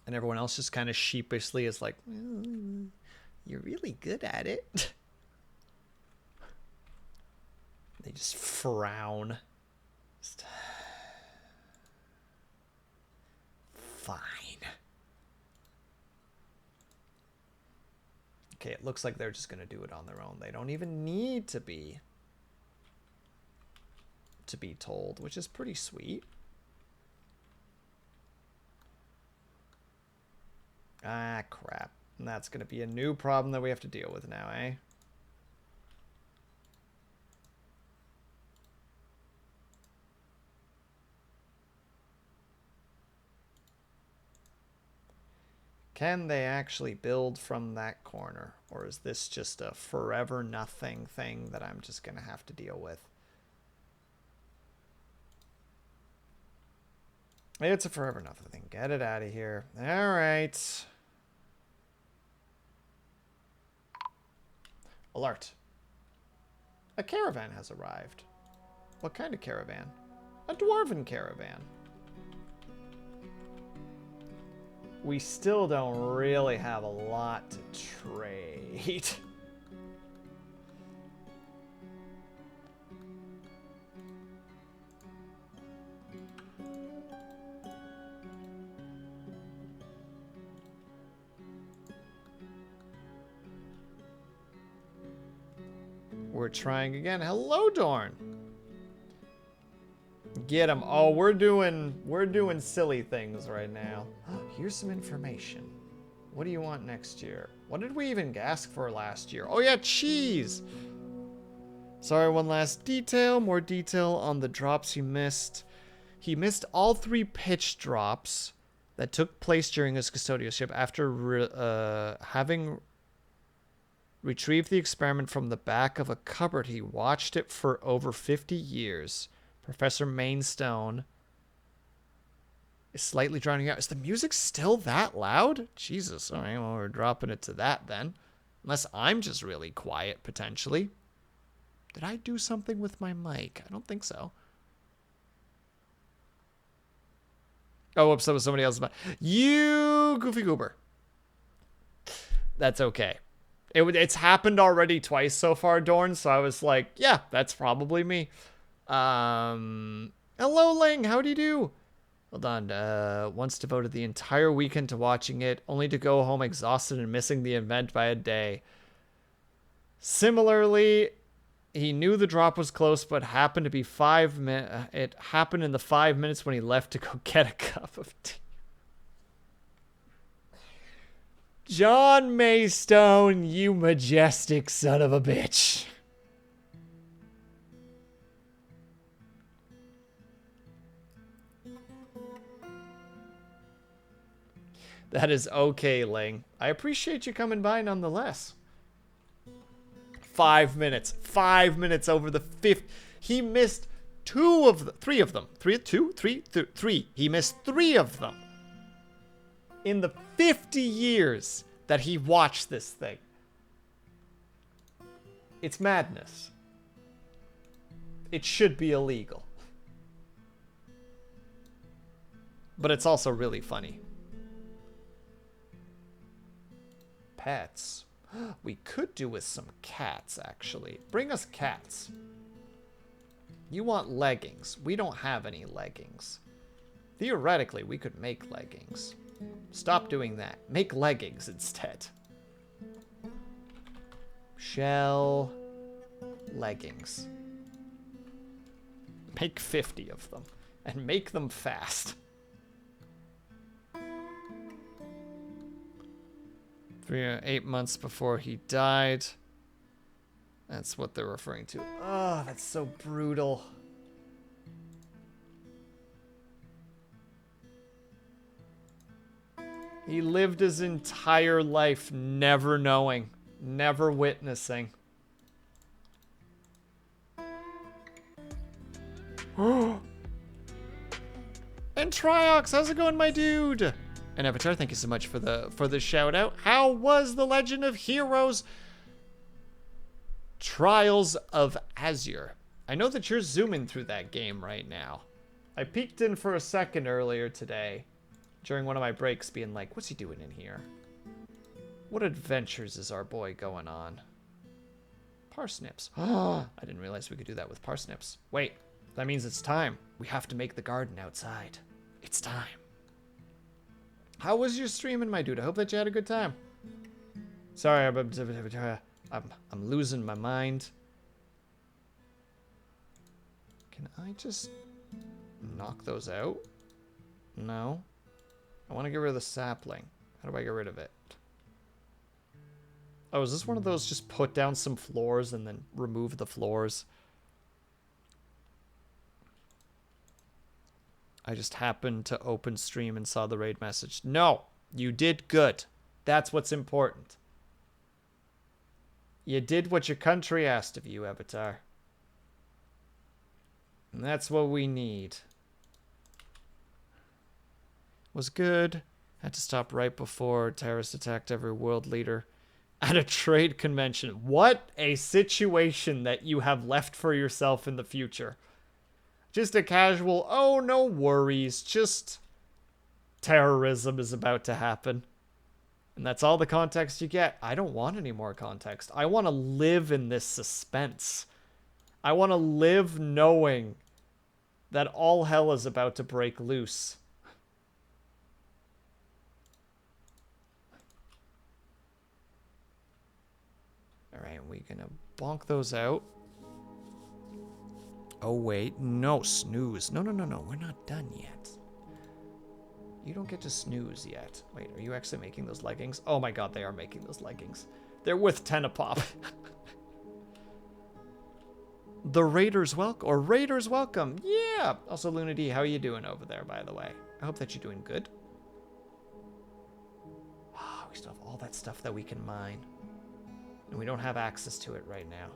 And everyone else just kind of sheepishly is like, well, you're really good at it. They just frown. Just... Fine. Okay, it looks like they're just going to do it on their own. They don't even need to be told, which is pretty sweet. Ah, crap. And that's going to be a new problem that we have to deal with now, eh? Can they actually build from that corner? Or is this just a forever nothing thing that I'm just going to have to deal with? It's a forever nothing thing. Get it out of here. All right. Alert. A caravan has arrived. What kind of caravan? A dwarven caravan. We still don't really have a lot to trade. We're trying again. Hello, Dorn. Get him. Oh, we're doing silly things right now. Here's some information. What do you want next year? What did we even ask for last year? Oh yeah, cheese. Sorry, one last detail. More detail on the drops he missed. He missed all 3 pitch drops that took place during his custodialship after having retrieved the experiment from the back of a cupboard. He watched it for over 50 years. Professor Mainstone is slightly drowning out. Is the music still that loud? Jesus. All right, well, we're dropping it to that then. Unless I'm just really quiet, potentially. Did I do something with my mic? I don't think so. Oh, whoops, that was somebody else's mic. You goofy goober. That's okay. It's happened already twice so far, Dorn, so I was like, yeah, that's probably me. Hello, Ling. How do you do? Hold on. Once devoted the entire weekend to watching it, only to go home exhausted and missing the event by a day. Similarly, he knew the drop was close, but happened to be 5 minutes. It happened in the 5 minutes when he left to go get a cup of tea. John Maystone, you majestic son of a bitch. That is okay, Ling. I appreciate you coming by nonetheless. 5 minutes. 5 minutes over the 5th. He missed 3 of them. 3. He missed 3 of them. In the 50 years that he watched this thing. It's madness. It should be illegal. But it's also really funny. Pets. We could do with some cats, actually. Bring us cats. You want leggings. We don't have any leggings. Theoretically, we could make leggings. Stop doing that. Make leggings instead. Shell leggings. Make 50 of them. And make them fast. 8 months before he died. That's what they're referring to. Oh, that's so brutal. He lived his entire life never knowing, never witnessing. And Triox, how's it going, my dude? And Avatar, thank you so much for the shout out. How was the Legend of Heroes Trials of Azure? I know that you're zooming through that game right now. I peeked in for a second earlier today during one of my breaks being like, what's he doing in here? What adventures is our boy going on? Parsnips. I didn't realize we could do that with parsnips. Wait, that means it's time. We have to make the garden outside. It's time. How was your streaming, my dude? I hope that you had a good time. Sorry, I'm losing my mind. Can I just knock those out? No. I want to get rid of the sapling. How do I get rid of it? Oh, is this one of those just put down some floors and then remove the floors? I just happened to open stream and saw the raid message. No, you did good. That's what's important. You did what your country asked of you, Avatar. And that's what we need. Was good. Had to stop right before terrorists attacked every world leader at a trade convention. What a situation that you have left for yourself in the future. Just a casual, oh, no worries. Just terrorism is about to happen. And that's all the context you get. I don't want any more context. I want to live in this suspense. I want to live knowing that all hell is about to break loose. Alright, we're gonna bonk those out. Oh, wait. No, snooze. No, we're not done yet. You don't get to snooze yet. Wait, are you actually making those leggings? Oh my god, they are making those leggings. They're worth 10 a pop. The Raiders welcome. Or Raiders welcome. Yeah. Also, Luna D, how are you doing over there, by the way? I hope that you're doing good. Wow, we still have all that stuff that we can mine. And we don't have access to it right now.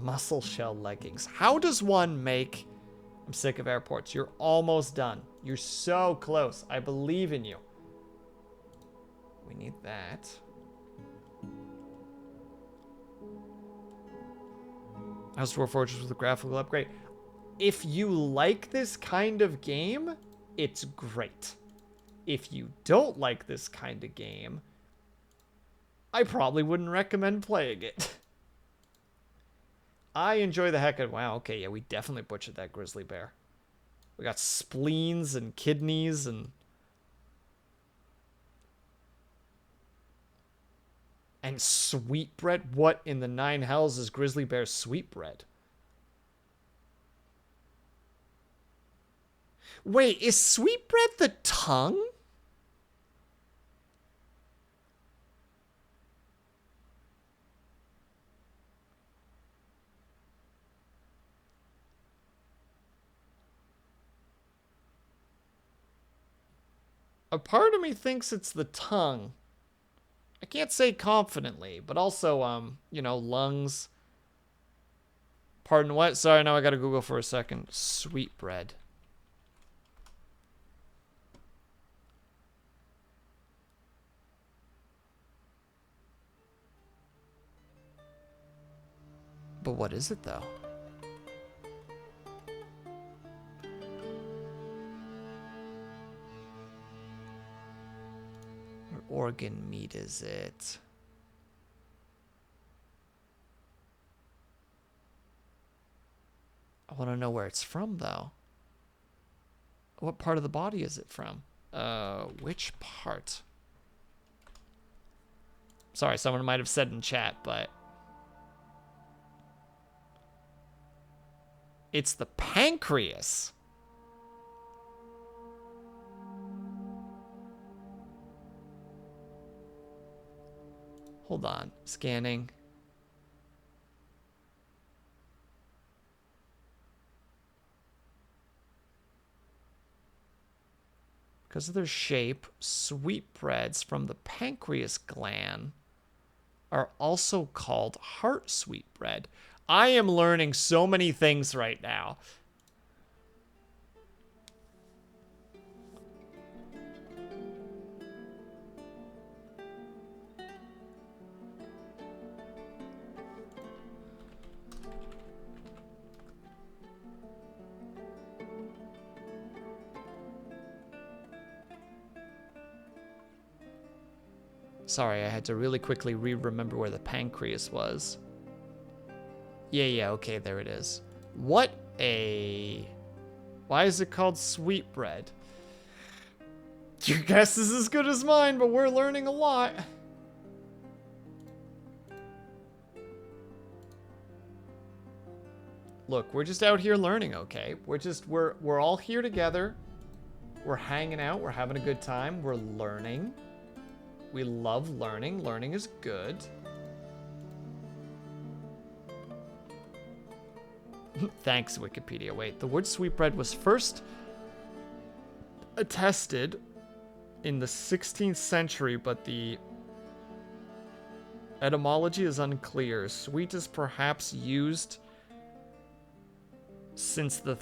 Muscle shell leggings. How does one make... I'm sick of airports. You're almost done. You're so close. I believe in you. We need that. House Dwarf Fortress with a graphical upgrade. If you like this kind of game, it's great. If you don't like this kind of game, I probably wouldn't recommend playing it. I enjoy the heck of... Wow, okay, yeah, we definitely butchered that grizzly bear. We got spleens and kidneys and... And sweetbread? What in the nine hells is grizzly bear sweetbread? Wait, is sweetbread the tongue? A part of me thinks it's the tongue. I can't say confidently, but also, you know, lungs. Pardon what? Sorry, now I gotta Google for a second. Sweetbread. But what is it, though? What organ meat is it? I want to know where it's from, though. What part of the body is it from? Which part? Sorry, someone might have said in chat, but... It's the pancreas. Hold on. Scanning. Because of their shape, sweetbreads from the pancreas gland are also called heart sweetbread. I am learning so many things right now. Sorry, I had to really quickly remember where the pancreas was. Yeah, okay, there it is. What a... Why is it called sweetbread? Your guess is as good as mine, but we're learning a lot. Look, we're just out here learning, okay? We're all here together. We're hanging out. We're having a good time. We're learning. We love learning. Learning is good. Thanks, Wikipedia. Wait, the word sweetbread was first attested in the 16th century, but the etymology is unclear. Sweet is perhaps used since the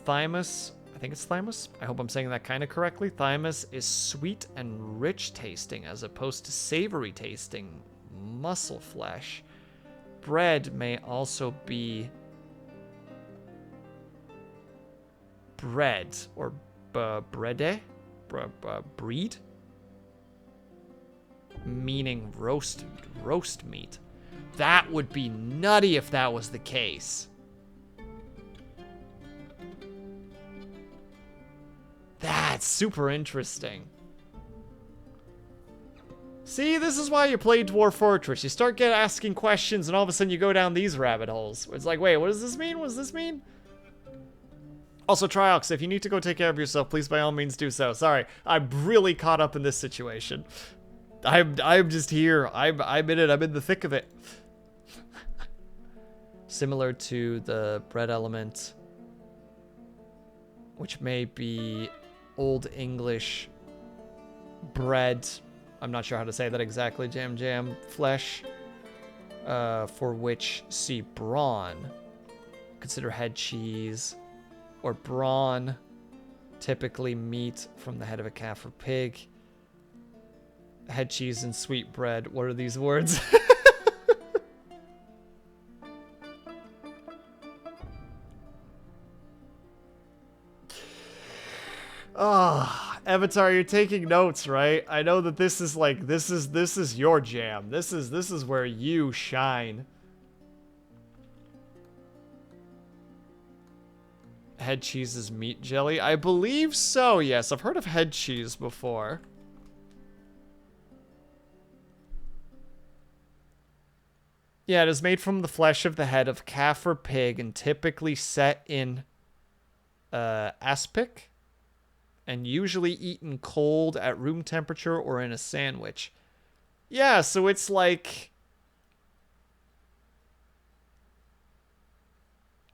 thymus, I think it's thymus? I hope I'm saying that kind of correctly. Thymus is sweet and rich tasting as opposed to savory tasting muscle flesh. Bread may also be bread or breade, breed, meaning roast meat. That would be nutty if that was the case. That's super interesting. See, this is why you play Dwarf Fortress. You start asking questions, and all of a sudden you go down these rabbit holes. It's like, wait, what does this mean? What does this mean? Also, Triox, if you need to go take care of yourself, please by all means do so. Sorry, I'm really caught up in this situation. I'm just here. I'm in it. I'm in the thick of it. Similar to the bread element, which may be Old English bread. I'm not sure how to say that exactly. Jam flesh, for which see brawn. Consider head cheese or brawn, typically meat from the head of a calf or pig. Head cheese and sweet bread. What are these words? Oh, Avatar, you're taking notes, right? I know that this is like, this is your jam. This is where you shine. Head cheese is meat jelly? I believe so, yes. I've heard of head cheese before. Yeah, it is made from the flesh of the head of calf or pig and typically set in aspic and usually eaten cold at room temperature or in a sandwich. Yeah, so it's like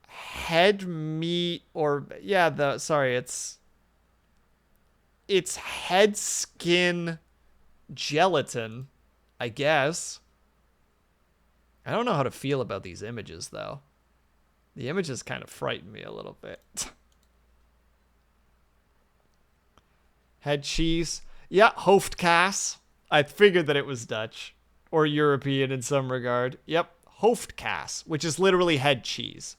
head meat or it's head skin gelatin, I guess. I don't know how to feel about these images, though. The images kind of frighten me a little bit. Head cheese. Yeah, hoofdkaas. I figured that it was Dutch. Or European in some regard. Yep, hoofdkaas, which is literally head cheese.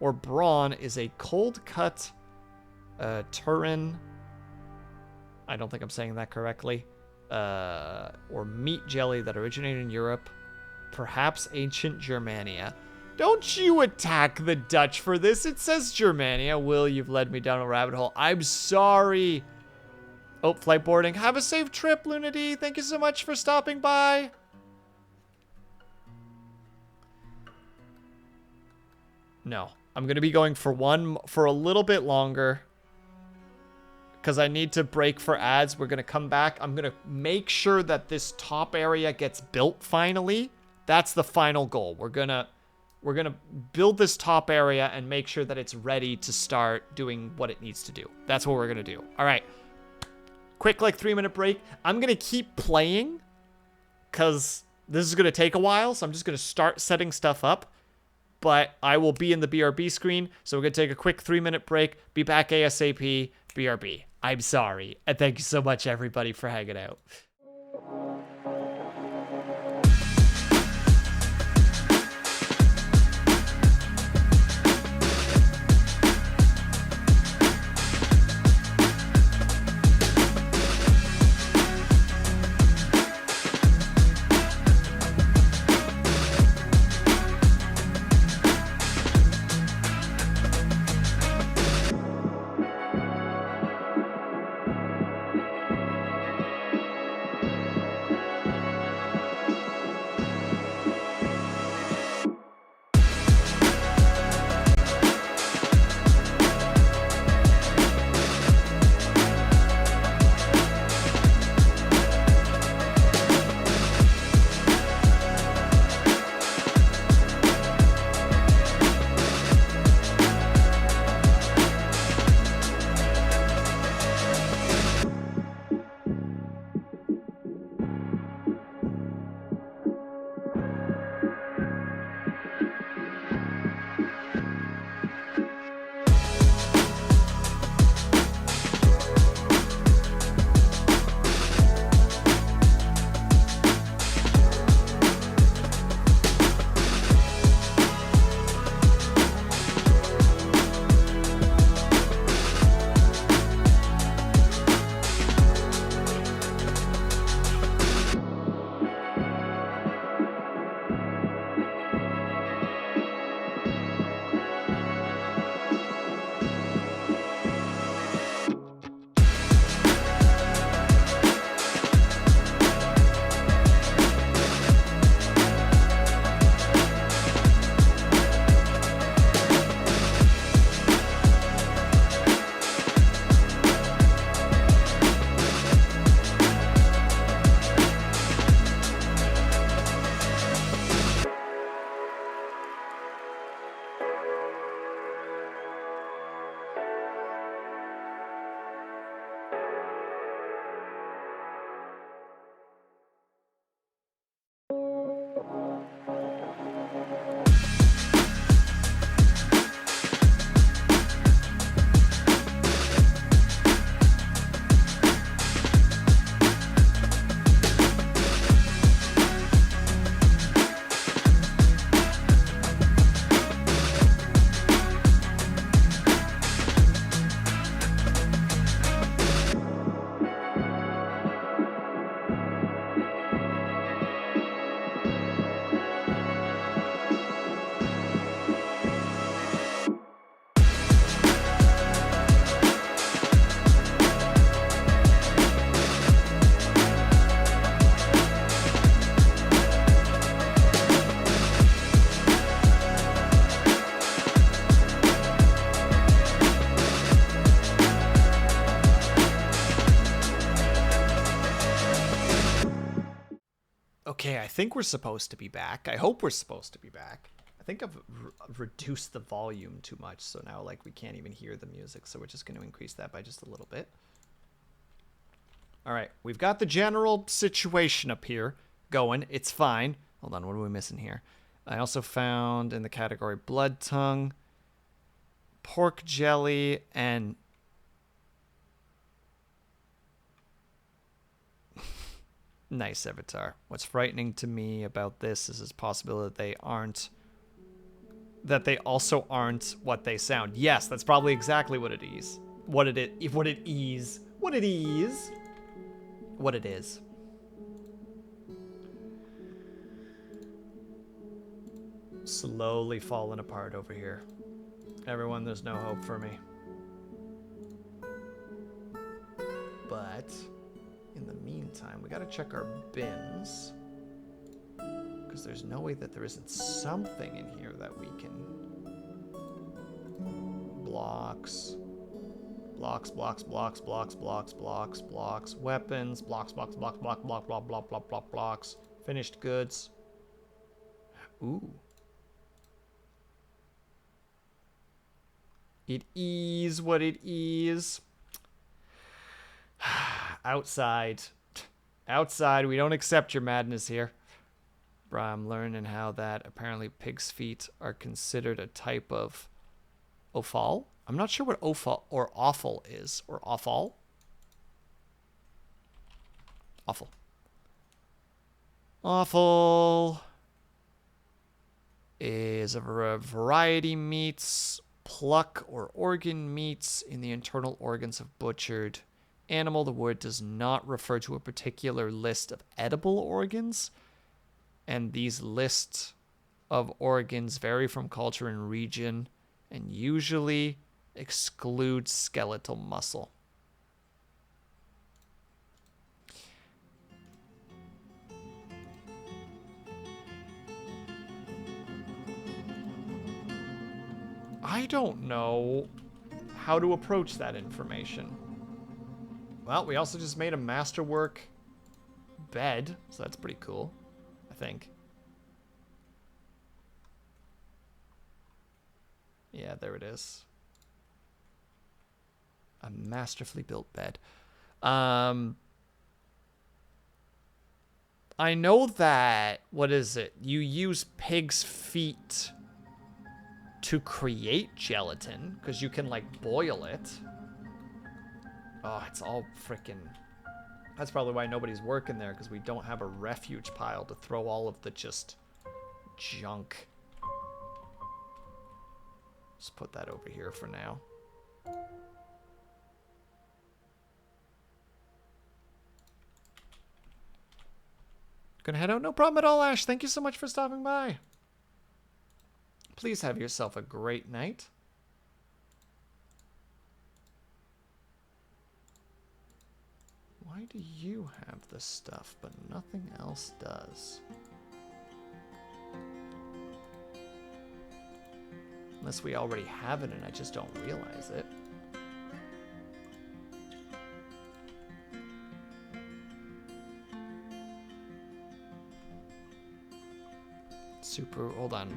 Or brawn is a cold-cut Turin. I don't think I'm saying that correctly. Or meat jelly that originated in Europe, perhaps ancient Germania. Don't you attack the Dutch for this. It says Germania. Will, you've led me down a rabbit hole. I'm sorry. Oh, flight boarding. Have a safe trip, Lunity. Thank you so much for stopping by. No, I'm going to be going for a little bit longer. Because I need to break for ads. We're going to come back. I'm going to make sure that this top area gets built finally. That's the final goal. We're going to build this top area and make sure that it's ready to start doing what it needs to do. That's what we're going to do. All right. Quick, 3-minute break. I'm going to keep playing because this is going to take a while. So I'm just going to start setting stuff up. But I will be in the BRB screen. So we're going to take a quick 3-minute break. Be back ASAP. BRB. I'm sorry. And thank you so much, everybody, for hanging out. think we're supposed to be back. I hope we're supposed to be back. I think I've reduced the volume too much, so now like we can't even hear the music, so we're just going to increase that by just a little bit. All right, we've got the general situation up here going. It's fine. Hold on, what are we missing here? I also found in the category blood tongue, pork jelly, and nice, Avatar. What's frightening to me about this is it's possible that they also aren't what they sound. Yes, that's probably exactly what it is. What it is. Slowly falling apart over here. Everyone, there's no hope for me. But in the meantime, we gotta check our bins. Because there's no way that there isn't something in here that we can... Blocks. Blocks. Weapons. Blocks. Finished goods. Ooh. It is what it is. Outside. Outside, we don't accept your madness here. Bruh, I'm learning how that apparently pig's feet are considered a type of offal. I'm not sure what offal or offal is. Or offal? Awful. Offal is a variety meats, pluck or organ meats in the internal organs of butchered animal. The word does not refer to a particular list of edible organs, and these lists of organs vary from culture and region and usually exclude skeletal muscle. I don't know how to approach that information. Well, we also just made a masterwork bed, so that's pretty cool, I think. Yeah, there it is. A masterfully built bed. I know that, what is it? You use pig's feet to create gelatin, because you can, like, boil it. Oh, it's all freaking... That's probably why nobody's working there, because we don't have a refuge pile to throw all of the just junk. Just put that over here for now. Gonna head out? No problem at all, Ash. Thank you so much for stopping by. Please have yourself a great night. Why do you have this stuff, but nothing else does? Unless we already have it and I just don't realize it. Super, hold on.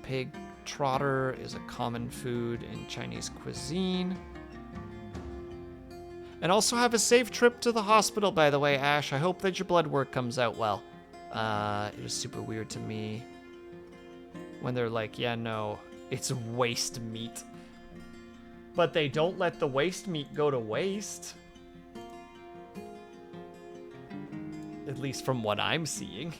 Pig trotter is a common food in Chinese cuisine. And also have a safe trip to the hospital, by the way, Ash. I hope that your blood work comes out well. It was super weird to me when they're like, yeah, no, it's waste meat. But they don't let the waste meat go to waste. At least from what I'm seeing.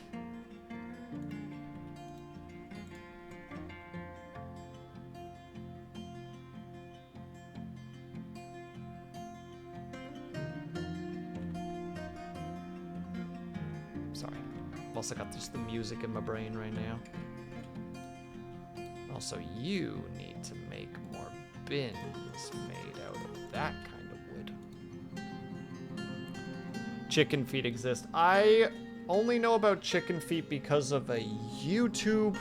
Sorry. I've also got just the music in my brain right now. Also, you need to make more bins made out of that kind of wood. Chicken feet exist. I only know about chicken feet because of a YouTube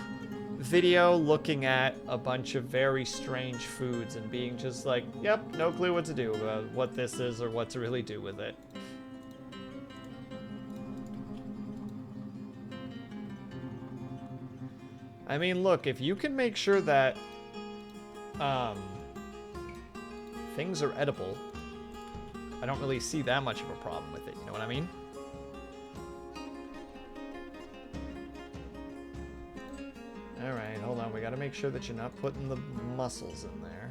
video looking at a bunch of very strange foods and being just like, yep, no clue what to do about what this is or what to really do with it. I mean, look, if you can make sure that things are edible, I don't really see that much of a problem with it, you know what I mean? Alright, hold on, we gotta make sure that you're not putting the mussels in there.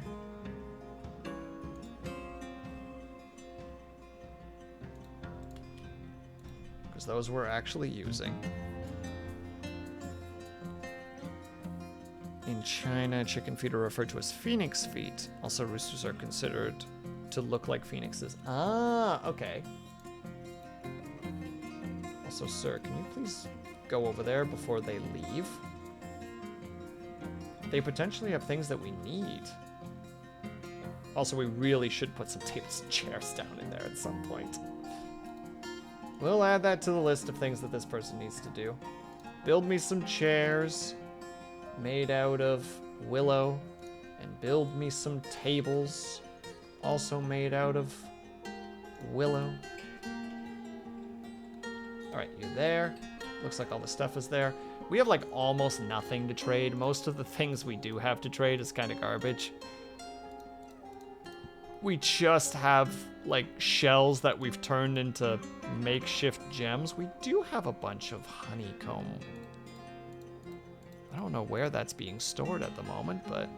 Because those we're actually using. In China, chicken feet are referred to as phoenix feet. Also, roosters are considered to look like phoenixes. Ah, okay. Also, sir, can you please go over there before they leave? They potentially have things that we need. Also, we really should put some tables and chairs down in there at some point. We'll add that to the list of things that this person needs to do. Build me some chairs made out of willow, and build me some tables also made out of willow. Alright, you're there. Looks like all the stuff is there. We have like almost nothing to trade. Most of the things we do have to trade is kind of garbage. We just have like shells that we've turned into makeshift gems. We do have a bunch of honeycomb. I don't know where that's being stored at the moment, but...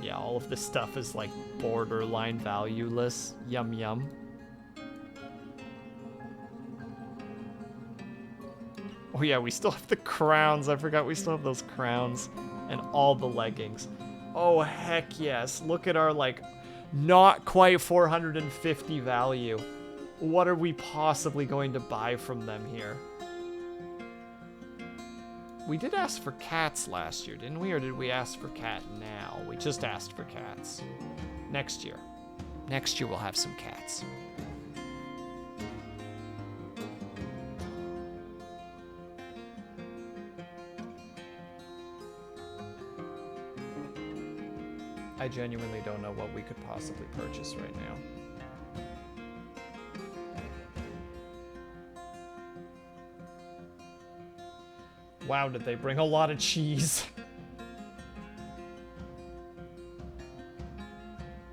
yeah, all of this stuff is like borderline valueless. Yum yum. Oh yeah, we still have the crowns. I forgot we still have those crowns. And all the leggings. Oh heck yes. Look at our like not quite 450 value. What are we possibly going to buy from them here? We did ask for cats last year, didn't we? Or did we ask for cat now? We just asked for cats. Next year. Next year we'll have some cats. I genuinely don't know what we could possibly purchase right now. Wow, did they bring a lot of cheese?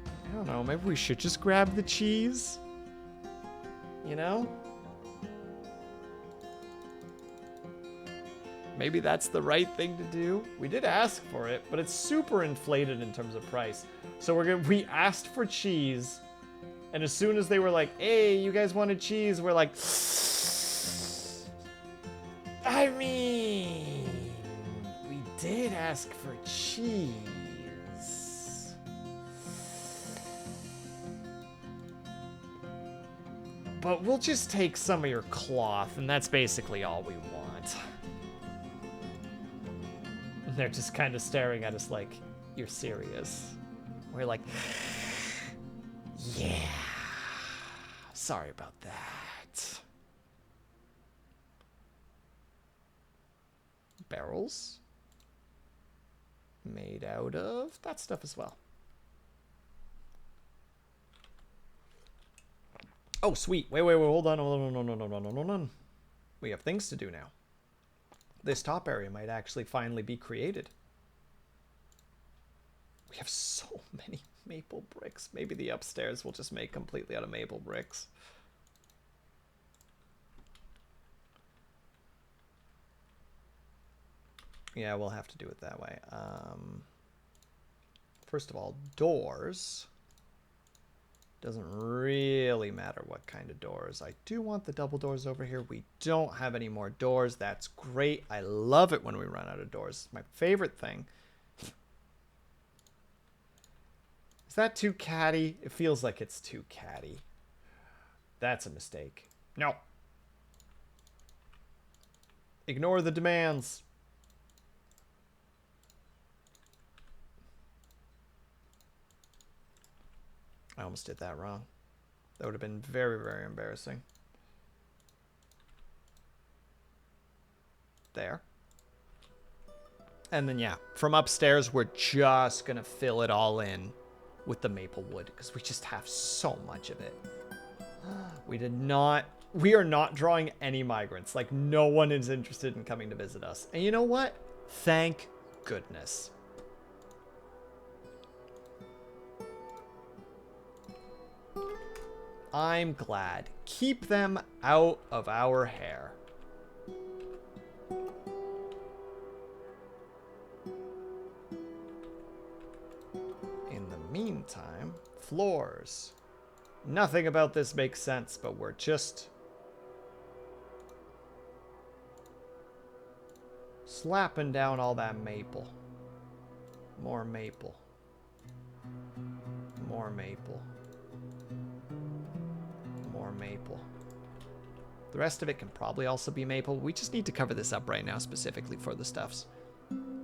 I don't know, maybe we should just grab the cheese? You know? Maybe that's the right thing to do. We did ask for it, but it's super inflated in terms of price. So we asked for cheese, and as soon as they were like, hey, you guys wanted cheese, we're like, I mean, we did ask for cheese. But we'll just take some of your cloth, and that's basically all we want. And they're just kind of staring at us like, you're serious? We're like, yeah, sorry about that. Barrels made out of that stuff as well. Oh, sweet. Wait, hold on. No. We have things to do now. This top area might actually finally be created. We have so many maple bricks. Maybe the upstairs will just make completely out of maple bricks. Yeah, we'll have to do it that way. First of all, doors. Doesn't really matter what kind of doors. I do want the double doors over here. We don't have any more doors. That's great. I love it when we run out of doors. It's my favorite thing. Is that too catty? It feels like it's too catty. That's a mistake. No. Ignore the demands. I almost did that wrong. That would have been very, very embarrassing. There. And then, yeah, from upstairs, we're just going to fill it all in with the maple wood because we just have so much of it. We did not We are not drawing any migrants. Like, no one is interested in coming to visit us. And you know what? Thank goodness. I'm glad. Keep them out of our hair. In the meantime, floors. Nothing about this makes sense, but we're just slapping down all that maple. More maple. More maple. More maple. The rest of it can probably also be maple. We just need to cover this up right now specifically for the stuffs.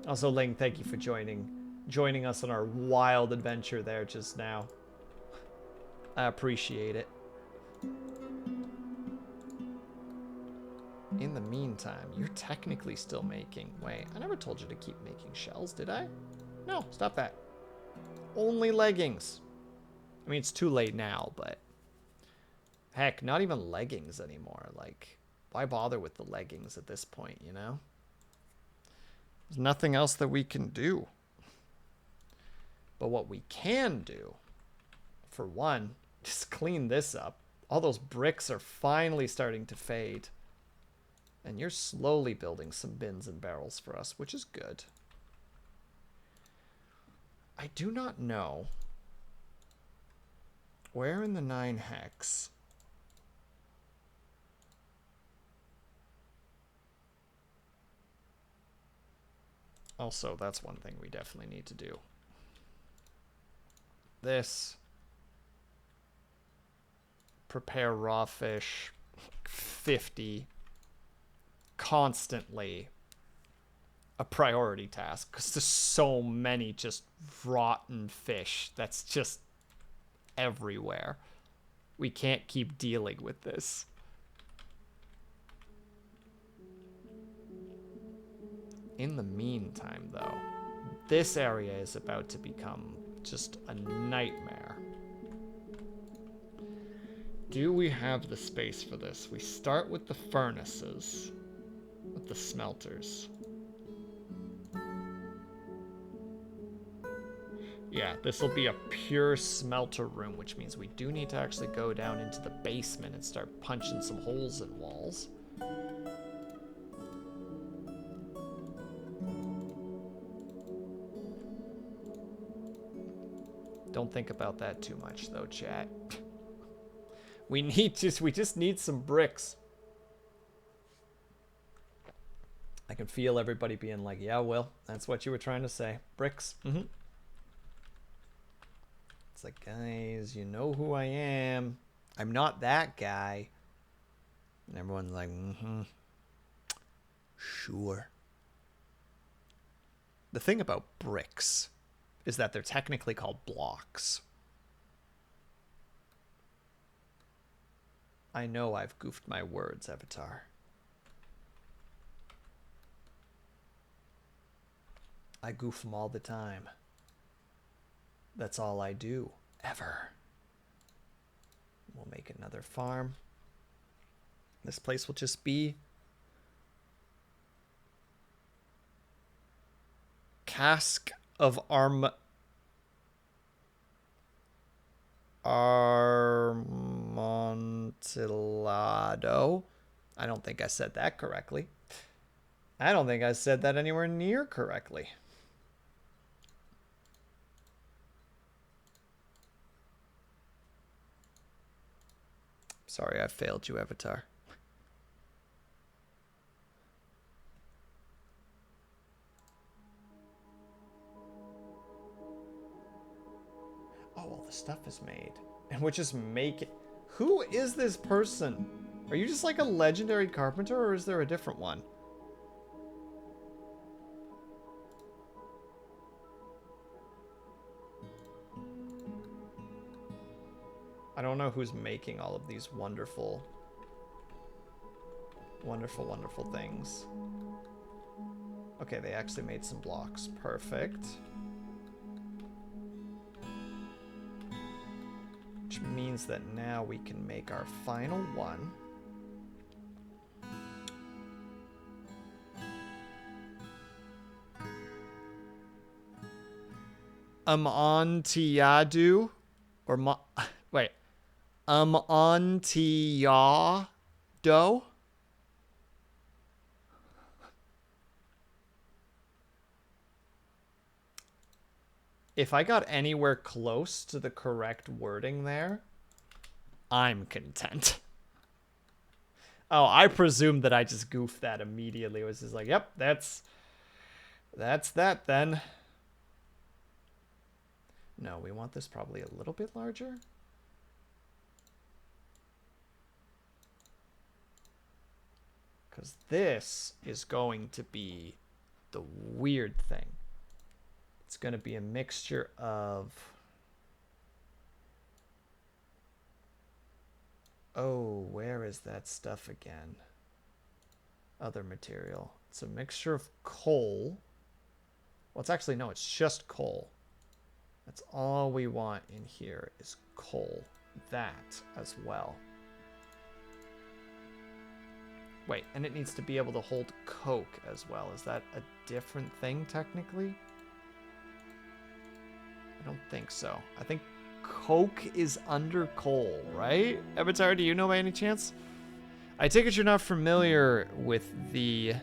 Also, Ling, thank you for joining us on our wild adventure there just now. I appreciate it. In the meantime, you're technically still making... Wait, I never told you to keep making shells, did I? No, stop that. Only leggings. I mean, it's too late now, but... Heck, not even leggings anymore. Like, why bother with the leggings at this point, you know? There's nothing else that we can do. But what we can do, for one, just clean this up. All those bricks are finally starting to fade. And you're slowly building some bins and barrels for us, which is good. I do not know where in the 9 hex... Also, that's one thing we definitely need to do. This. Prepare raw fish. 50. Constantly a priority task. Because there's so many just rotten fish. That's just everywhere. We can't keep dealing with this. In the meantime, though, this area is about to become just a nightmare. Do we have the space for this? We start with the furnaces, with the smelters. Yeah, this will be a pure smelter room, which means we do need to actually go down into the basement and start punching some holes in walls. Don't think about that too much, though, chat. We just need some bricks. I can feel everybody being like, yeah, Will, that's what you were trying to say. Bricks. Mm-hmm. It's like, guys, you know who I am. I'm not that guy. And everyone's like, mm-hmm. Sure. The thing about bricks is that they're technically called blocks. I know I've goofed my words, Avatar. I goof them all the time. That's all I do, ever. We'll make another farm. This place will just be cask of Armontillado. I don't think I said that correctly. I don't think I said that anywhere near correctly. Sorry, I failed you, Avatar. Oh, all the stuff is made. And we're just making... Who is this person? Are you just like a legendary carpenter, or is there a different one? I don't know who's making all of these wonderful, wonderful, wonderful things. Okay, they actually made some blocks. Perfect. Which means that now we can make our final one. Amontillado or wait, Amontillado. If I got anywhere close to the correct wording there, I'm content. Oh, I presume that I just goofed that immediately. It was just like, yep, that's that then. No, we want this probably a little bit larger. Because this is going to be the weird thing. It's going to be a mixture of... Oh, where is that stuff again? Other material. It's a mixture of coal. Well, it's actually, no, it's just coal. That's all we want in here is coal. That as well. Wait, and it needs to be able to hold coke as well. Is that a different thing, technically? I don't think so. I think coke is under coal, right? Avatar, do you know by any chance? I take it you're not familiar with the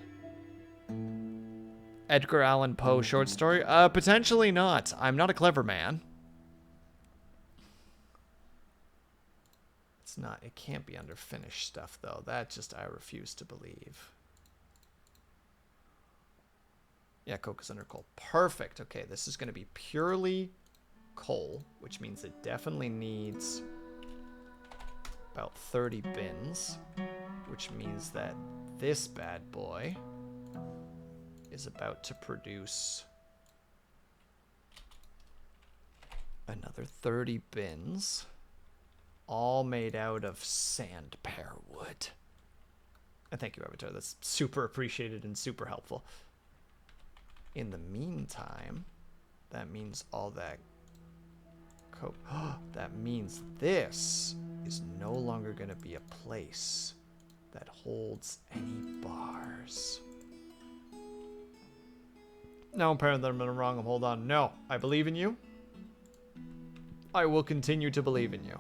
Edgar Allan Poe short story? Potentially not. I'm not a clever man. It's not. It can't be under finished stuff, though. That just I refuse to believe. Yeah, coke is under coal. Perfect. Okay, this is going to be purely coal, which means it definitely needs about 30 bins, which means that this bad boy is about to produce another 30 bins, all made out of sandpear wood. And thank you, Avatar. That's super appreciated and super helpful. In the meantime, that means all that coke. That means this is no longer going to be a place that holds any bars. No, apparently I'm wrong. Hold on. No, I believe in you. I will continue to believe in you.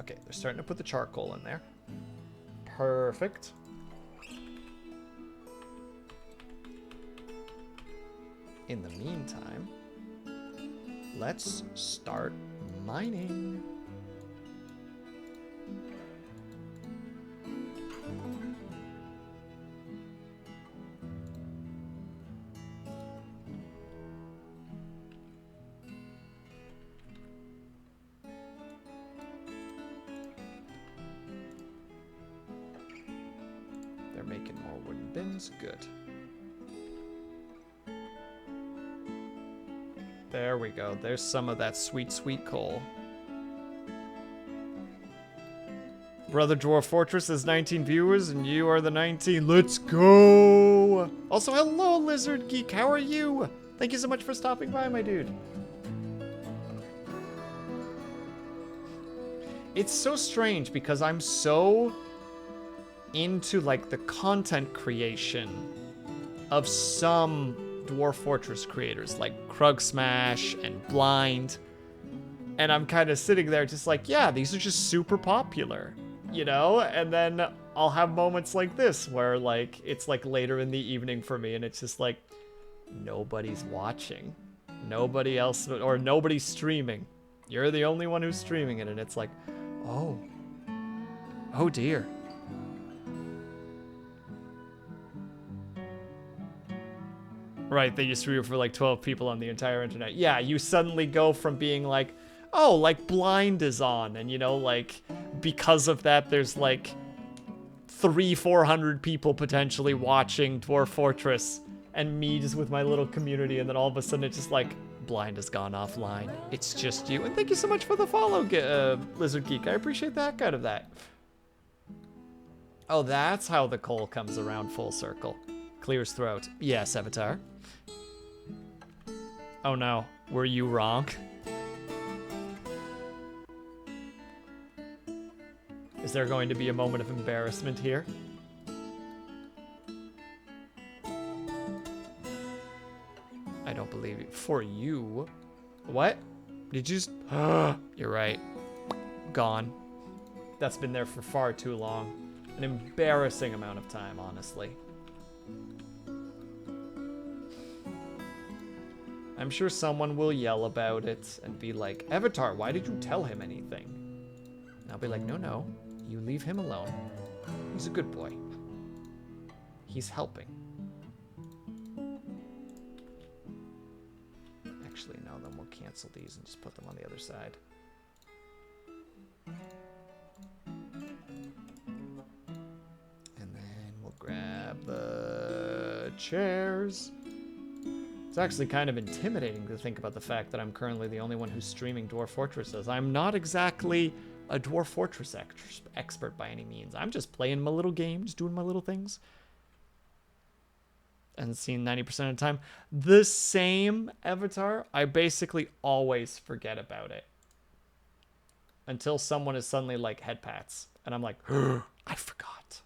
Okay, they're starting to put the charcoal in there. Perfect. In the meantime, let's start mining. They're making more wooden bins. Good. There we go. There's some of that sweet, sweet coal. Brother Dwarf Fortress has 19 viewers, and you are the 19. Let's go! Also, hello, Lizard Geek. How are you? Thank you so much for stopping by, my dude. It's so strange because I'm so into, like, the content creation of some Dwarf Fortress creators like Krug Smash and Blind, and I'm kind of sitting there just like, yeah, these are just super popular, you know? And then I'll have moments like this where like it's like later in the evening for me and it's just like nobody's watching, nobody else, or nobody's streaming. You're the only one who's streaming it, and it's like, oh dear. Right, they just stream for like 12 people on the entire internet. Yeah, you suddenly go from being like, oh, like Blind is on, and you know, like, because of that, there's like 300-400 people potentially watching Dwarf Fortress, and me just with my little community, and then all of a sudden it's just like, Blind has gone offline. It's just you. And thank you so much for the follow, Lizard Geek. I appreciate the heck out of that. Oh, that's how the coal comes around full circle. Clears throat. Yes, Avatar. Oh no, were you wrong? Is there going to be a moment of embarrassment here? before you. What? Did you just... You're right. Gone. That's been there for far too long. An embarrassing amount of time, honestly. I'm sure someone will yell about it and be like, Avatar, why did you tell him anything? And I'll be like, no, you leave him alone. He's a good boy. He's helping. Actually, no, then we'll cancel these and just put them on the other side. And then we'll grab the chairs. It's actually kind of intimidating to think about the fact that I'm currently the only one who's streaming Dwarf Fortresses. I'm not exactly a Dwarf Fortress expert by any means. I'm just playing my little games, doing my little things. And seeing 90% of the time. The same Avatar, I basically always forget about it. Until someone is suddenly like, head pats. And I'm like, I forgot.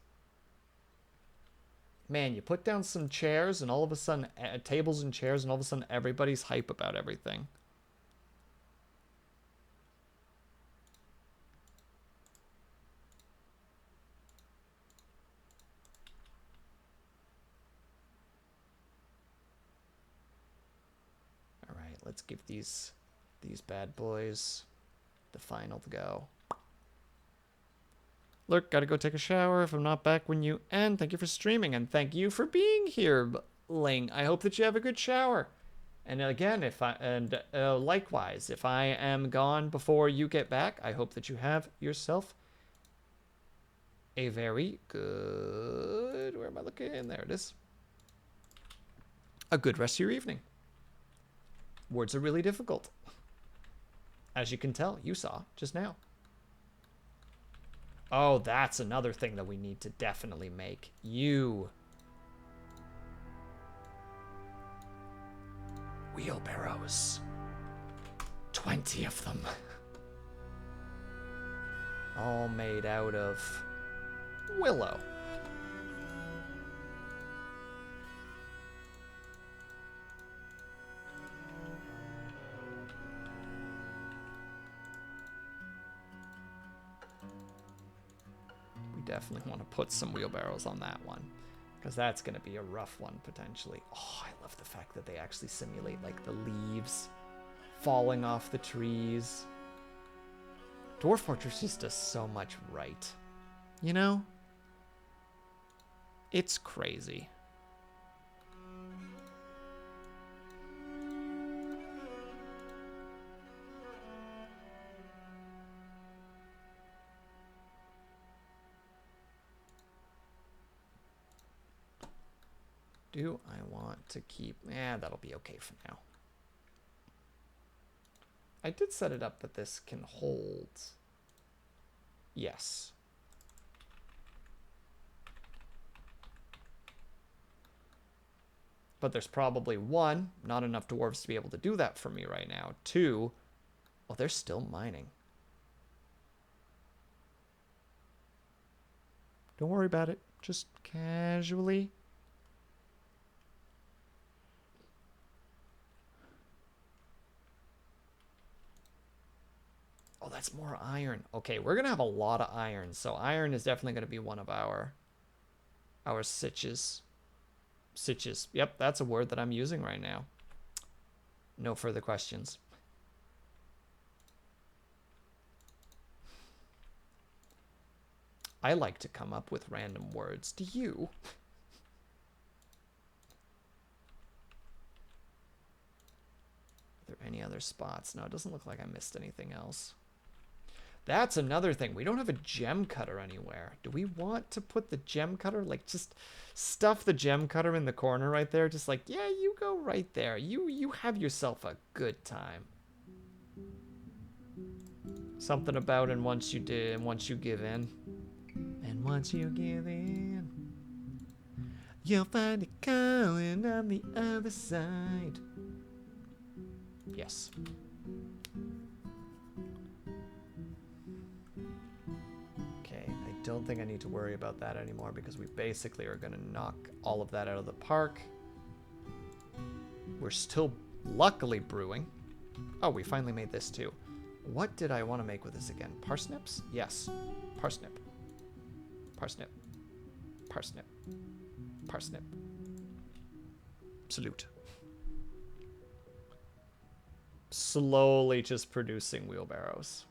Man, you put down some chairs and all of a sudden, tables and chairs, and all of a sudden everybody's hype about everything. All right, let's give these bad boys the final to go. Look, gotta go take a shower if I'm not back when you end. Thank you for streaming, and thank you for being here, Ling. I hope that you have a good shower. And again, likewise, if I am gone before you get back, I hope that you have yourself a very good... Where am I looking? There it is. A good rest of your evening. Words are really difficult. As you can tell, you saw just now. Oh, that's another thing that we need to definitely make. Wheelbarrows. 20 of them. All made out of willow. Definitely want to put some wheelbarrows on that one, because that's going to be a rough one potentially. Oh, I love the fact that they actually simulate like the leaves falling off the trees. Dwarf Fortress just does so much right, you know? It's crazy. Do I want to keep... that'll be okay for now. I did set it up that this can hold. Yes. But there's probably one, not enough dwarves to be able to do that for me right now. Two, well, they're still mining. Don't worry about it. Just casually... Oh, that's more iron. Okay, we're going to have a lot of iron. So iron is definitely going to be one of our sitches. Sitches. Yep, that's a word that I'm using right now. No further questions. I like to come up with random words. Do you? Are there any other spots? No, it doesn't look like I missed anything else. That's another thing. We don't have a gem cutter anywhere. Do we want to put the gem cutter? Like, just stuff the gem cutter in the corner right there. Just like, yeah, you go right there. You have yourself a good time. Something about and once you did, and once you give in. And once you give in, you'll find it coming on the other side. Yes. I don't think I need to worry about that anymore because we basically are going to knock all of that out of the park. We're still Luckily brewing. Oh, we finally made this too. What did I want to make with this again? Parsnips? Yes. Parsnip. Parsnip. Parsnip. Parsnip. Salute. Slowly just producing wheelbarrows.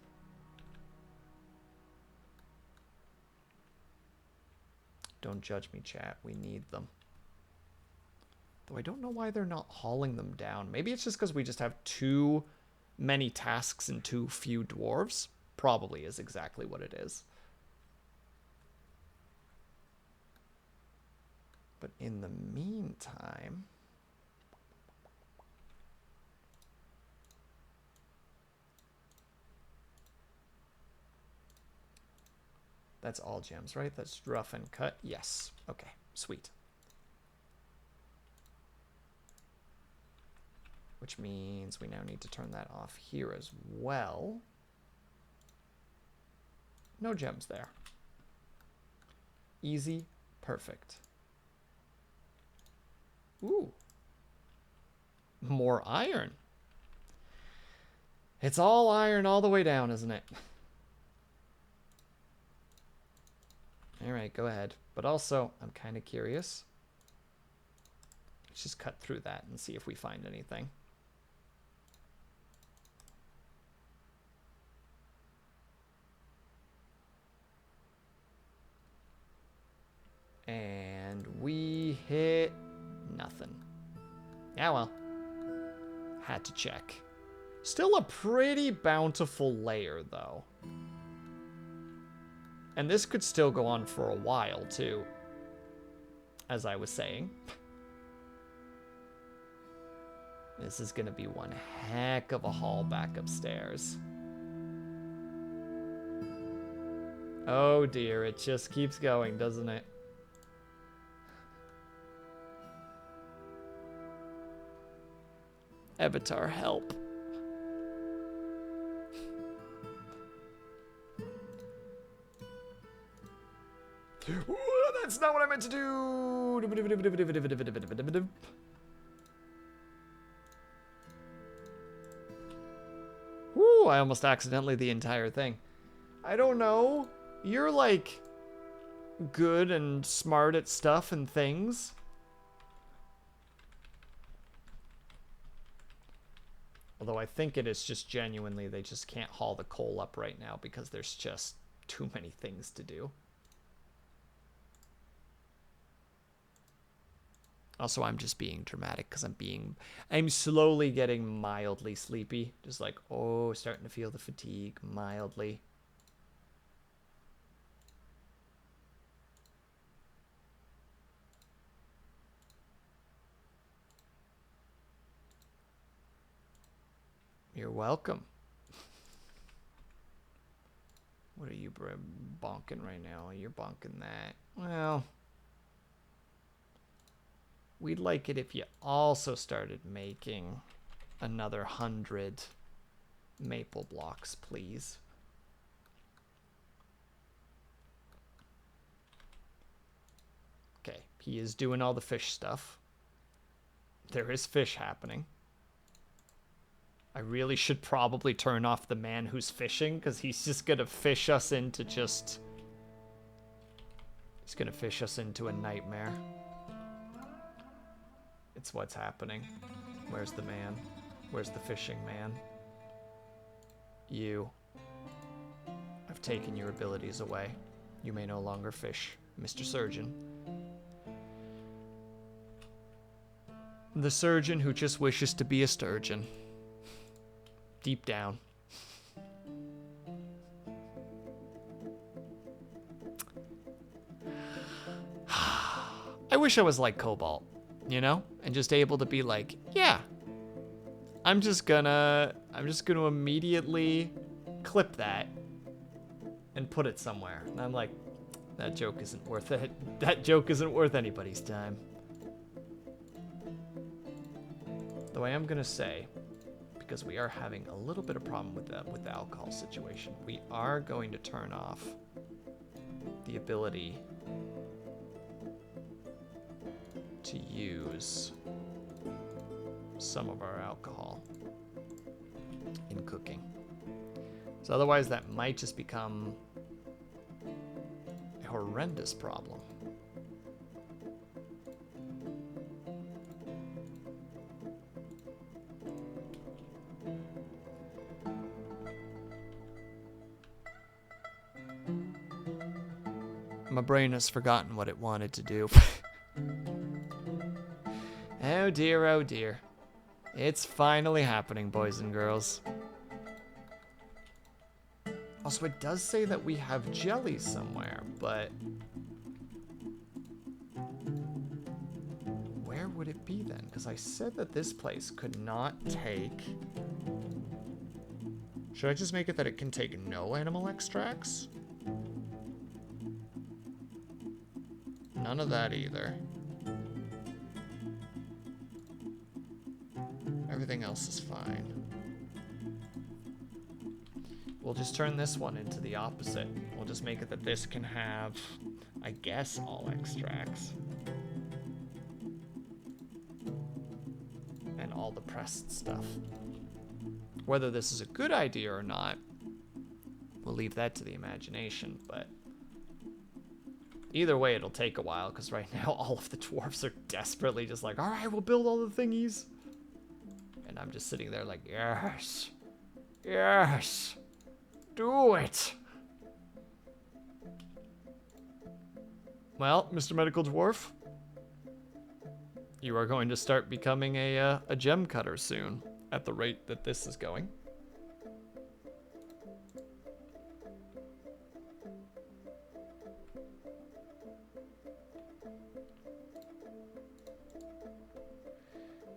Don't judge me, chat. We need them. Though I don't know why they're not hauling them down. Maybe it's just because we just have too many tasks and too few dwarves. Probably is exactly what it is. But in the meantime... That's all gems, right? That's rough and cut. Yes. Okay. Sweet. Which means we now need to turn that off here as well. No gems there. Easy. Perfect. Ooh. More iron. It's all iron all the way down, isn't it? Alright, go ahead. But also, I'm kind of curious. Let's just cut through that and see if we find anything. And we hit nothing. Yeah, well. Had to check. Still a pretty bountiful layer, though. And this could still go on for a while, too. As I was saying. This is going to be one heck of a haul back upstairs. Oh dear, it just keeps going, doesn't it? Avatar, help. Ooh, that's not what I meant to do. Woo, I almost accidentally the entire thing. I don't know. You're like good and smart at stuff and things. Although I think it is just genuinely they just can't haul the coal up right now because there's just too many things to do. Also, I'm just being dramatic because I'm slowly getting mildly sleepy. Just like, oh, starting to feel the fatigue mildly. You're welcome. What are you bonking right now? You're bonking that. Well... We'd like it if you also started making another 100 maple blocks, please. Okay, he is doing all the fish stuff. There is fish happening. I really should probably turn off the man who's fishing, because he's just going to fish us into just... He's going to fish us into a nightmare. It's what's happening. Where's the man? Where's the fishing man? You. I've taken your abilities away. You may no longer fish, Mr. Surgeon. The surgeon who just wishes to be a sturgeon. Deep down. I wish I was like Cobalt. You know, and just able to be like, yeah, I'm just gonna immediately clip that and put it somewhere. And I'm like, that joke isn't worth it. That joke isn't worth anybody's time. Though I am gonna say, because we are having a little bit of problem with the alcohol situation, we are going to turn off the ability to use some of our alcohol in cooking. So otherwise that might just become a horrendous problem. My brain has forgotten what it wanted to do. Oh dear, oh dear. It's finally happening, boys and girls. Also, it does say that we have jelly somewhere, but where would it be then? Because I said that this place could not take... Should I just make it that it can take no animal extracts? None of that either. Everything else is fine. We'll just turn this one into the opposite. We'll just make it that this can have, I guess, all extracts. And all the pressed stuff. Whether this is a good idea or not, we'll leave that to the imagination, but either way, it'll take a while, because right now all of the dwarves are desperately just like, all right, we'll build all the thingies. And I'm just sitting there like, yes, yes, do it. Well, Mr. Medical Dwarf, you are going to start becoming a gem cutter soon, at the rate that this is going.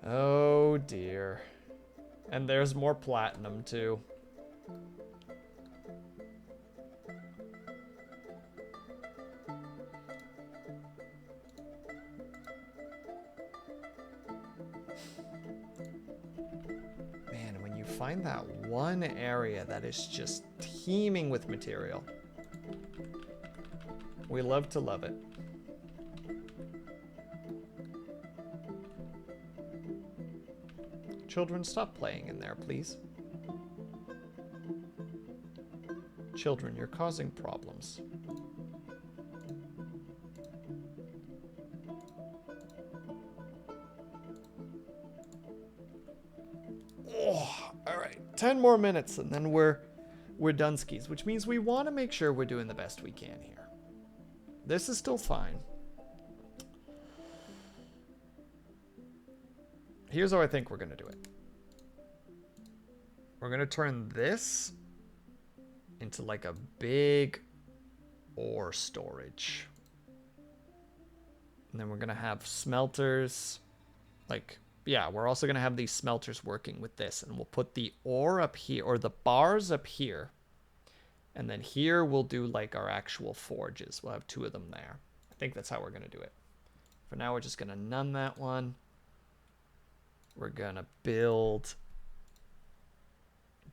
Oh dear. And there's more platinum too. Man, when you find that one area that is just teeming with material, we love to love it. Children, stop playing in there, please. Children, you're causing problems. Oh, all right. 10 more minutes and then we're done-skis, which means we want to make sure we're doing the best we can here. This is still fine. Here's how I think we're going to do it. We're going to turn this into like a big ore storage. And then we're going to have smelters. Like, yeah, we're also going to have these smelters working with this. And we'll put the ore up here, or the bars up here. And then here we'll do like our actual forges. We'll have 2 of them there. I think that's how we're going to do it. For now, we're just going to none that one. We're gonna build,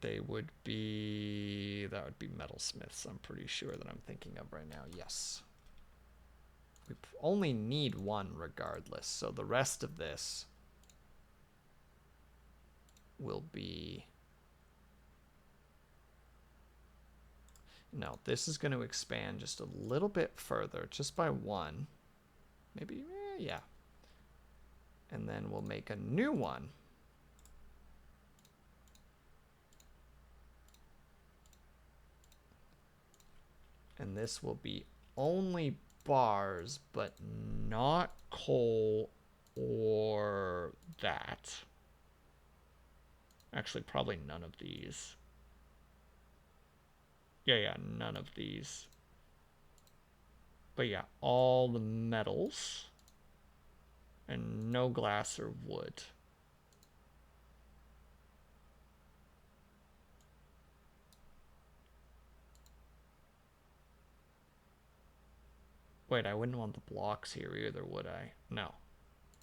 that would be metalsmiths, I'm pretty sure that I'm thinking of right now. Yes. We only need 1 regardless, so the rest of this will be, no, this is going to expand just a little bit further, just by 1. Maybe, yeah. And then we'll make a new one. And this will be only bars, but not coal or that. Actually, probably none of these. Yeah, none of these. But yeah, all the metals. And no glass or wood. Wait, I wouldn't want the blocks here either, would I? No.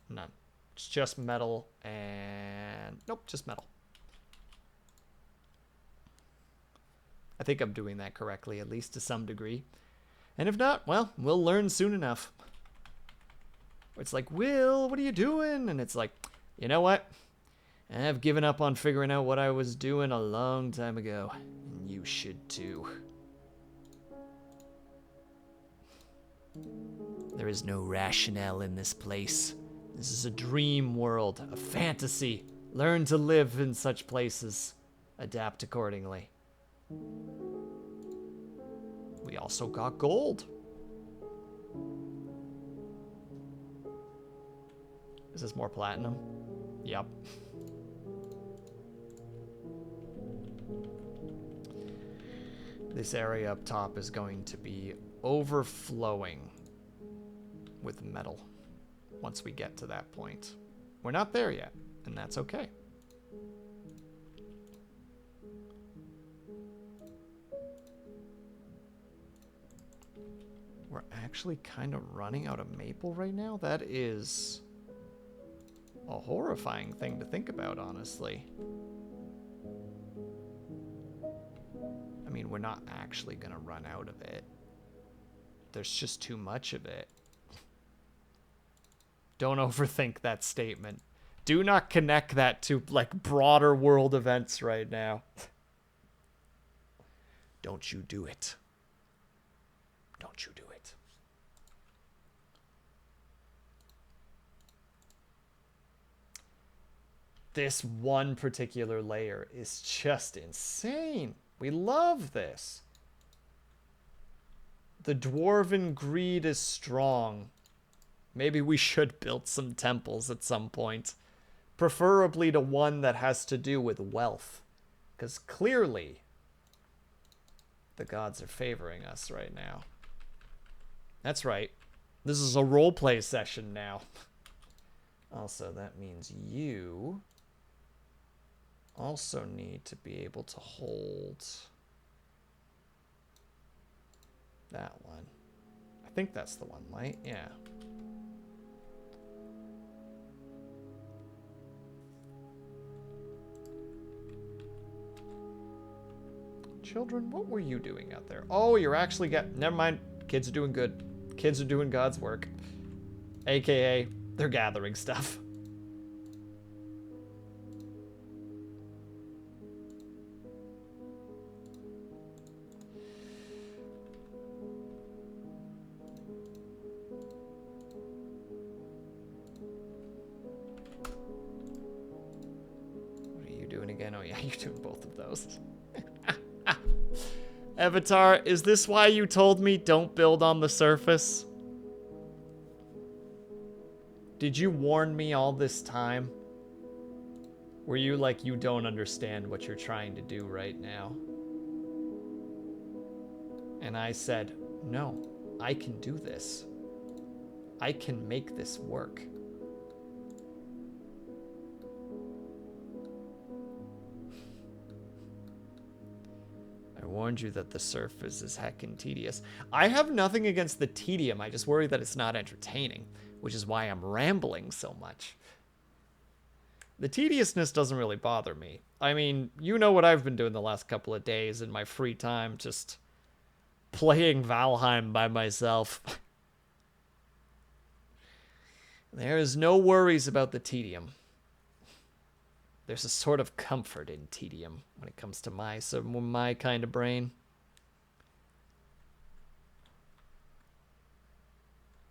None. It's just metal and... Nope, just metal. I think I'm doing that correctly, at least to some degree. And if not, well, we'll learn soon enough. It's like, Will, what are you doing? And it's like, you know what? I've given up on figuring out what I was doing a long time ago. And you should too. There is no rationale in this place. This is a dream world, a fantasy. Learn to live in such places. Adapt accordingly. We also got gold. Is this more platinum? Yep. This area up top is going to be overflowing with metal once we get to that point. We're not there yet, and that's okay. We're actually kind of running out of maple right now. That is a horrifying thing to think about, honestly. I mean, we're not actually gonna run out of it. There's just too much of it. Don't overthink that statement. Do not connect that to, like, broader world events right now. Don't you do it. Don't you do it. This one particular layer is just insane. We love this. The dwarven greed is strong. Maybe we should build some temples at some point. Preferably to one that has to do with wealth. Because clearly, the gods are favoring us right now. That's right. This is a roleplay session now. Also, that means you also need to be able to hold that one. I think that's the one, right? Yeah. Children, what were you doing out there? Oh, you're actually never mind. Kids are doing good. Kids are doing God's work. AKA, they're gathering stuff. What are you doing again? Oh yeah, you're doing both of those. Avatar, is this why you told me don't build on the surface? Did you warn me all this time? Were you like, you don't understand what you're trying to do right now? And I said, no, I can do this. I can make this work. I warned you that the surface is heckin' tedious. I have nothing against the tedium. I just worry that it's not entertaining, which is why I'm rambling so much. The tediousness doesn't really bother me. I mean, you know what I've been doing the last couple of days in my free time, just playing Valheim by myself. There is no worries about the tedium. There's a sort of comfort in tedium when it comes to my kind of brain.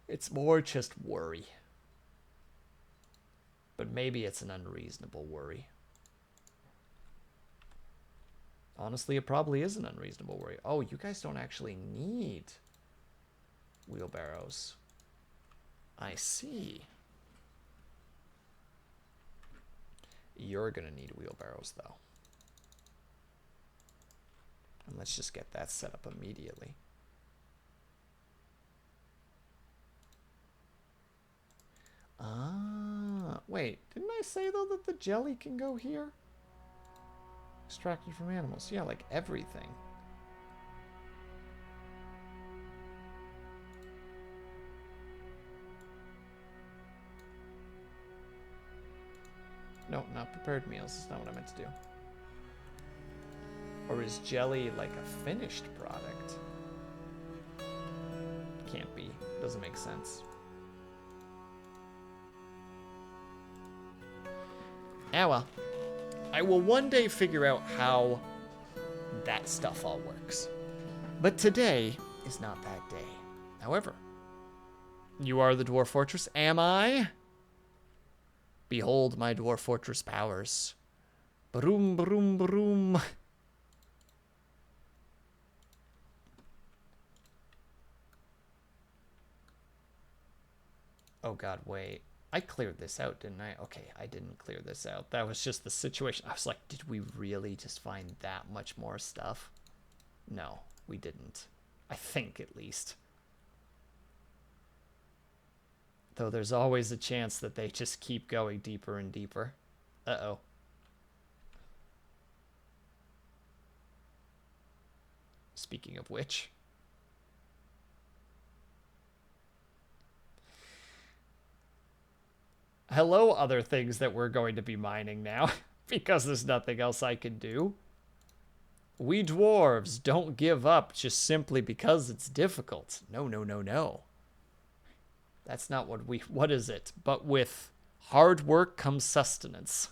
It's more just worry. But maybe it's an unreasonable worry. Honestly, it probably is an unreasonable worry. Oh, you guys don't actually need wheelbarrows. I see. You're gonna need wheelbarrows, though. And let's just get that set up immediately. Ah, wait, didn't I say, though, that the jelly can go here? Extracted from animals. Yeah, like everything. No, not prepared meals. That's not what I meant to do. Or is jelly like a finished product? Can't be. Doesn't make sense. Yeah, well. I will one day figure out how that stuff all works. But today is not that day. However, you are the Dwarf Fortress. Am I? Behold my Dwarf Fortress powers. Broom, broom, broom. Oh god, wait. I cleared this out, didn't I? Okay, I didn't clear this out. That was just the situation. I was like, did we really just find that much more stuff? No, we didn't. I think, at least. Though there's always a chance that they just keep going deeper and deeper. Uh-oh. Speaking of which... hello, other things that we're going to be mining now, because there's nothing else I can do. We dwarves don't give up just simply because it's difficult. No, no, no, no. That's not what we... what is it? But with hard work comes sustenance.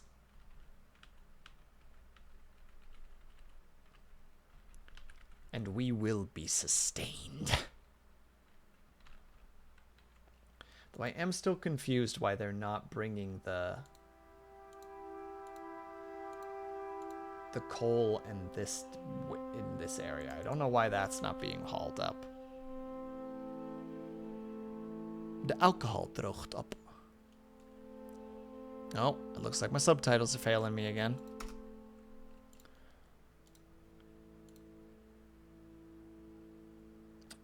And we will be sustained. Though I am still confused why they're not bringing the coal and this in this area. I don't know why that's not being hauled up. The alcohol droogt op. Oh, it looks like my subtitles are failing me again.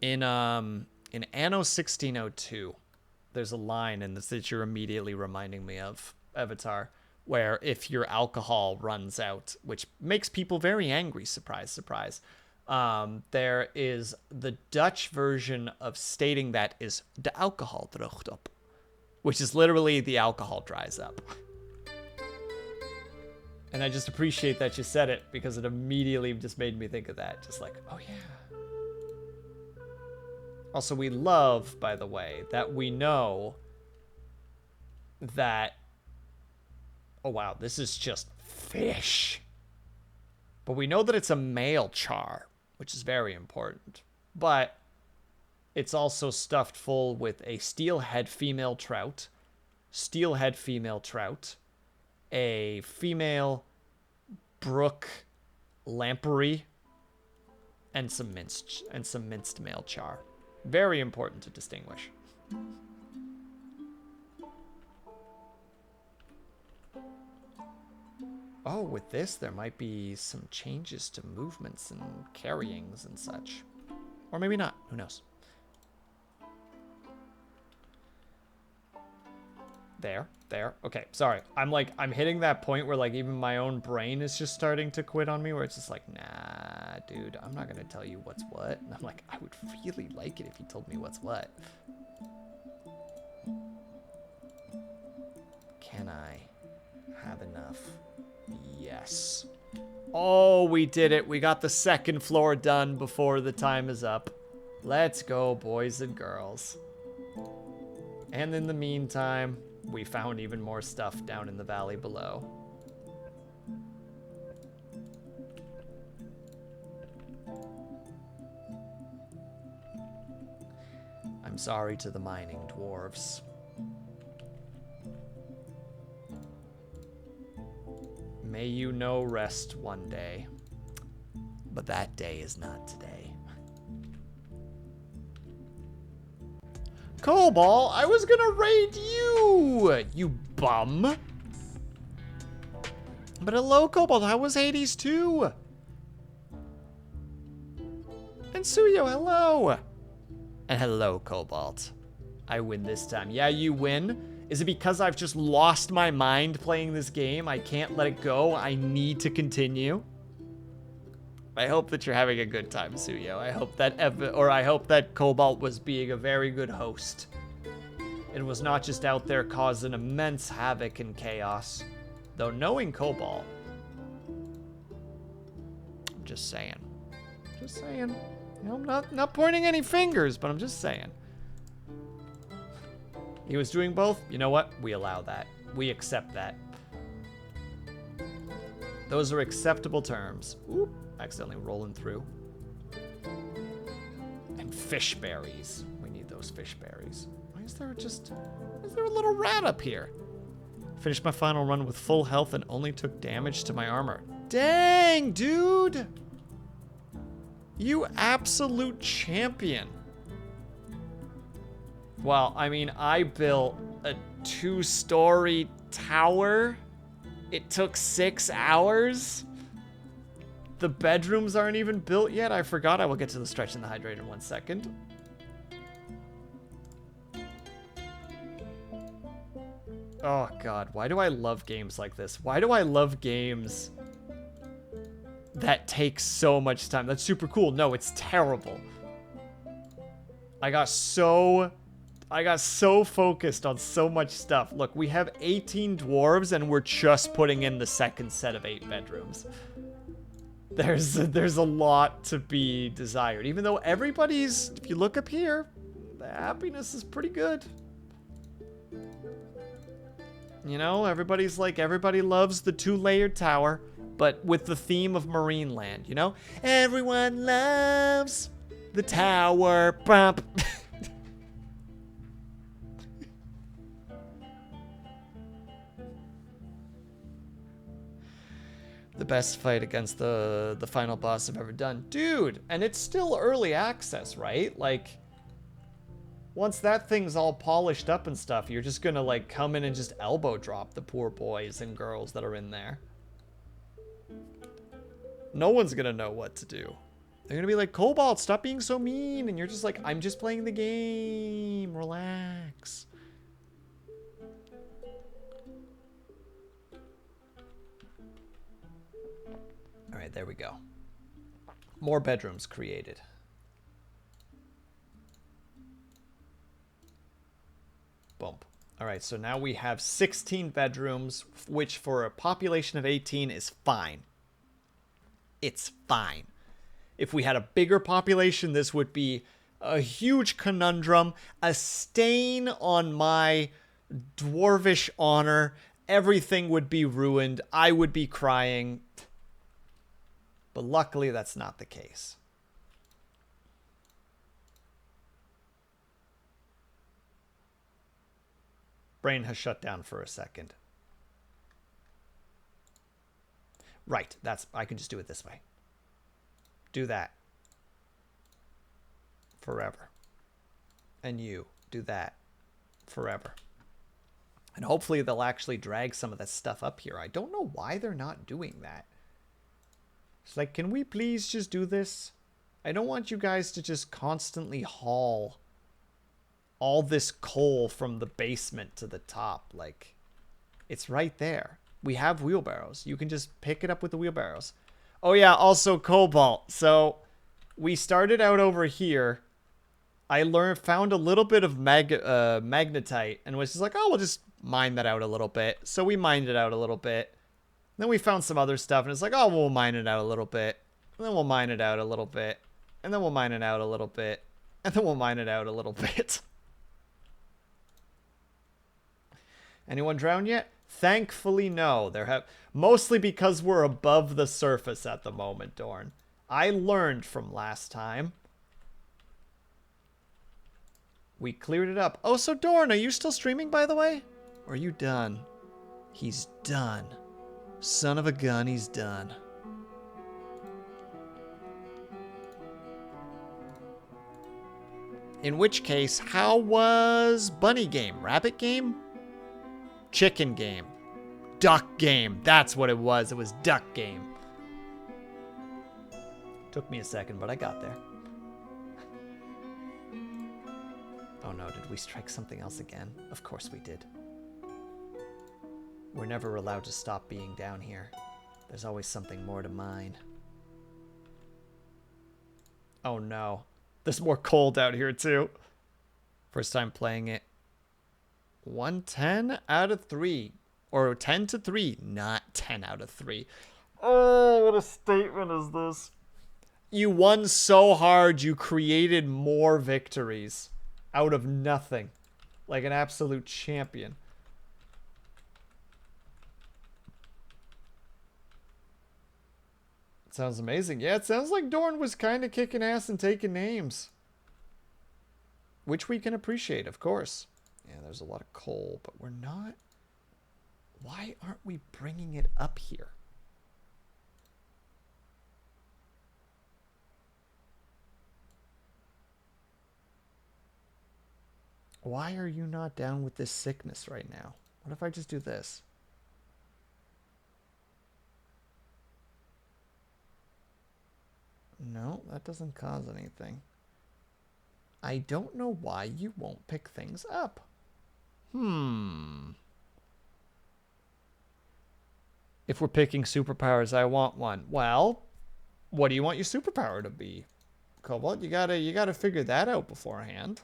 In Anno 1602, there's a line in this that you're immediately reminding me of, Avatar, where if your alcohol runs out, which makes people very angry, surprise, surprise, there is the Dutch version of stating that is de alcohol droogt op, which is literally the alcohol dries up. And I just appreciate that you said it, because it immediately just made me think of that. Just like, oh yeah. Also, we love, by the way, that we know that... oh, wow, this is just fish. But we know that it's a male char, which is very important. But it's also stuffed full with a steelhead female trout, a female brook lamprey, and some minced male char. Very important to distinguish. Oh, with this, there might be some changes to movements and carryings and such. Or maybe not. Who knows? There. Okay, sorry. I'm hitting that point where, like, even my own brain is just starting to quit on me, where it's just like, nah, dude, I'm not gonna tell you what's what. And I'm like, I would really like it if you told me what's what. Can I have enough? Yes. Oh, we did it. We got the second floor done before the time is up. Let's go, boys and girls. And in the meantime, we found even more stuff down in the valley below. I'm sorry to the mining dwarves. May you know rest one day, but that day is not today. Cobalt, I was gonna raid you, you bum. But hello, Cobalt, how was Hades 2? And Suyo, hello. And hello, Cobalt. I win this time. Yeah, you win. Is it because I've just lost my mind playing this game? I can't let it go. I need to continue. I hope that you're having a good time, Suyo. I hope that Cobalt was being a very good host. And was not just out there causing immense havoc and chaos. Though knowing Cobalt, I'm just saying. Just saying. You know, I'm not pointing any fingers, but I'm just saying. He was doing both. You know what? We allow that. We accept that. Those are acceptable terms. Oop, accidentally rolling through. And fish berries. We need those fish berries. Why is there a little rat up here? Finished my final run with full health and only took damage to my armor. Dang, dude! You absolute champion. Well, I mean, I built a 2-story tower. It took 6 hours. The bedrooms aren't even built yet. I forgot. I will get to the stretch and the hydrate in 1 second. Oh, God. Why do I love games like this? Why do I love games that take so much time? That's super cool. No, it's terrible. I got so focused on so much stuff. Look, we have 18 dwarves and we're just putting in the second set of 8 bedrooms. There's a lot to be desired. Even though everybody's, if you look up here, the happiness is pretty good. You know, everybody loves the 2-layered tower, but with the theme of Marine Land, you know? Everyone loves the tower. Bump. The best fight against the final boss I've ever done. Dude, and it's still early access, right? Like, once that thing's all polished up and stuff, you're just gonna, like, come in and just elbow drop the poor boys and girls that are in there. No one's gonna know what to do. They're gonna be like, Cobalt, stop being so mean. And you're just like, I'm just playing the game. Relax. All right, there we go. More bedrooms created. Bump. All right, so now we have 16 bedrooms, which for a population of 18 is fine. It's fine. If we had a bigger population, this would be a huge conundrum, a stain on my dwarvish honor. Everything would be ruined. I would be crying. But luckily, that's not the case. Brain has shut down for a second. Right, I can just do it this way. Do that. Forever. And you, do that. Forever. And hopefully they'll actually drag some of that stuff up here. I don't know why they're not doing that. It's like, can we please just do this? I don't want you guys to just constantly haul all this coal from the basement to the top. Like, it's right there. We have wheelbarrows. You can just pick it up with the wheelbarrows. Oh yeah, also cobalt. So we started out over here. I found a little bit of magnetite and was just like, oh, we'll just mine that out a little bit. So we mined it out a little bit. Then we found some other stuff and it's like, oh, we'll mine it out a little bit. And then we'll mine it out a little bit. And then we'll mine it out a little bit. And then we'll mine it out a little bit. Anyone drowned yet? Thankfully, no. Mostly because we're above the surface at the moment, Dorn. I learned from last time. We cleared it up. Oh, so Dorn, are you still streaming, by the way? Or are you done? He's done. Son of a gun, he's done. In which case, how was bunny game? Rabbit game? Chicken game. Duck game. That's what it was. It was duck game. Took me a second, but I got there. Oh no, did we strike something else again? Of course we did. We're never allowed to stop being down here. There's always something more to mine. Oh no. There's more coal out here too. First time playing it. 110 out of 3. Or 10 to 3. Not 10 out of 3. Oh, what a statement is this? You won so hard you created more victories out of nothing. Like an absolute champion. Sounds amazing. Yeah, it sounds like Dorn was kind of kicking ass and taking names. Which we can appreciate, of course. Yeah, there's a lot of coal, but we're not... Why aren't we bringing it up here? Why are you not down with this sickness right now? What if I just do this? No, that doesn't cause anything. I don't know why you won't pick things up. If we're picking superpowers, I want one. Well, what do you want your superpower to be? Cobalt, you gotta figure that out beforehand.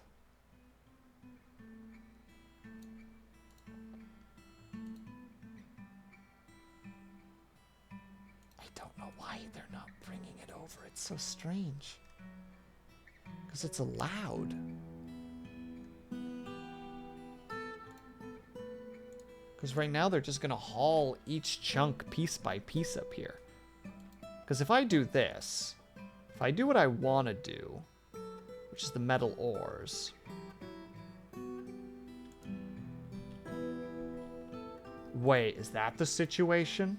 I don't know why they're not bringing it over. It's so strange. Because it's allowed. Because right now they're just going to haul each chunk piece by piece up here. Because if I do this, if I do what I want to do, which is the metal ores. Wait, is that the situation?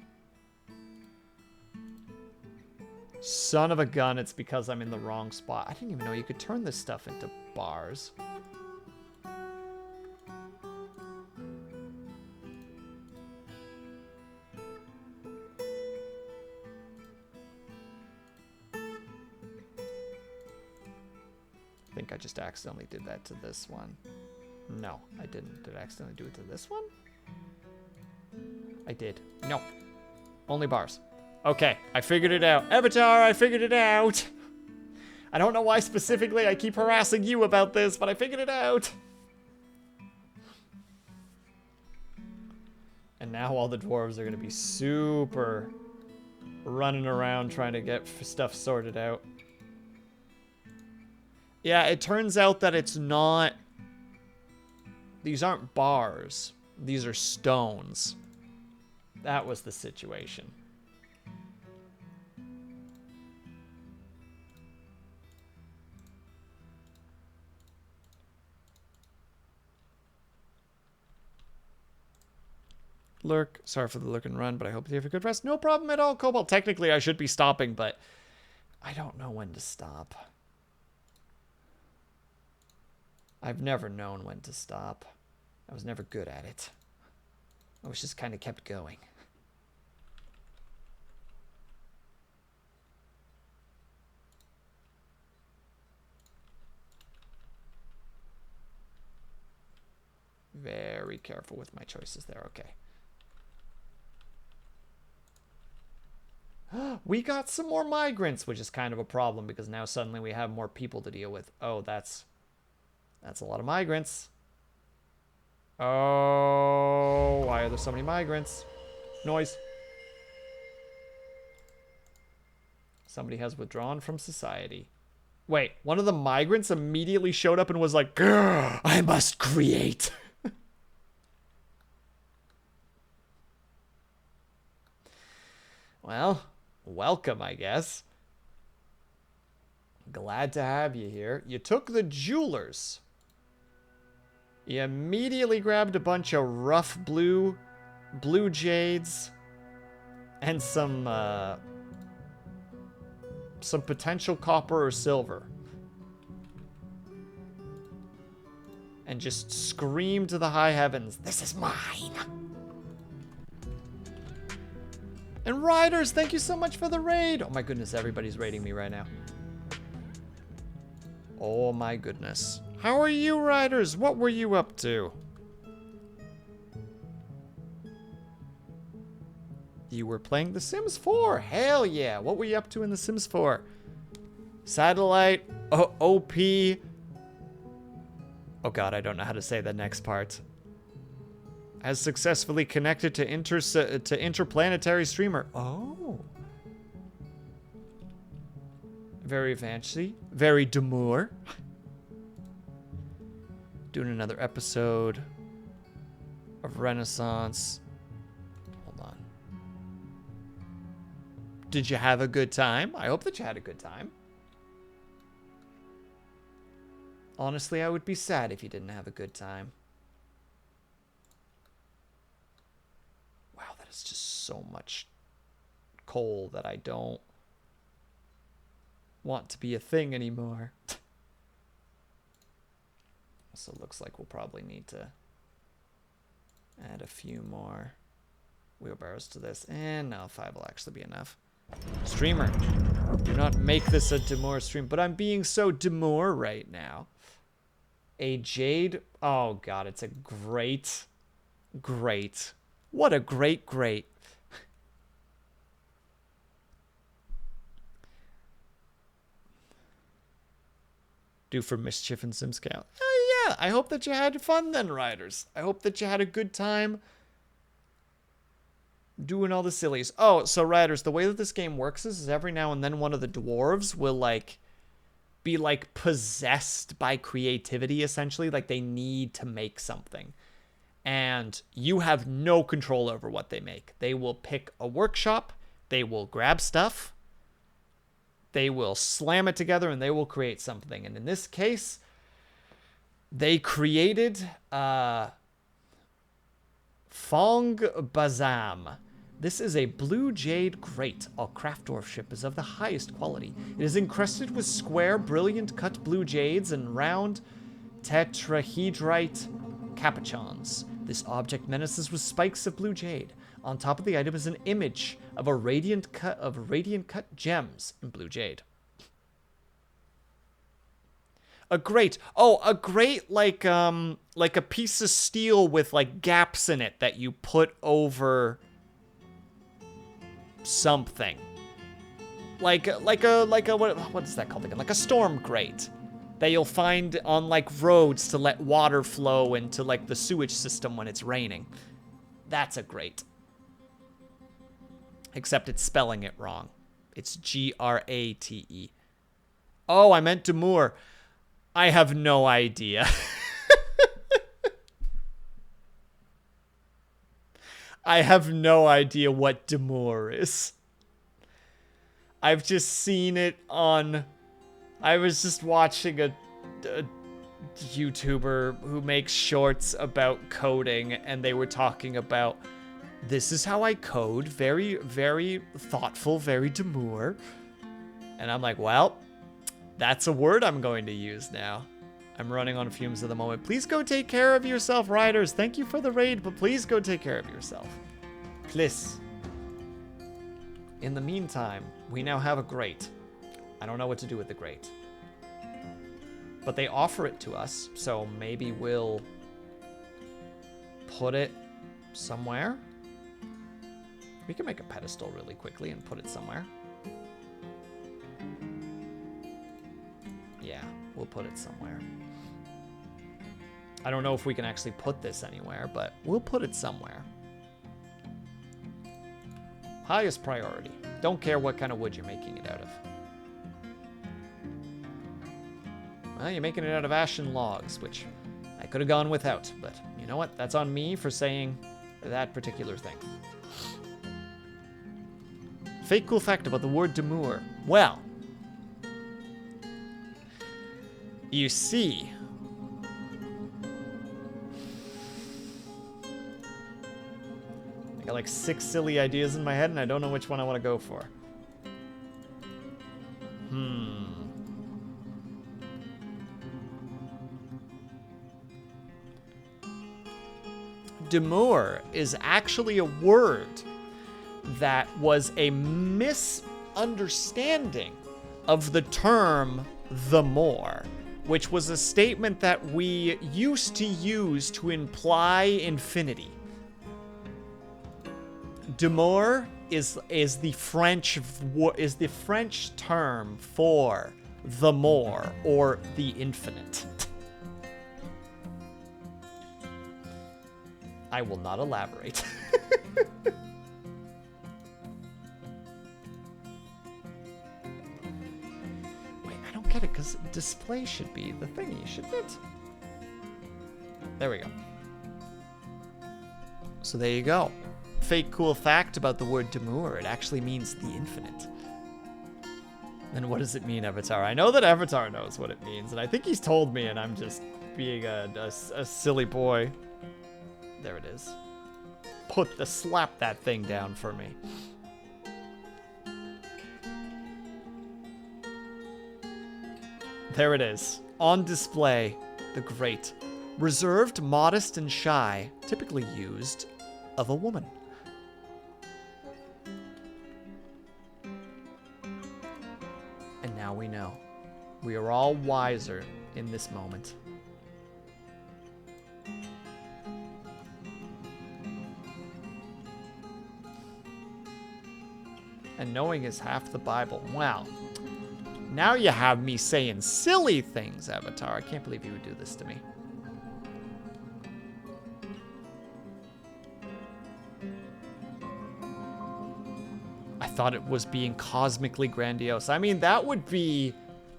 Son of a gun, it's because I'm in the wrong spot. I didn't even know you could turn this stuff into bars. I think I just accidentally did that to this one. No, I didn't. Did I accidentally do it to this one? I did. No. Only bars. Okay, I figured it out. Avatar, I figured it out. I don't know why specifically I keep harassing you about this, but I figured it out. And now all the dwarves are going to be super running around trying to get stuff sorted out. Yeah, it turns out that it's not... These aren't bars. These are stones. That was the situation. Lurk. Sorry for the lurk and run, but I hope you have a good rest. No problem at all, Cobalt. Technically, I should be stopping, but I don't know when to stop. I've never known when to stop. I was never good at it. I was just kind of kept going. Very careful with my choices there. Okay. We got some more migrants, which is kind of a problem because now suddenly we have more people to deal with. Oh, that's a lot of migrants. Oh, why are there so many migrants? Noise. Somebody has withdrawn from society. Wait, one of the migrants immediately showed up and was like, "Grr, I must create." Well, welcome, I guess. Glad to have you here. You took the jewelers. You immediately grabbed a bunch of rough blue jades and some potential copper or silver. And just screamed to the high heavens, "This is mine." And Riders, thank you so much for the raid. Oh my goodness, everybody's raiding me right now. Oh my goodness. How are you, Riders? What were you up to? You were playing The Sims 4. Hell yeah. What were you up to in The Sims 4? Satellite, OP. Oh god, I don't know how to say the next part. Has successfully connected to interplanetary streamer. Oh. Very fancy. Very demure. Doing another episode of Renaissance. Hold on. Did you have a good time? I hope that you had a good time. Honestly, I would be sad if you didn't have a good time. Wow, that is just so much coal that I don't want to be a thing anymore. So it looks like we'll probably need to add a few more wheelbarrows to this. And no, 5 will actually be enough. Streamer, do not make this a demure stream. But I'm being so demure right now. A jade. Oh, God, it's a great. What a great. Do for mischief and SimScale. Oh, yeah, I hope that you had fun then, Riders. I hope that you had a good time doing all the sillies. Oh, so Riders, the way that this game works is every now and then one of the dwarves will, like, be, like, possessed by creativity, essentially. Like, they need to make something. And you have no control over what they make. They will pick a workshop. They will grab stuff. They will slam it together and they will create something. And in this case, they created Fong Bazam. This is a blue jade grate. All craft dwarf ship is of the highest quality. It is encrusted with square, brilliant cut blue jades and round tetrahedrite capuchons. This object menaces with spikes of blue jade. On top of the item is an image of a radiant cut gems in blue jade. A grate. Oh, a grate like a piece of steel with like gaps in it that you put over something. Like a what is that called again? Like a storm grate that you'll find on like roads to let water flow into like the sewage system when it's raining. That's a grate. Except it's spelling it wrong. It's Grate. Oh, I meant demure. I have no idea. I have no idea what demure is. I've just seen it on... I was just watching a YouTuber who makes shorts about coding, and they were talking about, this is how I code, very, very thoughtful, very demure. And I'm like, well, that's a word I'm going to use now. I'm running on fumes at the moment. Please go take care of yourself, Riders. Thank you for the raid, but please go take care of yourself. Please. In the meantime, we now have a grate. I don't know what to do with the grate. But they offer it to us, so maybe we'll put it somewhere. We can make a pedestal really quickly and put it somewhere. Yeah, we'll put it somewhere. I don't know if we can actually put this anywhere, but we'll put it somewhere. Highest priority. Don't care what kind of wood you're making it out of. Well, you're making it out of ashen logs, which I could have gone without, but you know what? That's on me for saying that particular thing. Fake cool fact about the word demure. Well, you see, I got like 6 silly ideas in my head and I don't know which one I want to go for. Demure is actually a word that was a misunderstanding of the term the more, which was a statement that we used to use to imply infinity. Demure is the French term for the more or the infinite. I will not elaborate. Wait, I don't get it, because display should be the thingy, shouldn't it? There we go. So there you go. fake cool fact about the word Demure. It actually means the infinite. Then what does it mean, Avatar? I know that Avatar knows what it means, and I think he's told me, and I'm just being a silly boy. There it is. Slap that thing down for me. There it is. On display. The great. Reserved, modest, and shy. Typically used of a woman. And now we know. We are all wiser in this moment. And knowing is half the Bible. Wow. Now you have me saying silly things, Avatar. I can't believe you would do this to me. I thought it was being cosmically grandiose. I mean, that would be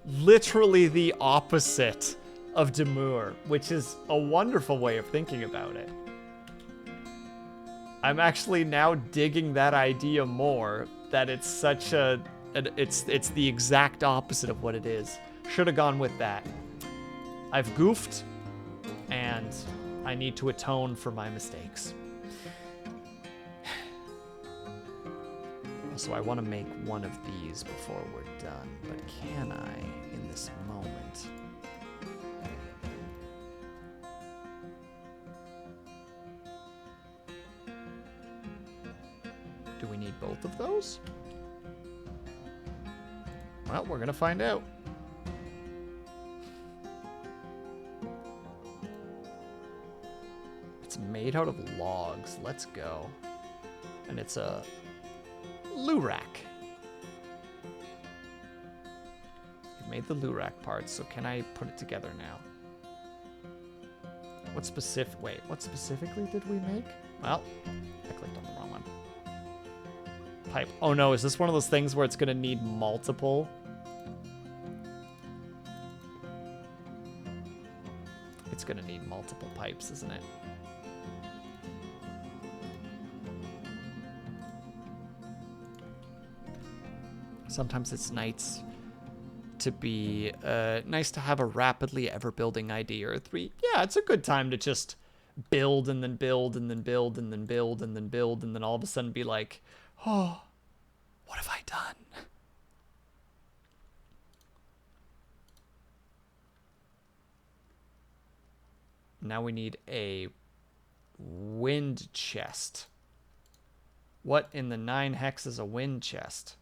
literally the opposite of Demure, which is a wonderful way of thinking about it. I'm actually now digging that idea more, that it's such a... It's the exact opposite of what it is. Should have gone with that. I've goofed, and I need to atone for my mistakes. So I want to make one of these before we're done, but can I in this moment? Do we need both of those? Well, we're gonna find out. It's made out of logs. Let's go. And it's a Lurak. You've made the Lurak parts, so can I put it together now? What specifically did we make? Well, I clicked on the wrong one. Pipe. Oh no, is this one of those things where it's gonna need multiple? It's gonna need multiple pipes, isn't it? Sometimes it's nice to be nice to have a rapidly ever building idea or three. Yeah, it's a good time to just build and then build and then build and then build and then build and then all of a sudden be like, oh, what have I done? Now we need a wind chest. What in the 9 hex is a wind chest?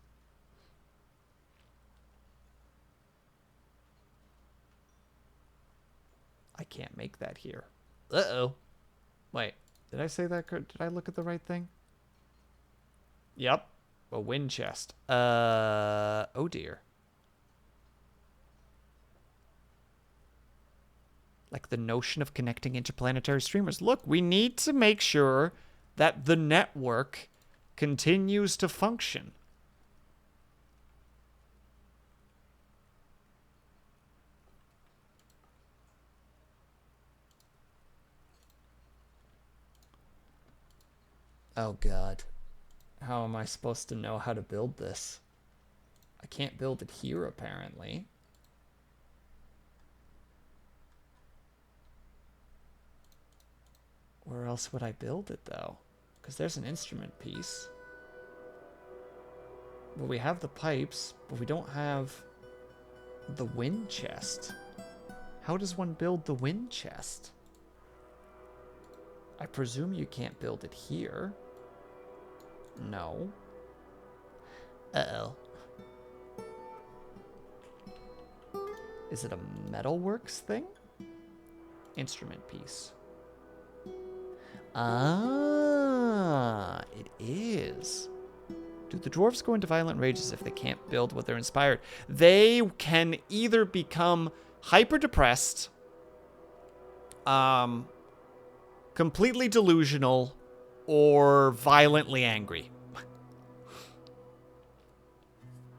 I can't make that here. Uh-oh. Wait, did I say that? Did I look at the right thing? Yep. A wind chest. Oh dear. Like the notion of connecting interplanetary streamers. Look, we need to make sure that the network continues to function. Oh God. How am I supposed to know how to build this? I can't build it here, apparently. Where else would I build it, though? Because there's an instrument piece. Well, we have the pipes, but we don't have the wind chest. How does one build the wind chest? I presume you can't build it here. No. Uh-oh. Is it a metalworks thing? Instrument piece. Ah, it is. Do the dwarves go into violent rages if they can't build what they're inspired? They can either become hyper depressed, completely delusional, or violently angry.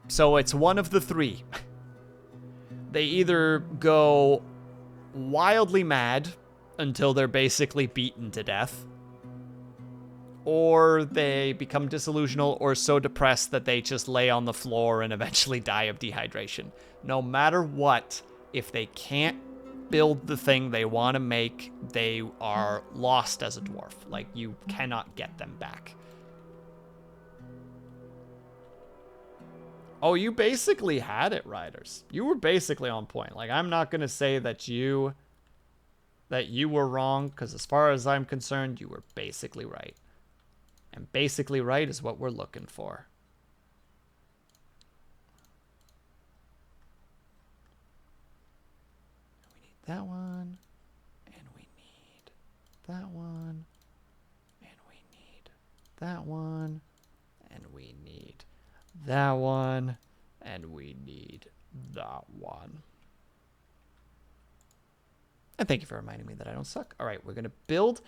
So it's one of the three. They either go wildly mad until they're basically beaten to death, or they become disillusional or so depressed that they just lay on the floor and eventually die of dehydration. No matter what, if they can't build the thing they want to make, they are lost as a dwarf. Like, you cannot get them back. Oh, you basically had it, Riders. You were basically on point. Like, I'm not going to say that you were wrong, because as far as I'm concerned, you were basically right. And basically right is what we're looking for. We need that one. And we need that one. And we need that one. And we need that one. And we need that one. And thank you for reminding me that I don't suck. All right, we're going to build.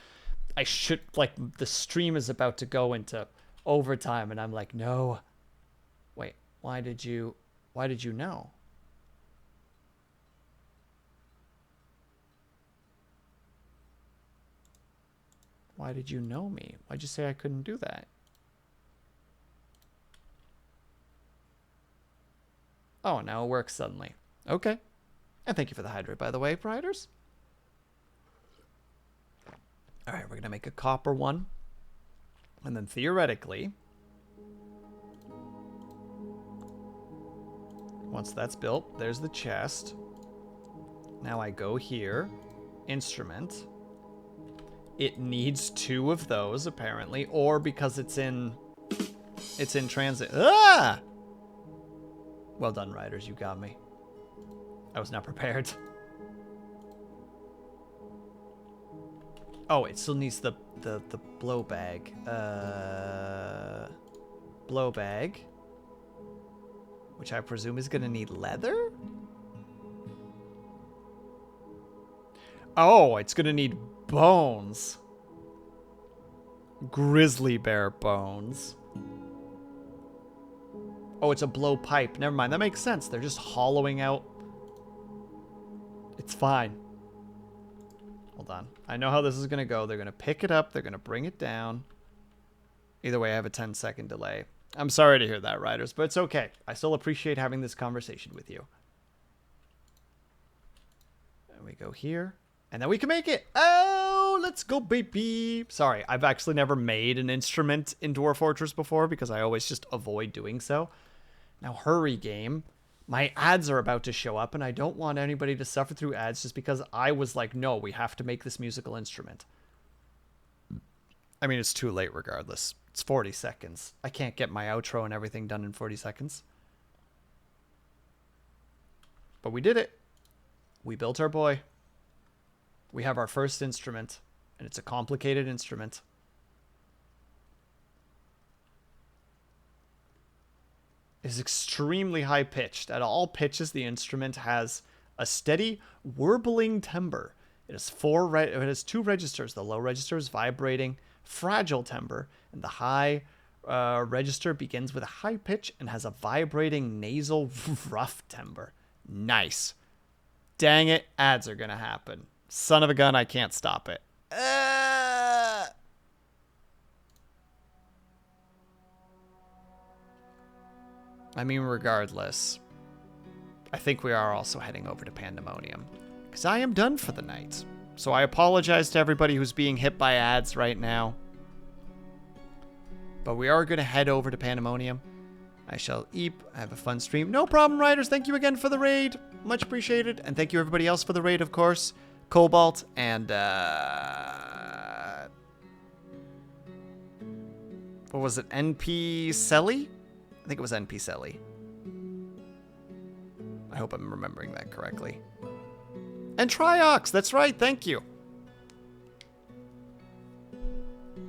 I should, like, the stream is about to go into overtime, and I'm like, no. Wait, why did you know? Why did you know me? Why'd you say I couldn't do that? Oh, now it works suddenly. Okay. And thank you for the hydrate, by the way, Riders. All right, we're going to make a copper one. And then theoretically, once that's built, there's the chest. Now I go here, instrument. It needs 2 of those, apparently, or because it's in transit. Ah! Well done, Riders, you got me. I was not prepared. Oh, it still needs the blow bag. Blow bag. Which I presume is gonna need leather? Oh, it's gonna need bones. Grizzly bear bones. Oh, it's a blow pipe. Never mind, that makes sense. They're just hollowing out. It's fine. Hold on. I know how this is going to go. They're going to pick it up. They're going to bring it down. Either way, I have a 10-second delay. I'm sorry to hear that, Riders, but it's okay. I still appreciate having this conversation with you. And we go here. And then we can make it. Oh, let's go, baby. Sorry, I've actually never made an instrument in Dwarf Fortress before because I always just avoid doing so. Now, hurry, game. My ads are about to show up, and I don't want anybody to suffer through ads just because I was like, no, we have to make this musical instrument. I mean, it's too late regardless. It's 40 seconds. I can't get my outro and everything done in 40 seconds. But we did it. We built our boy. We have our first instrument, and it's a complicated instrument. Is extremely high pitched. At all pitches, the instrument has a steady warbling timbre. It has 2 registers. The low register is vibrating, fragile timbre, and the high register begins with a high pitch and has a vibrating nasal rough timbre. Nice. Dang it, ads are gonna happen. Son of a gun, I can't stop it. I mean, regardless, I think we are also heading over to Pandemonium, because I am done for the night. So I apologize to everybody who's being hit by ads right now. But we are going to head over to Pandemonium. I shall eep. Have a fun stream. No problem, Riders. Thank you again for the raid. Much appreciated. And thank you everybody else for the raid, of course. Cobalt and, what was it? NP Selly? I think it was NP Selly. I hope I'm remembering that correctly. And Triox, that's right, thank you.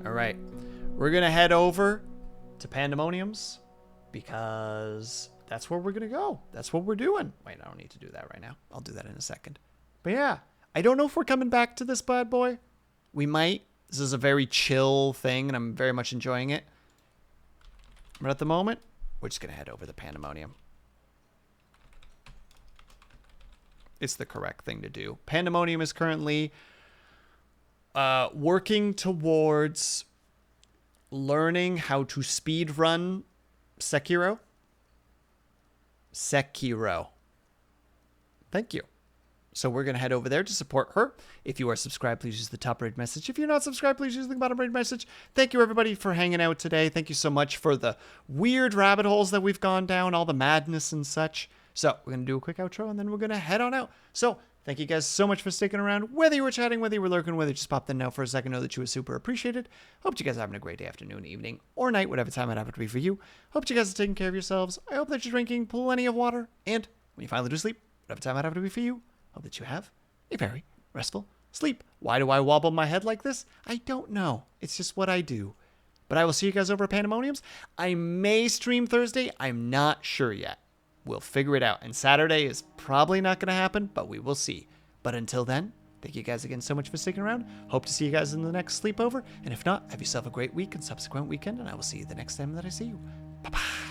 All right, we're gonna head over to Pandemoniums because that's where we're gonna go. That's what we're doing. Wait, I don't need to do that right now. I'll do that in a second. But yeah, I don't know if we're coming back to this bad boy. We might. This is a very chill thing, and I'm very much enjoying it. But at the moment, we're just going to head over the Pandemonium. It's the correct thing to do. Pandemonium is currently working towards learning how to speed run Sekiro. Thank you. So we're going to head over there to support her. If you are subscribed, please use the top rated message. If you're not subscribed, please use the bottom rated message. Thank you, everybody, for hanging out today. Thank you so much for the weird rabbit holes that we've gone down, all the madness and such. So we're going to do a quick outro, and then we're going to head on out. So thank you guys so much for sticking around. Whether you were chatting, whether you were lurking, whether you just popped in now for a second, know that you were super appreciated. Hope you guys are having a great day, afternoon, evening, or night, whatever time it happens to be for you. Hope you guys are taking care of yourselves. I hope that you're drinking plenty of water. And when you finally do sleep, whatever time it happens to be for you, hope that you have a very restful sleep. Why do I wobble my head like this? I don't know. It's just what I do. But I will see you guys over at Pandemoniums. I may stream Thursday. I'm not sure yet. We'll figure it out. And Saturday is probably not going to happen, but we will see. But until then, thank you guys again so much for sticking around. Hope to see you guys in the next sleepover. And if not, have yourself a great week and subsequent weekend. And I will see you the next time that I see you. Bye-bye.